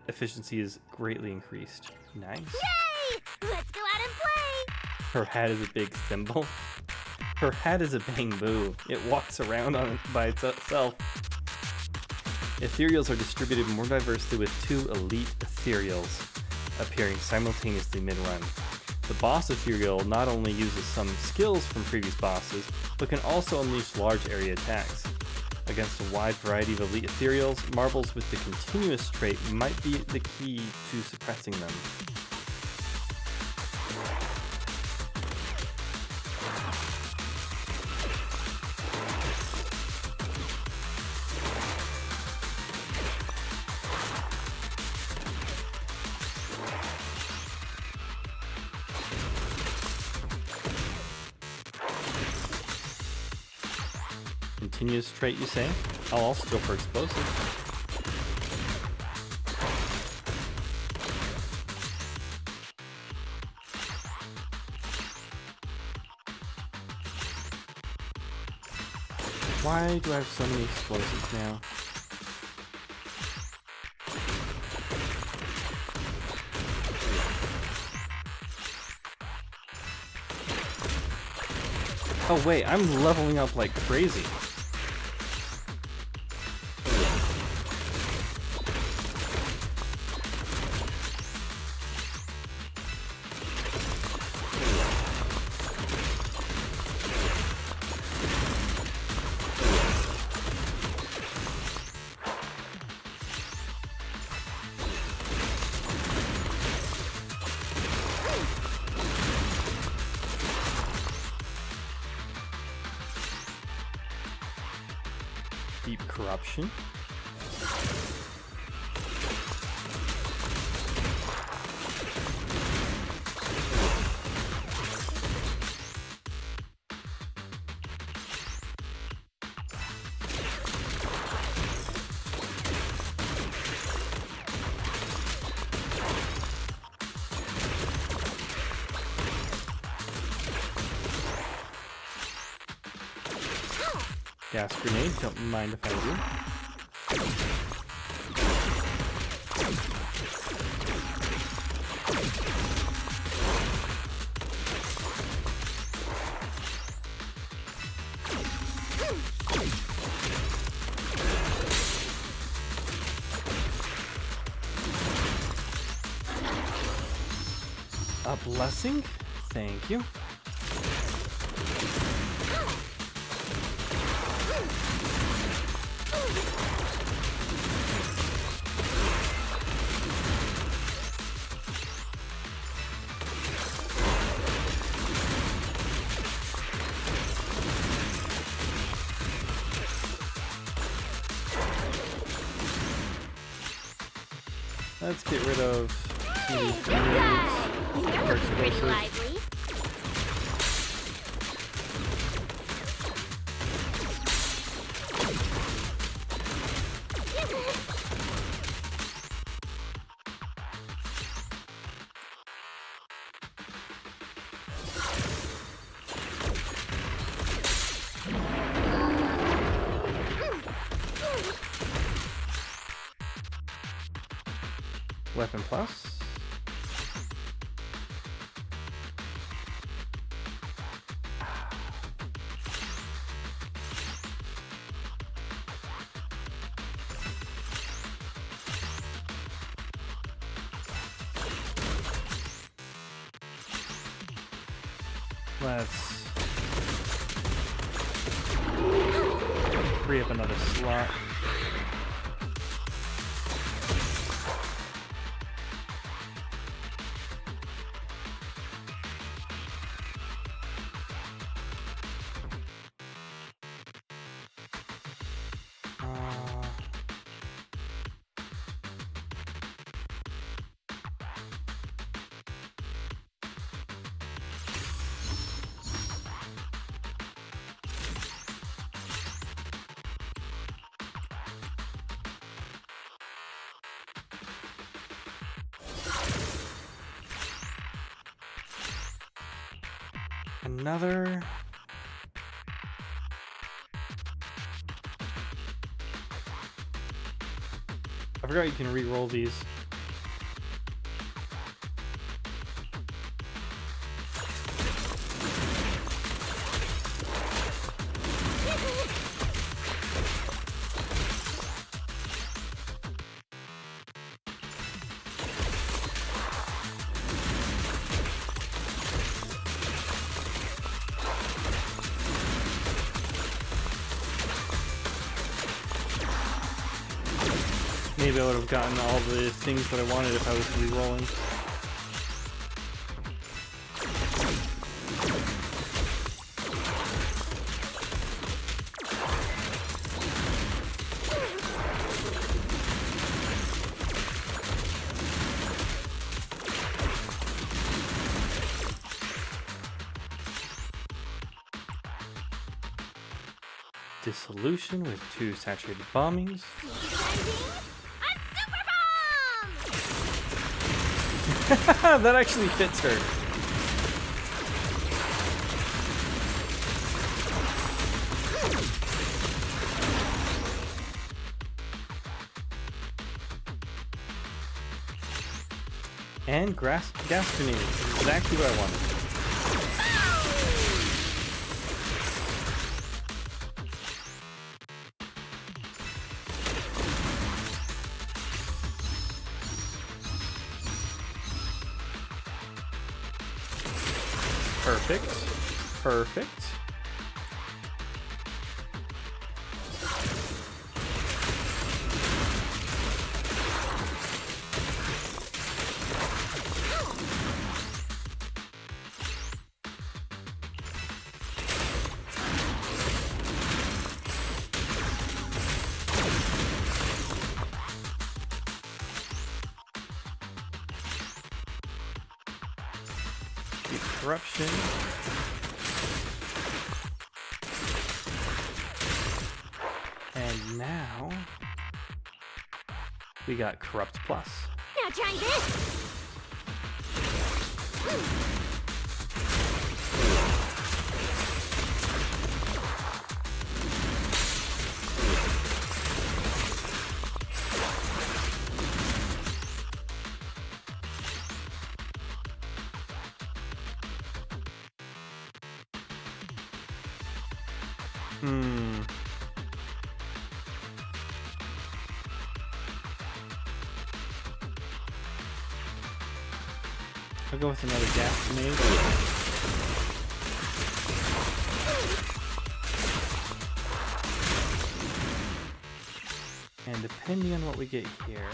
efficiency is greatly increased. Nice. Yay! Let's go out and play! Her hat is a big thimble. Her hat is a bamboo. It walks around on it by itself. Ethereals are distributed more diversely with 2 elite ethereals appearing simultaneously mid-run. The boss ethereal not only uses some skills from previous bosses, but can also unleash large area attacks. Against a wide variety of elite ethereals, marbles with the continuous trait might be the key to suppressing them. Continuous trait, you say? I'll also go for explosive. Why do I have so many explosives now? Oh wait, I'm leveling up like crazy. Deep corruption. Gas grenade, don't mind if I do. A blessing? Thank you. Let's get rid of these grenades. You're looking pretty lively. Weapon plus. Let's free up another slot. Another. I forgot you can re-roll these. Maybe I would have gotten all the things that I wanted if I was re-rolling. Dissolution with 2 saturated bombings. That actually fits her. And gas grenades. Exactly what I wanted. Perfect. Perfect. Corruption. And now we got Corrupt Plus. Now try this. I'll go with another gas grenade. And depending on what we get here,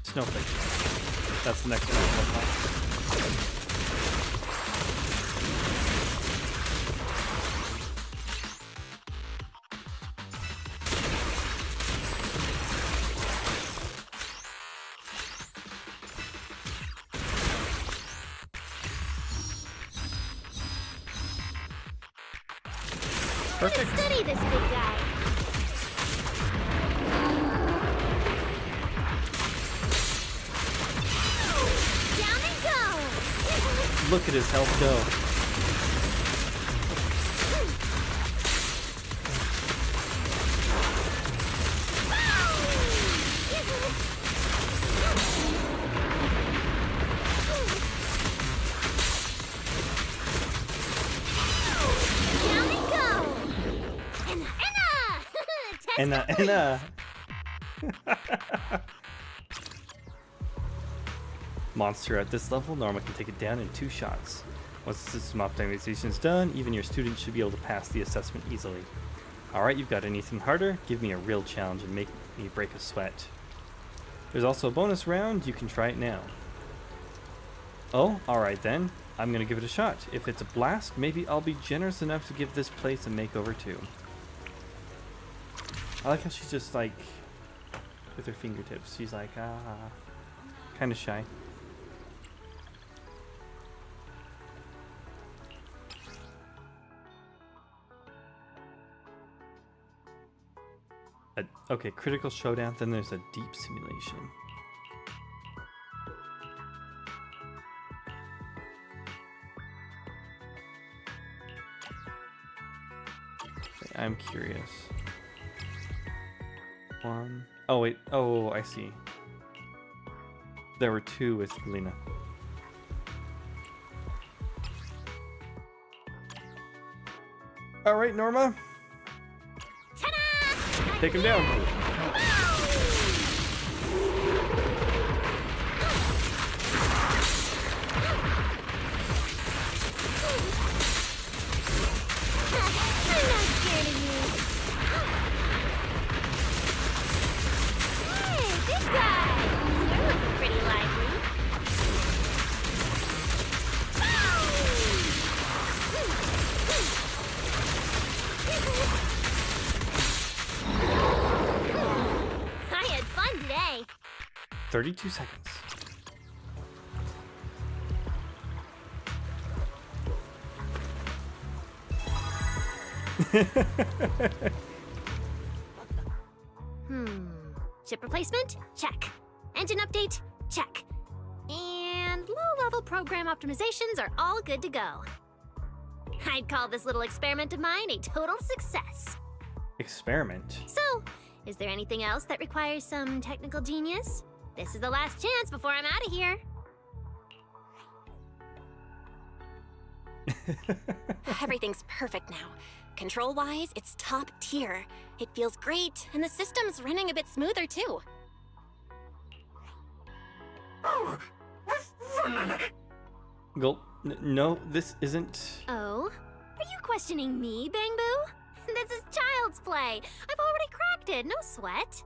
Snowflake. That's the next one. Perfect. Study this big guy. Down and go. Look at his health go. Enna. Monster at this level, Norma can take it down in 2 shots. Once the system optimization is done, even your students should be able to pass the assessment easily. Alright, you've got anything harder? Give me a real challenge and make me break a sweat. There's also a bonus round, you can try it now. Oh, alright then. I'm gonna give it a shot. If it's a blast, maybe I'll be generous enough to give this place a makeover too. I like how she's just like, with her fingertips, she's like, kind of shy. Okay, critical showdown, then there's a deep simulation. I'm curious. One. Oh, wait. Oh, I see. There were two with Lena. All right, Norma. Ta-da! Take him down. I had fun today. 32 seconds. Chip replacement? Check. Engine update? Check. And low-level program optimizations are all good to go. I'd call this little experiment of mine a total success. Experiment? So, is there anything else that requires some technical genius? This is the last chance before I'm out of here. Everything's perfect now. Control-wise, it's top tier. It feels great, and the system's running a bit smoother, too. Gulp. No, this isn't... Oh? Are you questioning me, Bangbu? This is child's play. I've already cracked it, no sweat.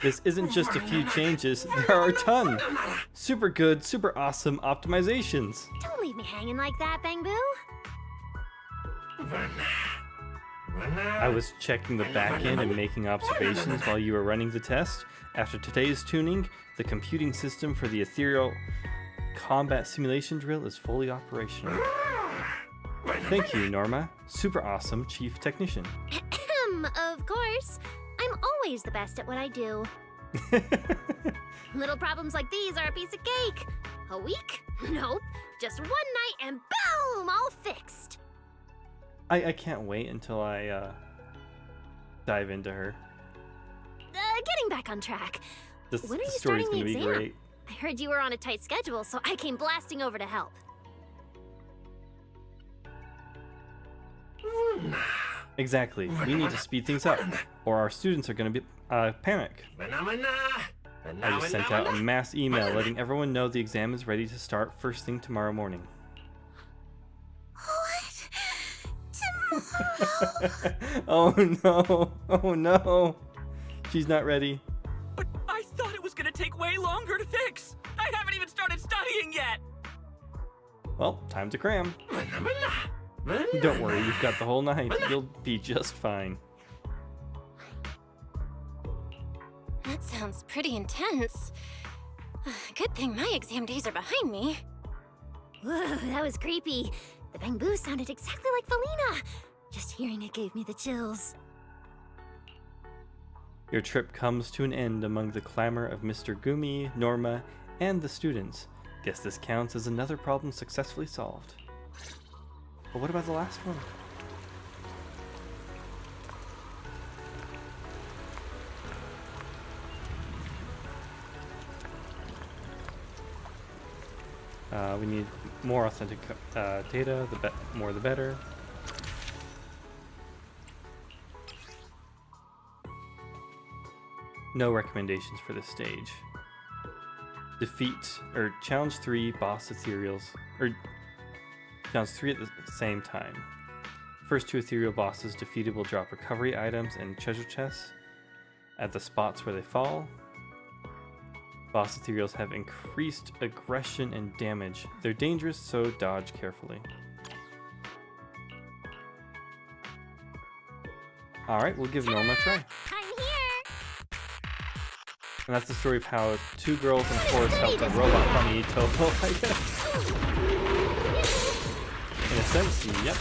This isn't just a few changes, there are a ton. Super good, super awesome optimizations. Don't leave me hanging like that, Bangbu. I was checking the back end and making observations while you were running the test. After today's tuning, the computing system for the ethereal combat simulation drill is fully operational. Thank you, Norma. Super awesome chief technician. Of course. I'm always the best at what I do. Little problems like these are a piece of cake. A week? Nope. Just one night and boom, all fixed. I can't wait until I dive into her. Getting back on track. The When are you story's starting gonna the be exam? great. I heard you were on a tight schedule, so I came blasting over to help. Exactly. We need to speed things up, or our students are going to be panic. I just sent out a mass email letting everyone know the exam is ready to start first thing tomorrow morning. Oh no! Oh no! She's not ready. But I thought it was gonna take way longer to fix. I haven't even started studying yet. Well, time to cram. Don't worry, you've got the whole night. You'll be just fine. That sounds pretty intense. Good thing my exam days are behind me. Whoa, that was creepy. The Bangbu sounded exactly like Felina. Just hearing it gave me the chills. Your trip comes to an end among the clamor of Mr. Gumi, Norma, and the students. Guess this counts as another problem successfully solved. But what about the last one? We need more authentic data, the more the better. No recommendations for this stage. Challenge 3 boss ethereals, challenge 3 at the same time. First 2 ethereal bosses defeated will drop recovery items and treasure chests at the spots where they fall. Boss ethereals have increased aggression and damage. They're dangerous, so dodge carefully. Alright, we'll give Norma a try. I'm here. And that's the story of how 2 girls in forest helped a robot bunny Topo, I guess. In a sense, yep.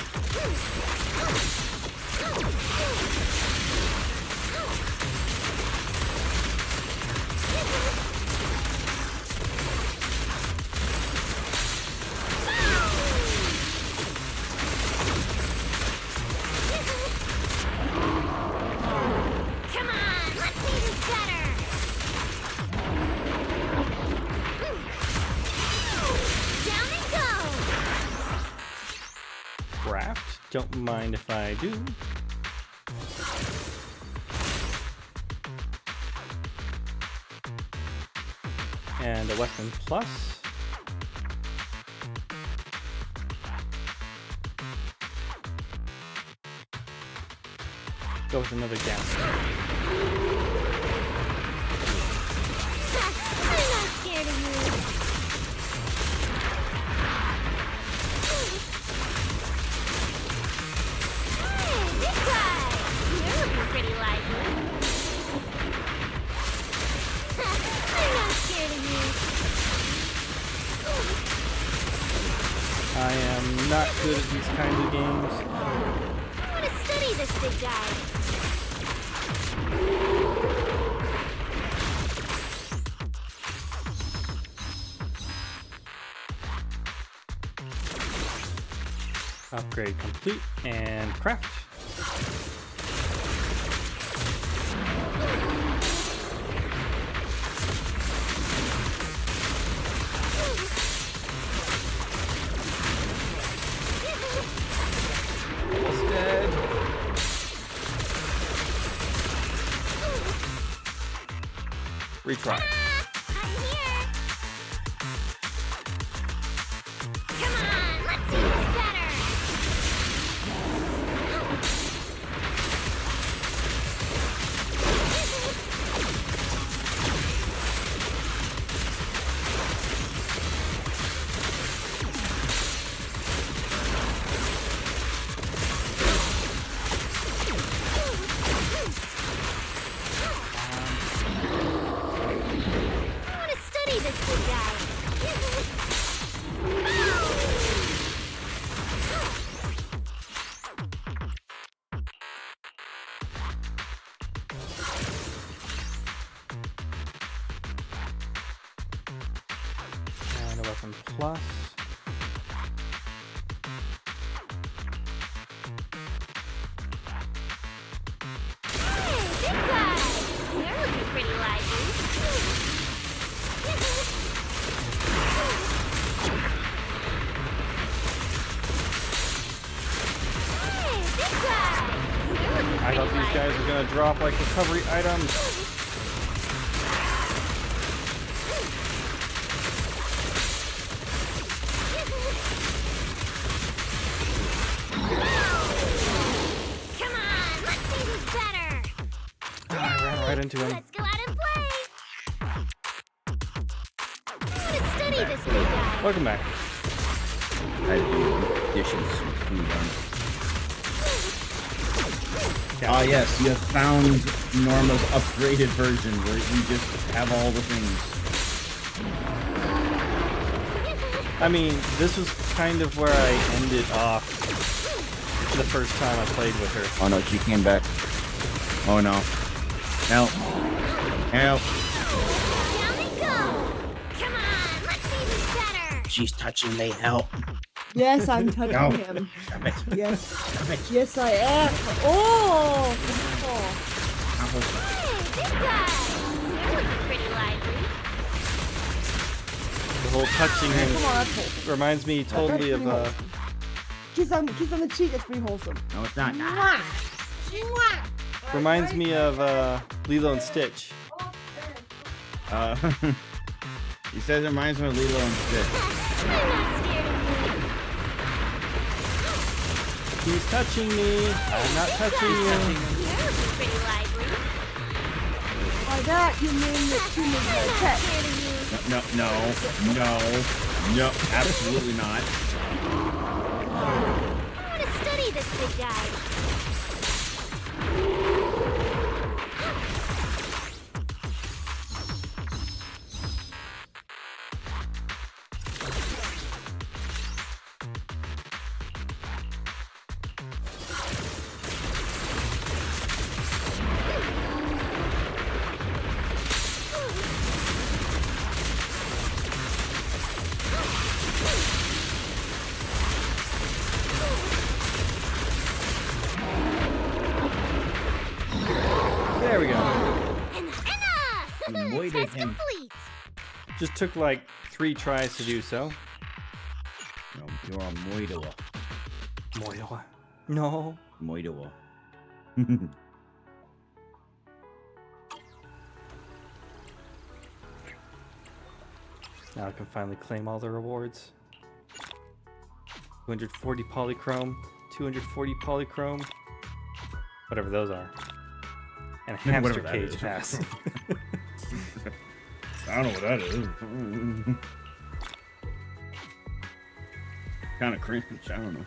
Don't mind if I do. And a weapon plus. Go with another gas. I'm not scared of you. Hey, big guy! You're looking pretty lively. I'm not scared of you. I am not good at these kinds of games. I want to study this big guy. Upgrade complete and craft. Almost dead. Retry. I'm here. Come on, let's see who's better. I want to study this big guy. And a weapon plus. Hey, big guy! You're looking pretty lively. Hey, big guy! You're looking I pretty thought these guys were gonna drop like recovery items. Come on, let's see who's better. I ran right into him. Let's go out and play. I want to study this big guy. Welcome back. I do dishes. Ah, yes, you have found Norma's upgraded version where you just have all the things. I mean, this was kind of where I ended off the first time I played with her. Oh no, she came back. Oh no. Help. Help. Down they go. Come on, let's see who's better. She's touching me. Help. Yes, I'm touching No. him. Stop it. Yes. Stop it. Yes, I am. Oh! Hey, big guy! You're looking pretty lively. The whole touching him Come on, that's wholesome. reminds me totally of Kiss on the cheek, that's pretty wholesome. No, it's not. Mwah. Mwah. reminds me of Lilo and Stitch. He says it reminds me of Lilo and Stitch. I'm not scared of you. He's touching me. I'm not touching you. You're looking pretty lively. By that, you mean that you mean I'm the not pet. scared of you. No, absolutely not. I want to study this big guy. There we go. You avoided him. Just took like 3 tries to do so. No, you're a Moidoa. Moidoa. No. Muito well. Now I can finally claim all the rewards. 240 polychrome, 240 polychrome, whatever those are. And a hamster Whatever that cage is. pass. I don't know what that is. Kind of cringe. I don't know.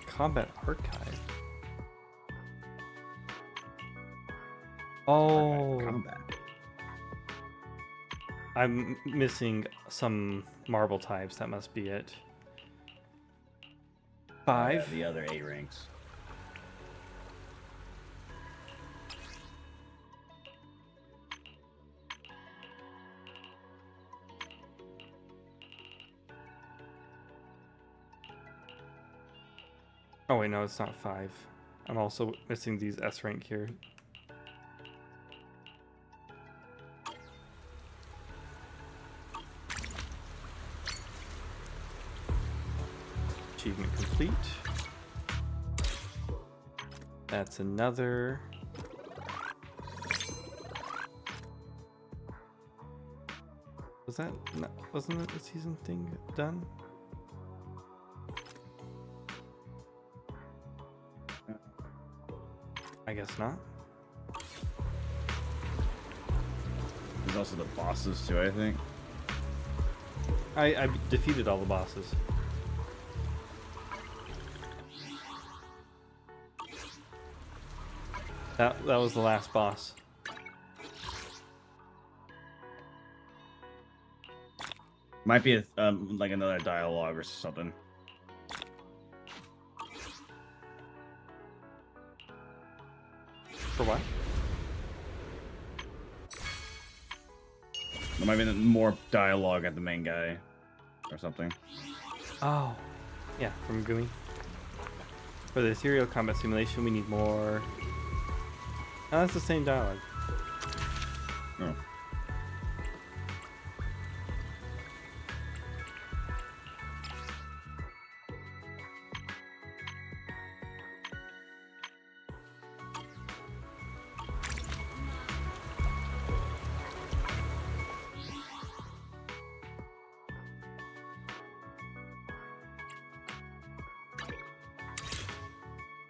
Combat archive. Oh. Combat. I'm missing some marble types. That must be it. 5. The other A ranks. Oh wait, no, it's not 5. I'm also missing these S rank here. Achievement complete. That's another. Was that wasn't it a season thing done? I guess not. There's also the bosses too, I think. I defeated all the bosses. That was the last boss. Might be like another dialogue or something. For what? There might be more dialogue at the main guy or something. Oh, yeah, from Gumi. For the ethereal combat simulation, we need more. Oh, that's the same dialogue. Oh.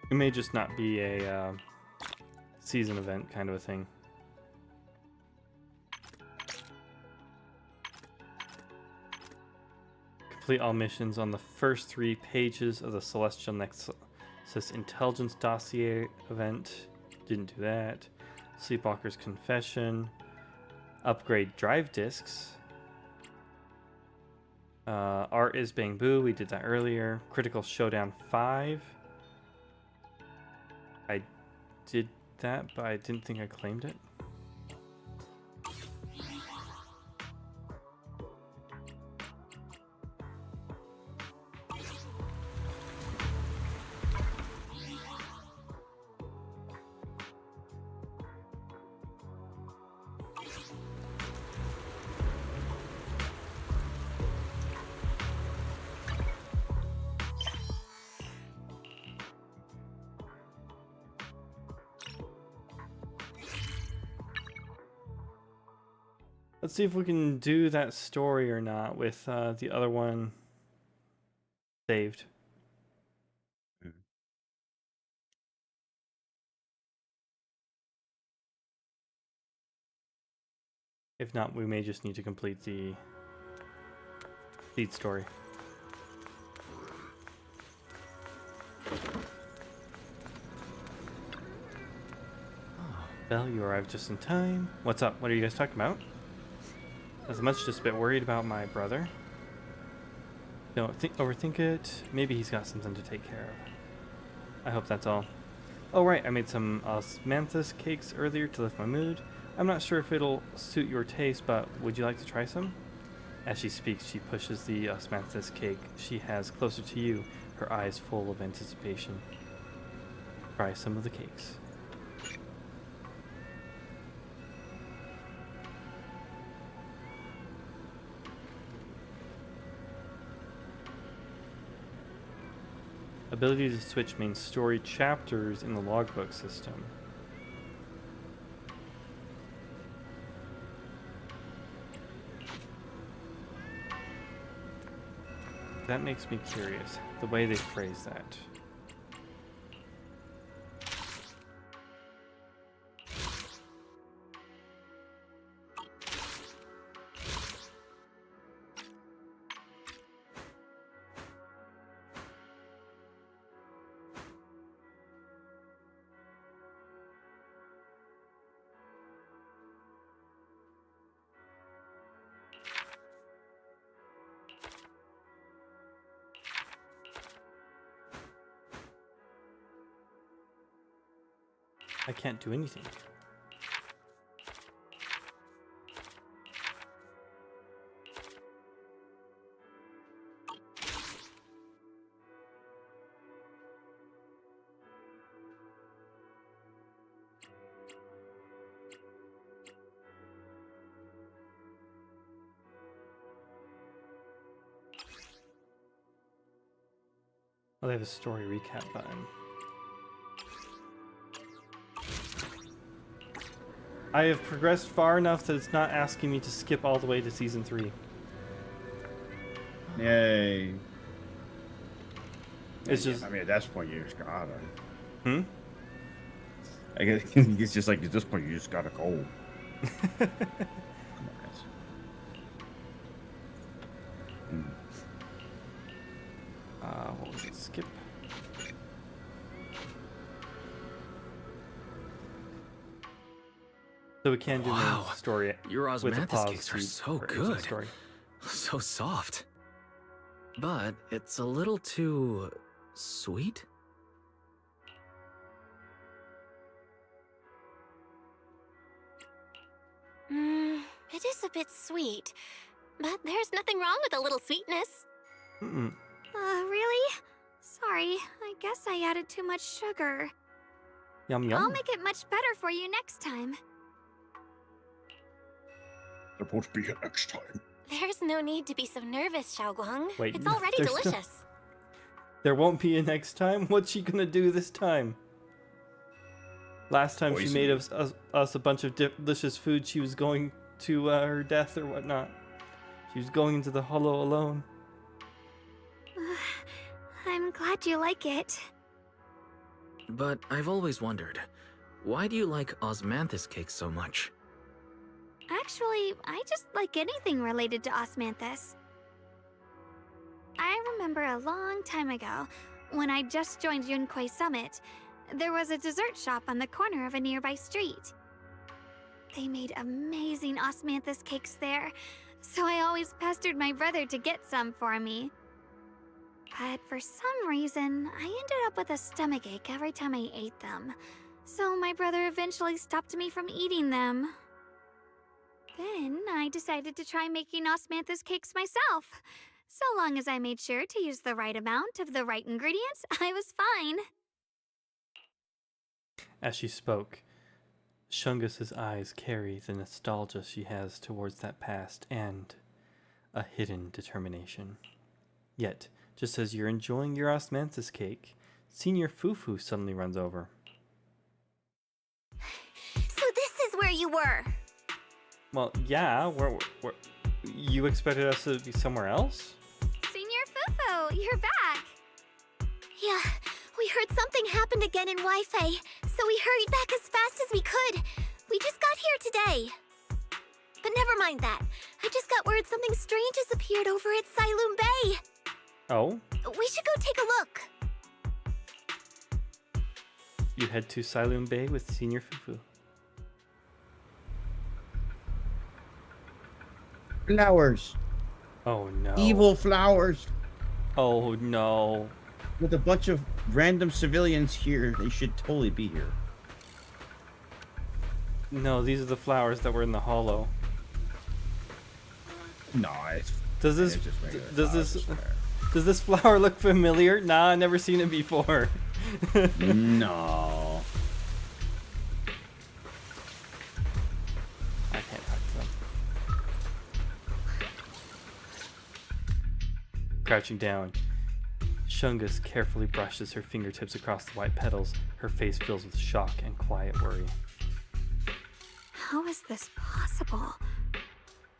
It may just not be a season event kind of a thing. Complete all missions on the first 3 pages of the Celestial Nexus Intelligence Dossier event. Didn't do that. Sleepwalker's Confession. Upgrade drive discs. Art is Bang Boo. We did that earlier. Critical Showdown 5. I did that, but I didn't think I claimed it. Let's see if we can do that story or not with the other one saved. If not, we may just need to complete the seed story. Belle, you arrived just in time. What's up? What are you guys talking about? As much, just a bit worried about my brother. Don't overthink it. Maybe he's got something to take care of. I hope that's all. Oh right, I made some osmanthus cakes earlier to lift my mood. I'm not sure if it'll suit your taste, but would you like to try some? As she speaks, she pushes the osmanthus cake she has closer to you, her eyes full of anticipation. Try some of the cakes. Ability to switch main story chapters in the logbook system. That makes me curious, the way they phrase that. I can't do anything. Oh, they have a story recap button. I have progressed far enough that it's not asking me to skip all the way to season 3. Yay. It's just... I mean, at this point, you just gotta. Hmm? I guess it's just like, at this point, you just gotta go. Come on, guys. What was it? Skip. So we can do Wow, the story your with the osmanthus pause cakes are feed so for good. story. So soft. But it's a little too sweet? It is a bit sweet, but there's nothing wrong with a little sweetness. Mm-mm. Really? Sorry, I guess I added too much sugar. Yum yum. I'll make it much better for you next time. Supposed to be here next time. There's no need to be so nervous, Xiaoguang. Wait, it's already there's no- delicious. There won't be a next time? What's she gonna do this time? Last time she made us a bunch of delicious food, she was going to her death or whatnot. She was going into the hollow alone. I'm glad you like it. But I've always wondered, why do you like osmanthus cakes so much? Actually, I just like anything related to osmanthus. I remember a long time ago, when I just joined Yunquei Summit, there was a dessert shop on the corner of a nearby street. They made amazing osmanthus cakes there, so I always pestered my brother to get some for me. But for some reason, I ended up with a stomachache every time I ate them, so my brother eventually stopped me from eating them. Then I decided to try making osmanthus cakes myself. So long as I made sure to use the right amount of the right ingredients, I was fine. As she spoke, Shungus's eyes carry the nostalgia she has towards that past and a hidden determination. Yet, just as you're enjoying your osmanthus cake, Senior Fufu suddenly runs over. So this is where you were. Well, yeah, where you expected us to be somewhere else? Senior Fufu, you're back. Yeah, we heard something happened again in Wi-Fi, so we hurried back as fast as we could. We just got here today. But never mind that. I just got word something strange has appeared over at Siloon Bay. Oh? We should go take a look. You head to Siloon Bay with Senior Fufu. Flowers. Oh no. Evil flowers. Oh no. With a bunch of random civilians here, they should totally be here. No, these are the flowers that were in the hollow. No, it's Does this it's just regular does this flower look familiar? Nah, I've never seen it before. No. I can't talk to them. Crouching down, Shungus carefully brushes her fingertips across the white petals. Her face fills with shock and quiet worry. How is this possible?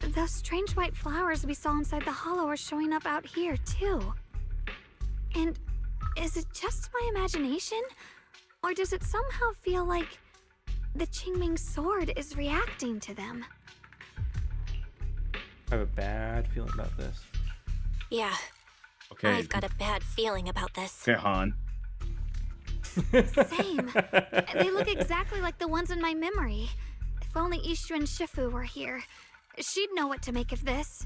Those strange white flowers we saw inside the hollow are showing up out here, too. And is it just my imagination? Or does it somehow feel like the Qingming sword is reacting to them? I have a bad feeling about this. Yeah. Okay. I've got a bad feeling about this. Okay, Han. Same. They look exactly like the ones in my memory. If only Ishu and Shifu were here. She'd know what to make of this.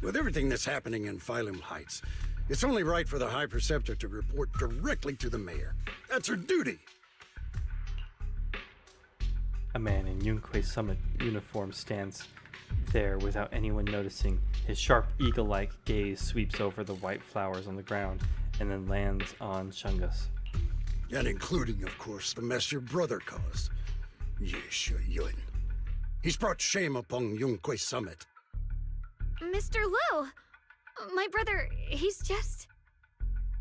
With everything that's happening in Phylum Heights, it's only right for the High Preceptor to report directly to the mayor. That's her duty. A man in Yunquei Summit uniform stands there without anyone noticing. His sharp eagle-like gaze sweeps over the white flowers on the ground and then lands on Shungus. And including, of course, the mess your brother caused. Yesha Yun. He's brought shame upon Yunquei Summit. Mr. Liu! My brother, he's just...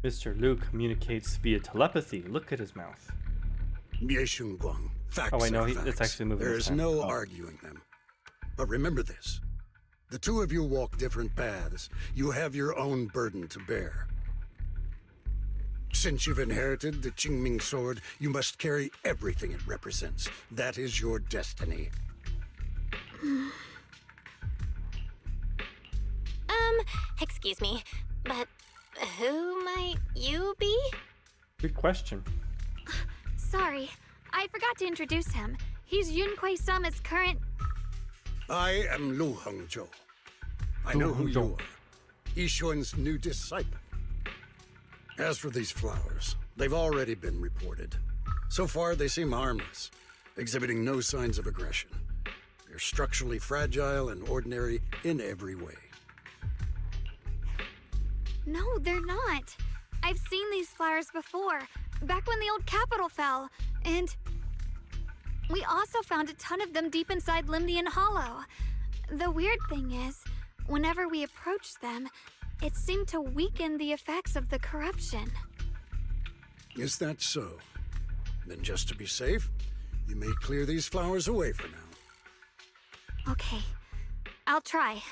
Mr. Liu communicates via telepathy. Look at his mouth. Yeshun Guang. Facts Oh, wait, no, are it's facts. actually moving. There this is time. no arguing them. But remember this. The two of you walk different paths. You have your own burden to bear. Since you've inherited the Qingming sword, you must carry everything it represents. That is your destiny. Excuse me, but who might you be? Good question. Sorry, I forgot to introduce him. He's Yunquei Summit's current... I am Lu Hengzhou. I know who you are. Yixuan's new disciple. As for these flowers, they've already been reported. So far, they seem harmless, exhibiting no signs of aggression. They're structurally fragile and ordinary in every way. No, they're not. I've seen these flowers before, back when the old capital fell, and... we also found a ton of them deep inside Limnian Hollow. The weird thing is, whenever we approached them, it seemed to weaken the effects of the corruption. Is that so? Then just to be safe, you may clear these flowers away for now. Okay, I'll try.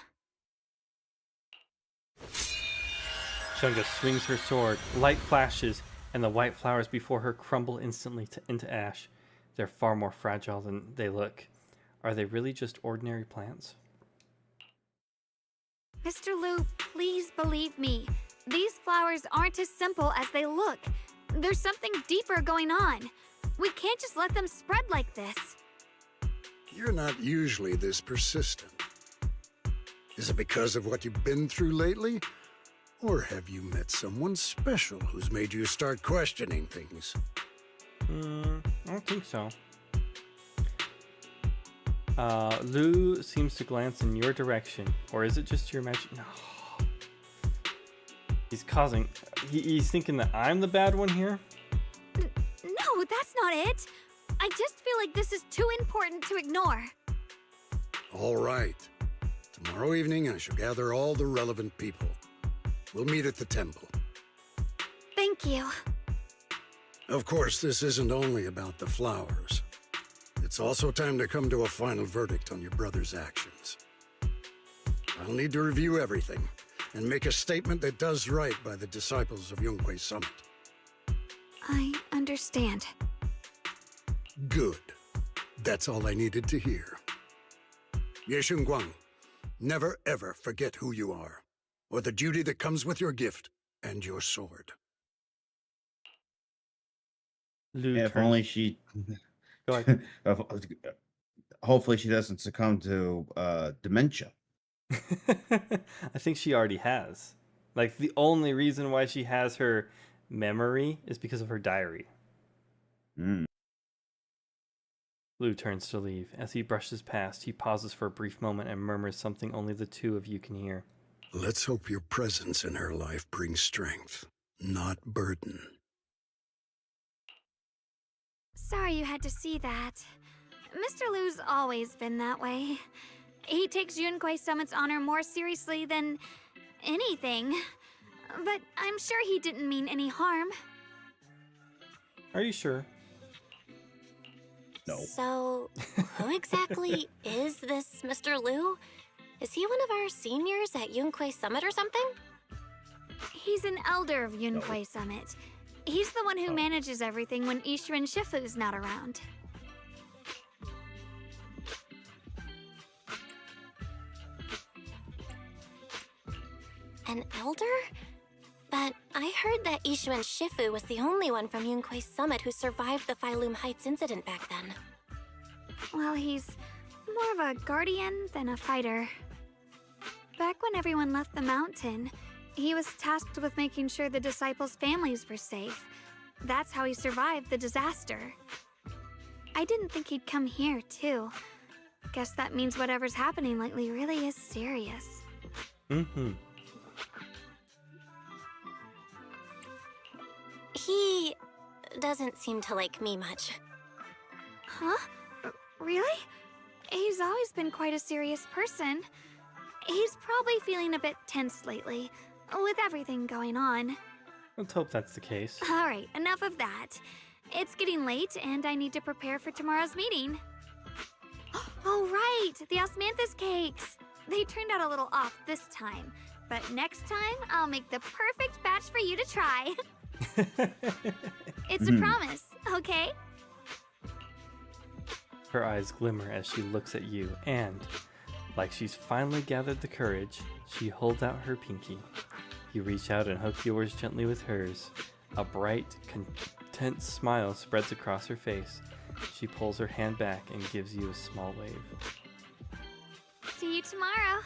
Shungus swings her sword, light flashes, and the white flowers before her crumble instantly into ash. They're far more fragile than they look. Are they really just ordinary plants? Mr. Liu, please believe me. These flowers aren't as simple as they look. There's something deeper going on. We can't just let them spread like this. You're not usually this persistent. Is it because of what you've been through lately? Or have you met someone special who's made you start questioning things? I don't think so. Liu seems to glance in your direction. Or is it just your imagination? No. He's causing... He's thinking that I'm the bad one here? No, that's not it. I just feel like this is too important to ignore. All right. Tomorrow evening, I shall gather all the relevant people. We'll meet at the temple. Thank you. Of course, this isn't only about the flowers. It's also time to come to a final verdict on your brother's actions. I'll need to review everything and make a statement that does right by the disciples of Yunquei Summit. I understand. Good. That's all I needed to hear. Yeshun Guang, never ever forget who you are, or the duty that comes with your gift and your sword. Yeah, if only she... Go ahead. Hopefully she doesn't succumb to dementia. I think she already has. Like, the only reason why she has her memory is because of her diary. Liu turns to leave. As he brushes past, he pauses for a brief moment and murmurs something only the two of you can hear. Let's hope your presence in her life brings strength, not burden. Sorry you had to see that. Mr. Liu's always been that way. He takes Yunquei Summit's honor more seriously than anything. But I'm sure he didn't mean any harm. Are you sure? No. So, who exactly is this Mr. Liu? Is he one of our seniors at Yunquay Summit or something? He's an elder of Yunquay Summit. He's the one who manages everything when Ishuan Shifu's not around. An elder? But I heard that Ishuan Shifu was the only one from Yunquay Summit who survived the Phylum Heights incident back then. Well, he's more of a guardian than a fighter. Back when everyone left the mountain, he was tasked with making sure the disciples' families were safe. That's how he survived the disaster. I didn't think he'd come here, too. Guess that means whatever's happening lately really is serious. Mm-hmm. He doesn't seem to like me much. Huh? Really? He's always been quite a serious person. He's probably feeling a bit tense lately, with everything going on. Let's hope that's the case. Alright, enough of that. It's getting late, and I need to prepare for tomorrow's meeting. Oh right, the osmanthus cakes! They turned out a little off this time, but next time I'll make the perfect batch for you to try. It's a promise, okay? Her eyes glimmer as she looks at you, and, like she's finally gathered the courage, she holds out her pinky. You reach out and hook yours gently with hers. A bright, content smile spreads across her face. She pulls her hand back and gives you a small wave. See you tomorrow.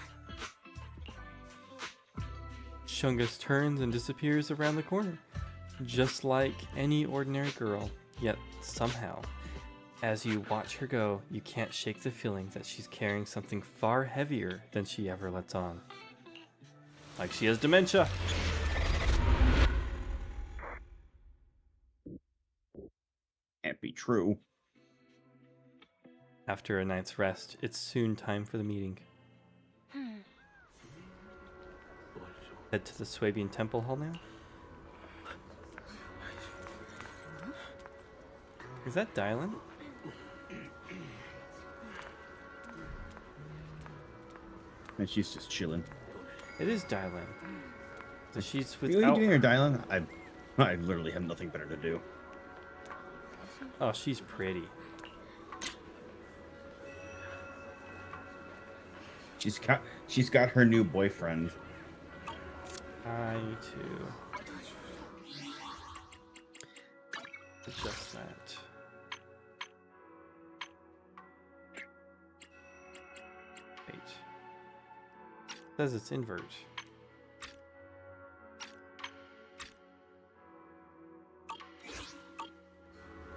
Shungus turns and disappears around the corner, just like any ordinary girl, yet somehow, as you watch her go, you can't shake the feeling that she's carrying something far heavier than she ever lets on. Like she has dementia! Can't be true. After a night's rest, it's soon time for the meeting. Head to the Swabian Temple Hall now? Is that Dylan? And she's just chilling. It is Dylan. So she's What are you without... doing here, Dylan? I literally have nothing better to do. Oh, she's pretty. She's got her new boyfriend. I need to adjust that. Wait. It says it's invert.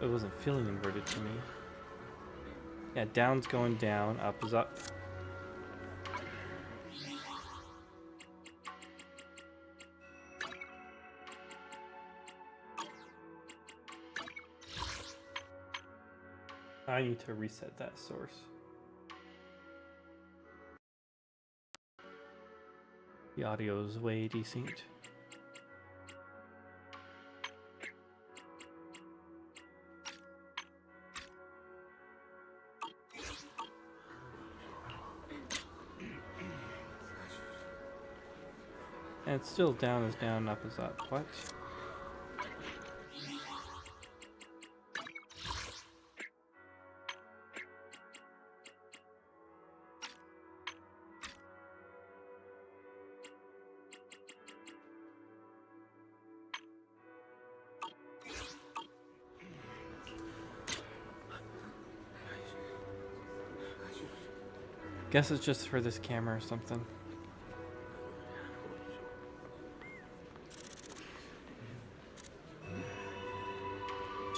It wasn't feeling inverted to me. Yeah, down's going down, up is up. I need to reset that source. The audio is way desynced. And it's still down is down, up is up. What? Guess it's just for this camera or something.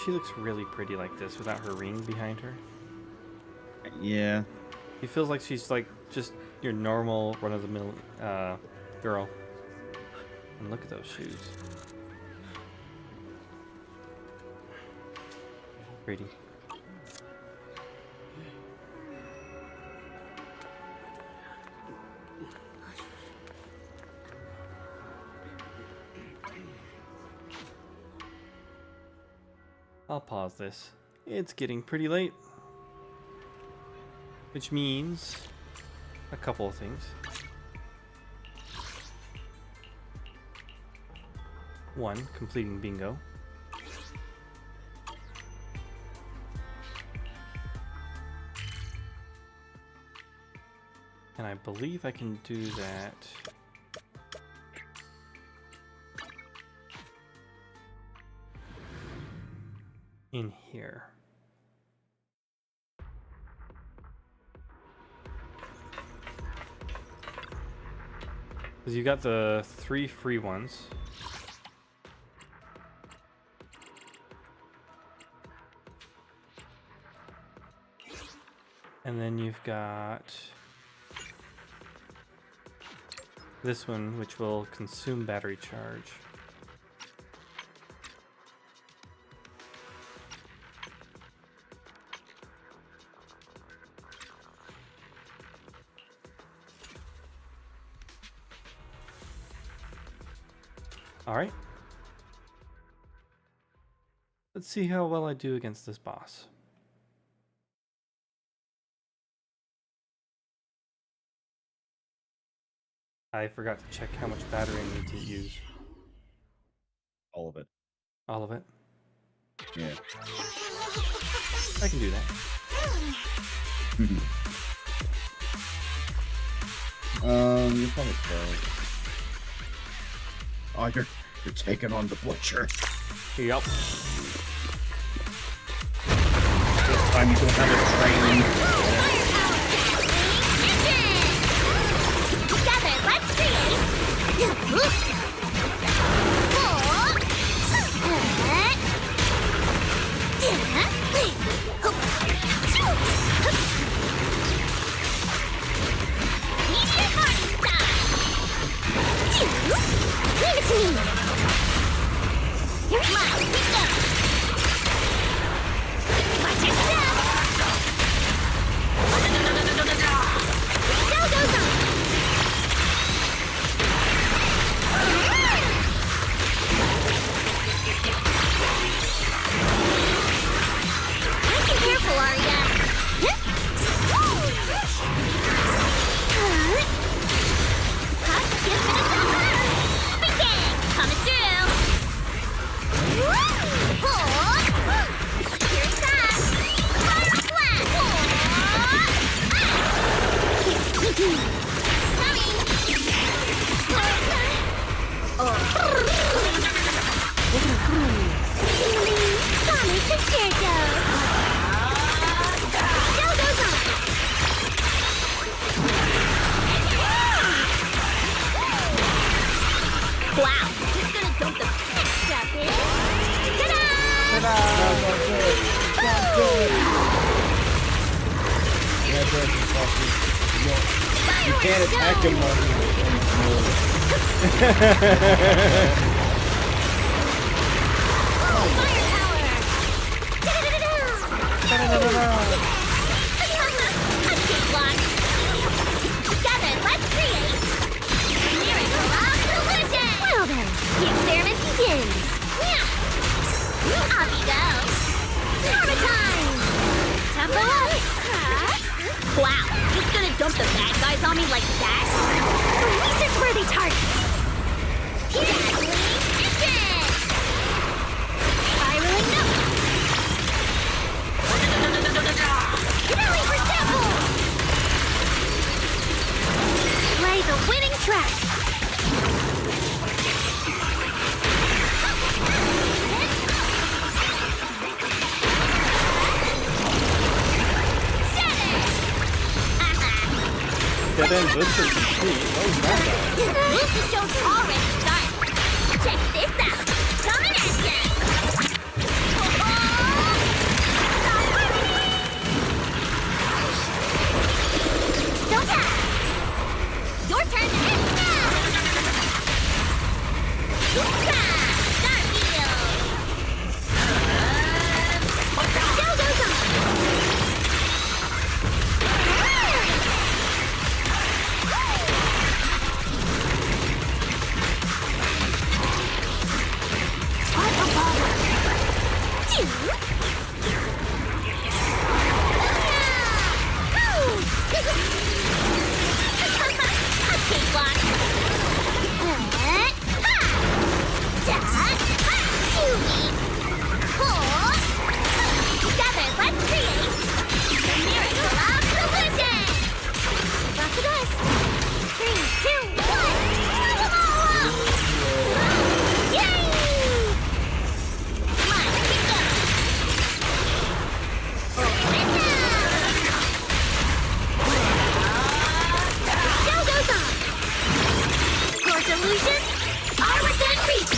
She looks really pretty like this without her ring behind her. Yeah. She feels like she's like just your normal run-of-the-mill girl. And look at those shoes. Pretty. I'll pause this. It's getting pretty late. Which means a couple of things. One, completing bingo. And I believe I can do that in here. Because you got the 3 free ones. And then you've got this one, which will consume battery charge. All right. Let's see how well I do against this boss. I forgot to check how much battery I need to use. All of it. All of it? Yeah. I can do that. You're probably close. Oh, you're taking on the butcher. Yep. This time you don't have a train. Together, let's create. Meteor party style. Leave it to me. You're mine. We go. Watch your step. Go, go, go. Be careful, Arya. Coming through. Here it comes. Fire flat. Coming. Tommy, picture goes. Still goes on. Wow, he's gonna dump the big stuff in. Ta-da! Ta-da! That's good. Yeah, that's Frosty. You can't attack him while Together, let's create. Miracle of collision. Well then, the experiment begins. Off you go. Hammer time. Tempo up. Wow, just gonna dump the bad guys on me like that? A research-worthy target. Dazzling engine. Spiraling note. Finale for samples. Play the winning track. Dead end blister complete. What was that about? This show's already started. Check this out. Coming at ya. Don't die. Your turn to hit now. Start wheel. Still goes on. Together, let's create the miracle of collision! Rock the dust! 3, 2, 1! Throw them all up! Yay! Let's get going! Over and down! Show goes on! Course illusions are within reach!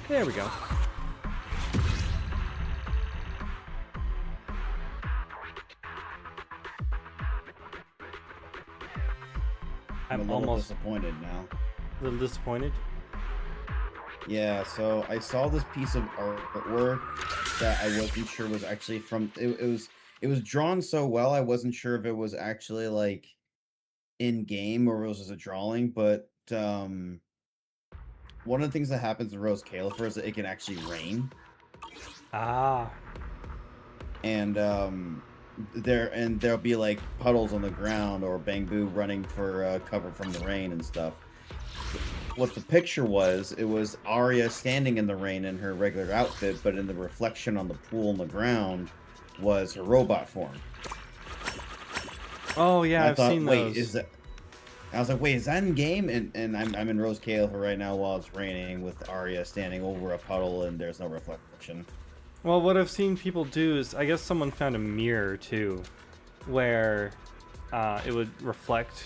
There we go. I'm a little almost disappointed now. A little disappointed. Yeah, so I saw this piece of artwork that I wasn't sure was actually from. It was drawn so well, I wasn't sure if it was actually like in game or it was just a drawing. But one of the things that happens in Rose Califer is that it can actually rain. Ah. And there'll be like puddles on the ground or Bangbu running for cover from the rain and stuff. What the picture was, it was Arya standing in the rain in her regular outfit, but in the reflection on the pool on the ground was her robot form. Oh yeah, I've seen those. Wait, is that? I was like, wait, is that in game? And I'm in Rose Califer right now while it's raining with Arya standing over a puddle and there's no reflection. Well, what I've seen people do is, I guess someone found a mirror too, where it would reflect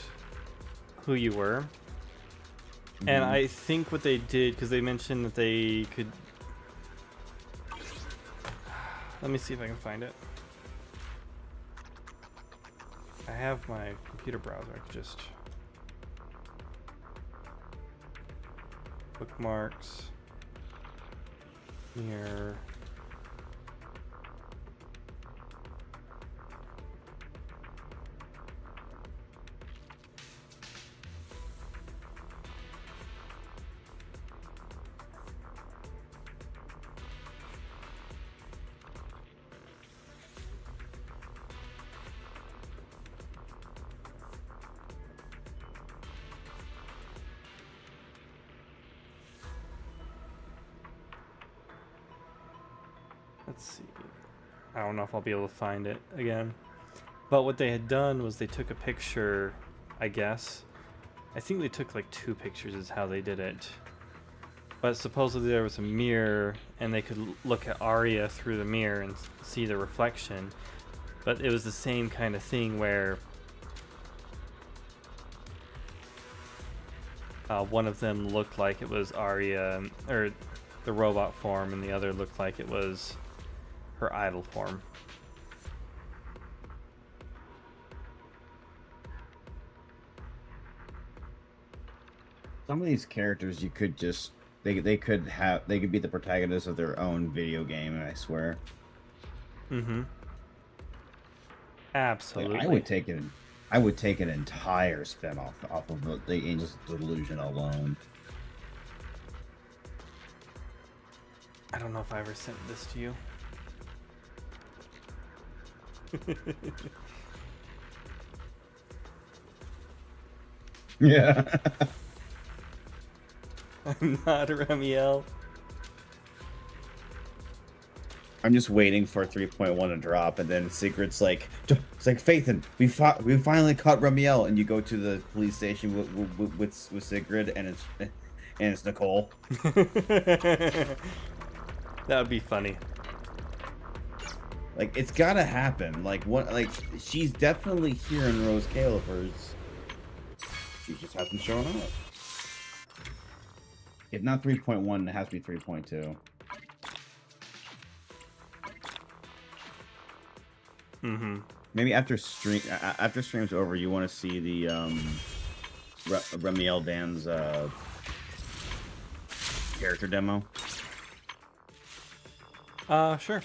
who you were. Mm-hmm. And I think what they did, because they mentioned that they could... Let me see if I can find it. I have my computer browser, I could just... Bookmarks. Mirror. Let's see. I don't know if I'll be able to find it again. But what they had done was they took a picture, I guess. I think they took like 2 pictures is how they did it. But supposedly there was a mirror and they could look at Arya through the mirror and see the reflection. But it was the same kind of thing where one of them looked like it was Arya, or the robot form, and the other looked like it was her idol form. Some of these characters you could just they could be the protagonists of their own video game, I swear. Mm-hmm. Absolutely. Like, I would take an entire spin-off off of the Angel's Delusion alone. I don't know if I ever sent this to you. Yeah. I'm not Ramiel. I'm just waiting for 3.1 to drop, and then Sigrid's like, it's like, Phaethon, we finally caught Ramiel, and you go to the police station with Sigrid, and it's Nicole. That would be funny. Like, it's gotta happen. Like, what? Like, she's definitely here in Rose Califer's. She just hasn't shown up. If not 3.1, it has to be 3.2. Mm-hmm. Maybe after stream's over, you want to see the Ramiel Dan's character demo. Sure.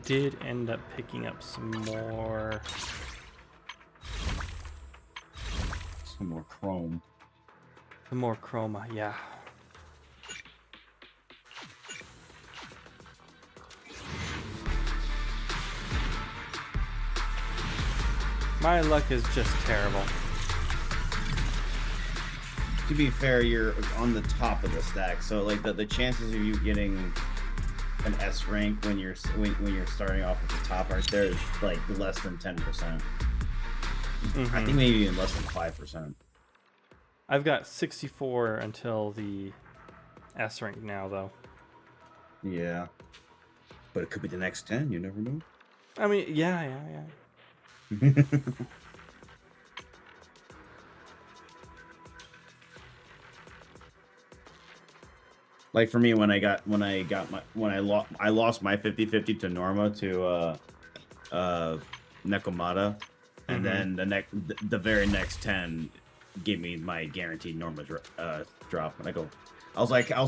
Did end up picking up some more. Some more chrome. Some more chroma, yeah. My luck is just terrible. To be fair, you're on the top of the stack, so like the chances of you getting an S rank when you're starting off at the top right there is like less than 10%. I think maybe even less than 5%. I've got 64 until the S rank now, though. Yeah, but it could be the next 10. You never know. I mean, yeah. Like for me, when I lost my 50-50 to Norma to Nekomata, and then the very next 10 gave me my guaranteed Norma drop, and I was like, no,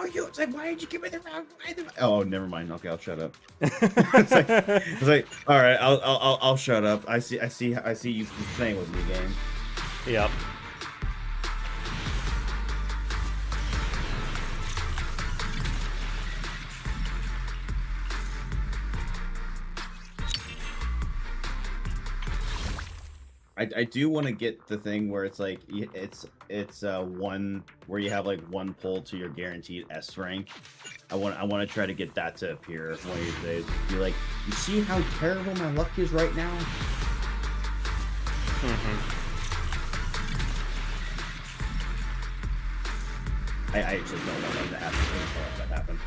it's like, why did you give me the wrong? Oh, never mind. Okay, I'll shut up. it's like, all right, I'll shut up. I see you playing with me, game. Yep. I do want to get the thing where it's like it's one where you have like one pull to your guaranteed S rank. I want to try to get that to appear one of these days. Be like, you see how terrible my luck is right now? I actually don't want that to happen. I don't want that to happen.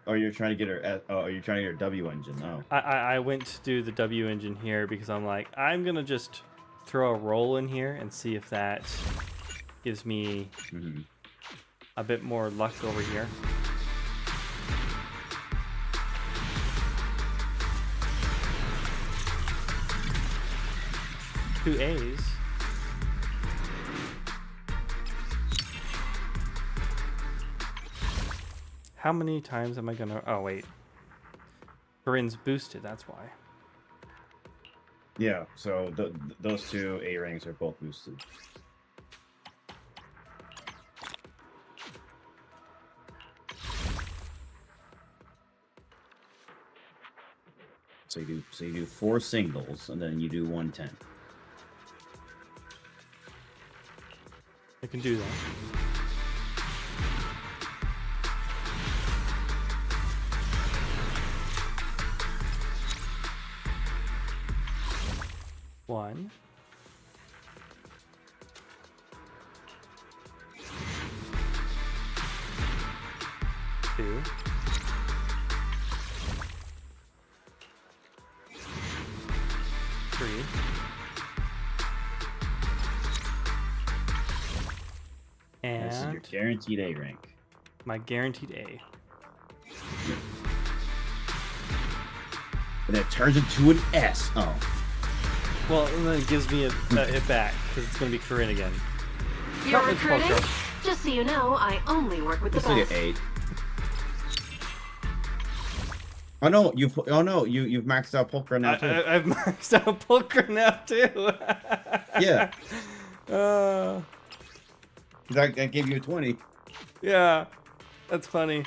You're trying to get her. You're trying to get her W engine. Oh. I went to do the W engine here because I'm like, I'm gonna just throw a roll in here and see if that gives me a bit more luck over here. Two A's. How many times am I gonna... Oh, wait. Corinne's boosted, that's why. Yeah, so those two A ranks are both boosted. So you do 4 singles, and then you do 110. I can do that. One. Two. Three. And this is your guaranteed A rank. My guaranteed A. Yep. And it turns into an S. Oh. Well, and then it gives me it back, because it's going to be Corinne again. You're recruiting? Just so you know, I only work with the best. Let's see, 8. Oh no, you've maxed out Pulchra now too. I've maxed out Pulchra now too. Yeah. That gave you a 20. Yeah, that's funny.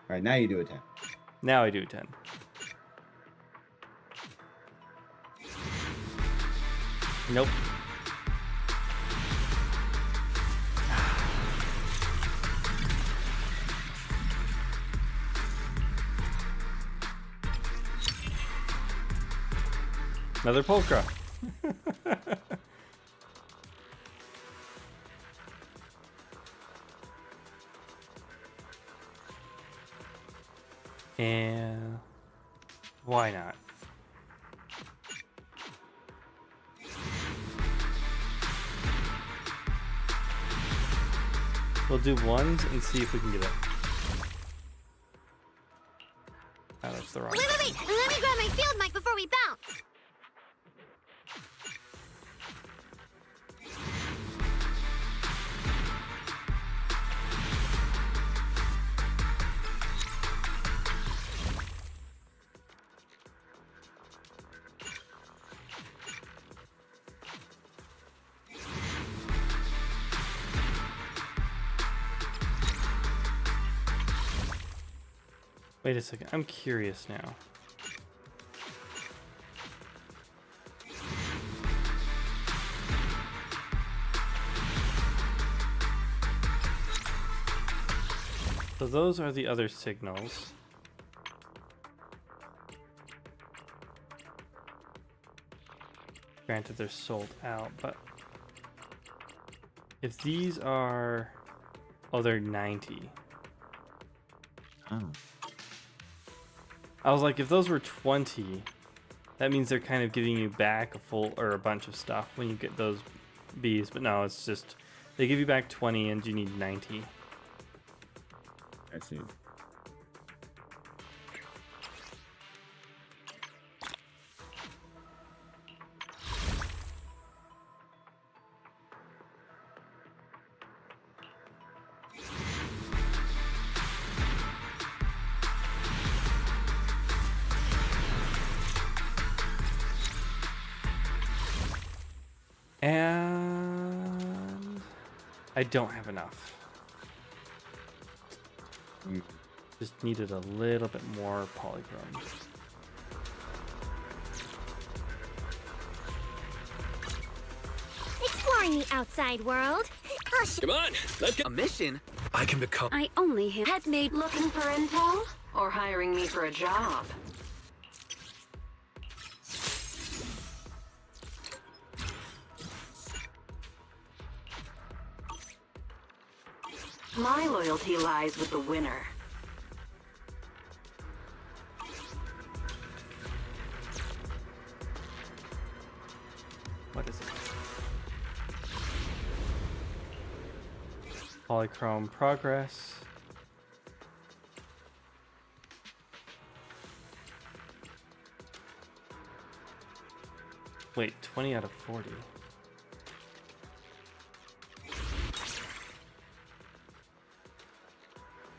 All right, now you do a 10. Now I do 10. Nope. Another Pulchra. And why not? We'll do ones and see if we can get it. Oh, that's the wrong. Wait! Let me grab my field mic before we bounce. Wait a second, I'm curious now. So those are the other signals. Granted, they're sold out, but if these are... Oh, they're 90. Oh. I was like, if those were 20, that means they're kind of giving you back a full or a bunch of stuff when you get those bees. But no, it's just they give you back 20 and you need 90. I see. And I don't have enough. Just needed a little bit more polychrome. Exploring the outside world. Come on, let's get a mission. I can become. I only have made looking for intel or hiring me for a job. My loyalty lies with the winner. What is it? Polychrome progress. Wait, 20 out of 40.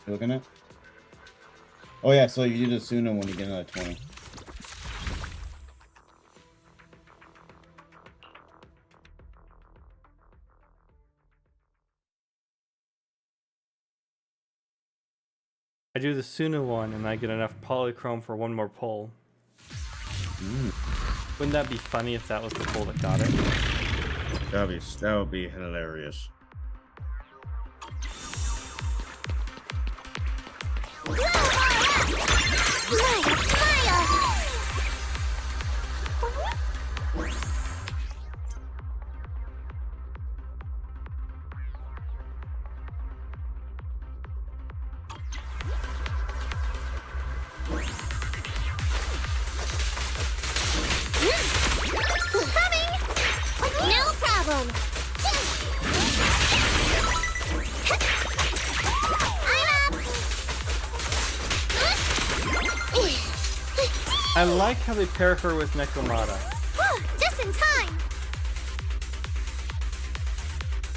You looking at? Oh yeah, so you do the Suna when you get another 20. I do the Suna one and I get enough polychrome for one more pull. Wouldn't that be funny if that was the pull that got it? That would be hilarious. I like how they pair her with Necromata. Just in time.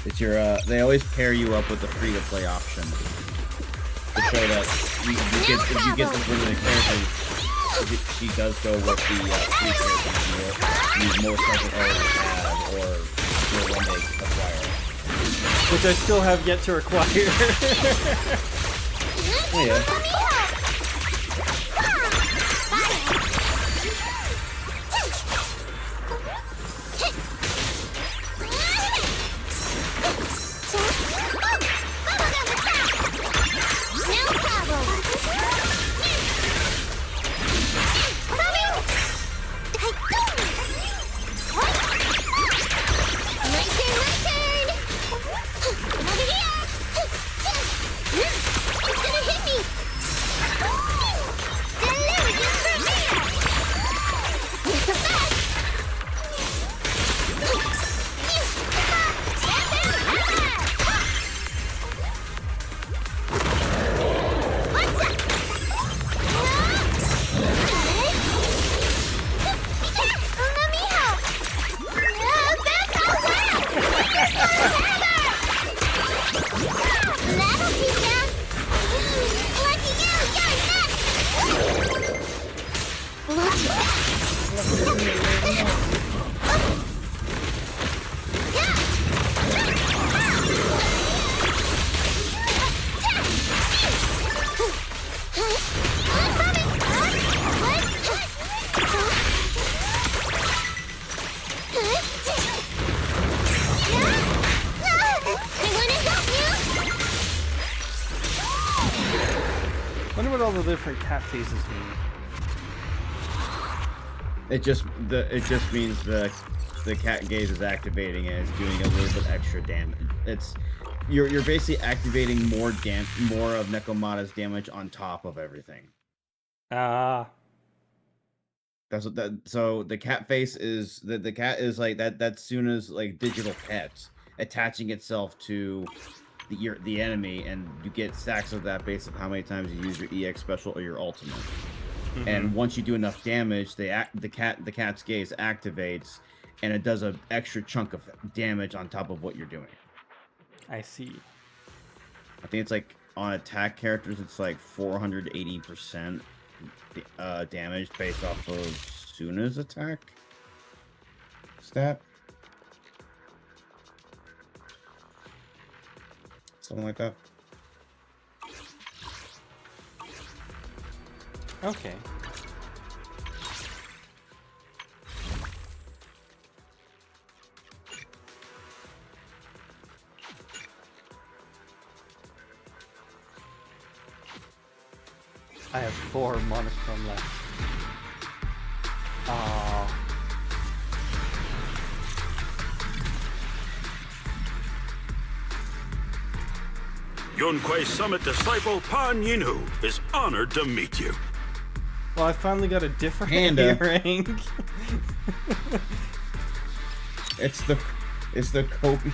It's your they always pair you up with the free-to-play option to show that if you get the limited characters, she does go with the free characters. You use more stuff that already have, or when they acquire. Which I still have yet to acquire. Oh, yeah. different cat faces mean? It just means the cat gaze is activating and it's doing a little bit extra damage. You're basically activating more of Nekomata's damage on top of everything. Ah. That's what that. So the cat face is the cat is like that. That's soon as like digital pets attaching itself to the enemy, and you get stacks of that based on how many times you use your EX special or your ultimate. Mm-hmm. And once you do enough damage, the cat's gaze activates, and it does an extra chunk of damage on top of what you're doing. I see. I think it's like on attack characters, it's like 480% damage based off of Suna's attack stat. Something like that. Okay. I have 4 monochrome left. Aww. Yunquei Summit disciple Pan Yinu is honored to meet you. Well, I finally got a different Panda. rank. It's the Kobe.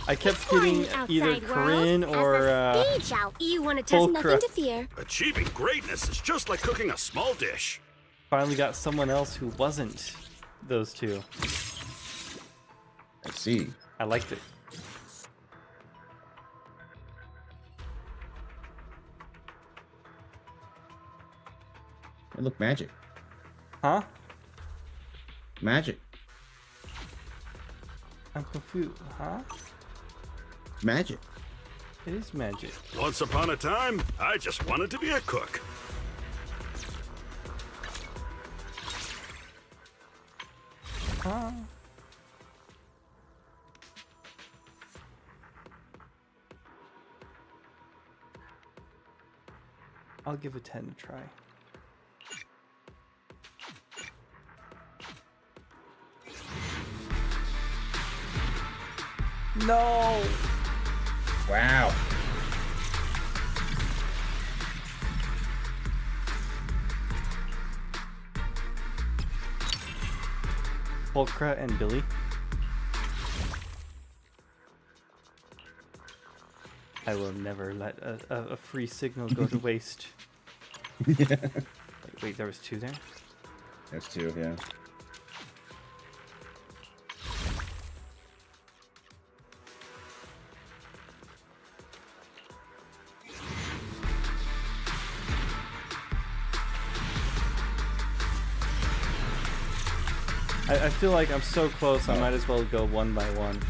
I kept getting either Corinne or You want to test nothing to fear. Achieving greatness is just like cooking a small dish. Finally got someone else who wasn't those two. I see. I liked it. Hey, look, magic. Huh? Magic. I'm confused. Huh? It's magic. It is magic. Once upon a time, I just wanted to be a cook. Huh? I'll give it 10 a try. No! Wow. Polkra and Billy. I will never let a free signal go to waste. Yeah. Wait, there was 2 there? There's 2, yeah. I feel like I'm so close, I might as well go 1 by 1.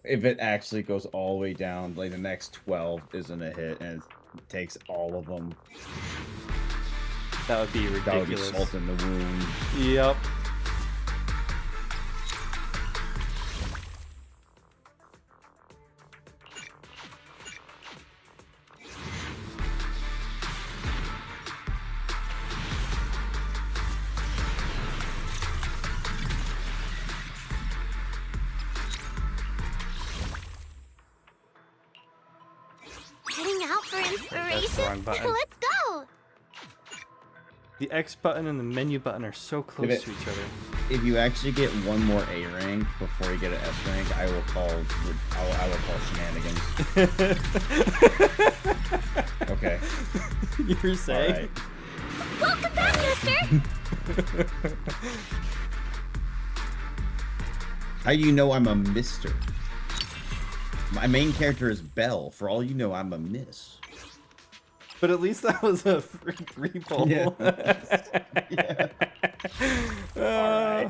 If it actually goes all the way down, like the next 12 isn't a hit, and it takes all of them. That would be ridiculous. That would be salt in the wound. Yep. Heading out for That's the wrong inspiration? button. Let's go! The X button and the menu button are so close to each other. If you actually get one more A rank before you get an S rank, I will call shenanigans. Okay. You were saying? All right. Welcome back, mister! How do you know I'm a mister? My main character is Belle. For all you know, I'm a miss. But at least that was a free poll. Yeah. Yeah.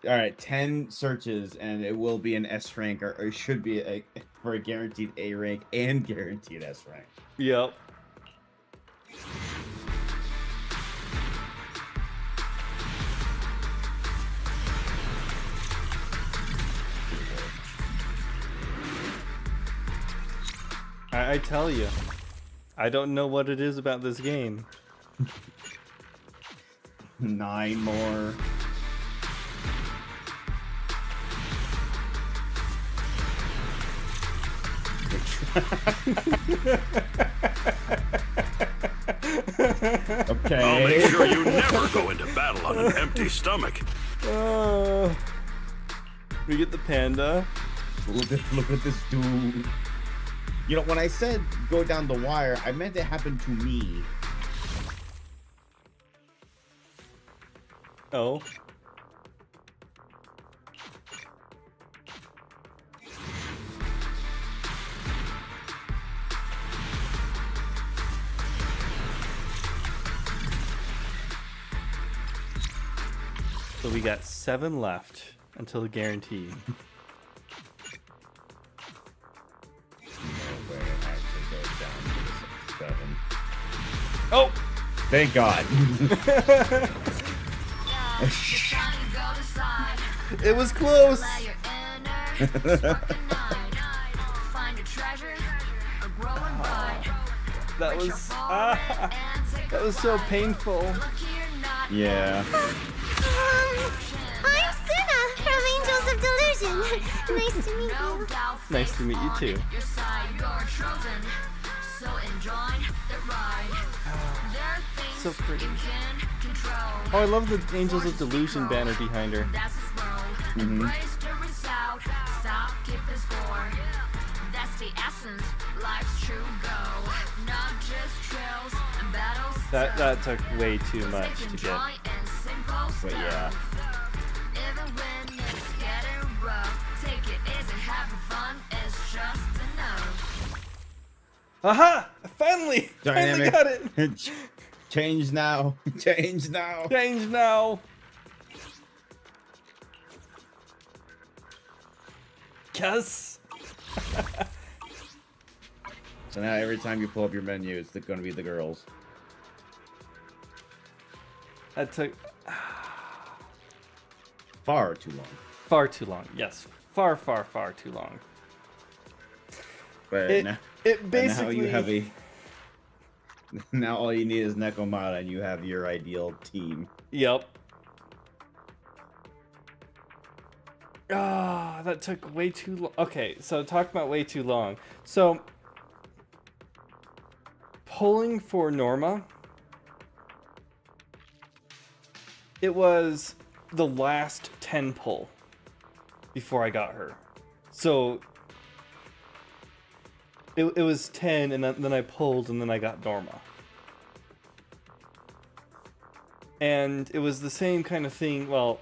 All right, 10 searches, and it will be an S rank, or it should be for a guaranteed A rank and guaranteed S rank. Yep. I tell you, I don't know what it is about this game. 9 more. Okay. I'll make sure you never go into battle on an empty stomach. We get the panda. Look at this dude. You know, when I said go down the wire, I meant it happened to me. Oh. So we got 7 left until the guarantee. Oh! Thank God. It was close. That was so painful. Yeah. I'm Suna from Angels of Delusion. Nice to meet you. Nice to meet you too. So pretty. Oh, I love the Angels of Delusion banner behind her. Mm-hmm. That took way too much to get. But yeah. Aha! Finally Dynamic. got it. Change now. Change now. Change now. Yes. So now every time you pull up your menu, it's going to be the girls. That took far too long. Far too long. Yes. Far too long. But it basically now you have a. Now all you need is Nekomata, and you have your ideal team. Yep. Ah, that took way too long. Okay, so talk about way too long. So, pulling for Norma, it was the last 10 pull before I got her. So, it was 10, and then I pulled, and then I got Norma. And it was the same kind of thing. Well,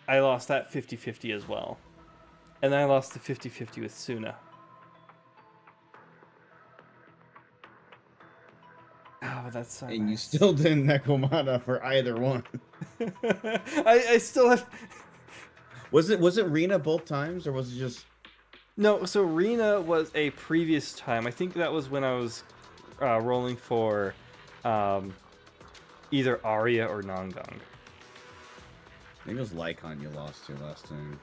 I lost that 50-50 as well. And then I lost the 50-50 with Suna. Oh, that's so And nice. you still didn't Nekomata for either one. I still have... Was it Rena both times, or was it just... No, so Rena was a previous time. I think that was when I was rolling for either Arya or Nangang. I think it was Lycon you lost to last time.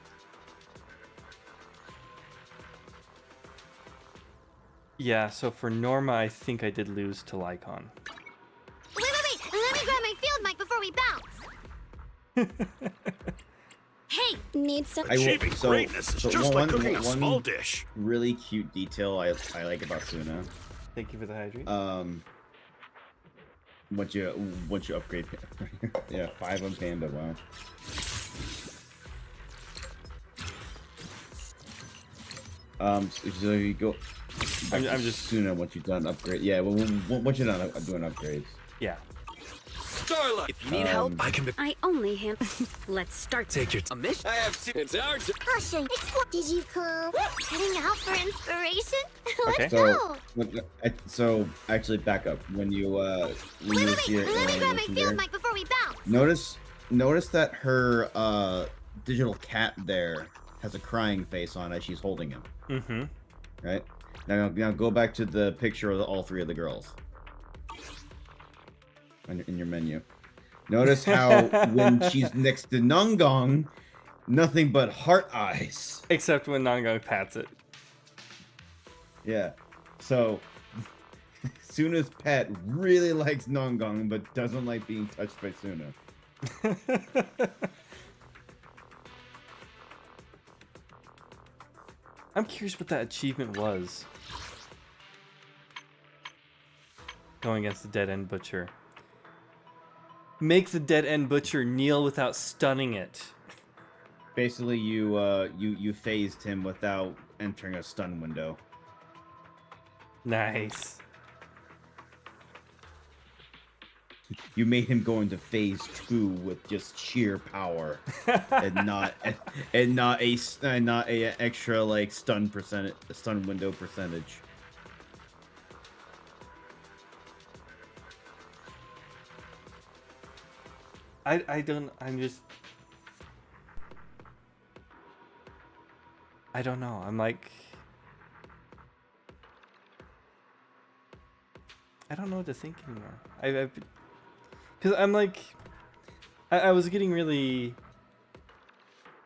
Yeah, so for Norma, I think I did lose to Lycon. Wait! Let me grab my field mic before we bounce. Hey, need some. Achieving greatness is just like cooking a small dish. Really cute detail I like about Suna. Thank you for the hydrate. Once you upgrade, yeah, 5 on Panda. Wow. So you go. I'm just Suna once you've done upgrade. Yeah, well, once you're done doing upgrades. Yeah. Starlight, if you need help, I can be. I only have. Let's start. Take your mission. I have to. It's our turn. Caution, did you come? Heading out for inspiration? Let's So, go. so actually, back up when you Wait! Let me grab my field mic before we bounce. Notice that her digital cat there has a crying face on as she's holding him. Mm-hmm. Right? Now go back to the picture of all 3 of the girls. In your menu. Notice how when she's next to Nangang, nothing but heart eyes. Except when Nangang pats it. Yeah. So, Suna's pet really likes Nongong, but doesn't like being touched by Suna. I'm curious what that achievement was. Going against the Dead End Butcher. Make the Dead End Butcher kneel without stunning it. Basically, you phased him without entering a stun window. Nice. You made him go into phase 2 with just sheer power, and not a extra like stun window percentage. I don't know. I'm like, I don't know what to think anymore. Because I'm like, I was getting really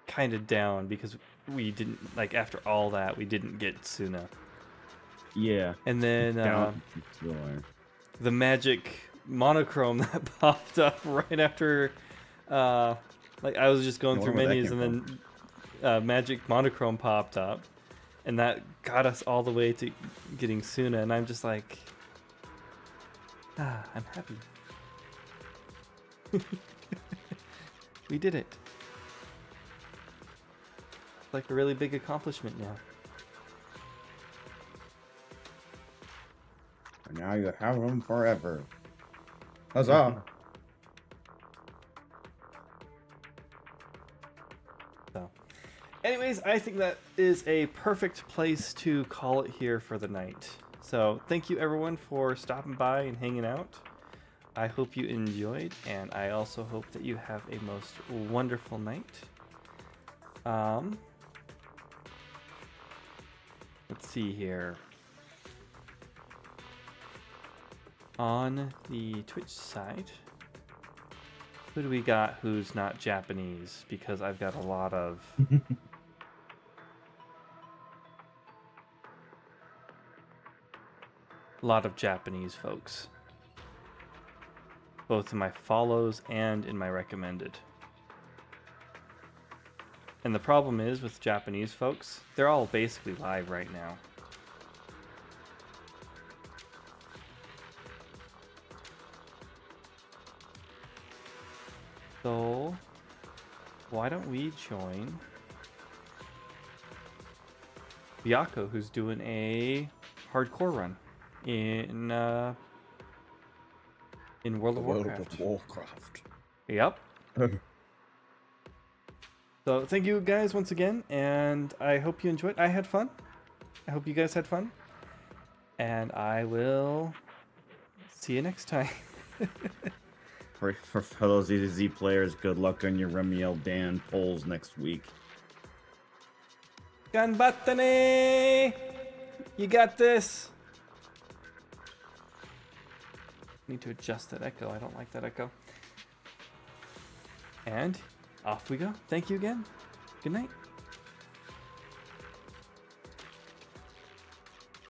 kind of down because we didn't, like, after all that, we didn't get Suna. Yeah. And then the magic monochrome that popped up right after, like, I was just going through menus and then magic monochrome popped up. And that got us all the way to getting Suna. And I'm just like, I'm happy. We did it. It's like a really big accomplishment now. And now you have him forever. Huzzah! So, anyways, I think that is a perfect place to call it here for the night. So, thank you everyone for stopping by and hanging out. I hope you enjoyed, and I also hope that you have a most wonderful night. Let's see here. On the Twitch side, who do we got who's not Japanese? Because I've got a lot of... Japanese folks. Both in my follows and in my recommended. And the problem is with Japanese folks, they're all basically live right now. So, why don't we join Byako, who's doing a hardcore run in World of Warcraft. Yep. So thank you guys once again, and I hope you enjoyed. I had fun. I hope you guys had fun. And I will see you next time. For fellow ZZZ players, good luck on your Remiel Dan polls next week. Ganbattane! You got this! Need to adjust that echo. I don't like that echo. And off we go. Thank you again. Good night.